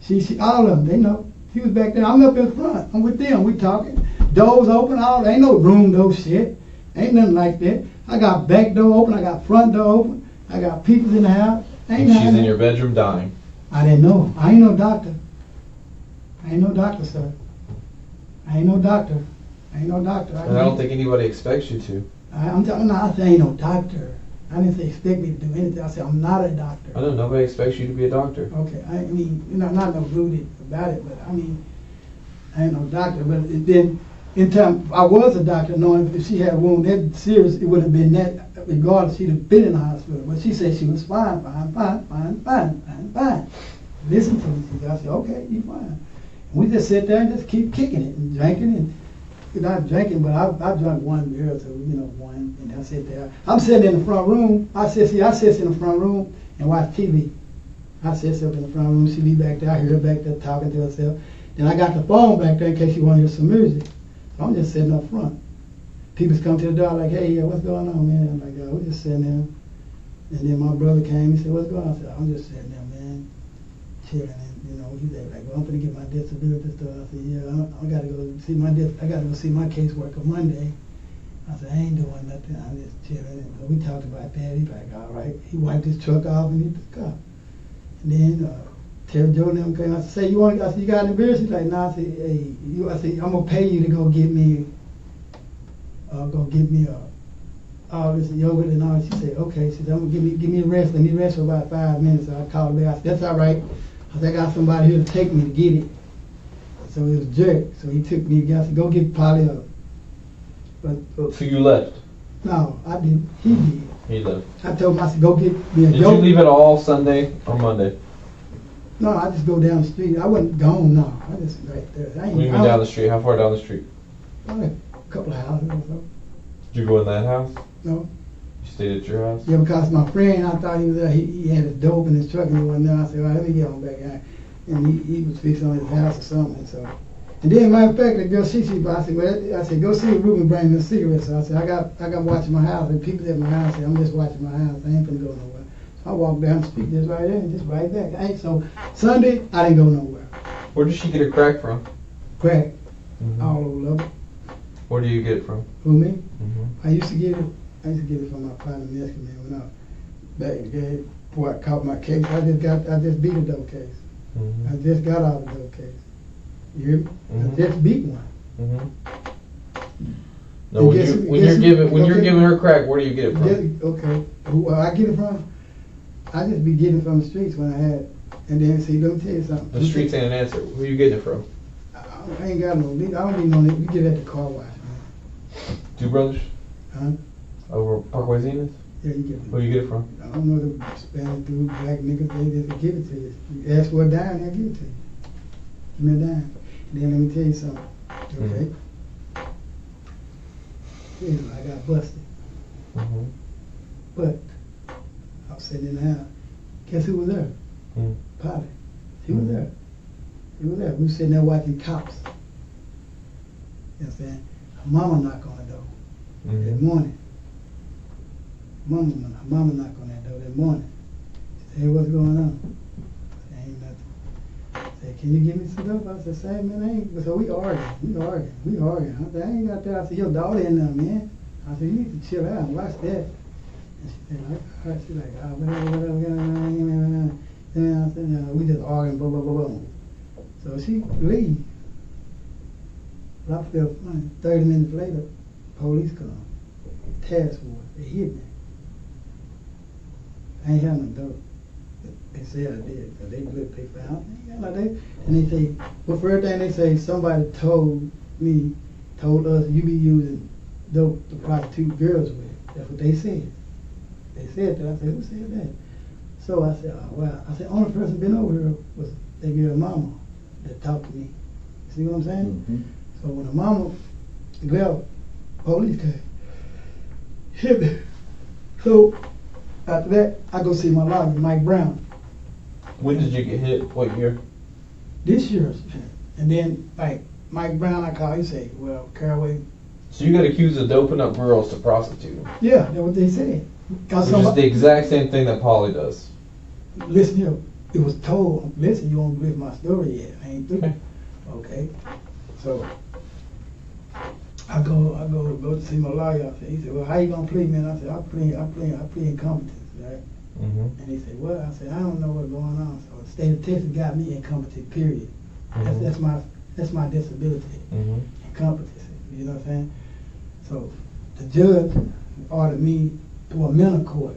She all of them. They know. He was back there. I'm up in front. I'm with them. We talking. Doors open. All ain't no room door shit. Ain't nothing like that. I got back door open, I got front door open, I got people in the house. And she's in your bedroom dying. I didn't know. I ain't no doctor. I ain't no doctor, sir. I ain't no doctor. I ain't no doctor. And I don't think anybody expects you to. I'm telling you, I say I ain't no doctor. I didn't say expect me to do anything. I said I'm not a doctor. I know nobody expects you to be a doctor. Okay, I mean, you know, not no rude about it, but I mean, I ain't no doctor. But then, in time, I was a doctor, knowing if she had a wound that serious, it would have been that. Regardless, she'd have been in the hospital. But she said she was fine. Listen to me. I said, okay, you fine. And we just sit there and just keep kicking it and drinking and. Not drinking, but I drank one beer, so one, and I sit there. I'm sitting in the front room. I sit in the front room and watch TV. I sit up in the front room. She be back there. I hear her back there talking to herself. Then I got the phone back there in case she want to hear some music. So I'm just sitting up front. People come to the door like, hey, what's going on, man? I'm like, we're just sitting there. And then my brother came. He said, what's going on? I said, I'm just sitting there, man, chilling. He said, like, well, I'm going to get my disability stuff. I said, yeah, I got to go see my caseworker Monday. I said, I ain't doing nothing. I'm just chilling. And we talked about that. He's like, all right. He wiped his truck off and he took off. And then Kyera Jones and them came. I said, say, I said, you got any beers? He's like, nah. I said, hey, I said, I'm going to pay you to go get me all this yogurt and all. She said, okay. She said, I'm going to give me a rest. Let me rest for about 5 minutes. So I called her back. I said, that's all right. I got somebody here to take me to get it. So it was Jerk. So he took me. I said, go get Polly up. So you left? No, I didn't. He did. He left. I told him, I said, go get me a Did you leave it all Sunday or Monday? No, I just go down the street. I wasn't gone, no. I just right there. What do you mean down the street? How far down the street? Like a couple of houses or so. Did you go in that house? No. You stayed at your house? Yeah, because my friend, I thought he was there. He had his dope in his truck and he wasn't there. I said, well, let me get on back there. And he was fixing on his house or something. So, and then, matter of fact, the girl, I said, go see Ruben bring me a cigarette. So I said, I got watching my house. And people at my house said, I'm just watching my house. I ain't finna go nowhere. So I walked down the street just right there and just right back. So Sunday, I didn't go nowhere. Where did she get her crack from? Crack. All over Lubbock. Where do you get it from? Who, me? I used to get it from my partner Mexican man when I back in the day before I caught my case. I just beat a dope case. I just got out of the dope case. You hear me? I just beat one. No, when you're giving her crack, where do you get it from? Okay. Who I get it from? I just be getting it from the streets when I had, and then see. Let me tell you something. The streets ain't an answer. Who you getting it from? I ain't got no. I don't even know that. We get it at the car wash, man. Two brothers? Huh? Over Parkway Zenith? Yeah, you get it. Where you get it from? I don't know, the Spanish dude, black niggas, they just give it to you. You ask for a dime, they'll give it to you. Give me a dime. And then let me tell you something, okay? I got busted. But I was sitting in the house. Guess who was there? Polly. She was there. He was there. We were sitting there watching cops. You know what I'm saying? Her mama knocked on the door that morning. Mama knocked on that door that morning. She said, hey, what's going on? I said, ain't nothing. I said, can you give me some dope? I said, say, man, I ain't. So we arguing. I said, I ain't got that. I said, your daughter in there, man. I said, you need to chill out and watch that. And she said, like, all right. She's like, whatever. And I said, we just arguing, blah, blah, blah, blah. So she leaves. But I felt funny. 30 minutes later, police come. Task force. They hit me. I ain't have no dope. They said I did. Cause they looked, they found me. And they say, well, for everything they say, somebody told us you be using dope to prostitute girls with. That's what they said. They said that. I said, who said that? So I said, oh, wow. I said, only person been over here was that girl mama that talked to me. See what I'm saying? So when the mama left, police came, hit me. So after that, I go see my lawyer, Mike Brown. When did you get hit? What year? This year. And then, like, Mike Brown, I call, he say, well, Carowway. So you got accused of doping up girls to prostitute them? Yeah, that's what they said. Which is the exact same thing that Polly does. Listen here, it was told, listen, you won't believe my story yet. I ain't through. Okay. So, I go to see my lawyer. I said, he said, well, how you gonna plead, man? I said, I plead incompetence, right? Mm-hmm. And he said, well, I said, I don't know what's going on. So the state of Texas got me incompetent, period. Mm-hmm. That's my disability, Mm-hmm. incompetency. You know what I'm saying? So the judge ordered me to a mental court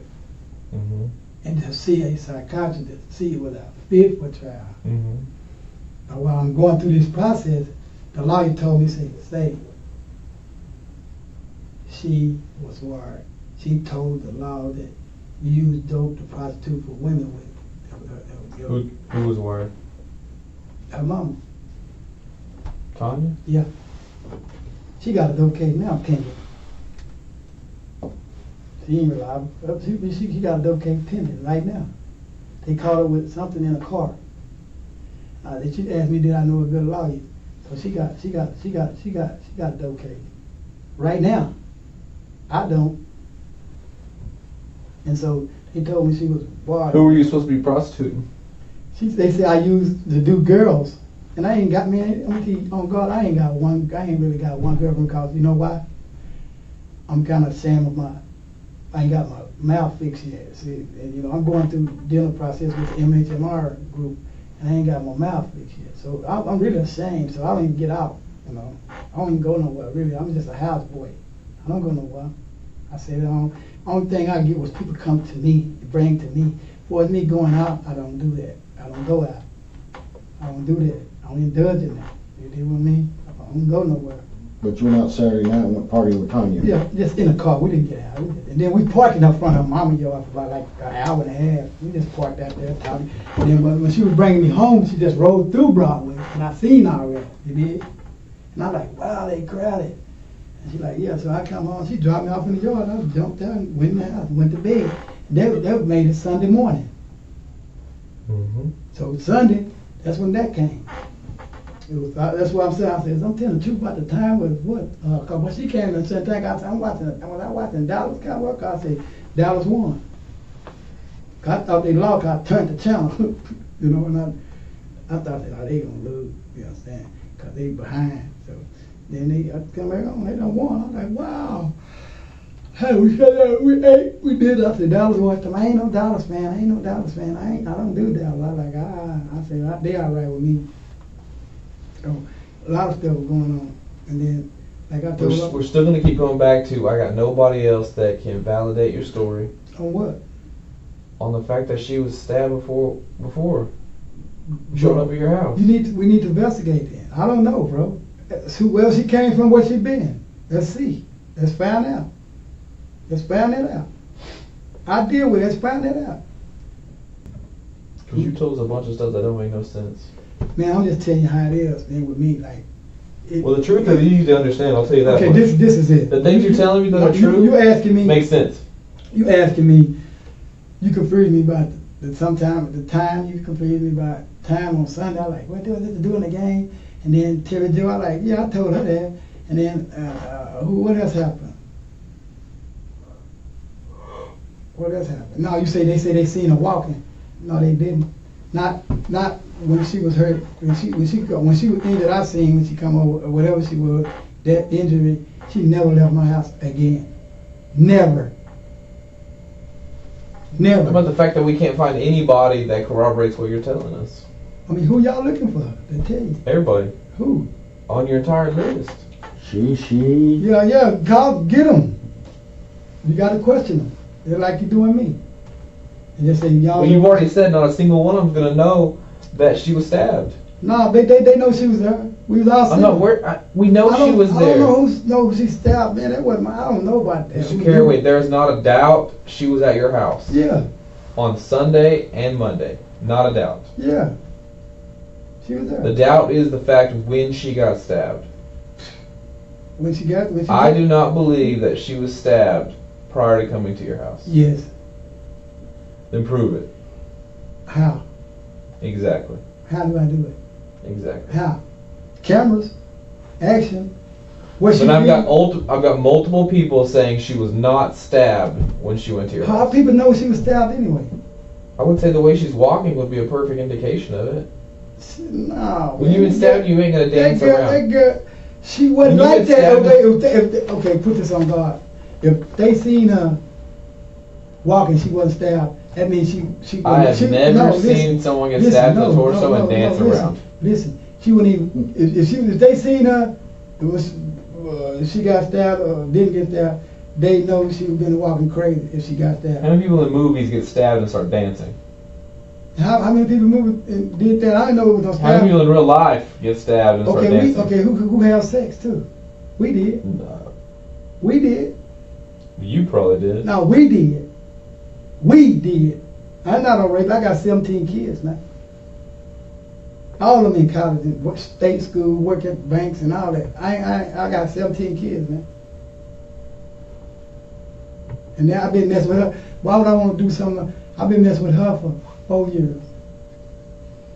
Mm-hmm. and to see a psychiatrist to see whether I'm fit for trial. Mm-hmm. Now, while I'm going through this process, the lawyer told me, say, she was wired. She told the law that you use dope to prostitute for women with. Who was worried? Her mama. Tanya? Yeah. She got a dope case now, pending. She ain't reliable. She got a dope case pending right now. They caught her with something in a car. She asked me, did I know a good lawyer? So she got a dope case right now. I don't. And so they told me she was wired. Who were you supposed to be prostituting? They said I used to do girls, and I ain't got on God, I ain't really got one girlfriend, because you know why? I'm kind of ashamed of I ain't got my mouth fixed yet. See, and you know, I'm going through dental process with the MHMR group, and I ain't got my mouth fixed yet. So I'm really ashamed. So I don't even get out. You know, I don't even go nowhere. Really, I'm just a houseboy. I don't go nowhere. I said the only thing I get was people come to me, bring to me. For me going out, I don't do that. I don't go out. I don't do that. I don't indulge in that. You know what I mean? I don't go nowhere. But you went out Saturday night and went partying with Tanya. Yeah, just in the car. We didn't get out. And then we parked up front of her mama yard for about like an hour and a half. We just parked out there talking. And then when she was bringing me home, she just rode through Broadway. And I seen her already. You did? And I like, wow, they crowded. And she like, yeah. So I come home. She dropped me off in the yard. I jumped out and went in the house, went to bed. That made it Sunday morning. Mm-hmm. So Sunday, that's when that came. That's what I'm saying. I said, I'm telling the truth about the time was what? Because when she came and said, I said, I'm watching Dallas Cowboy. I said, Dallas won. I thought they lost. I turned the channel, you know, and I thought that they gonna lose. You know what I'm saying? Because they behind. So then they come back on. They done won. I was like, wow. Hey, we did. I said, Dallas watched them. I ain't no Dallas fan. I don't do Dallas. I like, I said, they all right with me. So a lot of stuff was going on. And then, like I told her, we're still going to keep going back to, I got nobody else that can validate your story. On what? On the fact that she was stabbed before showing up at your house. We need to investigate that. I don't know, bro. Where she came from, where she been. Let's see. Let's find out. Let's find that out. I deal with it. Let's find that out. Because you told us a bunch of stuff that don't make no sense. Man, I'm just telling you how it is, man, with me. Like, well, the truth is easy to understand. I'll tell you that. Okay, much. this is it. The things you're telling me that are true. You asking me. Makes sense. You asking me. You confused me about the time. You confused me about time on Sunday. I like, what does this to do in the game? And then Terry Jo, I like, yeah, I told her that. And then what else happened? What else happened? No, they say they seen her walking. No, they didn't. Not when she was hurt. When she was injured, I seen when she come over or whatever she was. That injury, she never left my house again. Never. What about the fact that we can't find anybody that corroborates what you're telling us? I mean, who y'all looking for? They tell you. Everybody. Who? On your entire list. She. Yeah. Get them. You got to question them. They're like you doing me. And just say y'all. Well, you've already said not a single one of them's gonna know that she was stabbed. No, they know she was there. We was all. I'm not worried. We know she was there. I don't know who she stabbed, man. That wasn't I don't know about that. Mr. Caroway, there's not a doubt she was at your house. Yeah. On Sunday and Monday. Not a doubt. Yeah. She was there. The doubt is the fact when she got stabbed. I do not believe that she was stabbed prior to coming to your house. Yes. Then prove it. How? Exactly. How do I do it? Exactly. How? Cameras, action. But I've got multiple people saying she was not stabbed when she went to your house. How people know she was stabbed anyway? I would say the way she's walking would be a perfect indication of it. No. When you've been stabbed, you ain't gonna dance around. That girl, She wasn't When you like get that. stabbed- Okay, put this on guard. If they seen her walking, she wasn't stabbed. That means she. I have never listen, seen someone get stabbed in the torso and dance around. Listen, she wouldn't even. If they seen her, it was if she got stabbed or didn't get stabbed, they know she was been walking crazy if she got stabbed. How many people in movies get stabbed and start dancing? How many people moved and did that? I didn't know it was no How stab. many people in real life get stabbed and start dancing? Who have sex too? We did. No. We did. You probably did. No, we did. We did. I'm not on rape. I got 17 kids now. All of them in college, in state school, work at banks and all that. I got 17 kids, man. And now I've been messing with her. Why would I want to do something? I've been messing with her for 4 years.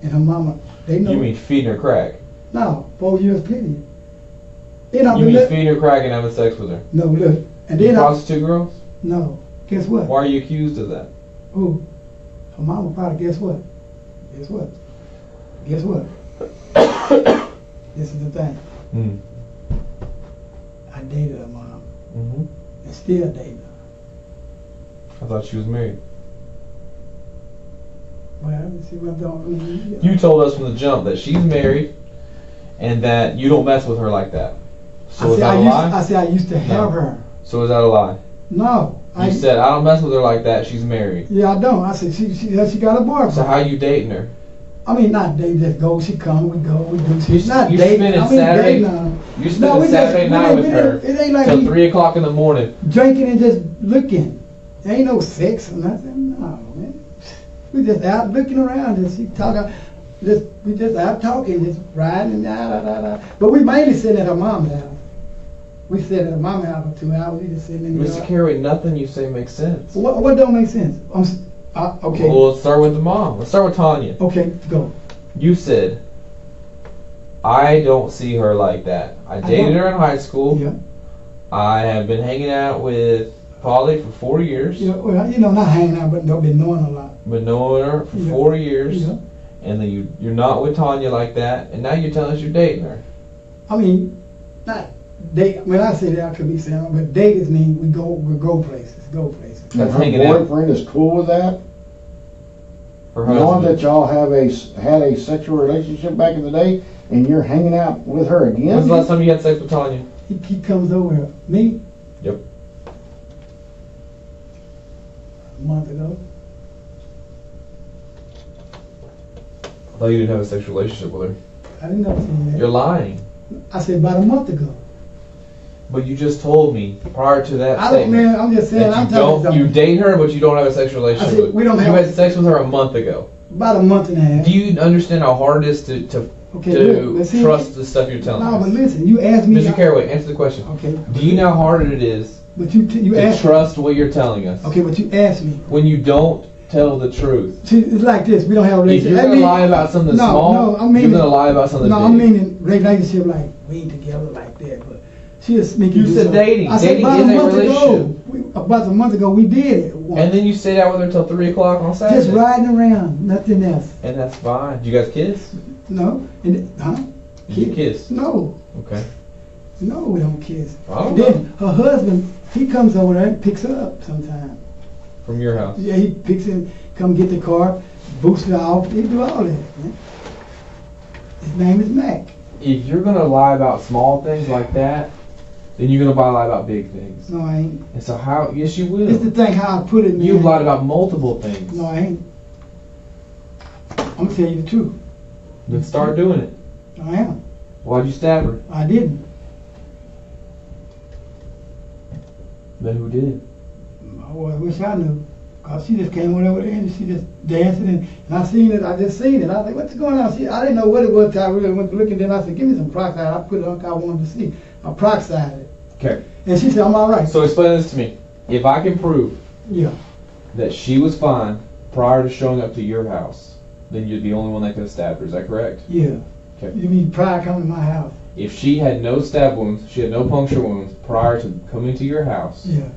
And her mama, they know. You mean feeding her crack? No, 4 years period. Then I've You been mean feeding her crack and having sex with her? No, look. And You then prostitute girls? No. Guess what? Why are you accused of that? Who? Her mama probably, guess what? Guess what? Guess what? This is the thing. Hmm. I dated her mom. Mm-hmm. And still dating her. I thought she was married. Well, see what I'm doing. You told us from the jump that she's married and that you don't mess with her like that. So is that a lie? I said I used to have her. So is that a lie? No. You said I don't mess with her like that. She's married. Yeah, I don't. I said she got a boyfriend. So how you dating her? I mean, not dating. Just go. She come. We go. We do. She's not You dating. spending I mean, Saturday. dating. You spending Saturday night with her It ain't like till we 3 o'clock in the morning. drinking and just looking. There ain't no sex or nothing. No, man. We just out looking around and she talking. We just out talking, just riding and But we mainly sitting at her mom's house. We sit at her mom's house for 2 hours. We just sitting in the Mr. yard. Carey, nothing you say makes sense. What don't make sense? Okay. Well, let's start with the mom. Let's start with Tanya. Okay, go. You said, I don't see her like that. I dated her in high school. Yeah. I have been hanging out with Polly for 4 years. Yeah, well, not hanging out, but been knowing a lot. Been knowing her for 4 years. Yeah. And then you're not with Tanya like that. And now you're telling us you're dating her. I mean, not date. When I say that, I could be saying, but date is mean we go places. That's Her hanging out. boyfriend is cool with that? Her Knowing husband. that y'all had a sexual relationship back in the day, and you're hanging out with her again? When's the last time you had sex with Tanya? He comes over. Me? Yep. A month ago. I thought you didn't have a sexual relationship with her. I didn't know that. You're lying. I said about a month ago. But you just told me prior to that I don't, statement man. I'm just saying. that I'm you telling don't. You date her, but you don't have a sexual relationship I said, with. we don't you have- had sex with her a month ago. About a month and a half. Do you understand how hard it is to Okay, look, but see- trust the stuff you're telling No, us? but listen. You asked me. Mr. Carraway, answer the question. Okay. Do you know how hard it is But you to asked. trust what you're telling us Okay, but you asked me. when you don't tell the truth? See, it's like this. We don't have a If relationship. you're I gonna mean- lie about something No, small, no, I you're mean- gonna lie about something No, big. I mean relationship like we ain't together like that, but she just making. You said dating. I said Dating about is a a month relationship. ago. About a month ago, we did it. Once. And then you stayed out with her till 3 o'clock on Saturday. Just riding around, nothing else. And that's fine. Do you guys kiss? No, and You kiss? No, Okay. no, we don't kiss. I don't Then her husband, he comes over there and picks her up sometime. From your house. Yeah, he picks him, come get the car, boost her off. He do all that. Man. His name is Mac. If you're gonna lie about small things like that, then you're gonna lie about big things. No, I ain't. And so how? Yes, you will. It's the thing how I put it, man. You've lied about multiple things. No, I ain't. I'm gonna tell you the truth. Then start doing it. I am. Why'd you stab her? I didn't. Then who did? I wish I knew. Cause she just came over there and she just dancing and I seen it. I just seen it. I was like, what's going on? I didn't know what it was till I really went looking. Then I said, give me some peroxide. I put it on. I wanted to see. I peroxided it. Okay. And she said, I'm all right. So explain this to me. If I can prove Yeah. that she was fine prior to showing up to your house, then you're the only one that could have stabbed her. Is that correct? Yeah. Okay. You mean prior to coming to my house? If she had no stab wounds, she had no puncture wounds prior to coming to your house, Yeah.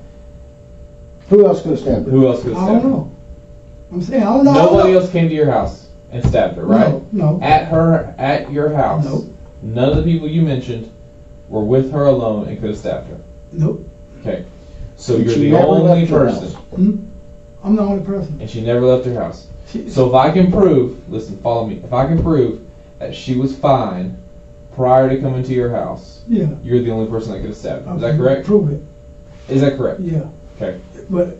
Who else could have stabbed her? who else could have I stabbed don't her? know. I'm saying I don't know. Nobody else came to your house and stabbed her, right? No. At your house. No. None of the people you mentioned were with her alone and could have stabbed her? Nope. Okay. So And you're she the never only left your person. house. I'm the only person. And she never left her house. She, So if I can prove, listen, follow me. If I can prove that she was fine prior to coming to your house, yeah. you're the only person that could have stabbed her. Is that Okay, correct? Prove it. Is that correct? Yeah. Okay. But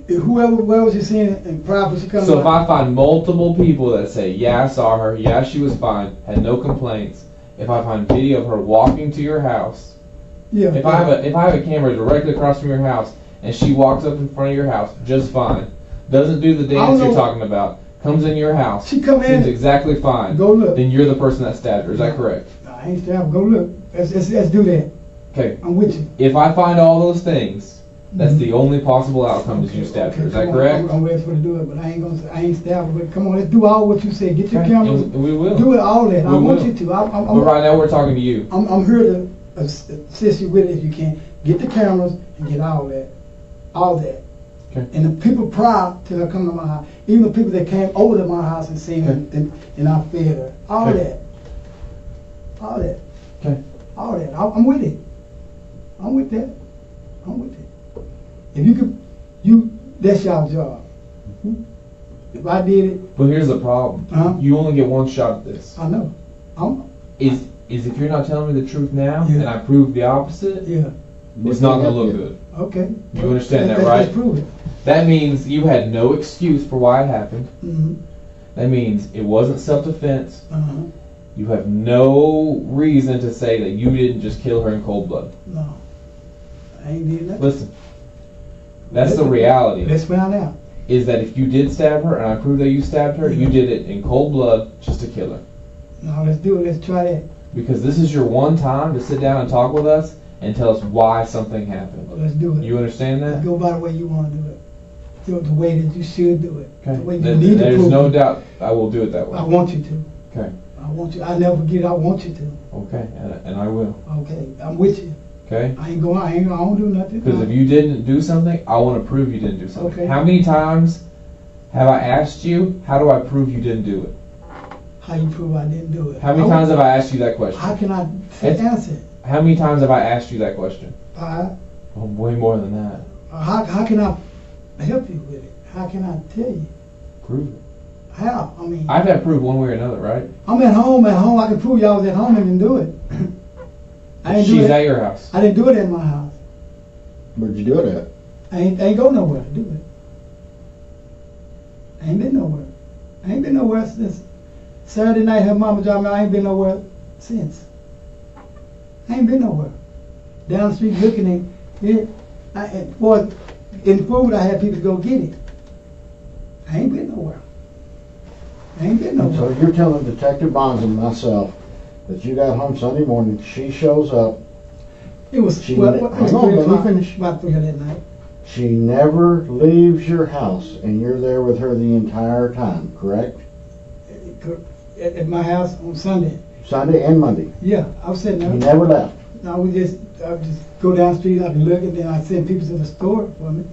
where was you seeing it and prior to she coming? So if I find multiple people that say, yeah, I saw her, yeah, she was fine, had no complaints, if I find video of her walking to your house, yeah. if I have a camera directly across from your house and she walks up in front of your house just fine, doesn't do the dance you're talking about, comes in your house, She come in. seems exactly fine, Go look. then you're the person that stabbed her. Is that correct? I ain't stabbed. Go look. Let's do that. Okay. I'm with you. If I find all those things, that's the only possible outcome is you stabbed her. Is that come on, correct? I'm ready for to do it, but I ain't stabbed. But come on, let's do all what you say. Get your Okay, cameras. and we will. Do it all that. I We want will. you to. But right now we're talking to you. I'm here to assist you with it if you can. Get the cameras and get all that. All that. Okay. And the people prior to her coming to my house, even the people that came over to my house and seen her and I fed her. All Okay. that. All that. Okay. All that. I'm with it. I'm with that. I'm with it. If you could, that's your job. If I did it, But here's the problem. You only get one shot at this. I know. Is if you're not telling me the truth now Yeah. and I prove the opposite, Yeah. it's not going to look good. Okay. You understand that, Let's right? prove it. That means you had no excuse for why it happened. Mm-hmm. That means it wasn't self-defense. Uh-huh. You have no reason to say that you didn't just kill her in cold blood. No. I ain't did nothing. Listen, that's the reality. Let's find out. Is that if you did stab her and I prove that you stabbed her, you did it in cold blood just to kill her. No, let's do it. Let's try that. Because this is your one time to sit down and talk with us and tell us why something happened. Let's do it. You understand that? Let's go by the way you want to do it. Do it the way that you should do it. Okay. The way you need to There's prove no it. doubt I will do it that way. I want you to. Okay. I want you. I never forget. I want you to. Okay. And I will. Okay. I'm with you. Okay. I don't do nothing. Because if you didn't do something, I want to prove you didn't do something. Okay. How many times have I asked you, how do I prove you didn't do it? How you prove I didn't do it? How many times have I asked you that question? How can I answer it? How many times have I asked you that question? Five. Oh, way more than that. How can I help you with it? How can I tell you? Prove it. How? I mean, I've had proof one way or another, right? I'm at home. At home, I can prove y'all was at home and didn't do it. I didn't do She's it. at your house. I didn't do it at my house. Where'd you do it at? I ain't go nowhere to do it. I ain't been nowhere. I ain't been nowhere since Saturday night. Her mama dropped me. I ain't been nowhere since. I ain't been nowhere. Down the street looking at it. In food, I had people go get it. I ain't been nowhere. I ain't been nowhere. So you're telling Detective Bonds and myself that you got home Sunday morning, she shows up. It was Hang on, let me finish. About 3 that night. She never leaves your house, and you're there with her the entire time, correct? At my house on Sunday. Sunday and Monday. Yeah, I was sitting there. You never left. No, I would just go down the street, I'd be looking, then I'd send people to the store for me.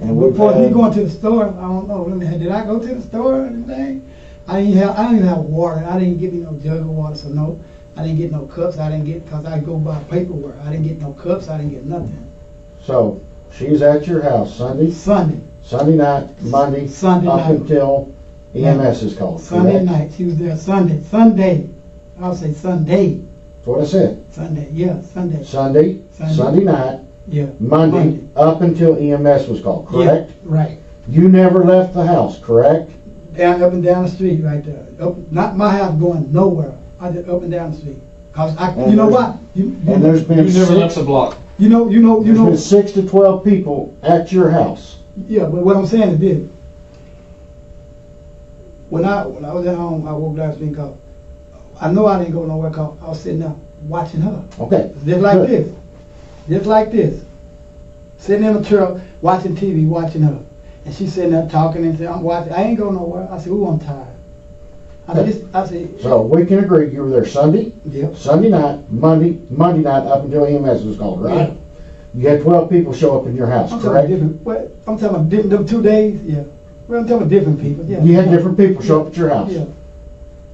And before me going to the store, I don't know, did I go to the store or anything? I didn't even have water. I didn't get me no jug of water, so no. I didn't get no cups. Because I go by paperwork. I didn't get no cups. I didn't get nothing. So, she's at your house Sunday night, Monday, Sunday up night. Until EMS is called, Sunday correct? night. She was there Sunday. I'll say Sunday. That's what I said. Sunday, yeah, Sunday. Sunday night, yeah, Monday, up until EMS was called, correct? Yeah, right. You never left the house, correct? Up and down the street right there. Not my house going nowhere. I just up and down the street. Cause you know what? And there's been You never left the block. You know. There's been 6 to 12 people at your house. Yeah, but what I'm saying is this. When I was at home, I woke last week up. I know I didn't go nowhere because I was sitting there watching her. Okay. Just like this. Sitting in the truck, watching TV, watching her. And she's sitting there talking and saying, I'm watching. I ain't going nowhere. I said, ooh, I'm tired. I said, so we can agree you were there Sunday, yep. Sunday night, Monday night up until EMS was called, right? Yeah. You had 12 people show up in your house, correct? I'm talking about them 2 days, yeah. Well, I'm talking about different people, yeah. You had different people show up at your house. Yeah.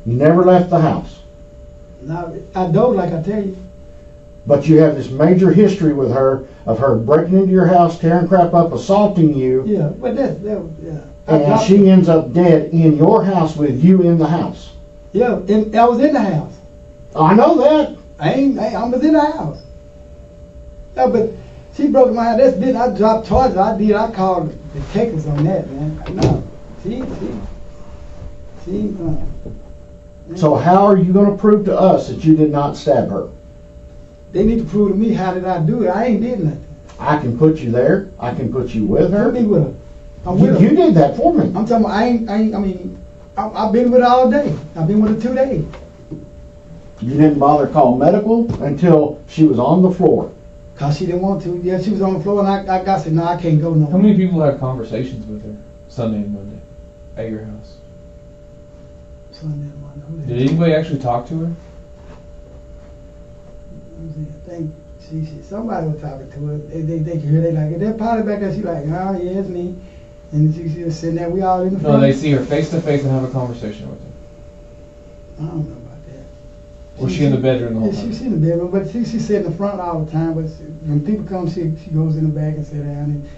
You never left the house. Now, I don't, like I tell you. But you have this major history with her of her breaking into your house, tearing crap up, assaulting you. Yeah, but that yeah. And she ends up dead in your house with you in the house. Yeah, and I was in the house. I know that. I was in the house. Yeah, but she broke my house. I dropped charges. I called the detectives on that, man. No, she. So how are you going to prove to us that you did not stab her? They need to prove to me how did I do it. I ain't did nothing. I can put you there. I can put you with her. Put me with her. I'm with her. You did that for me. I'm talking about, I've been with her all day. I've been with her 2 days. You didn't bother to call medical until she was on the floor. Cause she didn't want to. Yeah, she was on the floor, and I said, no, I can't go no more. How many people had conversations with her Sunday and Monday at your house? Sunday and Monday. Did anybody actually talk to her? I think somebody was talking to her. They could hear. They like, they're probably back there. She like, oh yeah, it's me. And she was sitting there. We all in the front. No, they see her face to face and have a conversation with her. I don't know about that. Was she in the bedroom the whole time? time? She's in the bedroom, but she sat in the front all the time. But when people come, she goes in the back and sit down and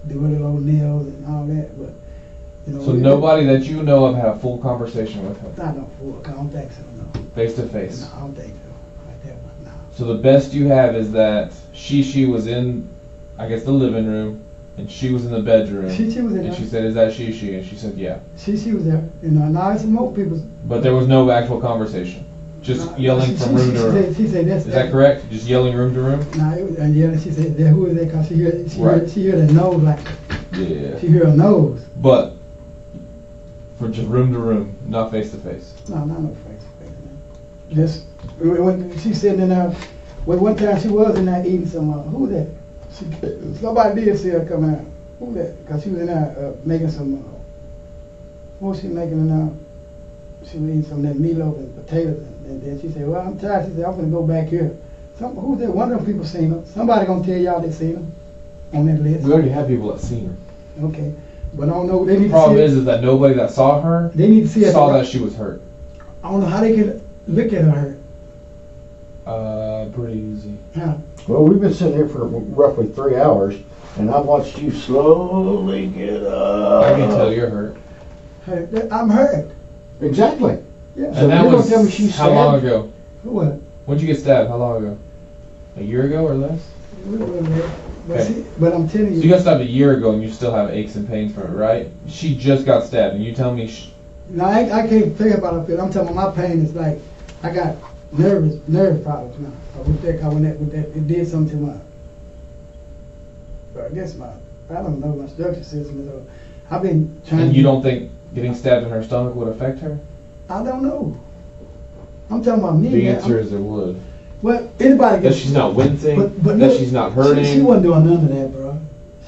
do her little old nails and all that. But you know. So nobody that you know of had a full conversation with her. I don't think so. No. Face to face. No, I don't think so. Like that one. No. So the best you have is that she was in, I guess, the living room, and she was in the bedroom. She was in and there. she said, "Is that she?" And she said, "Yeah." She was there. You know, now it's most people. But there was no actual conversation. Just yelling from room to room. She said that's. Is that correct? Just yelling room to room? Nah, and yeah, she said, "Who is that?" Cause she heard the nose like. Yeah. She heard her nose. But for just room to room, not face to face. No face to face, man. Just when she's sitting in there. Well, one time she was in there eating some. Who was that? Somebody did see her come out. Who was that? Cause she was in there making some. What was she making in there? She was eating some of that meatloaf and potatoes, and then she said, "Well, I'm tired." She said, "I'm gonna go back here." Who's that? One of them people seen her. Somebody gonna tell y'all they seen her on that list. We already had people that seen her. Okay, but I don't know. They need The problem to see is that nobody that saw her they need to see saw that she was hurt. I don't know how they can look at her. Pretty easy. Huh? Well, we've been sitting here for roughly 3 hours, and I've watched you slowly get up. I can tell you're hurt. I'm hurt. Exactly. Yeah. So And that you're was gonna tell me she's how long ago? What? When'd you get stabbed? How long ago? A year ago or less? But I'm telling you. So you got stabbed a year ago and you still have aches and pains from it, right? She just got stabbed and you tell me No, I can't think about it. I'm telling you, my pain is like, I got nerve problems now. With that, it did something to my, I guess I don't know, my structure system is, I've been trying And you don't think getting stabbed in her stomach would affect her? I don't know. I'm talking about me. The answer is it would. Well, anybody That she's not wincing, that look, she's not hurting. She wasn't doing none of that, bro.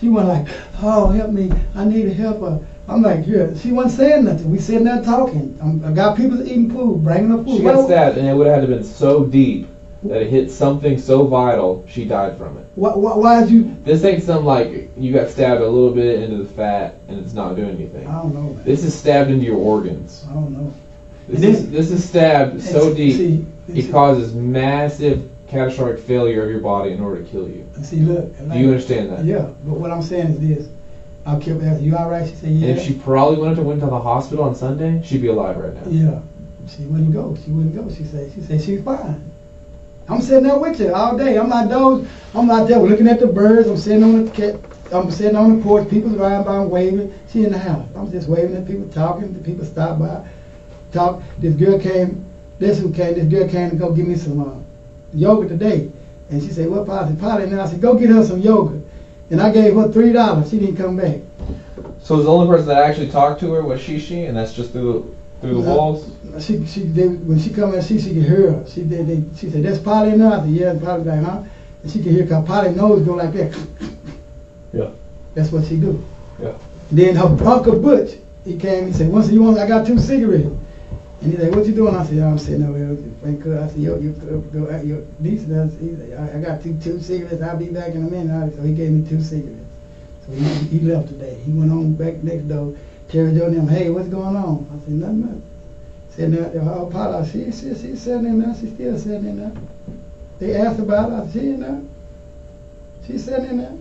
She wasn't like, oh, help me, I need a helper. I'm like, yeah, she wasn't saying nothing. We sitting there talking. I got people eating food, bringing her food. She got stabbed and it would have had to been so deep that it hit something so vital, she died from it. Why did you? This ain't some like, you got stabbed a little bit into the fat and it's not doing anything. I don't know, man. This is stabbed into your organs. I don't know. This is stabbed so deep, it causes massive catastrophic failure of your body in order to kill you. See, look. Do you understand that? Yeah, but what I'm saying is this. I kept asking, you all right? She said, yeah. And if she probably went to the hospital on Sunday, she'd be alive right now. Yeah. She wouldn't go. She said she's fine. I'm sitting there with you all day. I'm out there looking at the birds. I'm sitting on the porch. People driving by and waving. She in the house. I'm just waving at people, talking. The people stop by, talk. This girl came to go give me some yoga today. And she said, what potty now? I said, go get her some yoga. And I gave her $3. She didn't come back. So the only person that actually talked to her was she, and that's just through the walls? When she come in, she could hear her. She said, that's Polly now? I said, yeah, Polly like, huh? And she could hear, because Polly's nose go like that. Yeah. That's what she do. Yeah. Then her Uncle Butch, he came, he said, I got 2 cigarettes. And he said, what you doing? I said, I'm sitting over here. I said, yo, these nuts. He said, I got two cigarettes. I'll be back in a minute. So he gave me 2 cigarettes. So he left today. He went on back next door. Kyera Jones and him, hey, what's going on? I said, nothing. Sitting there, Paula, she's sitting in there. She's still sitting in there. They asked about her. She in there. She's sitting in there.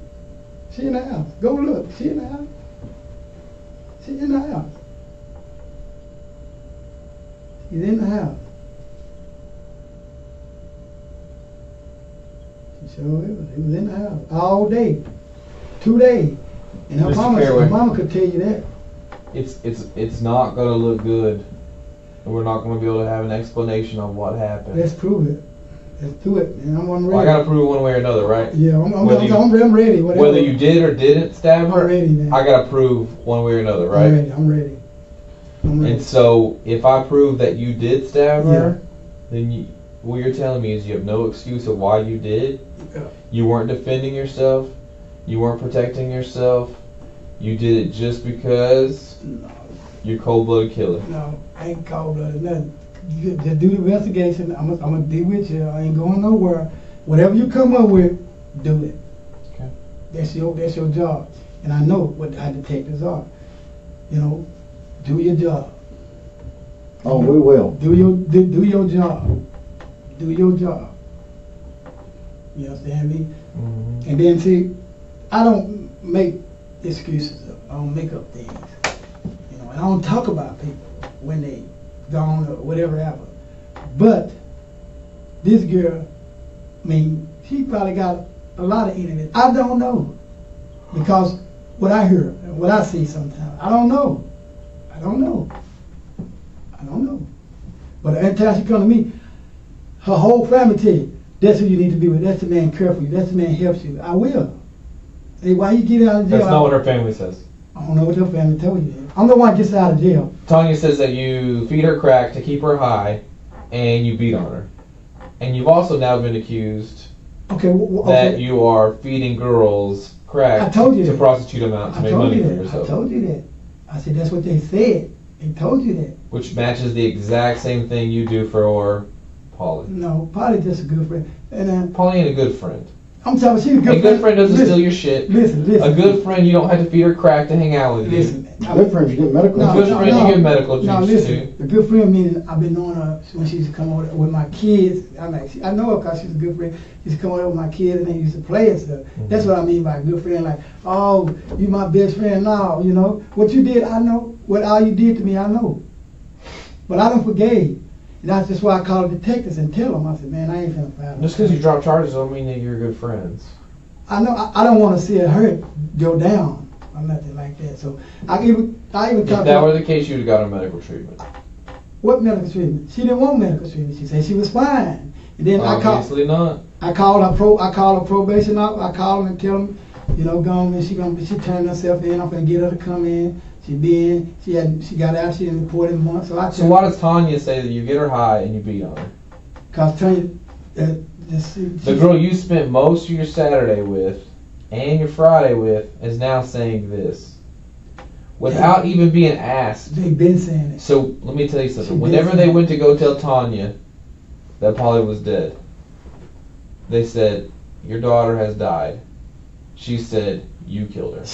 She in the house. Go look. She in the house. She in the house. She's in the house. She sure is. He was in the house all day, 2 days, and her mama could tell you that. It's not gonna look good, and we're not gonna be able to have an explanation of what happened. Let's prove it. Let's do it, and I'm ready. Well, I gotta prove it one way or another, right? Yeah, I'm ready. Whatever. Whether you did or didn't stab her, I'm ready, man. I gotta prove one way or another, right? I'm ready. And so, if I prove that you did stab her, then what you're telling me is you have no excuse of why you did. Yeah. You weren't defending yourself. You weren't protecting yourself. You did it just because you're cold-blooded killer. No, I ain't cold-blooded, nothing. You just do the investigation. I'm gonna be with you. I ain't going nowhere. Whatever you come up with, do it. Okay. That's your job. And I know what our detectives are. You know, do your job. Oh, we will. Do your job. Do your job. You understand me? Mm-hmm. And then see, I don't make excuses up. I don't make up things. You know, and I don't talk about people when they gone or whatever happened. But this girl, I mean, she probably got a lot of internet. I don't know. Because what I hear, what I see sometimes, I don't know. I don't know. But every time she come to me, her whole family tell you, that's who you need to be with. That's the man care for you. That's the man helps you. I will. Hey, why you get out of jail? That's not what her family says. I don't know what her family told you. I'm the one that gets out of jail. Tanya says that you feed her crack to keep her high, and you beat on her. And you've also now been accused that you are feeding girls crack to prostitute them out to make money for yourself. I told you that. I said that's what they said. They told you that. Which matches the exact same thing you do for Polly. No, Polly's just a good friend. And Polly ain't a good friend. I'm telling you, she's a good friend. A good friend doesn't steal your shit. Listen. A good friend, you don't have to feed her crack to hang out with you. A good friend, you get medical. A good friend, you get medical treatment. No, listen. A good friend meaning I've been knowing her when she used to come over with my kids. I know her because she's a good friend. She used to come over with my kids and they used to play and stuff. Mm-hmm. That's what I mean by a good friend. Like, oh, you my best friend now. You know what you did. I know what all you did to me. I know, but I don't forgave. And that's just why I call the detectives and tell them. I said, man, I ain't finna fight. Just because you drop charges don't mean that you're good friends. I know. I don't want to see her go down or nothing like that. So I even talked. If that were the case, you'd have got her medical treatment. What medical treatment? She didn't want medical treatment. She said she was fine. And then obviously not. I called her probation out. I called her and tell them, you know, go on. And she turned herself in. I'm gonna get her to come in. She got out. She didn't report in months. So why does Tanya say that you get her high and you beat on her? Cause Tanya, the girl you spent most of your Saturday with and your Friday with is now saying this without even being asked. They've been saying it. So let me tell you something. Whenever they went to go tell Tanya that Polly was dead, they said, your daughter has died. She said, you killed her.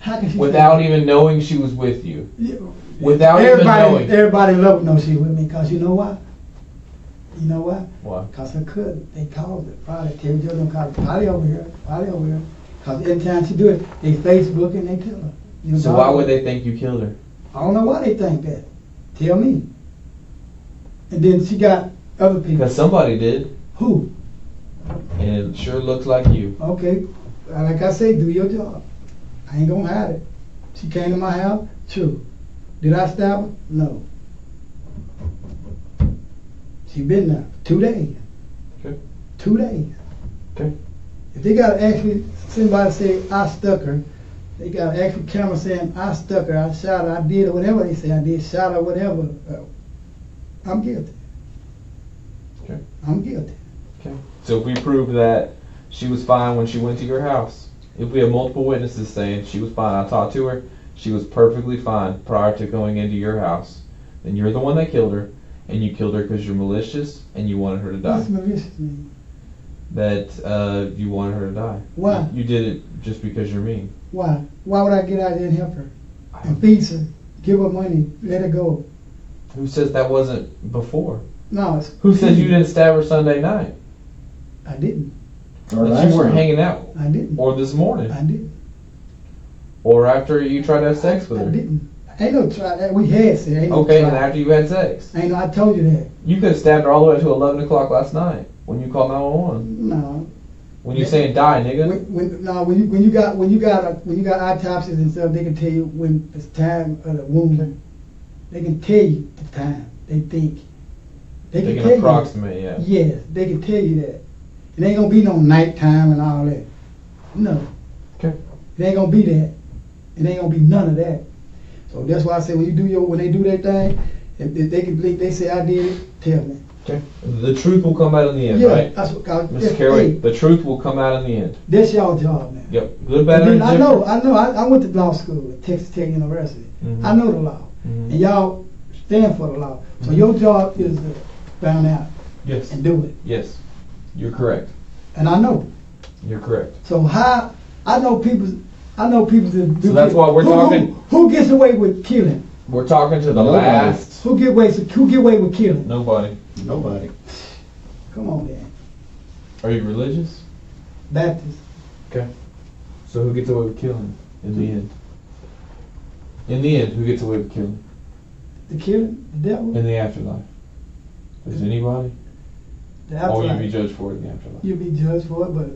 How can she without even knowing she was with you. Yeah. Without even knowing. Everybody in Lubbock knows she with me because you know why? You know why? Why? Because her cousin, they called it Friday. Terry Joe don't call it Polly over here. Because every time she do it, they Facebook and they tell her. So why would they think you killed her? I don't know why they think that. Tell me. And then she got other people. Because somebody did. Who? And it sure looks like you. Okay. Like I say, do your job. I ain't gonna hide it. She came to my house. True. Did I stab her? No. She been there 2 days. Okay. 2 days. Okay. If they got actually somebody say I stuck her, they got an actual camera saying I stuck her, I shot her, I did or whatever they say I did, shot her, whatever. I'm guilty. Okay. I'm guilty. Okay. So if we prove that she was fine when she went to your house, if we have multiple witnesses saying she was fine, I talked to her, she was perfectly fine prior to going into your house, then you're the one that killed her, and you killed her because you're malicious and you wanted her to die. What's malicious mean? That you wanted her to die. Why? You did it just because you're mean. Why? Why would I get out there and help her? And feed her, give her money, let her go. Who says that wasn't before? No, it's... Who says you didn't stab her Sunday night? I didn't. Or That last you weren't night. hanging out. I didn't. Or this morning. I didn't. Or after you tried to have sex with I her. didn't. Ain't no try. We had sex. Ain't no Okay, try. and after you had sex. Ain't no. I told you that. You could have stabbed her all the way to 11 o'clock last night when you called 911. No. When you saying die, nigga. When you got autopsies and stuff, they can tell you when it's time of the wound. Okay. They can tell you the time. They think. They tell can you approximate, yeah. that. Yes, they can tell you that. It ain't gonna be no nighttime and all that. No. Okay. It ain't gonna be that. It ain't gonna be none of that. So that's why I say when they do that thing, if they say I did it, tell me. Okay. The truth will come out in the end, Yeah, right? that's what. Mr. Caraway, the truth will come out in the end. That's y'all job now. Yep. Good, bad, or I indifferent. know. I went to law school at Texas Tech University. Mhm. I know the law, and y'all stand for the law. So your job is to find out Yes. and do it. Yes. You're correct. And I know. You're correct. So how I know people that do. So that's why we're talking. Who gets away with killing? We're talking to the Nobody. last. Who get away with killing? Nobody. Nobody. Come on, man. Are you religious? Baptist. Okay. So who gets away with killing in the end? In the end, who gets away with killing? The killing, the devil. In the afterlife. Does anybody? The Or will you afterlife. be judged for it in the afterlife? You'll be judged for it, but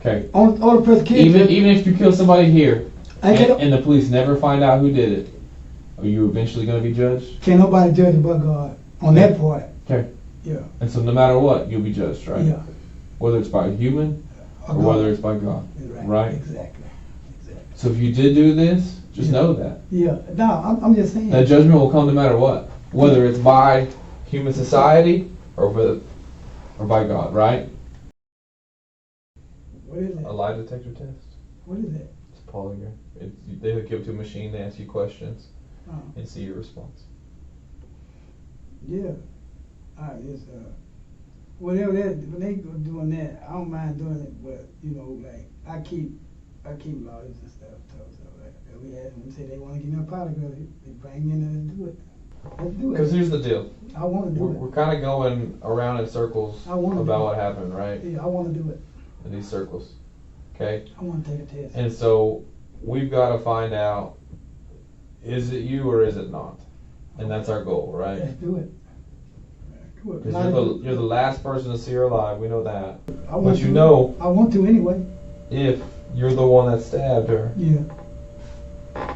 Okay. on the person killing. Even if you kill somebody here I can't, and the police never find out who did it, are you eventually going to be judged? can't nobody judge but God on that part. Okay. Yeah. And so no matter what, you'll be judged, right? Yeah. Whether it's by a human or God. whether it's by God. Right? Exactly. So if you did do this, just know that. Yeah. No, I'm just saying. That judgment will come no matter what. Whether it's by human society or by God, right? What is it? A lie detector test. What is it? It's a polygraph. They hook you up to a machine, they ask you questions, Oh. and see your response. Yeah. It's whatever that when they go doing that, I don't mind doing it, but like I keep lawyers and stuff too. So like we ask them, say they want to give me a polygraph, they bring me in and let's do it. Let's do it. Because here's the deal. I want to do We're kind of going around in circles I wanna do about it. what happened, right? it. Yeah, I want to do it. In these circles. Okay? I want to take a test. And so we've got to find out, is it you or is it not? And that's our goal, right? Let's do it. Do it. Because you're the last person to see her alive, we know that. I want But you to. know, I want to anyway. if you're the one that stabbed her, Yeah.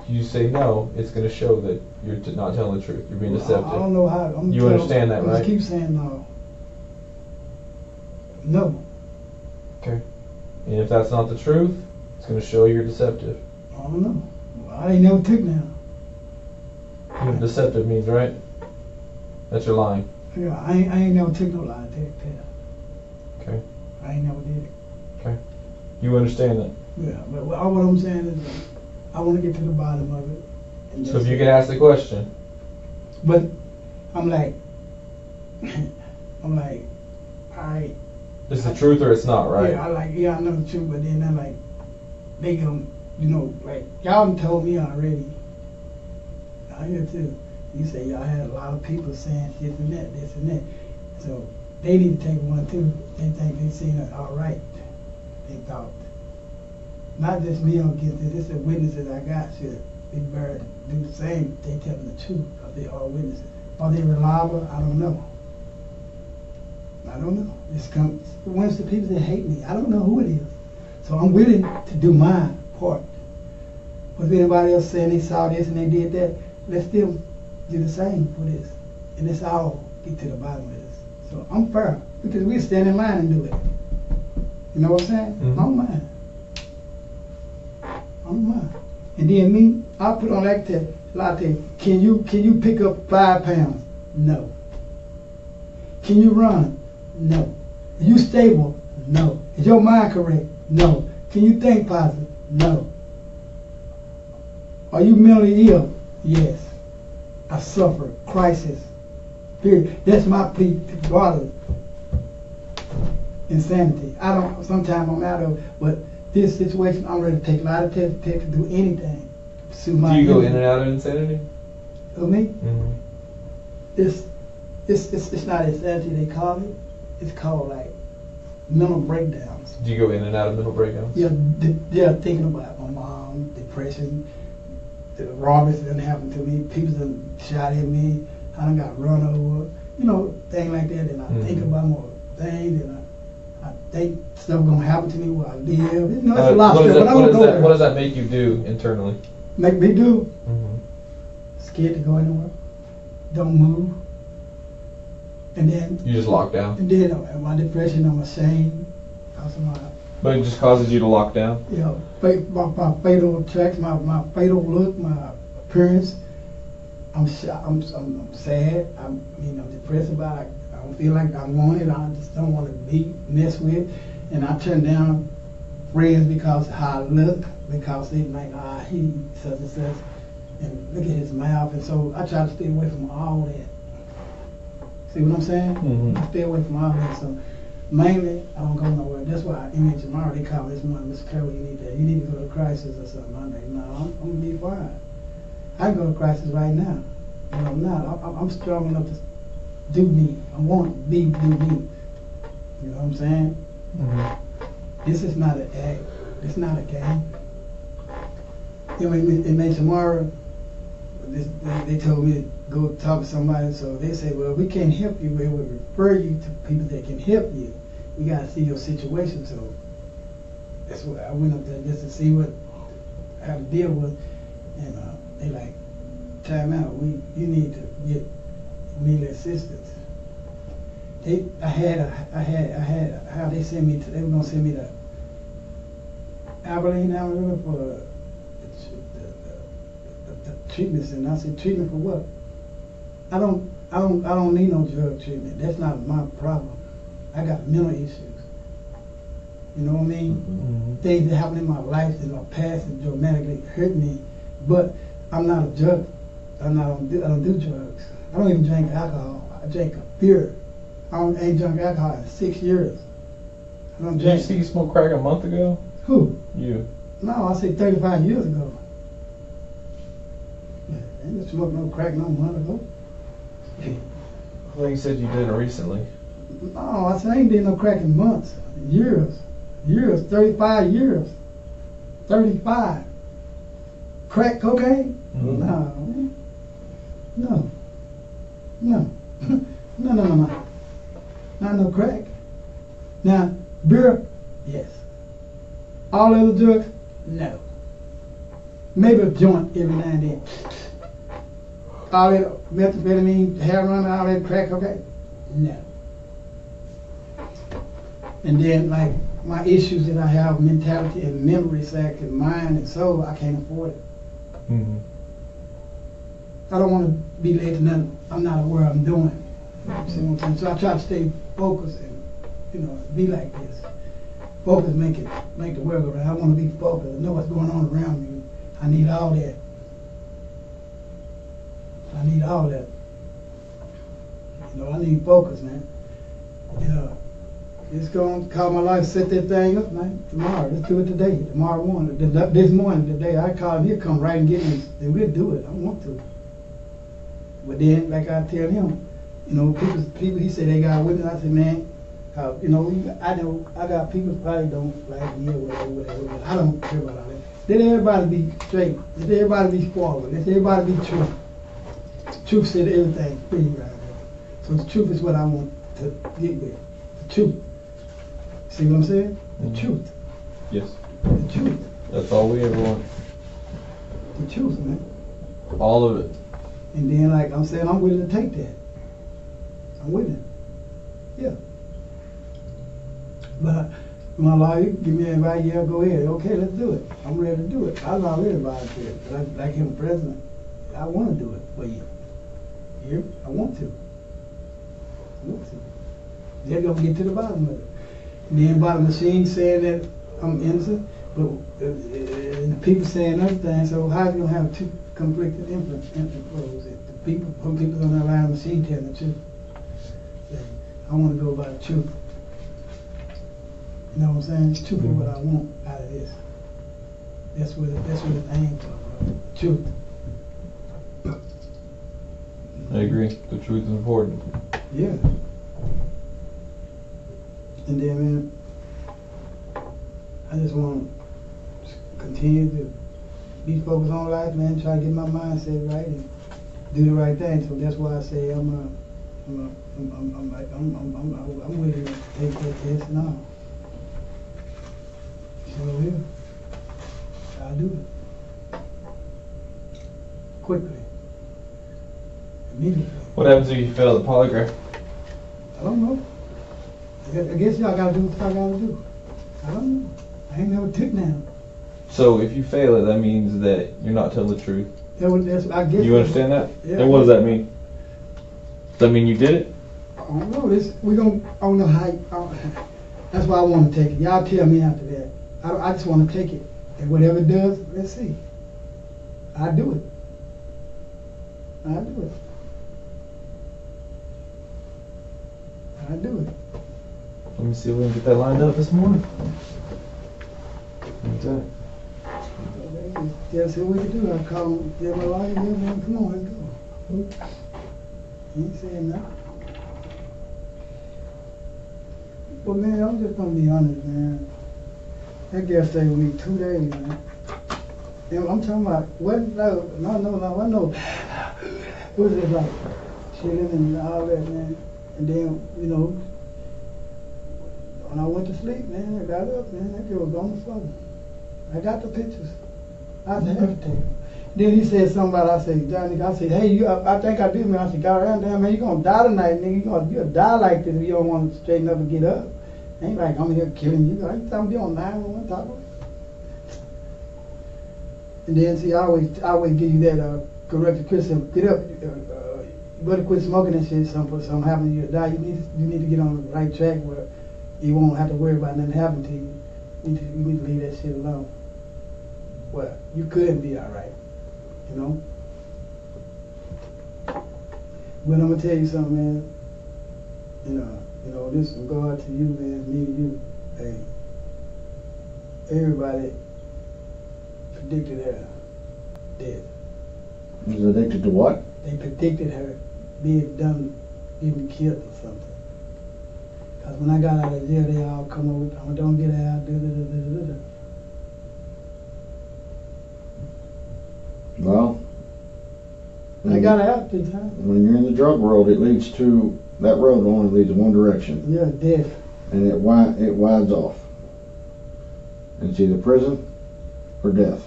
you say no, it's going to show that you're not telling the truth. You're being deceptive. I don't know how. You understand that, I right? just keep saying no. No. Okay. And if that's not the truth, it's going to show you're deceptive. I don't know. I ain't never took now. You know what deceptive means, right? That you're lying. Yeah, I ain't never took no lie test. Okay. I ain't never did it. Okay. You understand that? Yeah, but what I'm saying is I want to get to the bottom of it. And So just- if you could ask the question. But I'm like, I. It's the truth or it's not, right? Yeah, I know the truth, but then they're like, they go, like y'all done told me already. I hear too. You say y'all had a lot of people saying this and that. So they need to take one too. They think they seen it all right. They thought. Not just me on against it. It's the witnesses I got should be buried. Do the same. They telling the truth. Because they are witnesses. Are they reliable? I don't know. It's once the people that hate me. I don't know who it is. So I'm willing to do my part. But if anybody else saying they saw this and they did that, let's still do the same for this. And let's all get to the bottom of this. So I'm fair. Because we stand in line and do it. You know what I'm saying? Mm-hmm. I don't mind. And then me, I put on that test. Can you pick up 5 pounds? No. Can you run? No. Are you stable? No. Is your mind correct? No. Can you think positive? No. Are you mentally ill? Yes. I suffer crisis. Period. That's my plea to God. Insanity. Sometimes I'm out of it, but this situation, I'm ready to take a lot of tests to do anything. Do you go in and out of insanity? Of me? Mm-hmm. It's not insanity they call it. It's called like mental breakdowns. Do you go in and out of mental breakdowns? Yeah, yeah, thinking about my mom, depression, the robberies that happened to me, people that shot at me, I done got run over, you know, things like that. And I think about more things, and I think stuff gonna happen to me where I live. You know, it's a lot of stuff. But I don't go there. What does that make you do internally? Make me do? Scared to go anywhere. Don't move. And then You just lock down. And then my depression, I'm ashamed. But it just causes you to lock down? You know, my fatal tracks, my fatal look, my appearance. I'm sad. I'm depressed about it. I don't feel like I want it. I just don't want to be messed with. And I turn down friends because of how I look, because they like, he such and such, and look at his mouth. And so I try to stay away from all that. See what I'm saying? I stay away from all that. So mainly, I don't go nowhere. That's why Image tomorrow they call this morning, Mr. Carroll, you need to go to crisis or something. I'm like, no, I'm gonna be fine. I can go to crisis right now, but I'm not. I'm strong enough to do me. I want to do me. You know what I'm saying? This is not an act. It's not a game. You know, in May tomorrow, they told me to go talk to somebody, so they said, well, we can't help you, we will refer you to people that can help you. We got to see your situation, so that's what I went up there just to see how to deal with, and they like, time out, you need to get immediate assistance. I had how they sent me they were gonna send me to Abilene, Alabama for the treatment center. I said, treatment for what? I don't need no drug treatment. That's not my problem. I got mental issues. You know what I mean? Things that happened in my life in my past that dramatically hurt me. But I'm not a drug. I don't do drugs. I don't even drink alcohol. I drink beer. I ain't drunk alcohol in 6 years. I don't drink. Did you smoke crack a month ago? Who? You. No, I say 35 years ago. Yeah, I didn't smoke no crack no month ago. I thought you said you did it recently. No, I said I ain't did no crack in months. Years. 35 years. 35. Crack cocaine? No. No. Not no crack. Now, beer? Yes. All other drugs? No. Maybe a joint every now and then. All that methamphetamine, heroin, all that crack, okay? No. And then, like, my issues that I have, mentality and memory sac and mind and soul, I can't afford it. I don't want to be late to nothing I'm not aware I'm doing. See what I'm saying? So I try to stay focused and, be like this. Focus make the world go round. I want to be focused. I know what's going on around me. I need all that. I need focus, man. Just go to call my life, set that thing up, man. Tomorrow, let's do it today. Tomorrow morning, this morning, today, I call him, he'll come right and get me, then we'll do it. I want to. But then, like I tell him, people, he said they got witness. I said, man, I know I got people probably don't like me or whatever. I don't care about all that. Let everybody be straight. Let everybody be forward. Let everybody be true. Truth said everything free right there. So the truth is what I want to get with. The truth. See what I'm saying? The truth. Yes. The truth. That's all we ever want. The truth, man. All of it. And then, like I'm saying, I'm willing to take that. I'm willing. Yeah. But my lawyer give me advice, yeah, go ahead. Okay, let's do it. I'm ready to do it. I was already volunteer. Like him, president, I want to do it for you. Here, I want to. They're going to get to the bottom of it. And then by the machine saying that I'm innocent, but and the people saying other things, so how you going to have two conflicted influence? The people, some people on that line machine telling the truth. I want to go by the truth. You know what I'm saying? The truth is what I want out of this. That's what it's aimed for, bro. Truth. I agree. The truth is important. Yeah. And then, man, I just want to continue to be focused on life, man, try to get my mindset right and do the right thing. So that's why I say I'm willing to take that test and all. So will. I'll do it. Quickly. Immediately. What happens if you fail the polygraph? I don't know. I guess y'all gotta do what y'all gotta do. I don't know. I ain't never took now. So if you fail it, that means that you're not telling the truth. I guess. You understand that? Yeah. And what does that mean? Does that mean you did it? I don't know. I don't know how. That's why I want to take it. Y'all tell me after that. I just want to take it. And whatever it does, let's see. I'll do it. I'll do it. I'll do it. Let me see if we can get that lined up this morning. Okay. Just see what we can do. I call him, give him a line, man, come on, let's go. He ain't saying nothing. But man, I'm just gonna be honest, man. That girl stayed with me 2 days, man. And I'm talking about, no. It was just like chilling and all that, man. And then, you know, when I went to sleep, man, I got up, man, that girl was on the phone. I got the pictures. I said, everything. Then he said something about, I said, Johnny, I said, hey, I think I did, man. I said, God, damn, man, you're going to die tonight, nigga. You're going to die like this if you don't want to straighten up and get up. Ain't like I'm here killing you. I ain't talking to you on 911 talk about. And then, see, I always give you that corrective criticism. Get up. You better quit smoking and shit. Something happen to you to die. You need to get on the right track where you won't have to worry about nothing happening to you. You need to leave that shit alone. Well, you couldn't be all right, you know. But I'm gonna tell you something, man. You know, this from God to you, man, me to you. Hey, everybody predicted her death. Was addicted to what? They predicted her being getting killed or something. Cause when I got out of jail, they all come over, don't get out, da. Well, I got out 3 times. When you're in the drug world, that road only leads one direction. Yeah, death. And it wides off. And it's either prison or death.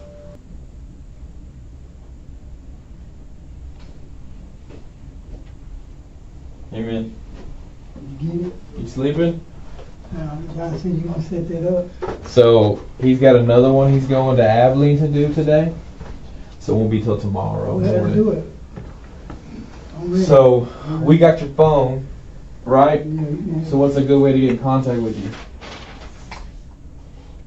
Amen. You get it? You sleeping? Now, I'm trying to see you gonna set that up. So he's got another one he's going to Abilene to do today. So it won't be till tomorrow Go ahead and morning. do it. I'm ready. So we got your phone, right? Yeah. So what's a good way to get in contact with you?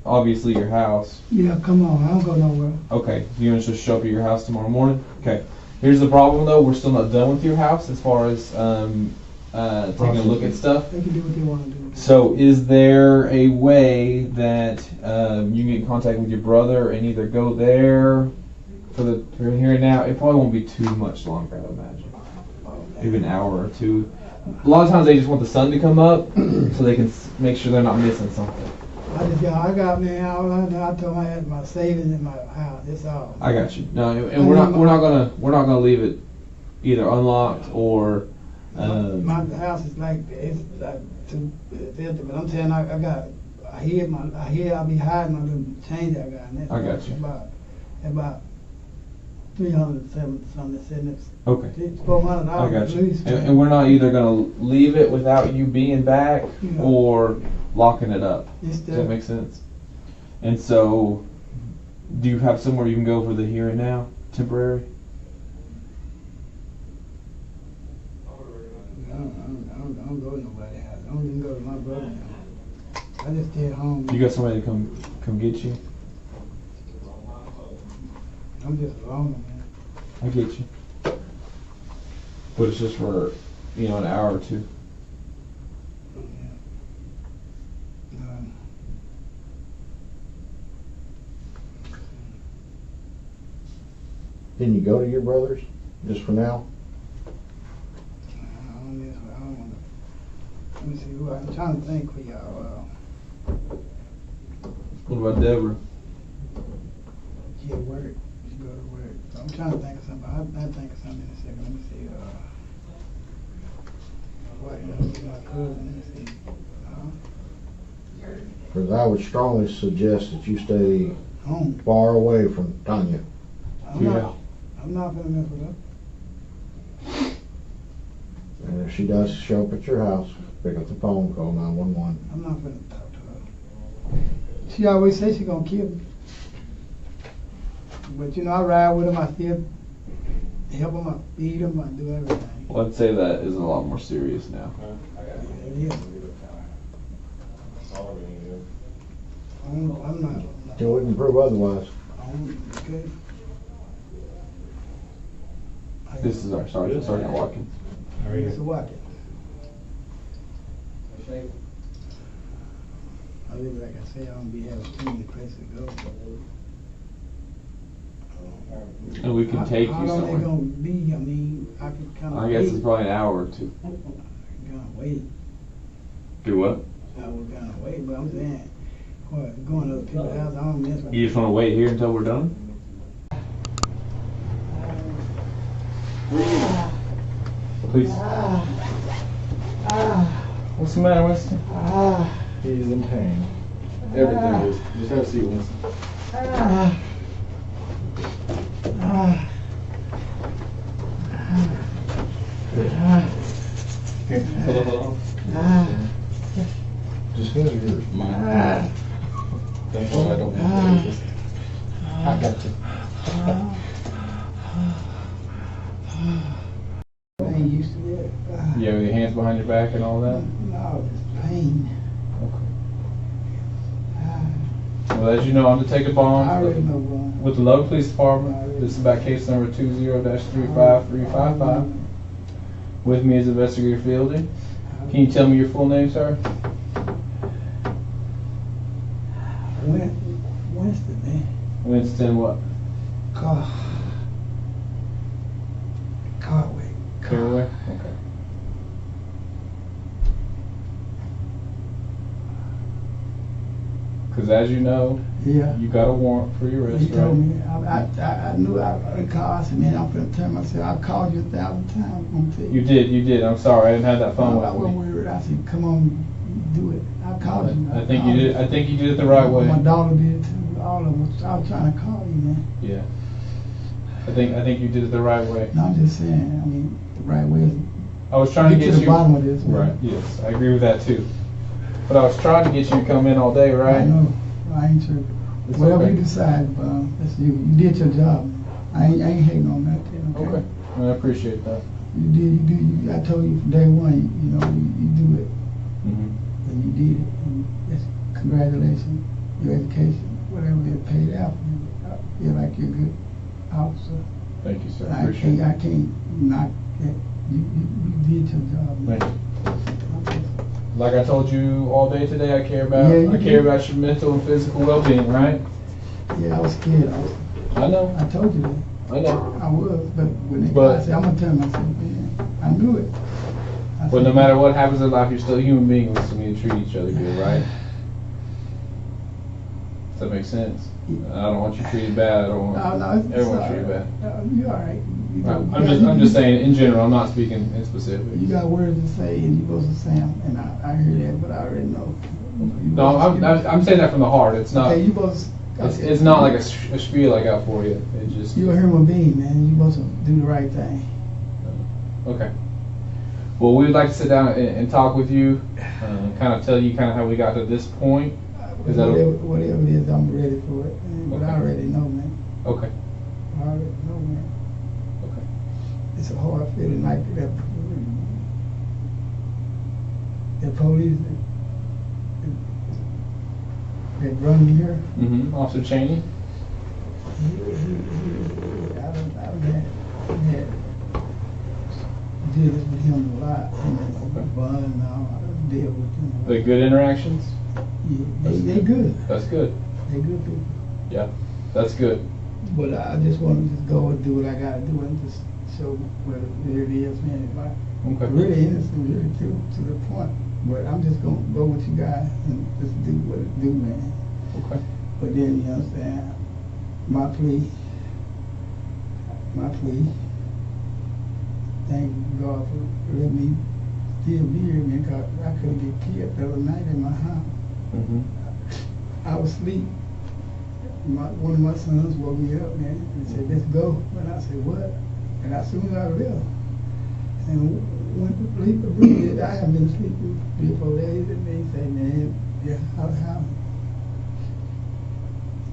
Obviously your house. Yeah, come on, I don't go nowhere. Okay, you want to just show up at your house tomorrow morning? Okay. Here's the problem though, we're still not done with your house as far as taking a look at stuff. They can do what they want to do. So is there a way that you can get in contact with your brother and either go there for here and now? It probably won't be too much longer, I would imagine. Maybe an hour or two. A lot of times they just want the sun to come up so they can make sure they're not missing something. I got man. I told my I had my savings in my house. That's all. I got you. No, and we're not gonna leave it either unlocked or. My house is like it's like 250, but I'm telling you, I hear I'll be hiding my little change I got. And that's I got you. About 307 something sitting Okay. $400 I got at you. least. And we're not either gonna leave it without you being back or locking it up. Does that make sense? And so, do you have somewhere you can go for the here and now, temporary? I don't go to nobody's house. I don't even go to my brother's house. I just stay at home. You got somebody to come get you? I'm just alone, man. I get you. But it's just for, an hour or two. Can you go to your brother's just for now? I don't want to. Let me see. I'm trying to think for y'all. What about Deborah? She at work. She go to work. So I'm trying to think of something. I'll think of something in a second. Let me see. What else? My cousin. Let me see. Because I would strongly suggest that you stay Home. far away from Tanya. I'm not gonna mess with her. And if she does show up at your house, pick up the phone, call 911. I'm not gonna talk to her. She always says she's gonna kill me. But I ride with him. I still help him. I feed him. I do everything. Well, I'd say that is a lot more serious now. Yeah. I'm not. You wouldn't prove otherwise. Okay. This is our Sergeant Watkins. Mr. Watkins. I live, like I say, I don't be having too many places to go. And we can take you How long somewhere. they gonna be? I mean, I could kind of I guess it's probably an hour or two. kind of wait. Do what? I would kind of wait, but I'm saying, going to other people's house, I don't mess with. You just want to wait here until we're done? Please. What's the matter, Winston? He's in pain. Everything is. Just have a seat, Winston. Hold on. Just feel yours. Mine. Thank God I don't know this. I got you. I ain't used to that. You have your hands behind your back and all that? No, just pain. Well, as you know, I'm Detective Bond I already know, Ron. with the Lubbock Police Department. This is about case number 20-35355. With me is Investigator Fielding. Can you tell me your full name, sir? Winston, man. Winston what? Caraway. Carowway? Okay. Because as you know, Yeah. you got a warrant for your arrest, He told right? me, I knew I called. I said, man, I'm going to tell myself, I've called you 1,000 times. I'm going to tell you. You did. I'm sorry, I didn't have that phone I with wasn't me. worried. I said, come on, do it. I called you. I think you did. I think you did it the right way. My daughter did too. All of us. I was trying to call you, man. Yeah. I think you did it the right way. No, I'm just saying, I mean, the right way is I was trying to get to the you. bottom of this, man. Right. Yes, I agree with that too. But I was trying to get you to come in all day, right? I know. I ain't sure. It's Whatever okay. you decide, that's you. You did your job. I ain't hating on nothing. Okay. Okay. I appreciate that. You did. I told you from day one. You do it, Mm-hmm. and you did it. And just congratulations. Your education, whatever it paid out. I feel like you're a good officer. Thank you, sir. I Appreciate it. can't knock that. You did your job. Man. Thank you. Like I told you all day today, I care about Yeah, you care do. about your mental and physical well-being, right? Yeah, I was scared. I know. I told you that. I know. I was, but when they But- I said, I'm going to tell myself, man, I knew it. I But no said, matter what happens in life, you're still a human being. So we need to treat each other good, right? Does that make sense? I don't want you treated bad. I don't want everyone treated bad. You're all right. I'm just saying in general. I'm not speaking in specific. You got words to say, and you're supposed to say them, and I hear that, but I already know. No, I'm saying that from the heart. It's not. Okay, you supposed to, It's not like a spiel I got for you. It just. you're a human being, man. You're supposed to do the right thing. Okay. Well, we'd like to sit down and talk with you, kind of tell you kind of how we got to this point. Is that whatever it is, I'm ready for it. Man. But I Okay. already know, man. okay? I already know, man. Okay. It's a hard feeling like that. The police that run me here. Mm-hmm. Officer Cheney. I've had dealings with him a lot. Bun and all. I deal with him. The good interactions. Yeah, they good. That's good. They good people. Yeah, that's good. But I just want to just go and do what I got to do and just show what it is, man. If I Okay. really innocent, really to the point. But I'm just going to go with you guys and just do what it do, man. Okay. But then, you understand, my plea, thank God for letting me still be here, man, because I could have get killed the other night in my house. Mm-hmm. I was asleep. One of my sons woke me up, man, and said, let's go. And I said, what? And as soon as I left, and went to sleep, I haven't been sleeping 3 or 4 days, and they say, man, yeah, how?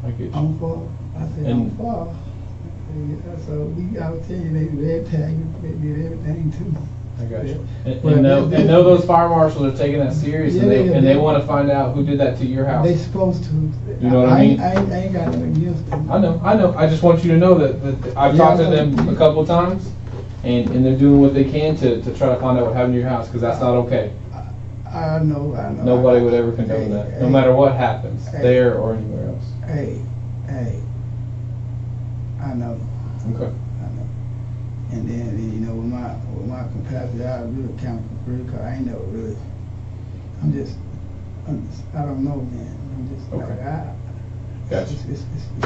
I get you. I'm far. I said, I'm far. Yeah, so we gotta tell you, they red tag, they did everything too. I got you. Yeah. And know those fire marshals are taking that serious, Yeah, and they want to find out who did that to your house. They supposed to. You know what I mean? I ain't got nothing against them. I know. I just want you to know that I've talked to them a couple times, and they're doing what they can to try to find out what happened to your house, because that's not okay. I know. Nobody would ever condone that, no matter what happens, there or anywhere else. Hey, I know. Okay. I know. And then, you know, with my capacity, I really count for free, because I ain't never really, I don't know, man. I'm just Okay. Gotcha. I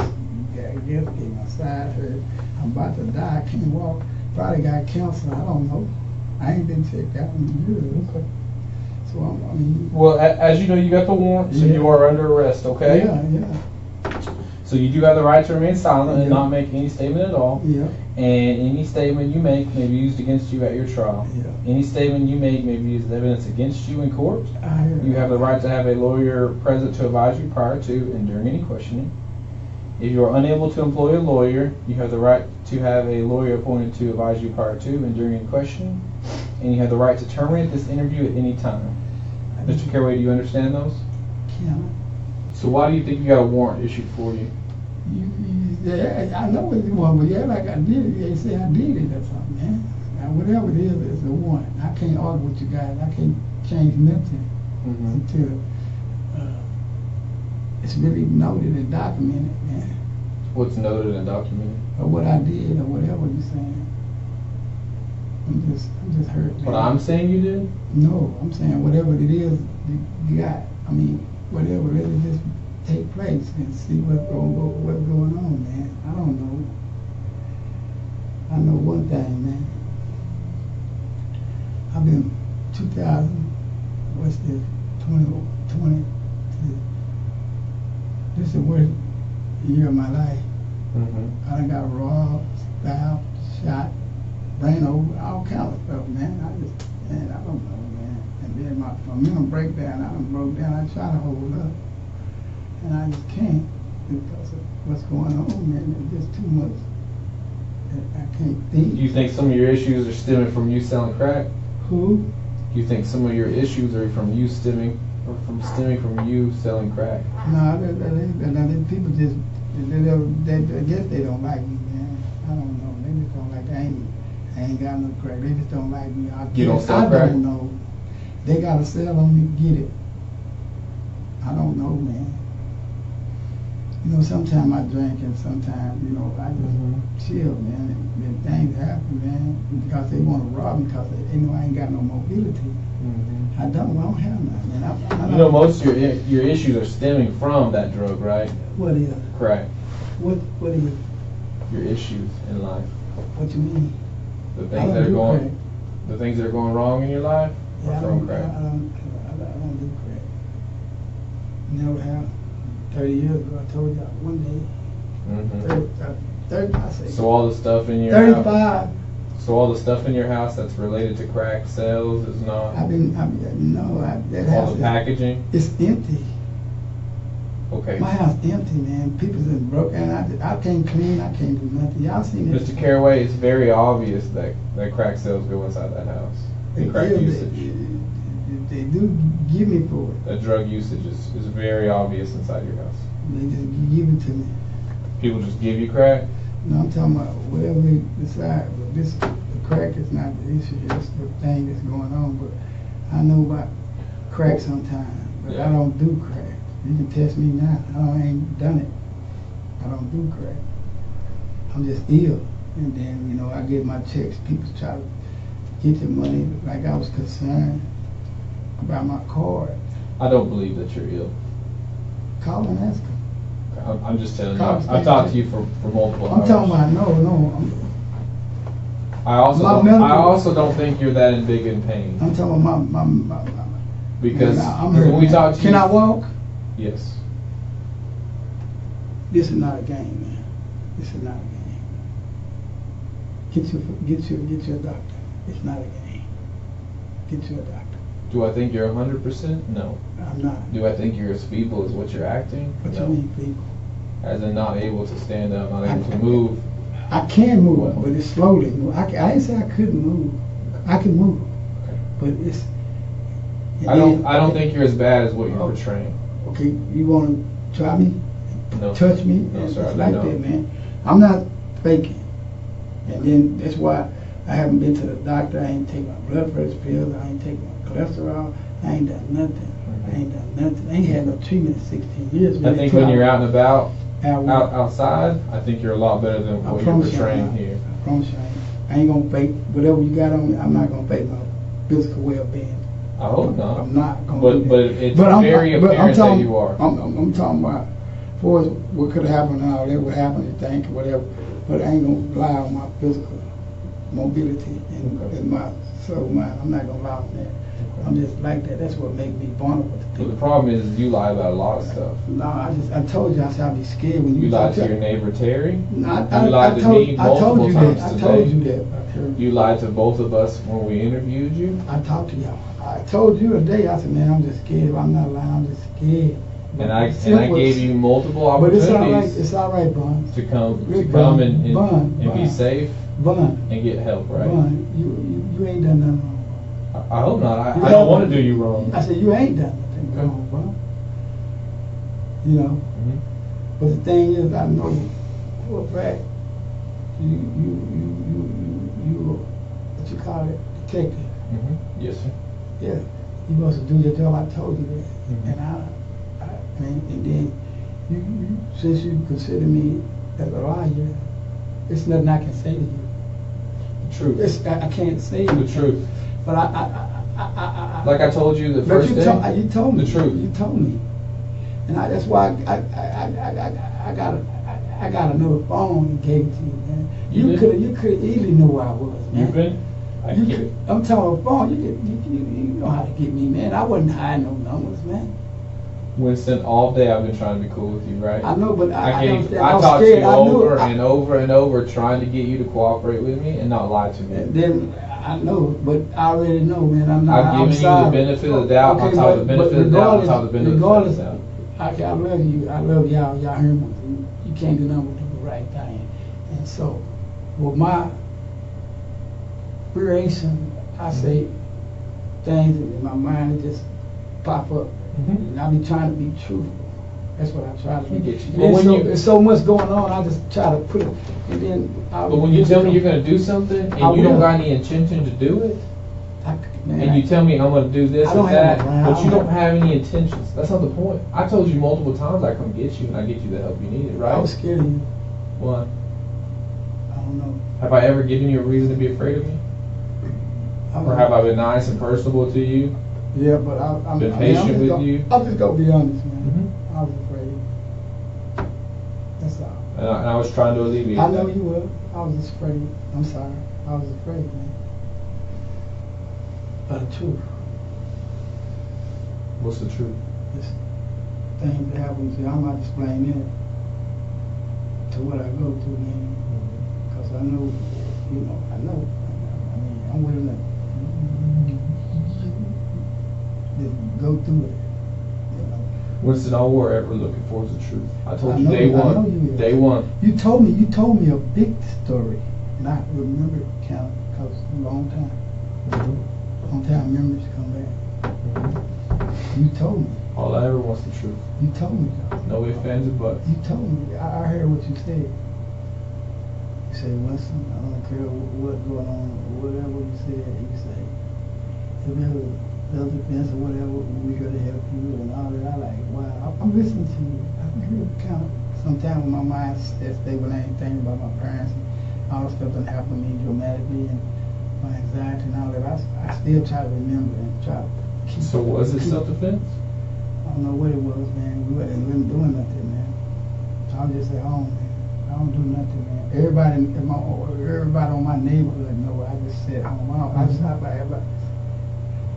guess get my side hurt. I'm about to die. I can't walk. Probably got cancer. I don't know. I ain't been checked out in years. Okay. So I mean. Well, as you know, you got the warrant, so you are under arrest. Okay. Yeah. So you do have the right to remain silent and not make any statement at all. Yeah. And any statement you make may be used against you at your trial. Yeah. Any statement you make may be used as evidence against you in court. I You have the right to have a lawyer present to advise you prior to and during any questioning. If you are unable to employ a lawyer, you have the right to have a lawyer appointed to advise you prior to and during any questioning. And you have the right to terminate this interview at any time. Mr. Caraway, do you understand those? Yeah. So why do you think you got a warrant issued for you? Yeah, I know what you want, but yeah, like I did it. They say I did it or something, man. Now, whatever it is, it's a warrant. I can't argue with you guys. I can't change nothing until it's really noted and documented, man. What's noted and documented? Or what I did, or whatever you're saying. I'm just hurt, man. What I'm saying you did? No, I'm saying whatever it is you got. I mean, whatever it is, just take place and see what's going on, man. I don't know. I know one thing, man. I've been 2000, what's this, 20, this is the worst year of my life. I done got robbed, stabbed, shot, ran over, all kind of stuff, man. I don't know, man. And then my mental breakdown, I done broke down. I try to hold up. And I just can't because of what's going on, man. It's just too much. I can't think. Do you think some of your issues are stemming from you selling crack? Who? Do you think some of your issues are from you stemming from you selling crack? No, people just, I guess they don't like me, man. I don't know. They just don't like, I ain't got no crack. They just don't like me. You don't sell crack? I don't know. They got to sell on me to get it. I don't know, man. You know, sometimes I drink and sometimes, you know, I just chill, man. And things happen, man, because they want to rob me because they know I ain't got no mobility. I don't have nothing. And you know, most of your issues are stemming from that drug, right? What is? Crack. What is? Your issues in life. What you mean? The things that are going wrong in your life are from crack. I don't do crack. Never have. 30 years ago, I told you one day. 30, I say. So all the stuff in your 35. House, so all the stuff in your house that's related to crack sales is not. That all house the packaging. It's empty. Okay. My house empty, man. People just broke, and I can't clean. I can't do nothing. Y'all seen it? Mr. Caraway, it's very obvious that crack sales go inside that house. The crack usage. They do give me for it. That drug usage is very obvious inside your house. They just give it to me. People just give you crack? No, I'm talking about whatever they decide. But the crack is not the issue. It's the thing that's going on. But I know about crack sometimes. But I don't do crack. You can test me now. I ain't done it. I don't do crack. I'm just ill. And then, you know, I get my checks. People try to get the money like I was concerned about my card. I don't believe that you're ill. Call and ask them. I'm just telling you. I've talked to you for multiple hours. I'm talking about no. I also don't think you're that big in pain. I'm talking about my because I'm hurt, when we talk to you, can I walk? Yes. This is not a game, man. This is not a game. Get your doctor. It's not a game. Get you a doctor. Do I think you're 100%? No. I'm not. Do I think you're as feeble as what you're acting? What No. you mean feeble? As in not able to stand up, not able to move. I can move, but it's slowly. I didn't say I couldn't move. I can move, but it's. I don't think you're as bad as what you're portraying. Okay, you want to try me? No. Touch me? No, sir. It's like that, man. I'm not faking. And then that's why I haven't been to the doctor. I ain't taking my blood pressure pills. I ain't taking my cholesterol. I ain't done nothing. I ain't done nothing. I ain't had no treatment in 16 years. I think when you're out and about, outside, I think you're a lot better than what you're portraying here. I promise you, I ain't gonna fake whatever you got on me. I'm not gonna fake my physical well-being. I hope not. I'm not gonna. But it's very apparent that you are. I'm talking about, for what could happen now, that would happen, you think, or whatever. But I ain't gonna lie on my physical mobility and my soul mind. I'm not gonna lie on that. I'm just like that. That's what makes me vulnerable to people. But the problem is you lie about a lot of stuff. No, I told you I said I'd be scared when you lied to your neighbor Terry. No, you lied to me multiple times today. I told you that. You lied to both of us when we interviewed you. I talked to y'all. I told you today. I said, man, I'm just scared. I'm not lying. I'm just scared. And I gave you multiple opportunities. But it's all right, Bun. To come and be safe. Bun. And get help, right? Bun, you ain't done nothing wrong. I hope not. I don't want to do you wrong. I said you ain't done nothing wrong, bro. You know. Mm-hmm. But the thing is, I know for a fact you what you call it, detective. Mm-hmm. Yes, sir. Yeah. You supposed to do your job. I told you that. Mm-hmm. And then you since you consider me as a liar, it's nothing I can say to you. The truth. I can't say the truth. But I like I told you the first day. You told me the truth. You told me, and that's why I got another phone and gave it to you, man. You could easily know where I was, man. You've been. I'm telling the phone. You know how to get me, man. I wasn't hiding no numbers, man. Winston, all day I've been trying to be cool with you, right? I know, but I talked to you over and over and over, trying to get you to cooperate with me and not lie to me. And then I know, but I already know, man. I've given you the benefit of the doubt on top of the benefit of the doubt on top of the benefit of the doubt. I love you. I love y'all. Y'all hear me. You can't do nothing but do the right thing. And so, with my creation, I say things in my mind just pop up. And I be trying to be truthful. That's what I try to be. But there's so much going on, I just try to put it. And then. But when you tell me you're going to do something and you don't got any intention to do it, and you tell me I'm going to do this and that, but you don't have any intentions. That's not the point. I told you multiple times I come get you and I get you the help you needed, right? I was scared of you. Why? I don't know. Have I ever given you a reason to be afraid of me? Or have I been nice and personable to you? Yeah, but I'm been patient with you. I'm just gonna be honest, man. I was afraid. That's all. And I was trying to alleviate. I know you were. I was just afraid. I'm sorry. I was afraid, man. But the truth. What's the truth? This thing that happens. I'm not explaining it to what I go through, man. Because I know, I know. I mean, I'm willing to. Go through it. Winston, all we're ever looking for is the truth. I told you day one. Day one. You told me a big story, and I remember it because a long time. Long time memories come back. You told me. All I ever want's the truth. You told me. No ifs, ands, or buts. You told me. I heard what you said. You said, Winston, I don't care what's going on, or whatever you said. You say, if ever self-defense or whatever, we're going to help you and all that. I like, wow, I'm listening to you. I can hear it kind of sometimes when my mind stays when I ain't thinking about my parents and all the stuff that happened to me dramatically and my anxiety and all that. I still try to remember and try to keep. So was it self-defense? I don't know what it was, man. We wasn't doing nothing, man. I'm just at home, man. I don't do nothing, man. Everybody on my neighborhood know I just sit at home. I just hop by everybody.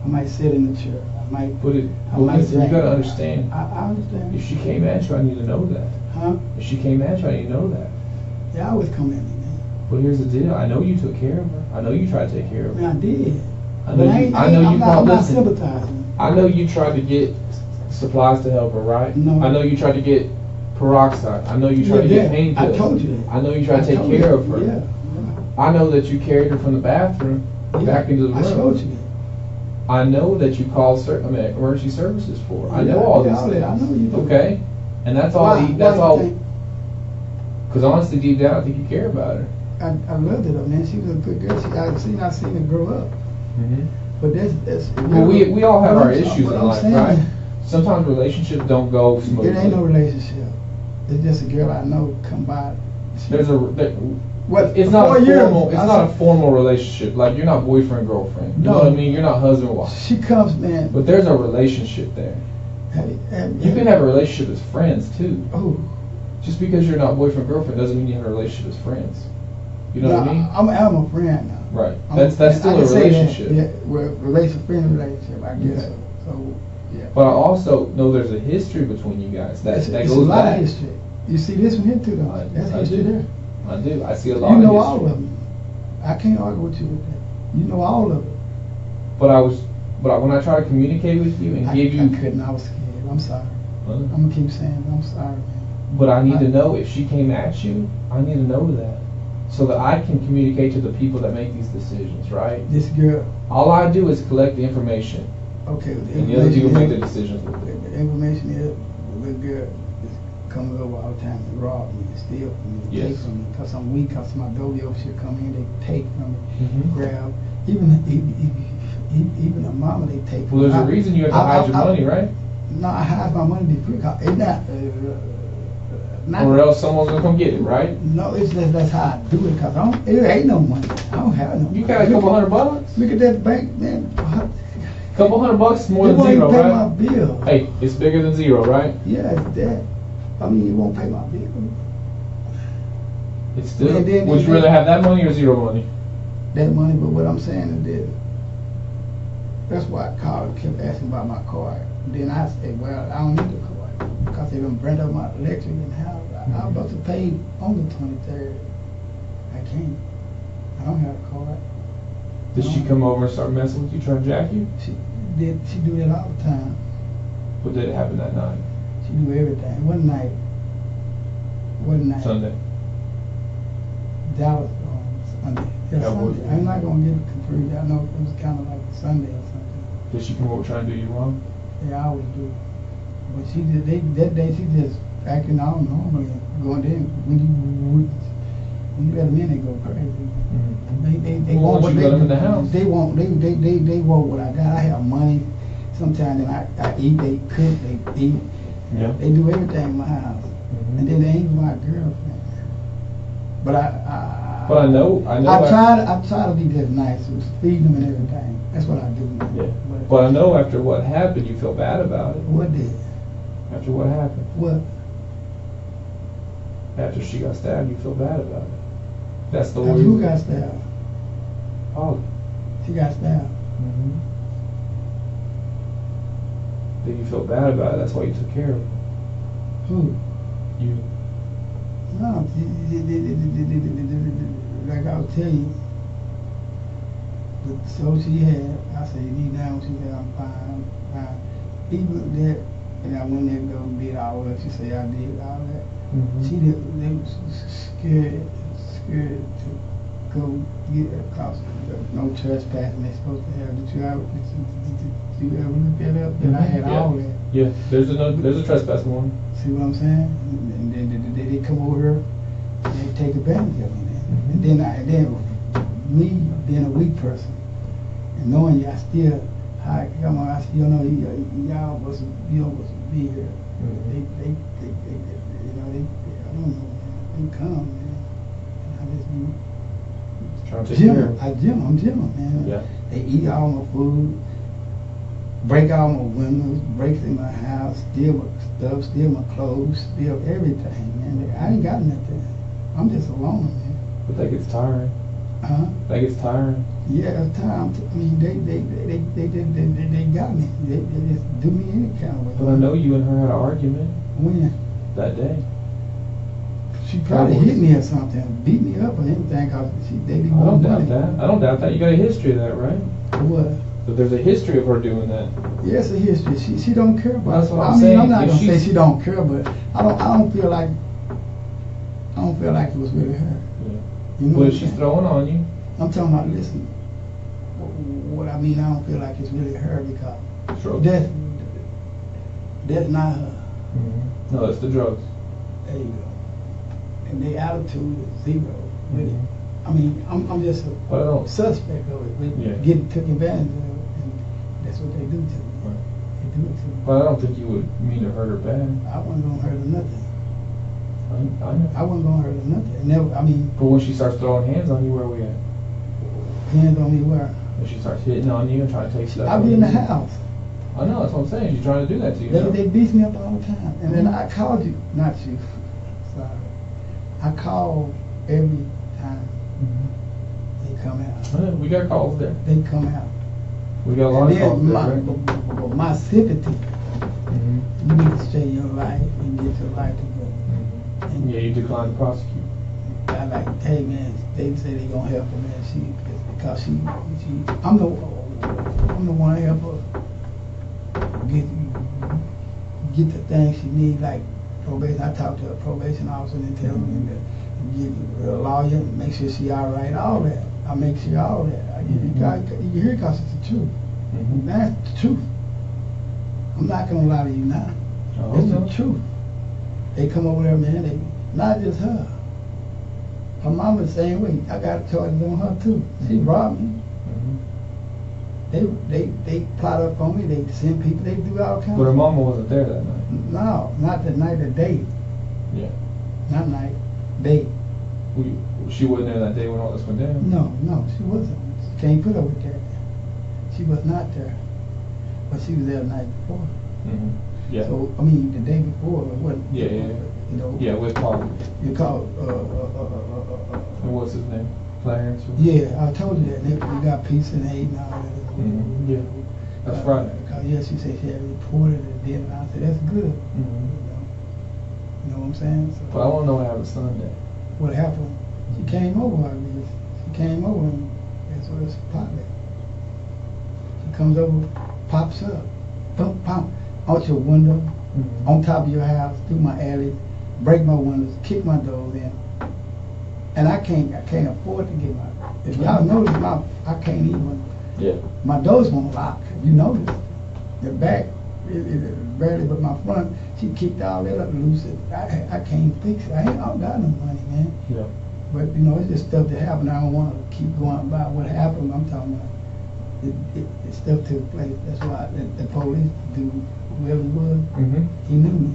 I might sit in the chair. I might. Listen, you gotta understand. I understand. If she came at you, I need to know that. Huh? If she came at you, I need to know that. They always come at me, man. Well, here's the deal. I know you took care of her. I know you tried to take care of her. Man, I did. I know I'm not sympathizing. I know you tried to get supplies to help her, right? No. I know you tried to get peroxide. I know you tried to get pain pills. I told you that. I know you tried to take care of her. Yeah. I know that you carried her from the bathroom back into the room. I showed you that. I know that you called emergency services for her. I know all these things. I know you do. Okay? And that's all. That's all. Because honestly, deep down, I think you care about her. I loved her, man. She was a good girl. I seen her grow up. Mm-hmm. But that's. Well, we all have our issues in life, right? Sometimes relationships don't go smoothly. It ain't no relationship. It's just a girl I know come by. It's not a formal relationship. Like you're not boyfriend girlfriend. You know what I mean? You're not husband wife. She comes, man. But there's a relationship there. You can have a relationship as friends too. Oh. Just because you're not boyfriend girlfriend doesn't mean you have a relationship as friends. You know what I mean? I'm a friend now. Right. That's still a relationship. Yeah, friend relationship, I guess. Yeah. So yeah. But I also know there's a history between you guys that goes back. It's a lot of history. You see this one here too, though. That's history there. I do. I see a lot of history. You know history. all of them. I can't argue with you with that. You know all of it. But when I try to communicate with you and give you, I couldn't. I was scared. I'm sorry. I'm gonna keep saying I'm sorry, man. But I need to know if she came at you. I need to know that, so that I can communicate to the people that make these decisions. Right? This girl. All I do is collect the information. Okay. And the other people make the decisions with it. The information is the little girl is coming over all the time and rob me, steal from me, take from me. Cause I'm weak. Cause my doggy over here come in, they take from me, grab. Even a mama, they take. Well, there's a reason you have to hide your money, right? No, I hide my money to be free. It's not. Or else someone's gonna come get it, right? No, it's just that's how I do it. Cause it ain't no money. I don't have no. You got a couple $100. Look at that bank, man. Couple $100 more than zero, pay right? My bill. Hey, it's bigger than zero, right? Yeah, it's that. I mean, you won't pay my bill. It's still. Would you rather have that money or zero money? That money, but what I'm saying is this. That's why I called and kept asking about my card. Then I said, well, I don't need the card because they done burnt up my electric and house. I'm about to pay on the 23rd. I can't. I don't have a card. Did she come over and start messing with you, trying to jack you? She do that all the time. What did it happen that night? She do everything. One night. Sunday. Dallas on Sunday. Yeah, Sunday. I'm not gonna get it confused. I know it was kind of like Sunday or something. Did she come over trying to do you wrong? Yeah, I always do. But she did. That day she just acting all normal and going in when you let them in, they go crazy. They want what you let them in the house. They want what I got. I have money. Sometimes I eat. They cook. They eat. Yeah. They do everything in my house, and then they ain't my girlfriend. But I know. I try to be just nice with feeding them and everything. That's what I do. Yeah. But I know after what happened, you feel bad about it. What did? After what happened? What? After she got stabbed, you feel bad about it. That's the way. Who got stabbed? Oh. She got stabbed. Then you feel bad about it. That's why you took care of her. Who? You. No, like I was telling you, so she had, I said, you need down, she said, I'm fine. Even that, and I went there and go and did all that, she said, I did all that. They was scared to go get her cause no trespassing they're supposed to have. Did you ever look that up? And I had all that. Yeah, there's a trespass warning. See what I'm saying? And then they come over here and they take advantage of me. And then me being a weak person and knowing you, I still, come on, I still know y'all was to be here. They I don't know, they come, man. And I just be I'm Jim, man. Yeah. They eat all my food, break all my windows, break in my house, steal stuff, steal my clothes, steal everything, man. I ain't got nothing. I'm just a loner, man. But that gets tiring. Huh? That gets tiring. Yeah, it's time. I mean, they got me. They just do me any kind of way. But I know you and her had an argument. When? That day. She probably hit me or something, beat me up or anything, cause they didn't I don't want doubt money. that. I don't doubt that. You got a history of that, right? What? But there's a history of her doing that. Yes, a history. She don't care about. That's what I I'm mean, saying. I'm not If gonna say she's- she don't care, but I don't feel like it was really her. Yeah. You know But what if I'm she's saying? throwing on you. I'm talking about, listen, what I mean, I don't feel like it's really her because Drugs. that's not her. Mm-hmm. No, it's the drugs. There you go. And their attitude is zero with it. I mean, I'm just But I a don't. suspect of it. They Yeah. took advantage of it, and that's what they do to me. Right. They do it to me. But I don't think you would mean to hurt her bad. I wasn't gonna hurt her nothing. I know. I wasn't gonna hurt her nothing. Never. I mean, But when she starts throwing hands on you, where are we at? hands on me where? When she starts hitting on you and trying to take stuff. I from be in the you. house. I know, that's what I'm saying. She's trying to do that to you. no? They beat me up all the time. And then I called you, not you. Sorry. I call every time Mhm. they come out. I know, we got calls there. They come out. We got a lot And of calls then there. Right? my sympathy, Mhm. you need to stay in your life and get your life together. Mhm. And Yeah, you declined to prosecute. I like, hey man, they say they gonna help her, man. Because I'm the one to help her get the things she need, like probation. I talk to a probation officer and tell them to get a lawyer and make sure she all right, all that. I make sure all that. You hear it because it's the truth. Mhm. That's the truth. I'm not gonna lie to you now. Oh, It's no. the truth. They come over there, man. They not just her. Her mama the same way. I got charges on her too. She robbed me. Mhm. They plot up on me. They send people. They do all kinds. But her mama wasn't there that night. No, not the night. The day. Yeah. Not night. Day. She wasn't there that day when all this went down. No, she wasn't. She can't put her with that. She was not there. But she was there the night before. Mhm. Yeah. So I mean, the day before, what? Yeah. You know. Yeah, with Paul. You call. And what's his name? Clarence? Or- Yeah, I told you that. They got peace and hate and all that. Mhm. Yeah. That's Friday. Because yeah, she said she had reported it, did, and I said that's good. Mhm. You know what I'm saying? So But I want to know what happened Sunday. what happened? She came over. I mean, she came over, and that's what it's popping. She comes over, pops up, bump, pump, out your window, Mhm. on top of your house, through my alley, break my windows, kick my doors in, and I can't afford to get my. If y'all notice, I can't even. Yeah. My doors won't lock. You notice. The back, it barely, but my front, she kicked all that up loose. I can't fix it. I don't got no money, man. Yeah. But you know, it's just stuff that happened. I don't want to keep going about what happened. I'm talking about it stuff took place. That's why the police dude, whoever he was, Mhm. he knew me.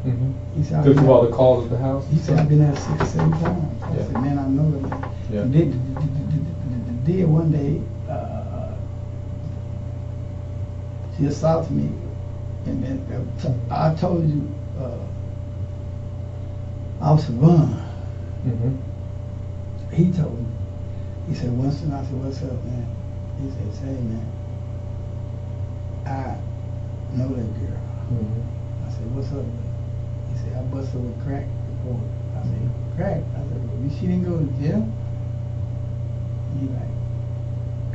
Mhm. He said, Because of all the calls at the house. he said I've been there 6 or 7 times. I Yeah. said, man, I know that. Man. Yeah. Did one day, she assaulted me, and then I told you, Officer Vaughn, Mhm. he told me, he said, Winston, I said, what's up, man? He said, say, man, I know that girl. Mhm. I said, what's up? He said, I busted with crack before. I said, crack? I said, well, she didn't go to jail? He like,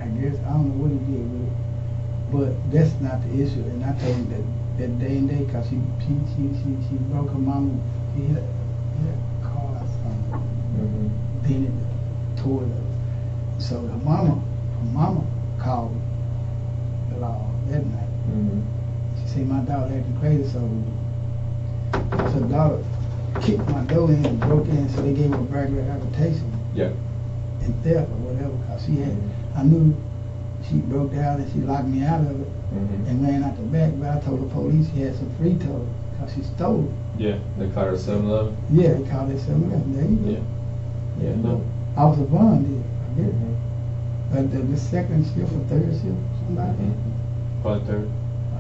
I guess, I don't know what he did with it. But that's not the issue. And I told him that day and day, because she broke her mama, he had a car or something. Mhm. Then it tore it up. So her mama called the law that night. Mhm. She said my daughter acting crazy, so her daughter kicked my door in and broke in, so they gave her a burglary habitation Yeah. and theft or whatever, because she had, I knew she broke down and she locked me out of it Mhm. and ran out the back, but I told the police she had some free toll because she stole it. Yeah. They called her 7-Eleven. Yeah, they called it 7-Eleven. There you go. Yeah. Yeah. No. Officer Vaughn did. I did. Mhm. But the second shift or third shift, somebody, Mhm. Probably third.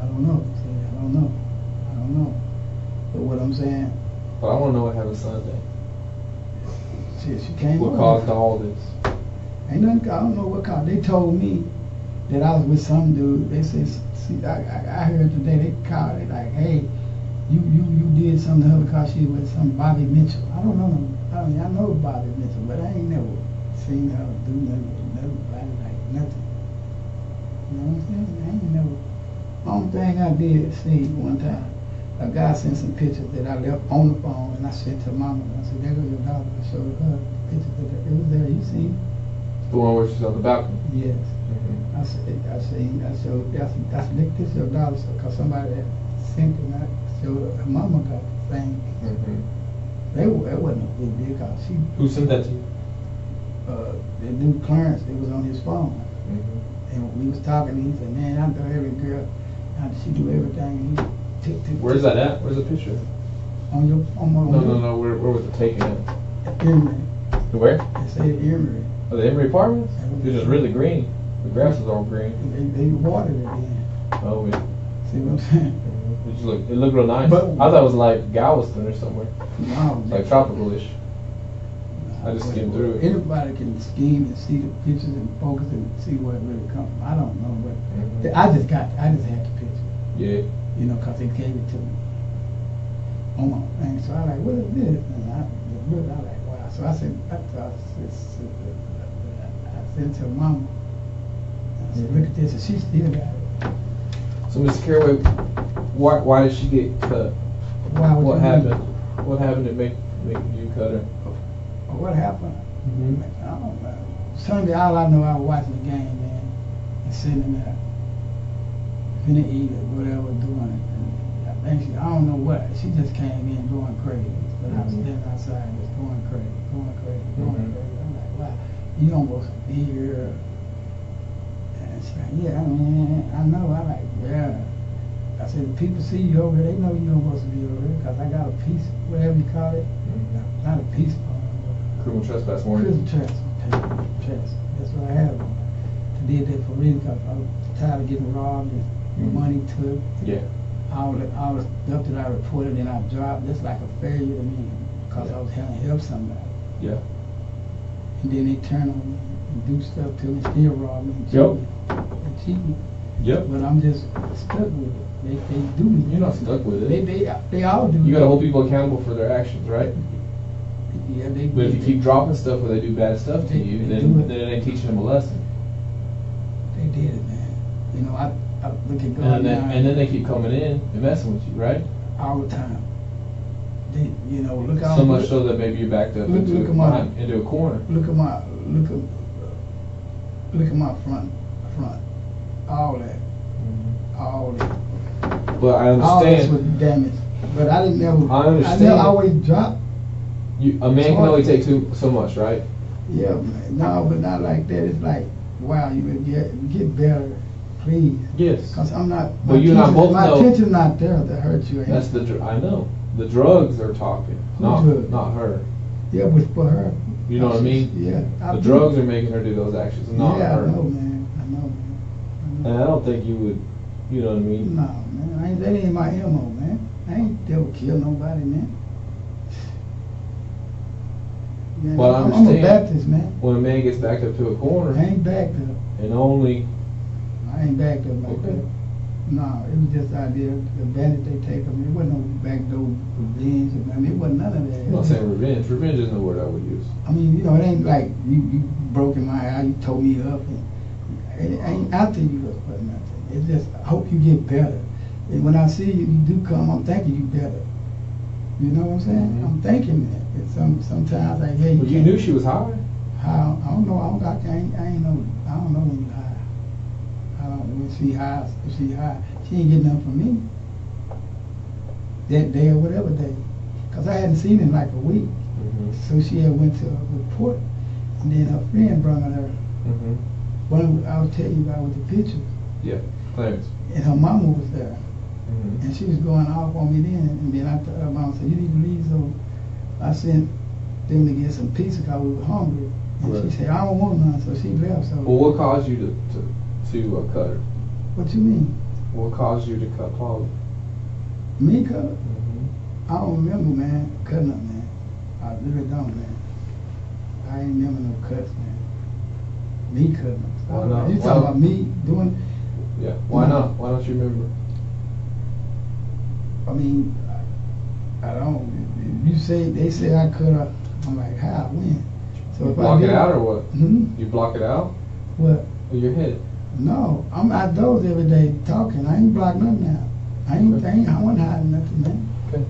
I don't know. See, I don't know. what I'm saying? But I want to know what happened Sunday. She came What over. caused all this? Ain't nothing, I don't know what caused. They told me that I was with some dude. They said, see, I heard today they called it like, hey, you did something to her because she was with some Bobby Mitchell. I don't know. I know Bobby Mitchell, but I ain't never seen her do nothing with nobody, like nothing. You know what I'm saying? I ain't never. Only thing I did see one time, a guy sent some pictures that I left on the phone, and I sent to Mama. I said, there goes your daughter. I showed her pictures that it was there. You see? The one where she's on the balcony. Yes. I showed. I said, look, this your daughter, because somebody had sent it. And I showed her Mama got the thing. It wasn't a big deal, because she. Who sent that to you? The dude Clarence. It was on his phone. And we was talking, and he said, man, I know every girl. She do everything. He took. Where's that at? Where's the picture? On my. No. Where was it taken at? Emery. Where? They say Emery. Oh, the Emery Apartments? It's just really green. The grass is all green. They watered it then. Oh, yeah. See what I'm saying? It looked real nice. But, I thought it was like Galveston or somewhere. No. Like tropical-ish. I just skimmed through it. Anybody can scheme and see the pictures and focus and see where it really comes from. I don't know, but I just had the picture. Yeah. You know, because they gave it to me on my thing. So I like, what is this? And I like, wow. So I said to her mama, I said, look at this, and she still got it. So, Mr. Caraway, why did she get cut? What happened? What happened that made you cut her? What happened? I don't know. Sunday, all I know, I was watching the game, man, and sitting there, finna eat or whatever, doing it. And I don't know what. She just came in going crazy. But I was standing outside just going crazy. I'm like, wow, you almost be here. And she's like, yeah, I mean, I know. I like, yeah. I said, the people see you over here, they know you don't supposed to be over here, because I got a piece, whatever you call it. Not a piece. Criminal trespass warrant. Criminal trespass. That's what I had on. I did that for real, because I was tired of getting robbed and money took. Yeah. All the stuff that I reported and I dropped, that's like a failure to me, because I was trying to help somebody. Yeah. And then they turn on me and do stuff to me, still rob me and cheat me. Yep. But I'm just stuck with it. They do me. You're not stuck with it. They all do. You got to hold people accountable for their actions, right? Yeah, But if you keep dropping stuff or they do bad stuff to you, then it ain't teaching them a lesson. They did it, man. You know, I look at God and then they keep coming in and messing with you, right? All the time. They, you know, look how so much so that maybe you're backed up into a corner. Look at my front, all that, all that. But I understand. All this was damaged, but I didn't never. I understand. I never always dropped. A man can only take so much, right? Yeah, man. No, but not like that. It's like, wow, you get better, please. Yes. Because I'm not. But you and I both know. My intention's not there to hurt you. That's I know. The drugs are talking, not her. Yeah, but for her. You know what I mean? Yeah. The drugs are making her do those actions, not her. Yeah, I know, man. I know. And I don't think you would. You know what I mean? No, man. That ain't my MO, man. I ain't never killed nobody, man. Yeah, well, I understand. I'm a Baptist, man. When a man gets backed up to a corner. I ain't backed up. And only. I ain't backed up like that. No, it was just the idea, the advantage they take of me. It wasn't no backdoor revenge. I mean, it wasn't none of that. I'm not saying revenge. Revenge isn't the word I would use. I mean, you know, it ain't like you broke in my house, you tore me up. And it ain't after you for nothing. It's just, I hope you get better. And when I see you do come, I'm thinking you better. You know what I'm saying? I'm thinking that. Sometimes I hear you. Well, you knew she was high? I don't know. I don't know when you high. When she high, she ain't getting nothing from me that day or whatever day, because I hadn't seen her in like a week. So she had went to a report, and then her friend brought her. One I was telling you about with the pictures. Yeah, Clarence. And her mama was there, and she was going off on me then. And then I told her mom, said, "You need to leave." So I sent them to get some pizza because we were hungry, and she said, "I don't want none," so she left. So. Well, what caused you to cut her? What you mean? What caused you to cut Paula? Me cut her? I don't remember, man, cutting up, man. I really don't, man. I ain't remember no cuts, man. Me cutting up. Why not? You talking about me doing? Yeah. Why not? Why don't you remember? I mean, I don't. If you say they say I cut up, I'm like, how? When? So You if block I it out or what? Hmm? You block it out? What? With your head? No, I'm outdoors every day talking. I ain't blocked nothing out. I wasn't hiding nothing, man. Okay.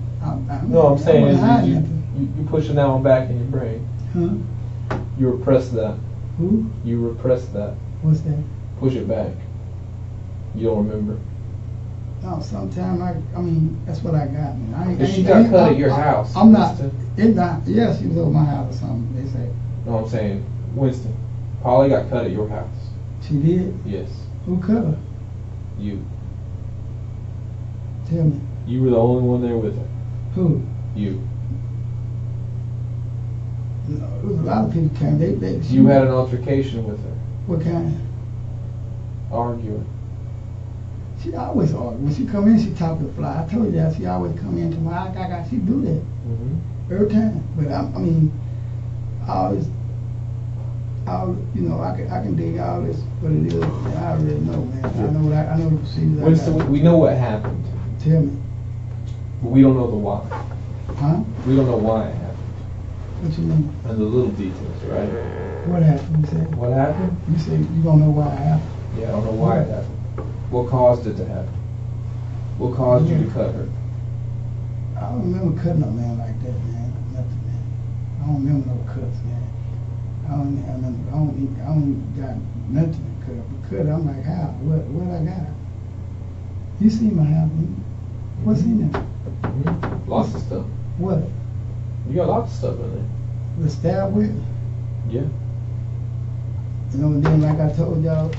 No, I'm saying I wasn't hiding is nothing. you pushing that one back in your brain. Huh? You repress that. Who? You repress that. What's that? Push it back. You don't remember. No, sometimes I mean, that's what I got, man. If she got cut at your house, I'm not. Winston. It's not. Yeah, she was over my house or something. They say. No, I'm saying, Winston. Polly got cut at your house. She did. Yes. Who cut her? You. Tell me. You were the only one there with her. Who? You. No, there was a lot of people came. You had an altercation with her. What kind? Arguing. She always argue. When she come in, she talk to fly. I told you that. She always come in to my. She do that every time. But I mean, you know, I can dig all this, what it is. I already know, man. I know the procedures. Winston, we know what happened. Tell me. But we don't know the why. Huh? We don't know why it happened. What you mean? And the little details, right? What happened? You said. What happened? You said you don't know why it happened. Yeah, I don't know why it happened. What caused it to happen? What caused you to cut her? I don't remember cutting a man like that, man. Nothing, man. I don't remember no cuts, man. I don't got nothing to cut up. Cut, I'm like, how? What I got? You see my house, man. What's in there? Lots of stuff. What? You got lots of stuff in there. The stab with? Yeah. You know, and then like I told y'all,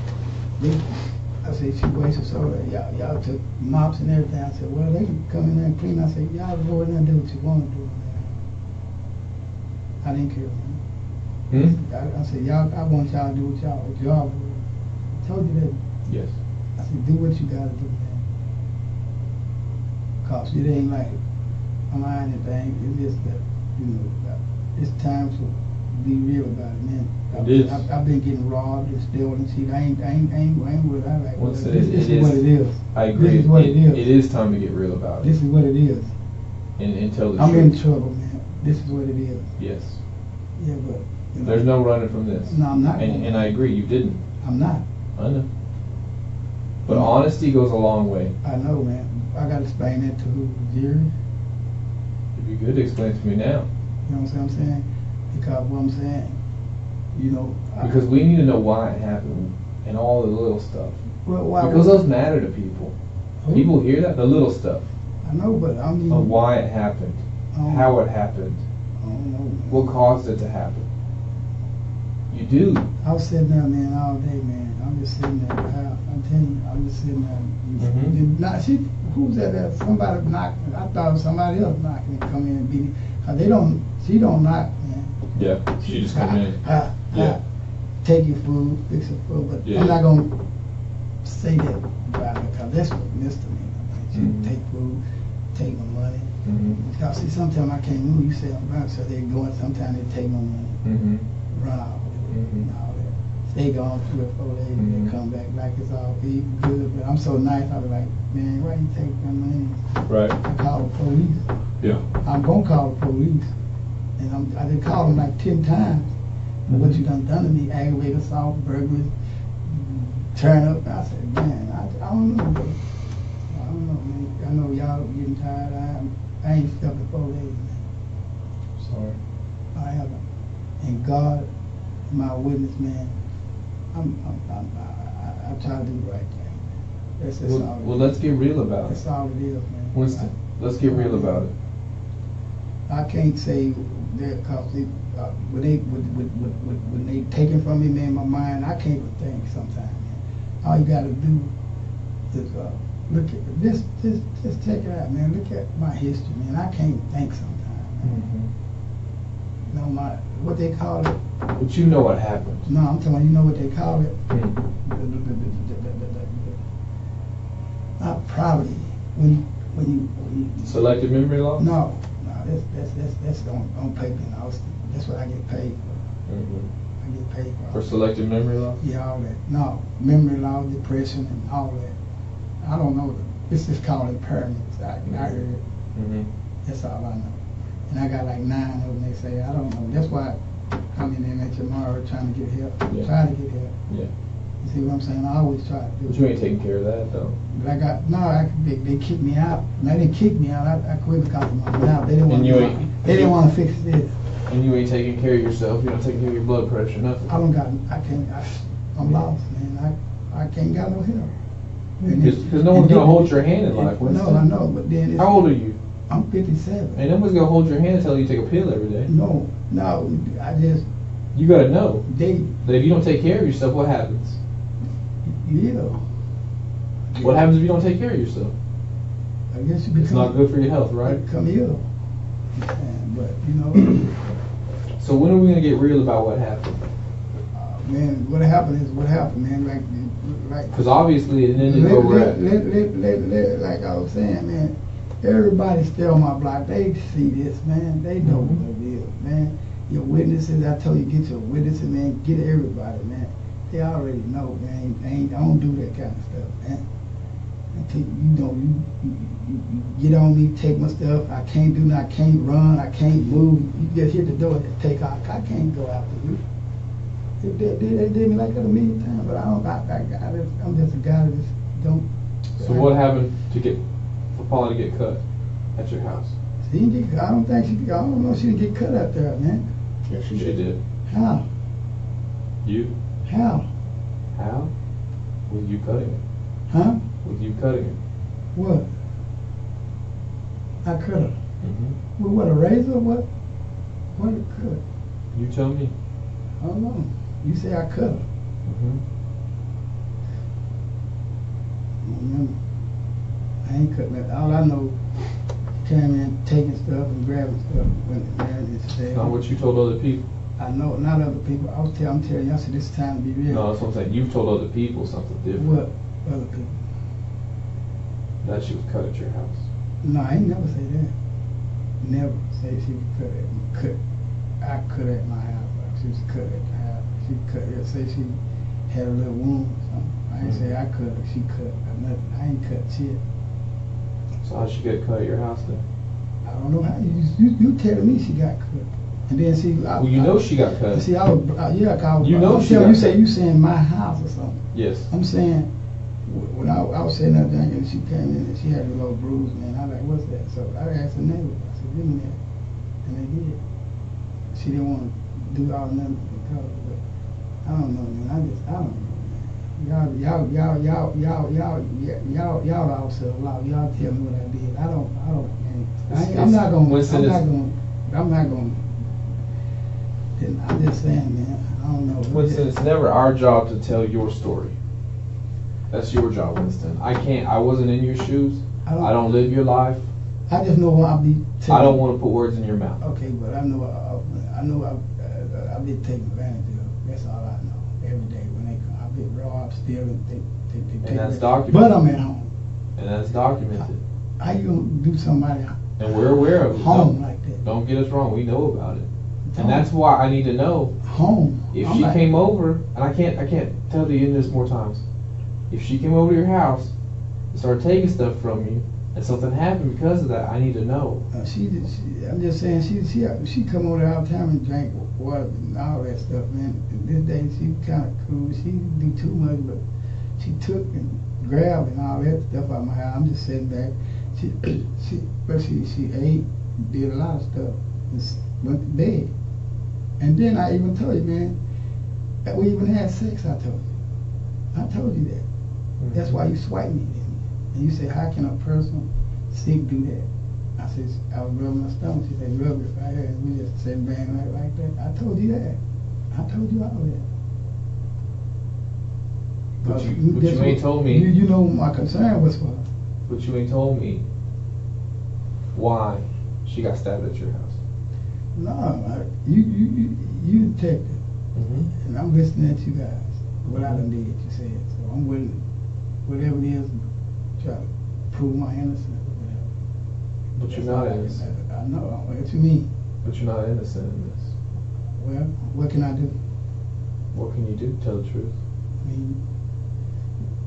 I said, she wasted soda. Y'all took mops and everything. I said, well, they can come in there and clean. I said, y'all go in there and do what you want to do in there. I didn't care, man. I said, I want y'all to do what y'all do. I told you that. Yes. I said, do what you gotta do, man. Cause it ain't like I'm lying anything. It's just that, you know, it's time to be real about it, man. I've been getting robbed and stolen shit. I ain't what I like. Once This is what it is. I agree. This is what it is. It is time to get real about it. This is what it is. And tell the I'm truth. in trouble, man. This is what it is. Yes. Yeah, but you know, there's no running from this. No, I'm not. And I agree, you didn't. I'm not. I know. But honesty goes a long way. I know, man. I gotta explain that to who? Jerry? It'd be good to explain to me now. You know what I'm saying? Because what I'm saying, you know. Because we need to know why it happened and all the little stuff. Well, why? Because those matter to people. Who? People hear that, the little stuff. I know, but I mean. Of why it happened, how it happened, I don't know, man. what caused it to happen. You do. I was sitting there, man, all day, man. I'm just sitting there. I'm telling you, I'm just sitting there. Who's that? Somebody knocking. I thought it was somebody else knocking and come in and beat me. Cause she don't knock, man. Yeah, she just come in. Yeah. Take your food, fix your food, but I'm not gonna say that about her, cause that's what misdemeanor. She take food, take my money. Because see, sometimes I can't move. You say I'm drunk, so they go. Sometimes they take my money, run off with it, and all that. Stay gone 3 or 4 days, and they come back like it's all eating good. But I'm so nice. I was like, man, why you take my money? Right. I call the police. Yeah. I'm gonna call the police, and I did call them like 10 times. What you done to me? Aggravated assault, burglary, turn up. I said, man, I don't know, bro. I don't know, man. I know y'all getting tired. I ain't slept in 4 days, man. Sorry. I haven't. And God, my witness, man. I try to do the right thing. That's all. Well, let's get real about it. That's all it is, man. Winston, let's get real about it. I can't say that because when they taking from me, man, my mind, I can't even think sometimes, man. All you got to do is look at this. Just check it out, man. Look at my history, man. I can't think sometimes, man. You know what they call it. But you know what happened. No, I'm telling you know what they call it. Not property. when you Selective memory loss? No, that's on paper and all. That's what I get paid for. I get paid For selective memory loss? Yeah, all that. No, memory loss, depression, and all that. I don't know. This is called impairments. I heard it. That's all I know. And I got like 9 of them. They say I don't know. That's why I'm in there tomorrow trying to get help. Yeah. Trying to get help. Yeah. You see what I'm saying? I always try to do. But you ain't taking care of that though. But they kicked me out. They didn't kick me out. I quit because of my mouth. They didn't want. They didn't want to fix this. And you ain't taking care of yourself. You're not taking care of your blood pressure, nothing. I'm lost, man. I can't got no help. Because no one's gonna hold your hand in life. No, I know, but then. How old are you? I'm 57. Ain't nobody's gonna hold your hand and tell you to take a pill every day. No, I just. You gotta know. That if you don't take care of yourself, what happens? Yeah. What happens if you don't take care of yourself? I guess you become. It's not good for your health, right? Become ill. But you know. So when are we gonna get real about what happened? Man, what happened is what happened, man. Like. Because obviously it didn't go right. Like I was saying, man. Everybody still on my block. They see this, man. They know what it is, man. Your witnesses, I told you, get your witnesses, man. Get everybody, man. They already know, man. I don't do that kind of stuff, man. You get on me, take my stuff. I can't do nothing. I can't run. I can't move. You just hit the door and take off. I can't go after you. They did me like that a million times, but I'm just a guy that just don't. So what happened for Paula to get cut at your house? I don't know if she didn't get cut up there, man. Yes, she did. How? You? How? How? With you cutting it. Huh? With you cutting it. What? I cut her. With what, a razor or what? What a cut? You tell me. I don't know. You say I cut her. I don't remember. I ain't cut that. All I know, came in taking stuff and grabbing stuff. Not what you told other people. I know, not other people. I'm telling you, I said this is time to be real. No, that's what I'm saying. You've told other people something different. What other people? That she was cut at your house. No, I ain't never say that. Never say she was cut. I cut at my house. She was cut at the house. She cut. Say she had a little wound or something. I ain't say I cut her. She cut or nothing. I ain't cut shit. So how'd she get cut at your house then? I don't know how. You telling me she got cut. And then see, well, you know she got cut. See, I was, you know I'm she got cut. You saying my house or something? Yes. I'm saying when I was saying that thing and she came in and she had a little bruise, man. I was like, what's that? So I asked her neighbor. I said, give me that, and they did. She didn't want to do all nothing because, but I don't know, man. I don't know, man. Y'all also allowed. Y'all tell me what I did. I don't, man. I'm not gonna. I'm just saying, man, I don't know. Winston, it's never our job to tell your story. That's your job, Winston. I wasn't in your shoes. I don't live your life. I just know I'll be I don't want to put words in your mouth. Okay, but I know I'll be taken advantage of. That's all I know. Every day when they come, I'll be robbed, steal, and and that's documented. But I'm at home. And that's documented. How you gonna do somebody and we're aware of it. Home like that? Don't get us wrong. We know about it. And that's why I need to know home. If she came over, and I can't tell the end this more times. If she came over to your house and started taking stuff from you, and something happened because of that, I need to know. I'm just saying she come over there all the time and drank water and all that stuff, man. And this day she kind of cool. She didn't do too much, but she took and grabbed and all that stuff out of my house. I'm just sitting back. She ate, did a lot of stuff, and went to bed. And then I even told you, man, that we even had sex. I told you that. That's why you swiped me then. And you say, how can a person sick do that? I said, I was rubbing my stomach. She said, rub it right here. And we just sitting back like that. I told you that. I told you all that. But you ain't told me. You know my concern was for. But you ain't told me why she got stabbed at your house. No, you detective, and I'm listening at you guys. What I done did, you said. So I'm willing, whatever it is, try to prove my innocence or whatever. But you're not innocent. I know. What you mean? But you're not innocent in this. Well, what can I do? What can you do? Tell the truth. I mean,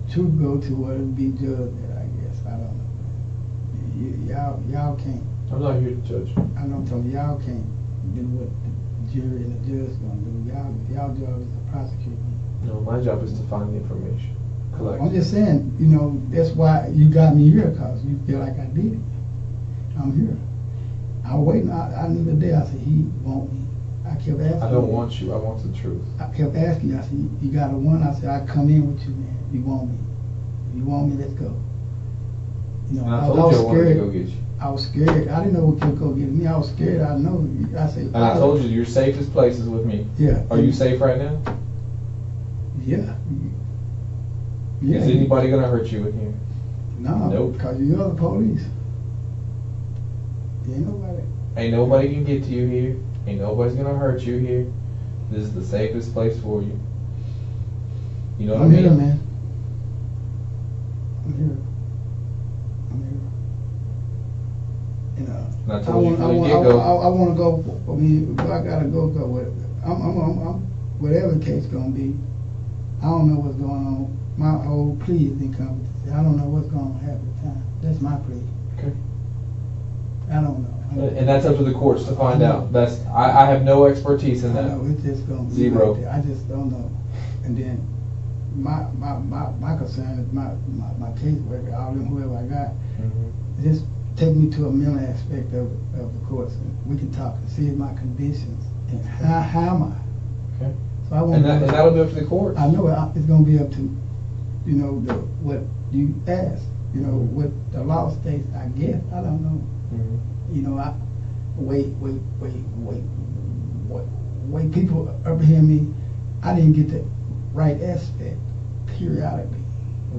truth go to what it be judged at, I guess. I don't know. Y'all can't. I'm not here to judge you. I know some of y'all can't do what the jury and the judge gonna do. Y'all job is to prosecute me. No, my job is to find the information. Collect. I'm just saying, you know, that's why you got me here, cause you feel like I did it. I'm here. I was waiting. I knew the day. I said he want me. I kept asking. I don't want you. I want the truth. I kept asking you. I said, you got a one? I said, I come in with you, man. You want me? If you want me, let's go. You know, And I I told was you I wanted to scared. go get you. I was scared. I didn't know what could go get me. I was scared. I know. I said. And I told you your safest place is with me. Yeah. Are you safe right now? Yeah. Yeah. Is anybody gonna hurt you in here? No. Nope. Because you're the police. Ain't nobody. Ain't nobody can get to you here. Ain't nobody's gonna hurt you here. This is the safest place for you. You know what I mean? Here, man. I'm here. You know. And I told you from the get-go. I want to go. I mean, if I gotta go. I'm whatever the case gonna be. I don't know what's going on. My whole plea is incompetency. I don't know what's gonna happen at the time. That's my plea. Okay. I don't know. And that's up to the courts to find out. I have no expertise in that. I know it's just gonna be Zero. like that. I just don't know. And then my concern is my caseworker, all them whoever I got, just take me to a mental aspect of the courts, and we can talk and see my conditions and how am I. Okay. So I want. And that'll be up to the courts. I know it's gonna be up to, you know, what you ask. You know what the law states. I guess I don't know. You know, wait, people up here me, I didn't get the right aspect periodically.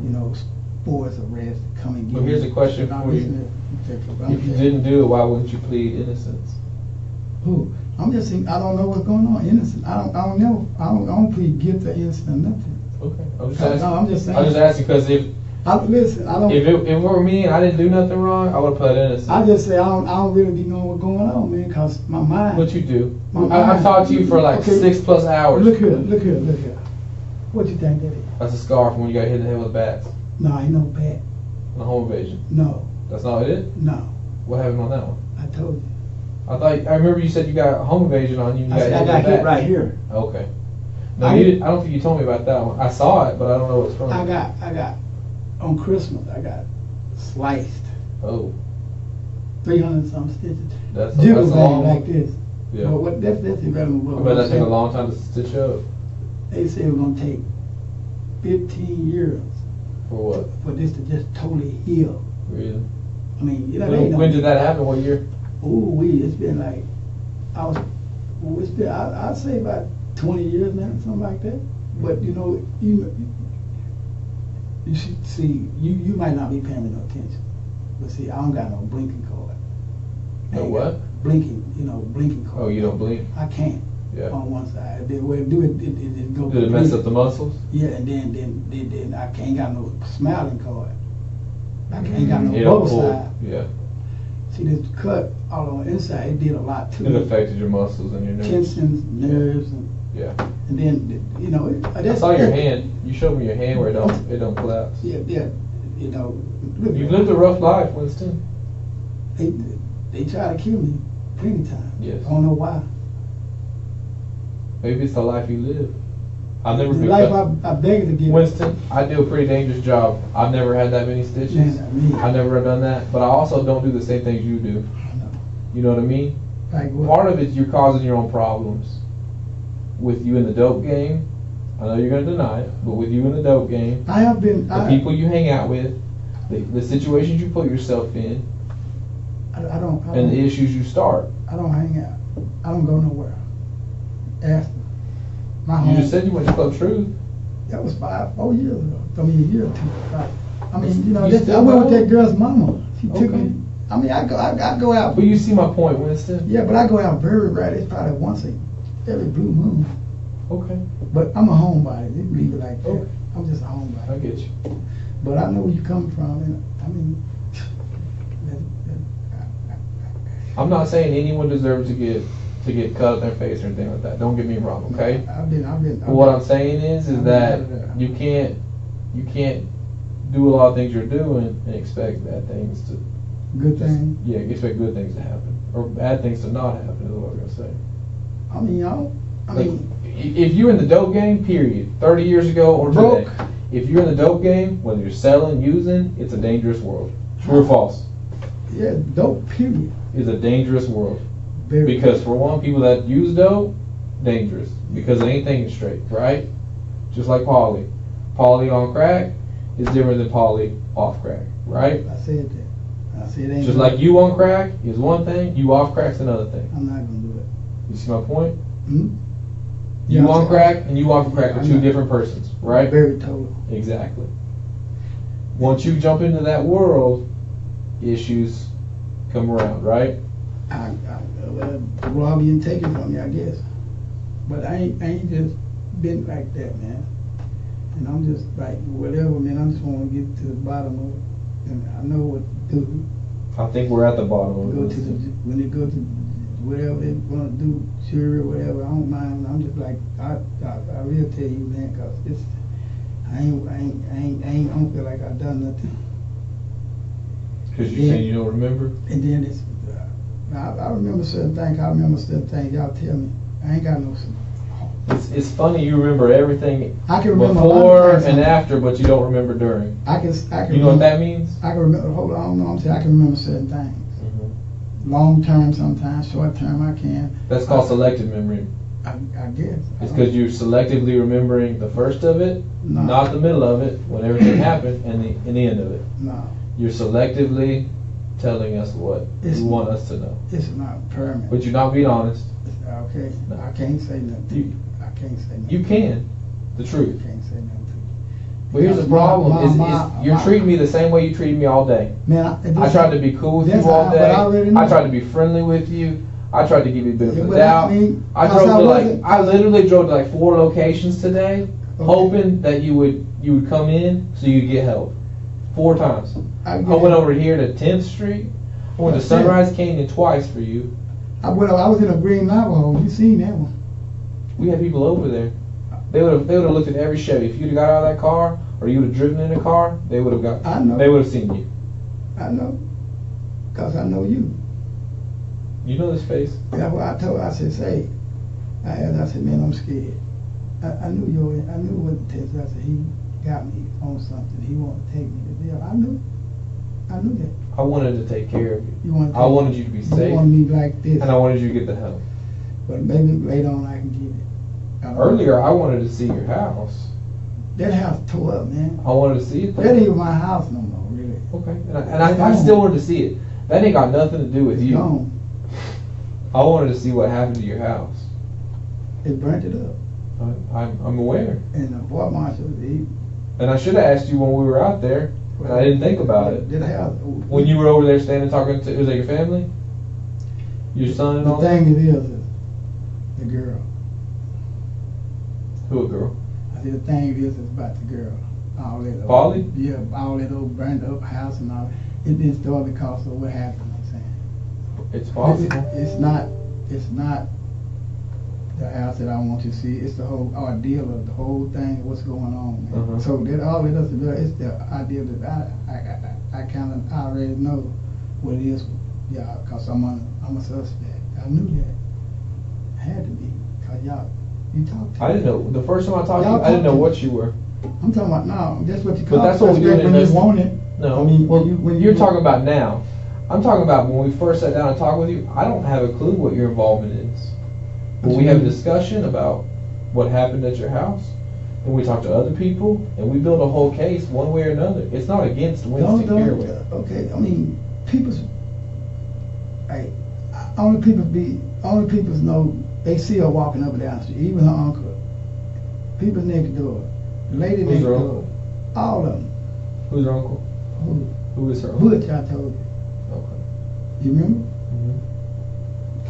You know, sports arrest, come and get. Well, here's a question for you. If you didn't do it, why wouldn't you plead innocence? Who? I'm just saying, I don't know what's going on. Innocent. I don't plead guilty or innocent or nothing. Okay. I'm just asking. No, I'm just saying. I'm just asking because if it were me and I didn't do nothing wrong, I would have pled innocent. I just say I don't really be knowing what's going on, man, because my mind. What you do? I've talked to you for like 6+ hours. Look here. What you think that is? That's a scar from when you got hit in the head with bats. No, ain't no bat. A home invasion. No. That's not it? No. What happened on that one? I told you. I remember you said you got a home invasion on you. And I got hit right here. Okay. No, you didn't. I don't think you told me about that one. I saw it, but I don't know what's from. I got on Christmas. I got sliced. Oh. 300 some stitches. That's a long like this. Yeah. But that's irrelevant. I bet that took a long time to stitch up. They said it was gonna take 15 years. For what? For this to just totally heal. Really? I mean, you know. When did that happen? What year? It's been like, I'd say about 20 years now, something like that. But you know, you should see, you might not be paying me no attention. But see, I don't got no blinking card. No what? Blinking card. Oh, you don't blink? I can't. Yeah. On one side. The way to do it go. Did it mess up the muscles? Yeah, and then I can't got no smiling card. I ain't got no both side. Yeah. See, this cut all on the inside, it did a lot too. It affected your muscles and your nerves. Tensions, nerves, and and then you know. I saw your hand. You showed me your hand where it don't collapse. Yeah, you know. You've lived a rough life, Winston. They try to kill me plenty of times. Yes. I don't know why. Maybe it's the life you live. I've never the life I beg to give. Winston, I do a pretty dangerous job. I've never had that many stitches. I've never done that. But I also don't do the same things you do. You know what I mean? Like what? Part of it, you're causing your own problems. With you in the dope game, I know you're going to deny it, but with you in the dope game, I have been. The people you hang out with, the situations you put yourself in, I don't. And the issues you start. I don't hang out. I don't go nowhere. Ask me. You just said you went to Club Truth. That was 4 years ago. I mean, a year or two. I mean, you know, I went with that girl's mama. She took me. I mean, I go out. But you see my point, Winston. Yeah, but I go out very rarely. It's probably once every blue moon. Okay. But I'm a homebody. They leave it like that. Okay. I'm just a homebody. I get you. But I know where you come from, and I mean, I I'm not saying anyone deserves to get cut in their face or anything like that. Don't get me wrong, okay? But what I'm saying is that you can't do a lot of things you're doing and expect bad things to. Good things. Yeah, expect good things to happen or bad things to not happen. Is what I'm gonna say. I mean, if you're in the dope game, period, 30 years ago or today, if you're in the dope game, whether you're selling, using, it's a dangerous world. True or false? Yeah, dope, period. Is a dangerous world. Very because for one, people that use dope, dangerous. Because it ain't thinking straight, right? Just like poly. Poly on crack is different than poly off crack, right? I said that. I said it ain't. Just like you on crack is one thing, you off crack's another thing. I'm not gonna do it. You see my point? Hmm? You on crack and you off crack are two different persons, right? Very total. Exactly. Once you jump into that world, issues come around, right? Well, rob you and take it from me, I guess. But I ain't just been like that, man. And I'm just like, whatever, man, I just want to get to the bottom of it. And I know what to do. I think we're at the bottom of Go this. to when they go to whatever they want to do, jury or whatever, I don't mind. I'm just like, I will tell you, man, because it's, I don't feel like I've done nothing. Because you're saying you don't remember? And then it's, I remember certain things. I remember certain things. Y'all tell me. I ain't got no. It's funny you remember everything I can remember before and after, but you don't remember during. I can. You know what that means? I can remember. Hold on, I'm saying I can remember certain things. Mm-hmm. Long term, sometimes short term. I can. That's called selective memory. I guess. It's because you're selectively remembering the first of it, not the middle of it, when everything happened, and the end of it. No. You're selectively telling us what you want us to know. It's not permanent. But you're not being honest. Okay. No. I can't say nothing to you. I can't say nothing. You can. The truth. I can't say nothing to you. But here's the problem: is you're treating me the same way you treated me all day. Man, I tried to be cool with you all day. I tried to be friendly with you. I tried to give you a bit of a doubt. I literally drove to like 4 locations today, hoping that you would come in so you could get help. 4 times. I went over here to 10th Street. I went to Sunrise Canyon twice for you. I was in a green Navajo. You seen that one? We had people over there. They would have looked at every Chevy. If you'd have got out of that car or you would have driven in a car, they would have got. I know. They would have seen you. I know, cause I know you. You know this face. Yeah, well, I said, say, I said, man, I'm scared. I knew what the test. I said, he got me on something. He wanted to take me to jail. I knew that. I wanted to take care of you. I wanted you to be safe. You wanted me like this. And I wanted you to get the help. But maybe later on I can get it. Earlier, I wanted to see your house. That house tore up, man. I wanted to see it. That ain't even my house no more, really. Okay. And I still wanted to see it. That ain't got nothing to do with you. Gone. I wanted to see what happened to your house. It burnt it up. I'm aware. And the boy marshal, and I should have asked you when we were out there, and I didn't think about it. Did I have? When you were over there standing talking to, was that your family? Your son and all that? The thing it is the girl. Who a girl? I said the thing it is about the girl. All that. Polly? Yeah, all that old burned up house and all. It didn't start because of what happened. I'm saying. It's possible. It's not the house that I want to see. It's the whole ordeal of the whole thing, what's going on, man. Uh-huh. So that all it does is the idea that I kind of already know what it is, yeah, because I'm a suspect. I knew that. I had to be, because you talked to me. I didn't know. The first time I talked to you, I didn't know what you were. I'm talking about now. That's what you call But that's what we do in when you want it. No, I mean, when you're talking about now. I'm talking about when we first sat down and talked with you, I don't have a clue what your involvement is. When we have a discussion about what happened at your house, and we talk to other people, and we build a whole case one way or another. It's not against Winston Caraway. Okay, I mean, only people know, they see her walking up and down the street, even her uncle. People next door. The lady next door. Uncle? All of them. Who's her uncle? Who is her uncle? Butch, I told you. Okay. You remember?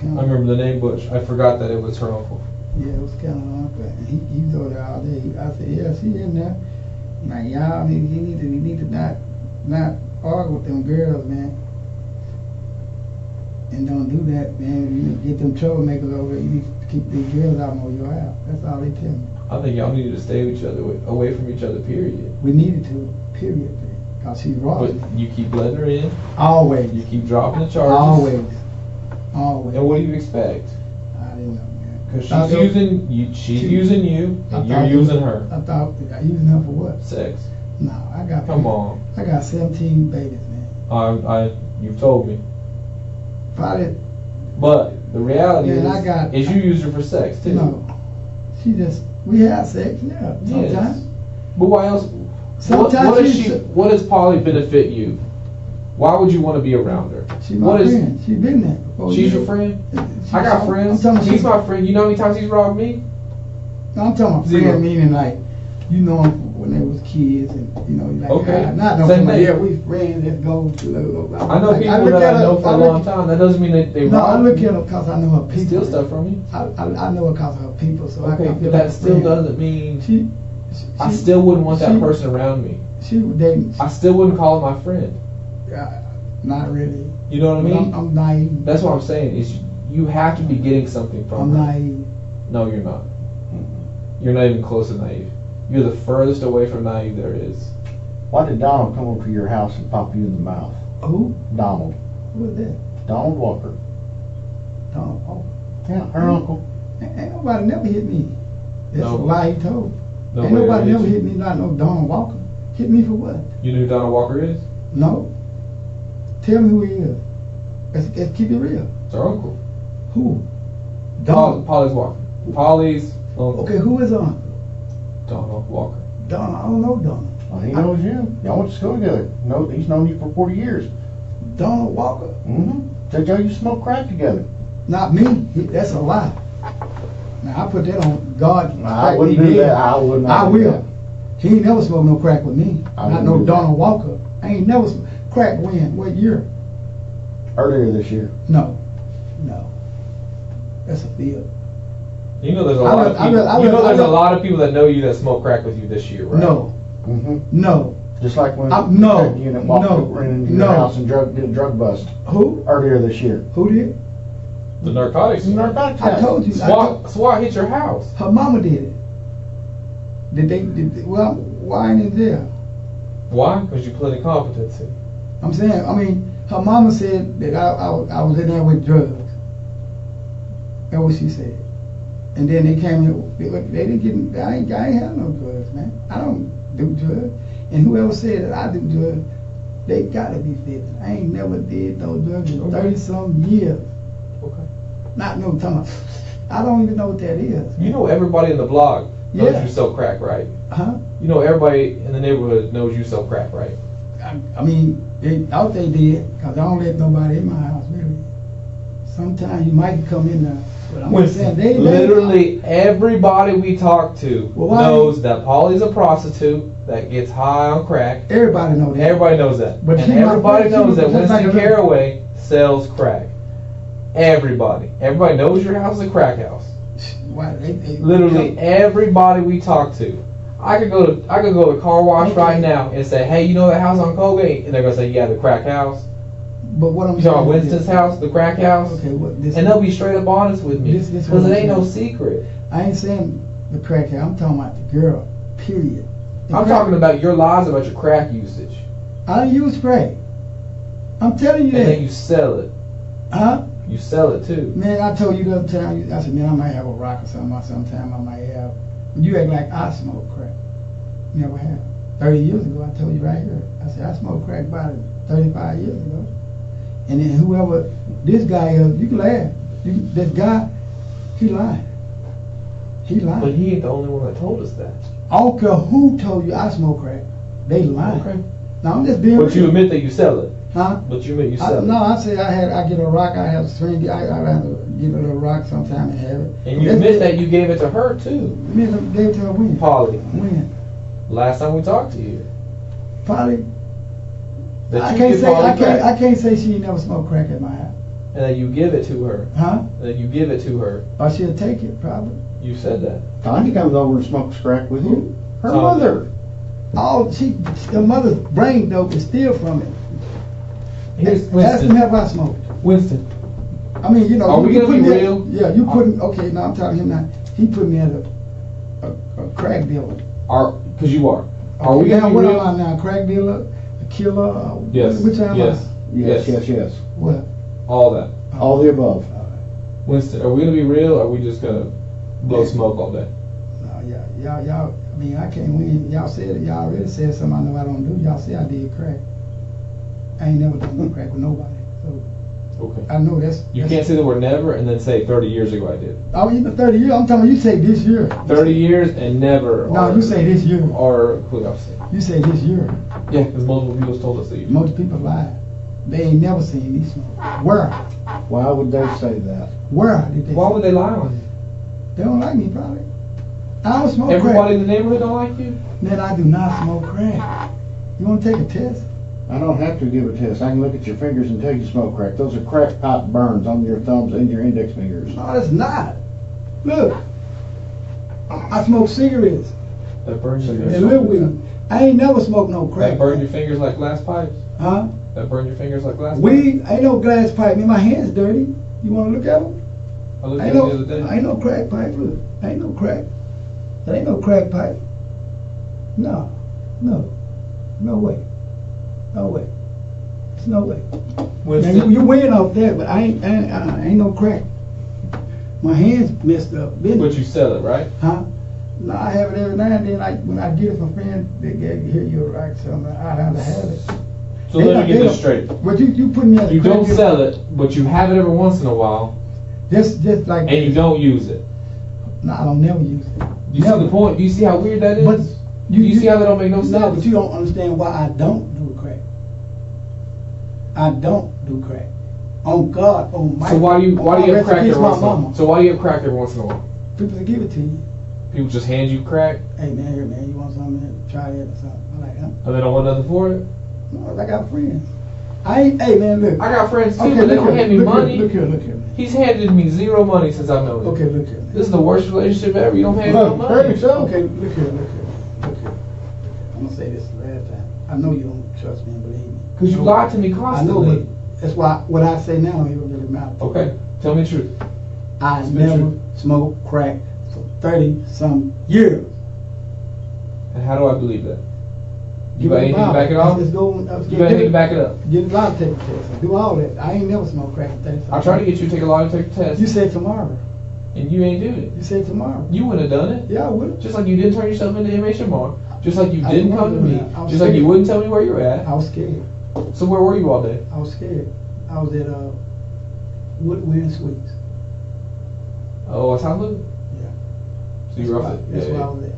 I remember the name Butch. I forgot that it was her uncle. Yeah, it was kind of uncle. And he was over there all day. I said, yeah, she in there. Like, y'all need to not argue with them girls, man. and don't do that, man. You get them troublemakers over. You need to keep these girls out of your house. That's all they tell me. I think y'all needed to stay with each other, away from each other, period. We needed to, period. Cause she's wrong. But you keep letting her in. Always. You keep dropping the charges. Always. Always. And what do you expect? I didn't know, man. Because she's using you. She's using you, and you're using her. I thought using her for what? Sex. No, I got. Come on. I got 17 babies, man. You've told me. Probably. But the reality is you use her for sex too. No. She just. We have sex, yeah. Sometimes. Yes. But why else? Sometimes what does Polly benefit you? Why would you want to be around her? She's my friend. She's been there. She's your friend? I got friends. He's my friend. You know how many times he's robbed me? No, I'm talking about friend meaning like, you know him when they was kids and, you know, like, okay. Not no somebody, yeah, we friends that go to the I know people that I know for a long time. That doesn't mean that they rob. No, I look at her because I know her people. Steal stuff from you? I know her because of her people, so okay, I but feel that like still doesn't mean I still wouldn't want that person around me. I still wouldn't call her my friend. Not really. You know what I mean? I'm naive. That's what I'm saying. Is you have to be getting something from her. I'm naive. No, you're not. You're not even close to naive. You're the furthest away from naive there is. Why did Donald come over to your house and pop you in the mouth? Who? Donald. Who is that? Donald Walker. Donald Walker. Yeah, her uncle. Ain't nobody never hit me. That's a lie he told. Ain't nobody never hit me, not no Donald Walker. Hit me for what? You know who Donald Walker is? No. Tell me who he is. Let's keep it real. It's our uncle. Who? Donald. Polly's Walker. Polly's uncle. Okay, who is uncle? Donald Walker. Donald, I don't know Donald. Well, he knows you. Y'all went to school together. No, he's known you for 40 years. Donald Walker? Mm-hmm. Said y'all used to smoke crack together. Not me. That's a lie. Now, I put that on God. I wouldn't do that. I would not. I will. He ain't never smoked no crack with me. Not no Donald Walker. I ain't never smoked crack when? What year? Earlier this year. No. That's a field. You know there's a lot of people. There's a lot of people that know you that smoke crack with you this year, right? No. Mm-hmm. No. Just like when no. unit walked in your house and did a drug bust. Who? Earlier this year. Who did? The narcotics. I told you. SWAT hit your house. Her mama did it. Well, why ain't it there? Why? Because you plead incompetency. I'm saying, her mama said that I was in there with drugs. That's what she said. And then they came in, they didn't get, I ain't had no drugs, man. I don't do drugs. And whoever said that I do drugs, they gotta be fixed. I ain't never did no drugs in 30-some years. Okay. Not no time. I don't even know what that is. You know everybody in the block knows you sell crack, right? Huh? You know everybody in the neighborhood knows you sell crack, right? They thought they did, because I don't let nobody in my house, really. Sometimes you might come in there. But I'm saying literally everybody we talk to knows that Polly's a prostitute that gets high on crack. Everybody knows that. Everybody knows that. But and everybody knows that Winston Caraway sells crack. Everybody knows your house is a crack house. Literally everybody we talk to. I could go to a car wash right now and say, hey, you know that house on Colgate? And they're gonna say, yeah, the crack house. But what I'm saying, Winston's house, the crack house. Okay, and they'll be straight up honest with me because it ain't no secret. I ain't saying the crack house. I'm talking about the girl. Period. I'm talking about your lies about your crack usage. I don't use crack. I'm telling you that. And then you sell it. Huh? You sell it too. Man, I told you the other time. I said, man, I might have a rock or something. Sometime I might have. You act like I smoke crack. Never have. 30 years ago, I told you right here. I said I smoked crack about 35 years ago. And then whoever this guy is, you can laugh. This guy, he lied. He lied. But he ain't the only one that told us that. I don't care who told you I smoke crack. They lied. Okay. Now I'm just being But real. you admit that you sell it. Huh? But you admit you sell it. No, I say I get a rock, I have a string, I have to get a little rock sometime and have it. And you admit that you gave it to her too. Me gave it to her when? Polly. When? Last time we talked to you. Polly? I can't say she never smoked crack at my house. And then you give it to her. Huh? And then you give it to her. Or she'll take it, probably. You said that. Tanya comes over and smokes crack with you. Her mother. Oh, her mother's brain dope is still from it. Here's Ask Winston. me have I smoked. Winston, I mean, you know, Are we you gonna put be me real? Yeah, you putting. Okay, now I'm telling him now. He put me at a crack dealer. Because you are. Are we now gonna be what real? am I now? Crack dealer, a killer? Yes. Which am Yes. Yes. What? All that. All the above. Winston, are we gonna be real? Or are we just gonna blow smoke all day? No, y'all. I mean, I can't win. Y'all said it. Y'all already said something I know I don't do. Y'all say I did crack. I ain't never done no crack with nobody. So Okay. I know that's. You can't say the word never and then say 30 years ago I did. Oh, you know, 30 years. I'm talking. You say this year. 30 years and never. No, you say this year. Or who else? You say this year. Yeah, because multiple people told us that you. Most people lie. They ain't never seen me smoke. Where? Why would they say that? Where did they? Why would they lie on you? They don't like me, probably. I don't smoke Everybody crack. in the neighborhood don't like you? Man, I do not smoke crack. You want to take a test? I don't have to give a test. I can look at your fingers and tell you smoke crack. Those are crack pipe burns on your thumbs and your index fingers. No, that's not. Look, I smoke cigarettes That burns your and fingers. live weed. I ain't never smoked no crack. That burned your fingers like glass pipes? Huh? That burned your fingers like glass pipes? Weed ain't no glass pipe. Man, my hands dirty. You want to look at them? I looked at it the other day. Ain't no crack pipe. Look, ain't no crack. That ain't no crack pipe. No way. No way. There's no way. Winston, Now, you win off that, but I ain't no crack. My hands messed up. but you sell it, right? Huh? No, I have it every now and then. When I get it from friends, they hear you right, so I have to have it. So let me get this straight. But you put me at a You don't crack sell it, but you have it every once in a while, Just like. and you don't use it. No, I don't never use it. You see the point? Do you see how weird that is? But you see how that don't make no sense? No, but you don't understand why I don't do crack. I don't do crack. On God, on my. So why do you have crack every my once in a mama. while? So why do you have crack every once in a while? People that give it to you. People just hand you crack, Hey man, here man, you want something? Try it or something. I'm like, huh? and they don't want nothing for it. No, I got friends. Hey man, look. I got friends too, Okay, but they look don't here, hand me look here, money. Look here. He's handed me zero money since I've known him. Okay, look here. This is the worst relationship ever. You don't hand me no money. Okay, look here. I'm gonna say this the last time. I know you don't trust me and believe me. Because you lied to me I know, constantly. but that's why what I say now don't even really matter. Okay, tell me the truth. I It's the never truth. smoked crack for 30-some years. And how do I believe that? You Give got me anything to Bible. back it off? Let's go. You got anything to back it up? Get a lot take a test. Do all that. I ain't never smoked crack for 30-some. I tried to get you to take a lot and take a test. You said tomorrow. And you ain't doing it. You said tomorrow. You wouldn't have done it. Yeah, I would. Just like you didn't turn yourself into MHMR. Just like you I didn't didn't come to wanna do me. that. I was Just like you scared. wouldn't tell me where you're at. I was scared. So where were you all day? I was scared. I was at Woodwind Sweets. Oh, what's Hollywood? Yeah. So you were off it. That's Yeah, where I yeah. was at.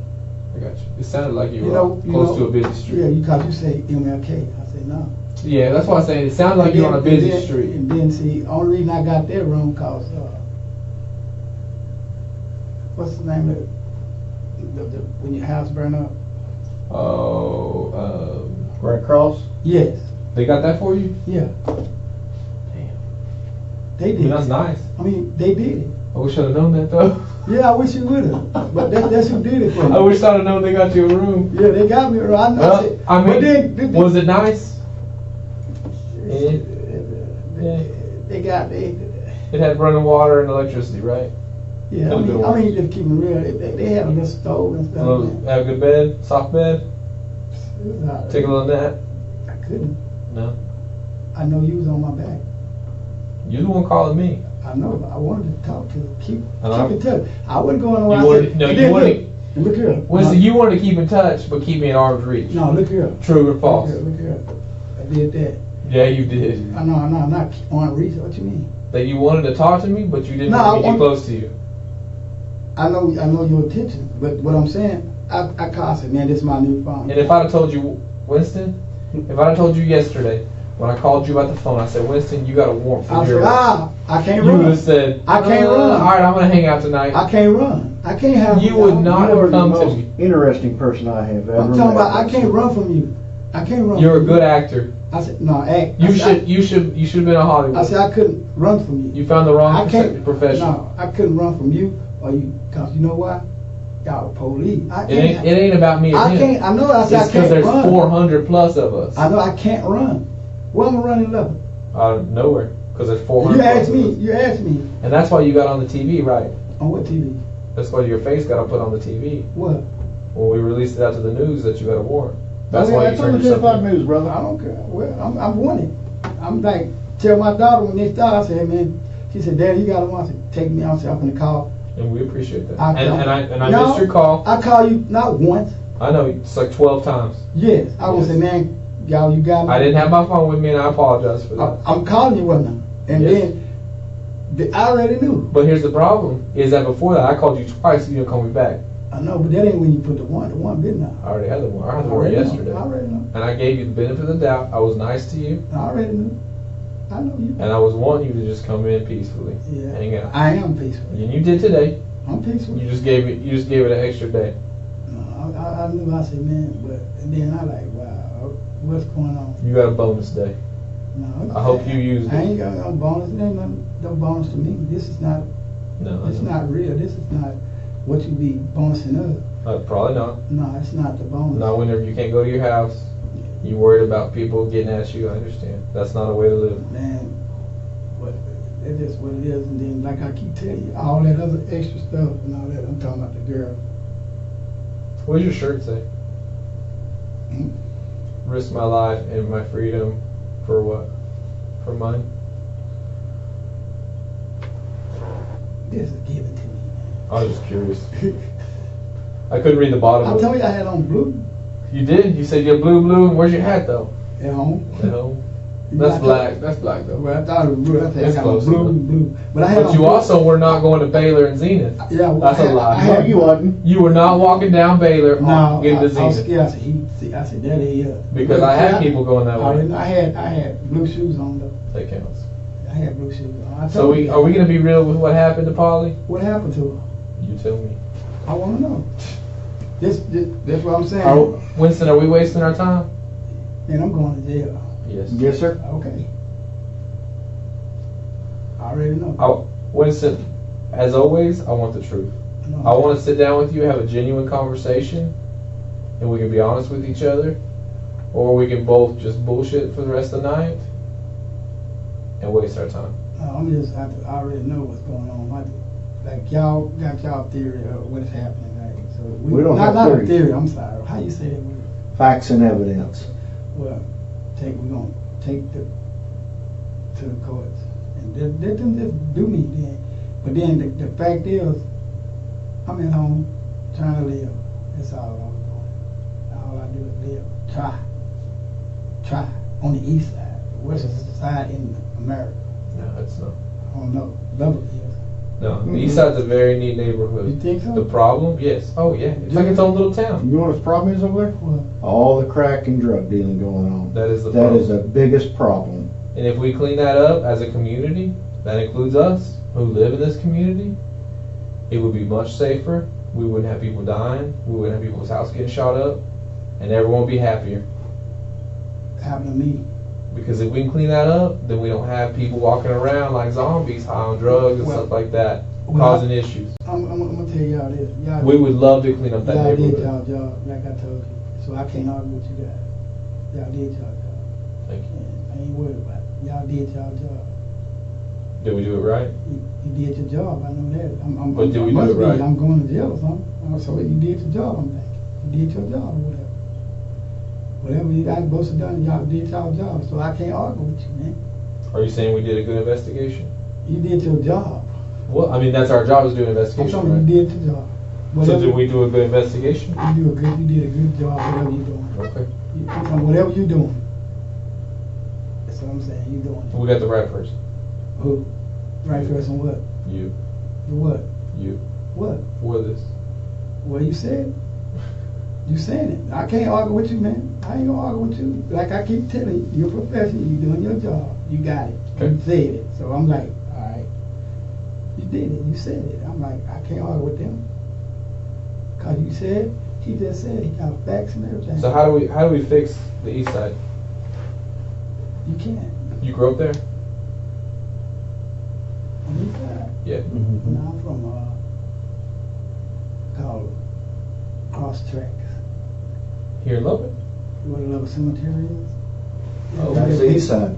I got you. It sounded like you You were know- close to a busy street. Yeah, because you say MLK. I said no. Yeah, that's why I say it sounded like And you're on a then- busy and then- street. And then see, only reason I got that wrong cause what's the name of it? When your house burn up? Oh, Red Cross? Yes. they got that for you? Yeah. Damn. They I did. mean, that's nice. I mean, they did it. I wish I'd have known that though. Yeah, I wish you would have. But that's who did it for me. I wish I'd have known they got you a room. Yeah, they got me. I know. Well, I mean, but then, was it nice? they got It had running water and electricity, right? Yeah, Could've been I mean, worse. just keep it real. They had a little stove and stuff. man. Have a good bed, soft bed, It was all right. take a little nap. I couldn't. No, I know you was on my back. you're the one calling me. I know, but I wanted to talk to you. Keep know. in touch. I wasn't going nowhere. You I wanted- said, no, and you then wanted- Look here. Winston, you wanted to keep in touch, but keep me at arm's reach. No, look here. True or false? Look here. I did that. Yeah, you did. I know, I'm not on reach. What you mean? That you wanted to talk to me, but you didn't No, want I me to get want- close to you. I know your intention, but what I'm saying, I called, I said, man, this is my new phone. And if I'd have told you, Winston, if I'd have told you yesterday, when I called you about the phone, I said, Winston, you got a warrant for I your said, arrest. I can't You run. would have said, I can't run. All right, I'm going to hang out tonight. I can't run. I can't have. You would not You are have the come to most me. interesting person I have ever I'm talking about. I can't run from you. I can't run. You're a from good you. actor. I said no. Act. You I said, should have been in Hollywood. I said I couldn't run from you. You found the wrong I can't. profession. No, I couldn't run from you or you. Cause you know why? Y'all police. I It ain't can't. about me or I him. can't. I know. I said It's I because can't there's run. 400 plus of us. I know I can't run. Where am I running, Lubbock? Nowhere. Because there's 400. You asked me. And that's why you got on the TV, right? On what TV? That's why your face got put on the TV. What? When we released it out to the news that you got a warrant. That's why why you you turned turned yourself yourself in. news, brother. I don't care. Well, I'm wanted. I'm like, tell my daughter when they start, I said, hey, man, she said, Daddy, you got to want to take me out, so I'm going to call. And we appreciate that. I missed your call. I call you not once. I know, it's like 12 times. Yes. I would say, man, y'all, you got me. I didn't have my phone with me, and I apologize for that. I'm calling you right now. And then, I already knew. But here's the problem, is that before that, I called you twice, and you didn't call me back. I know, but that ain't when you put the one bid now. I already had the warrant. I had the warrant yesterday. I already know. And I gave you the benefit of the doubt. I was nice to you. I already knew. I know you. And I was wanting you to just come in peacefully. Yeah. Hang out. I am peaceful. And you did today. I'm peaceful. You just gave it an extra day. No, I knew. I said, man, but and then I like, wow, what's going on? You got a bonus day. No. I hope you used I it. ain't got no bonus. There ain't no bonus to me. This is not. No. It's not real. This is not what you be bonusing us. Probably not. No, it's not the bonus. Not whenever you can't go to your house. You worried about people getting at you. I understand. That's not a way to live. Man, but it's just what it is. And then, like I keep telling you, all that other extra stuff and all that. I'm talking about the girl. What does your shirt say? Hmm? Risk my life and my freedom for what? For money? This is given to me. I was just curious. I couldn't read the bottom. I told you I had on blue. You did? You said you're blue. Where's your hat though? At home. At home. That's black. That's black though. Well, I thought it was blue. I said It's I got close blue. But I had But on you blue. also were not going to Baylor and Zenith. Yeah, well, That's a lie. No, you wasn't. You were not walking down Baylor No, getting to I was Zenith. scared. I said, Daddy, Because I had people going that way. I had blue shoes on though. That counts. I had blue shoes on. I So told you. are we going to be real with what happened to Polly? What happened to her? You tell me. I want to know. That's what I'm saying. Winston, are we wasting our time? Man, I'm going to jail. Yes. Yes, sir. Okay. I already know. Winston, as always, I want the truth. No, I want to sit down with you, have a genuine conversation, and we can be honest with each other, or we can both just bullshit for the rest of the night and waste our time. I already know what's going on. Like y'all got y'all theory of what is happening, right? So We don't have not a theory. theory. I'm sorry. How you say that word? Facts and evidence. Well, we're gonna take to the courts, and let them just do me then. But then the fact is, I'm at home trying to live. That's all I'm doing. All I do is live. Try on the east side, the western side in America. No, it's not. I don't know. Lubbock is. No, the East Side's a very neat neighborhood. You think so? The problem? Yes. Oh, yeah. It's like its own little town. You know what the problem is over there? What? All the crack and drug dealing going on. That is the That problem. is the biggest problem. And if we clean that up as a community, that includes us who live in this community, it would be much safer. We wouldn't have people dying. We wouldn't have people's house getting shot up. And everyone would be happier. Happened to me. Because if we can clean that up, then we don't have people walking around like zombies, high on drugs and Well, stuff like that, well, causing issues. I'm gonna tell y'all this. Y'all We would love to clean up that y'all did neighborhood. y'all job, like I told you. So I can't argue with you guys. Y'all did y'all job. Thank you. And I ain't worried about it. Y'all did y'all job. Did we do it right? You did your job. I know that. But did we do must it right? I'm going to jail or something. So you did your job. I'm thinking you did your job or whatever. Whatever you guys supposed to done, y'all did y'all job. So I can't argue with you, man. Are you saying we did a good investigation? You did your job. Well, I mean, that's our job is doing I'm investigation, telling you, right? you did your job. So did we do a good investigation? You did a good job. Whatever you're doing. Okay. Whatever you're doing. That's what I'm saying. You doing it. We got the right person. Who? Right person what? You. The what? You. What? For this. Well, you said. You saying it. I can't argue with you, man. I ain't gonna argue with you. Like I keep telling you, you're a professional. You doing your job. You got it. Okay. You said it. So I'm like, all right. You did it. You said it. I'm like, I can't argue with them. Cause you said, he just said he got facts and everything. So how do we fix the East Side? You can't. You grew up there? On the east side. Yeah. No, I'm from called Cross Tracks. Here in Lubbock? You want to know what cemetery is? Oh, That's the east side.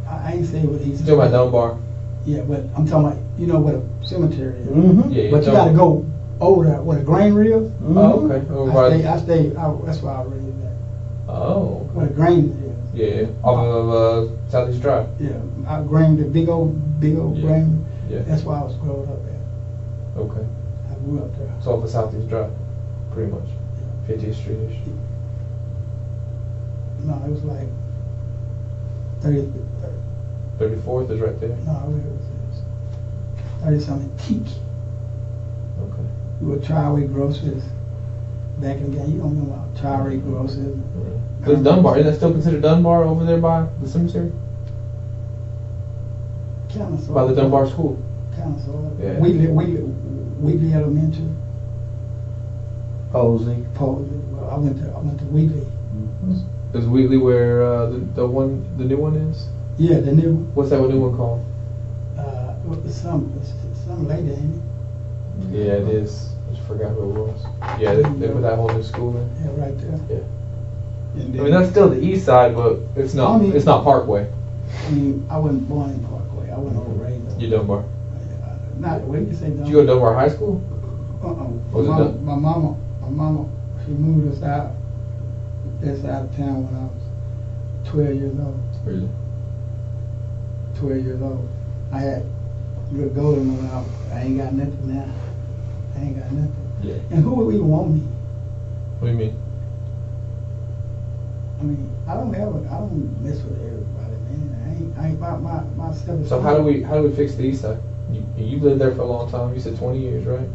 I ain't say what he's You talking about Dunbar? Yeah, but I'm talking about, you know what a cemetery is. Mm-hmm. Yeah. But you gotta go over there where the grain is. Oh, okay. That's why I raised that. Oh. Where the grain is. Yeah. Off of Southeast Drive. Yeah, I grain, the big old grain. Yeah. That's why I was growing up at. Okay. I grew up there. So off of Southeast Drive, pretty much. 50th Street-ish. No, it was like 30th. 34th is right there. No, it was 30-something teak. Okay. We were Carowway grocers back in the day. You don't know about Carowway grocers. There's Dunbar. Is that still considered Dunbar over there by the cemetery? Kind of. By the Dunbar School? Kind of, sort of. Yeah. Wheatley Elementary. Posey. Well, I went to Wheatley. Is Wheatley where the new one is? Yeah, the new. What's that new one called? It's some lady, ain't it? Yeah, it is. I just forgot who it was. Yeah, they put that whole new school in. Yeah, right there. Yeah. And I mean, that's still the east side, but it's not. It's not Parkway. I mean, I wasn't born in Parkway. I wasn't over raised. You Dunbar. Not what did you say? Did you go to Dunbar High School? Was it My mama, she moved us out. That side of town when I was 12 years old. Really? 12 years old. I had little golden when I ain't got nothing now. I ain't got nothing. Yeah. And who would even want me? What do you mean? I mean, I don't mess with everybody, man. I ain't my stuff. So how do we fix the east side? You lived there for a long time. You said 20 years, right?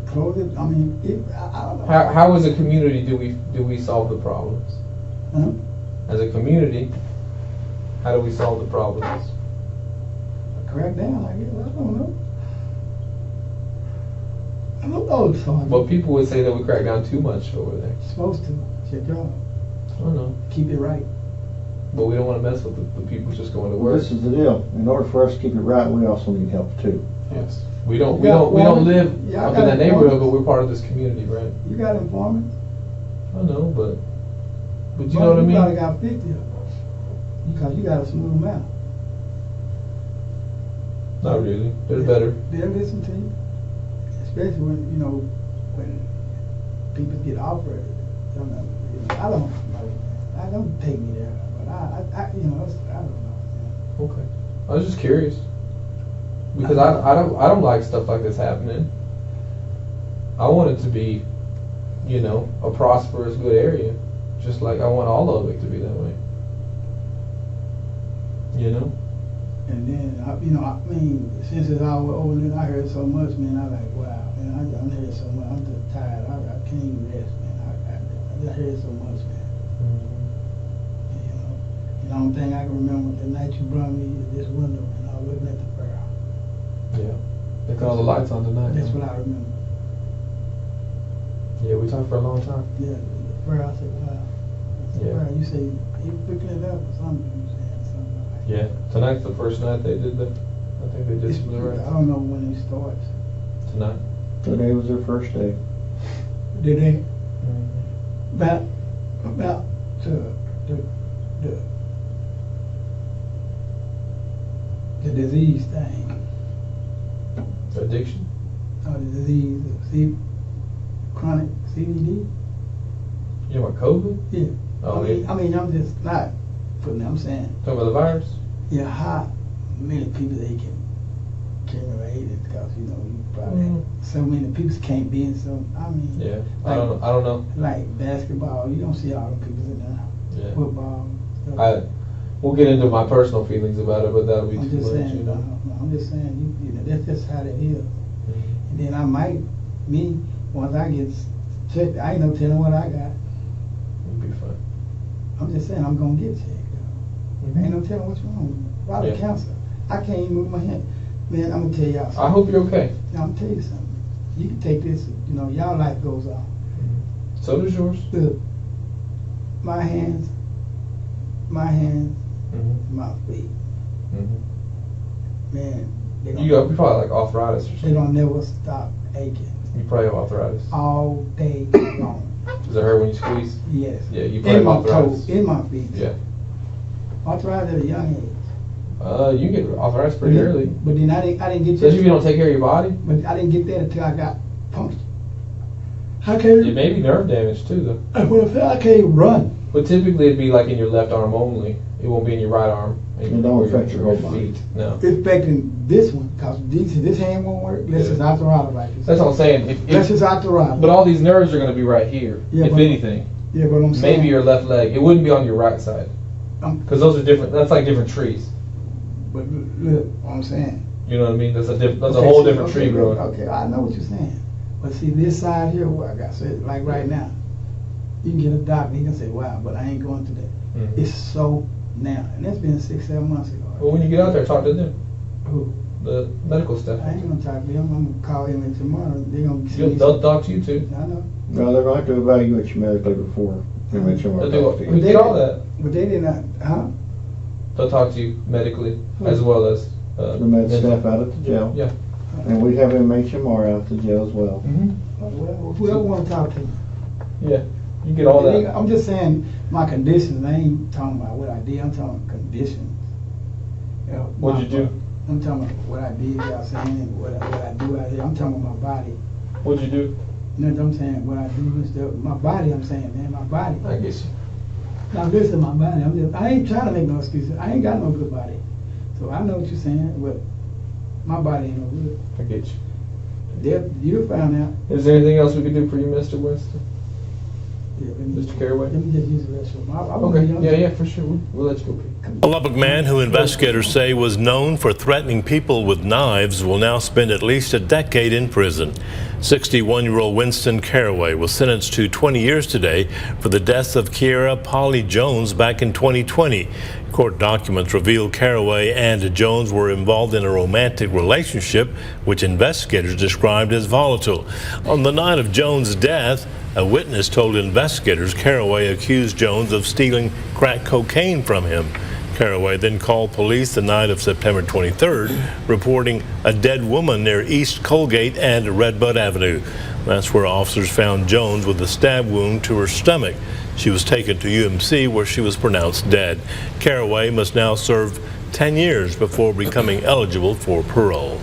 Close it. I mean, I don't know. How as a community do we solve the problems? Huh? As a community, how do we solve the problems? Crack down, I guess. I don't know. I don't know, Sergeant. Well, people would say that we crack down too much over there. You're supposed to. It's your job. I don't know. Keep it right. But we don't want to mess with the people just going to Well, work. this is the deal. In order for us to keep it right, we also need help too. Yes. We don't Informants? live Yeah, up in that neighborhood, but we're part of this community, right? You got informants? I know, but you know what I mean? You probably got 50 of them. Because you got a smooth mouth. Not really. They're better. They'll listen to you. Especially when people get offered. I don't take me there, but I don't know. Okay. I was just curious. Because I don't like stuff like this happening. I want it to be, a prosperous, good area. Just like I want all of it to be that way. And then, I mean, since it's all over, then I heard so much, man. I like, wow, man. I'm hearing so much. I'm just tired. I can't even rest, man. I just heard so much, man. Mm-hmm. The only thing I can remember the night you brought me is this window, and I was looking at the barrel. Yeah. They got all the lights on tonight. That's what I remember. Yeah, we talked for a long time. Yeah, the barrel. I said, wow. Yeah. Barrel, you say you picking it up or something? You saying something like that. Yeah. Tonight's the first night they did I think they did some of the I rights. don't know when it starts. Tonight. Today was their first day. Did they? Mm-hmm. About the disease thing. Addiction? Or the disease, chronic CBD. You know about COVID? Yeah. Oh, I mean, I'm just not putting. I'm saying. Talking about the virus? Yeah, how many people they can generate it? Because you probably so many people can't be in some. I mean. Yeah. Like, I don't know. Like basketball, you don't see all the people in there. Yeah. Football. Stuff. We'll get into my personal feelings about it, but that'll be I'm too just much, saying. I'm just saying. That's just how that is. Mm-hmm. And then I might, once I get checked, I ain't no telling what I got. It'll be fine. I'm just saying I'm gonna get checked. Ain't no telling what's wrong. Probably cancer. I can't even move my hand. Man, I'm gonna tell y'all something. I hope you're okay. Now, I'm gonna tell you something. You can take this, y'all life goes on. Mm-hmm. So does yours. Look, my hands, Mm-hmm. my feet. Mm-hmm. Man, You probably like arthritis or something. they don't never stop aching. You probably have arthritis. All day long. Does it hurt when you squeeze? Yes. Yeah, you probably In have my arthritis. toes, in my feet. Yeah. Arthritis at a young age. You get authorized pretty early. But then I didn't get Especially if you don't take care of your body. But I didn't get that until I got punched. How can It may be nerve damage too, though. Well, I can't even run. But typically it'd be like in your left arm only. It won't be in your right arm. It don't affect your whole body. No. It's affecting this one, because this hand won't work. This is arthritis right here. That's what I'm saying. This is arthritis. But all these nerves are going to be right here, Yeah, if but- anything. Yeah, but I'm saying. Maybe your left leg. It wouldn't be on your right side. Because those are different. That's like different trees. But look, what I'm saying. You know what I mean? That's a whole different tree growing. Okay, I know what you're saying. But see, this side here, where I got said, like right now, you can get a doctor, he can say, wow, but I ain't going through that. Mm-hmm. It's so now, and that's been 6-7 months ago. Well, when you get out there, talk to them. Who? The medical staff. I ain't gonna talk to them. I'm gonna call him in tomorrow. They're gonna see me. They'll talk to you too. I know. No, they're going to have to evaluate you medically before they mention They'll what do talk to we you. get all that. But they did not, huh? They'll talk to you medically as well as The med staff out at the jail. Yeah. And we have MHMR out at the jail as well. Mm-hmm. Well, whoever wanna talk to me. Yeah. You get all that. I'm just saying my conditions. I ain't talking about what I did. I'm talking about conditions. You know, What'd you do? I'm talking about what I did. Y'all saying and what I do out here. I'm talking about my body. What'd you do? You know what I'm saying? What I do and stuff. My body. I'm saying, man, my body. I guess you. Now listen, my body. I ain't trying to make no excuses. I ain't got no good body. So I know what you're saying, but my body ain't no good. I get you. You'll find out. Is there anything else we can do for you, Mr. Winston? Yeah, Mr. Caraway? Let me just use the restroom. Okay. Yeah, for sure. We'll let you go. A Lubbock man who investigators say was known for threatening people with knives will now spend at least a decade in prison. 61-year-old Winston Caraway was sentenced to 20 years today for the death of Kyera Jones back in 2020. Court documents reveal Caraway and Jones were involved in a romantic relationship, which investigators described as volatile. On the night of Jones' death, a witness told investigators Caraway accused Jones of stealing crack cocaine from him. Caraway then called police the night of September 23rd, reporting a dead woman near East Colgate and Redbud Avenue. That's where officers found Jones with a stab wound to her stomach. She was taken to UMC where she was pronounced dead. Caraway must now serve 10 years before becoming eligible for parole.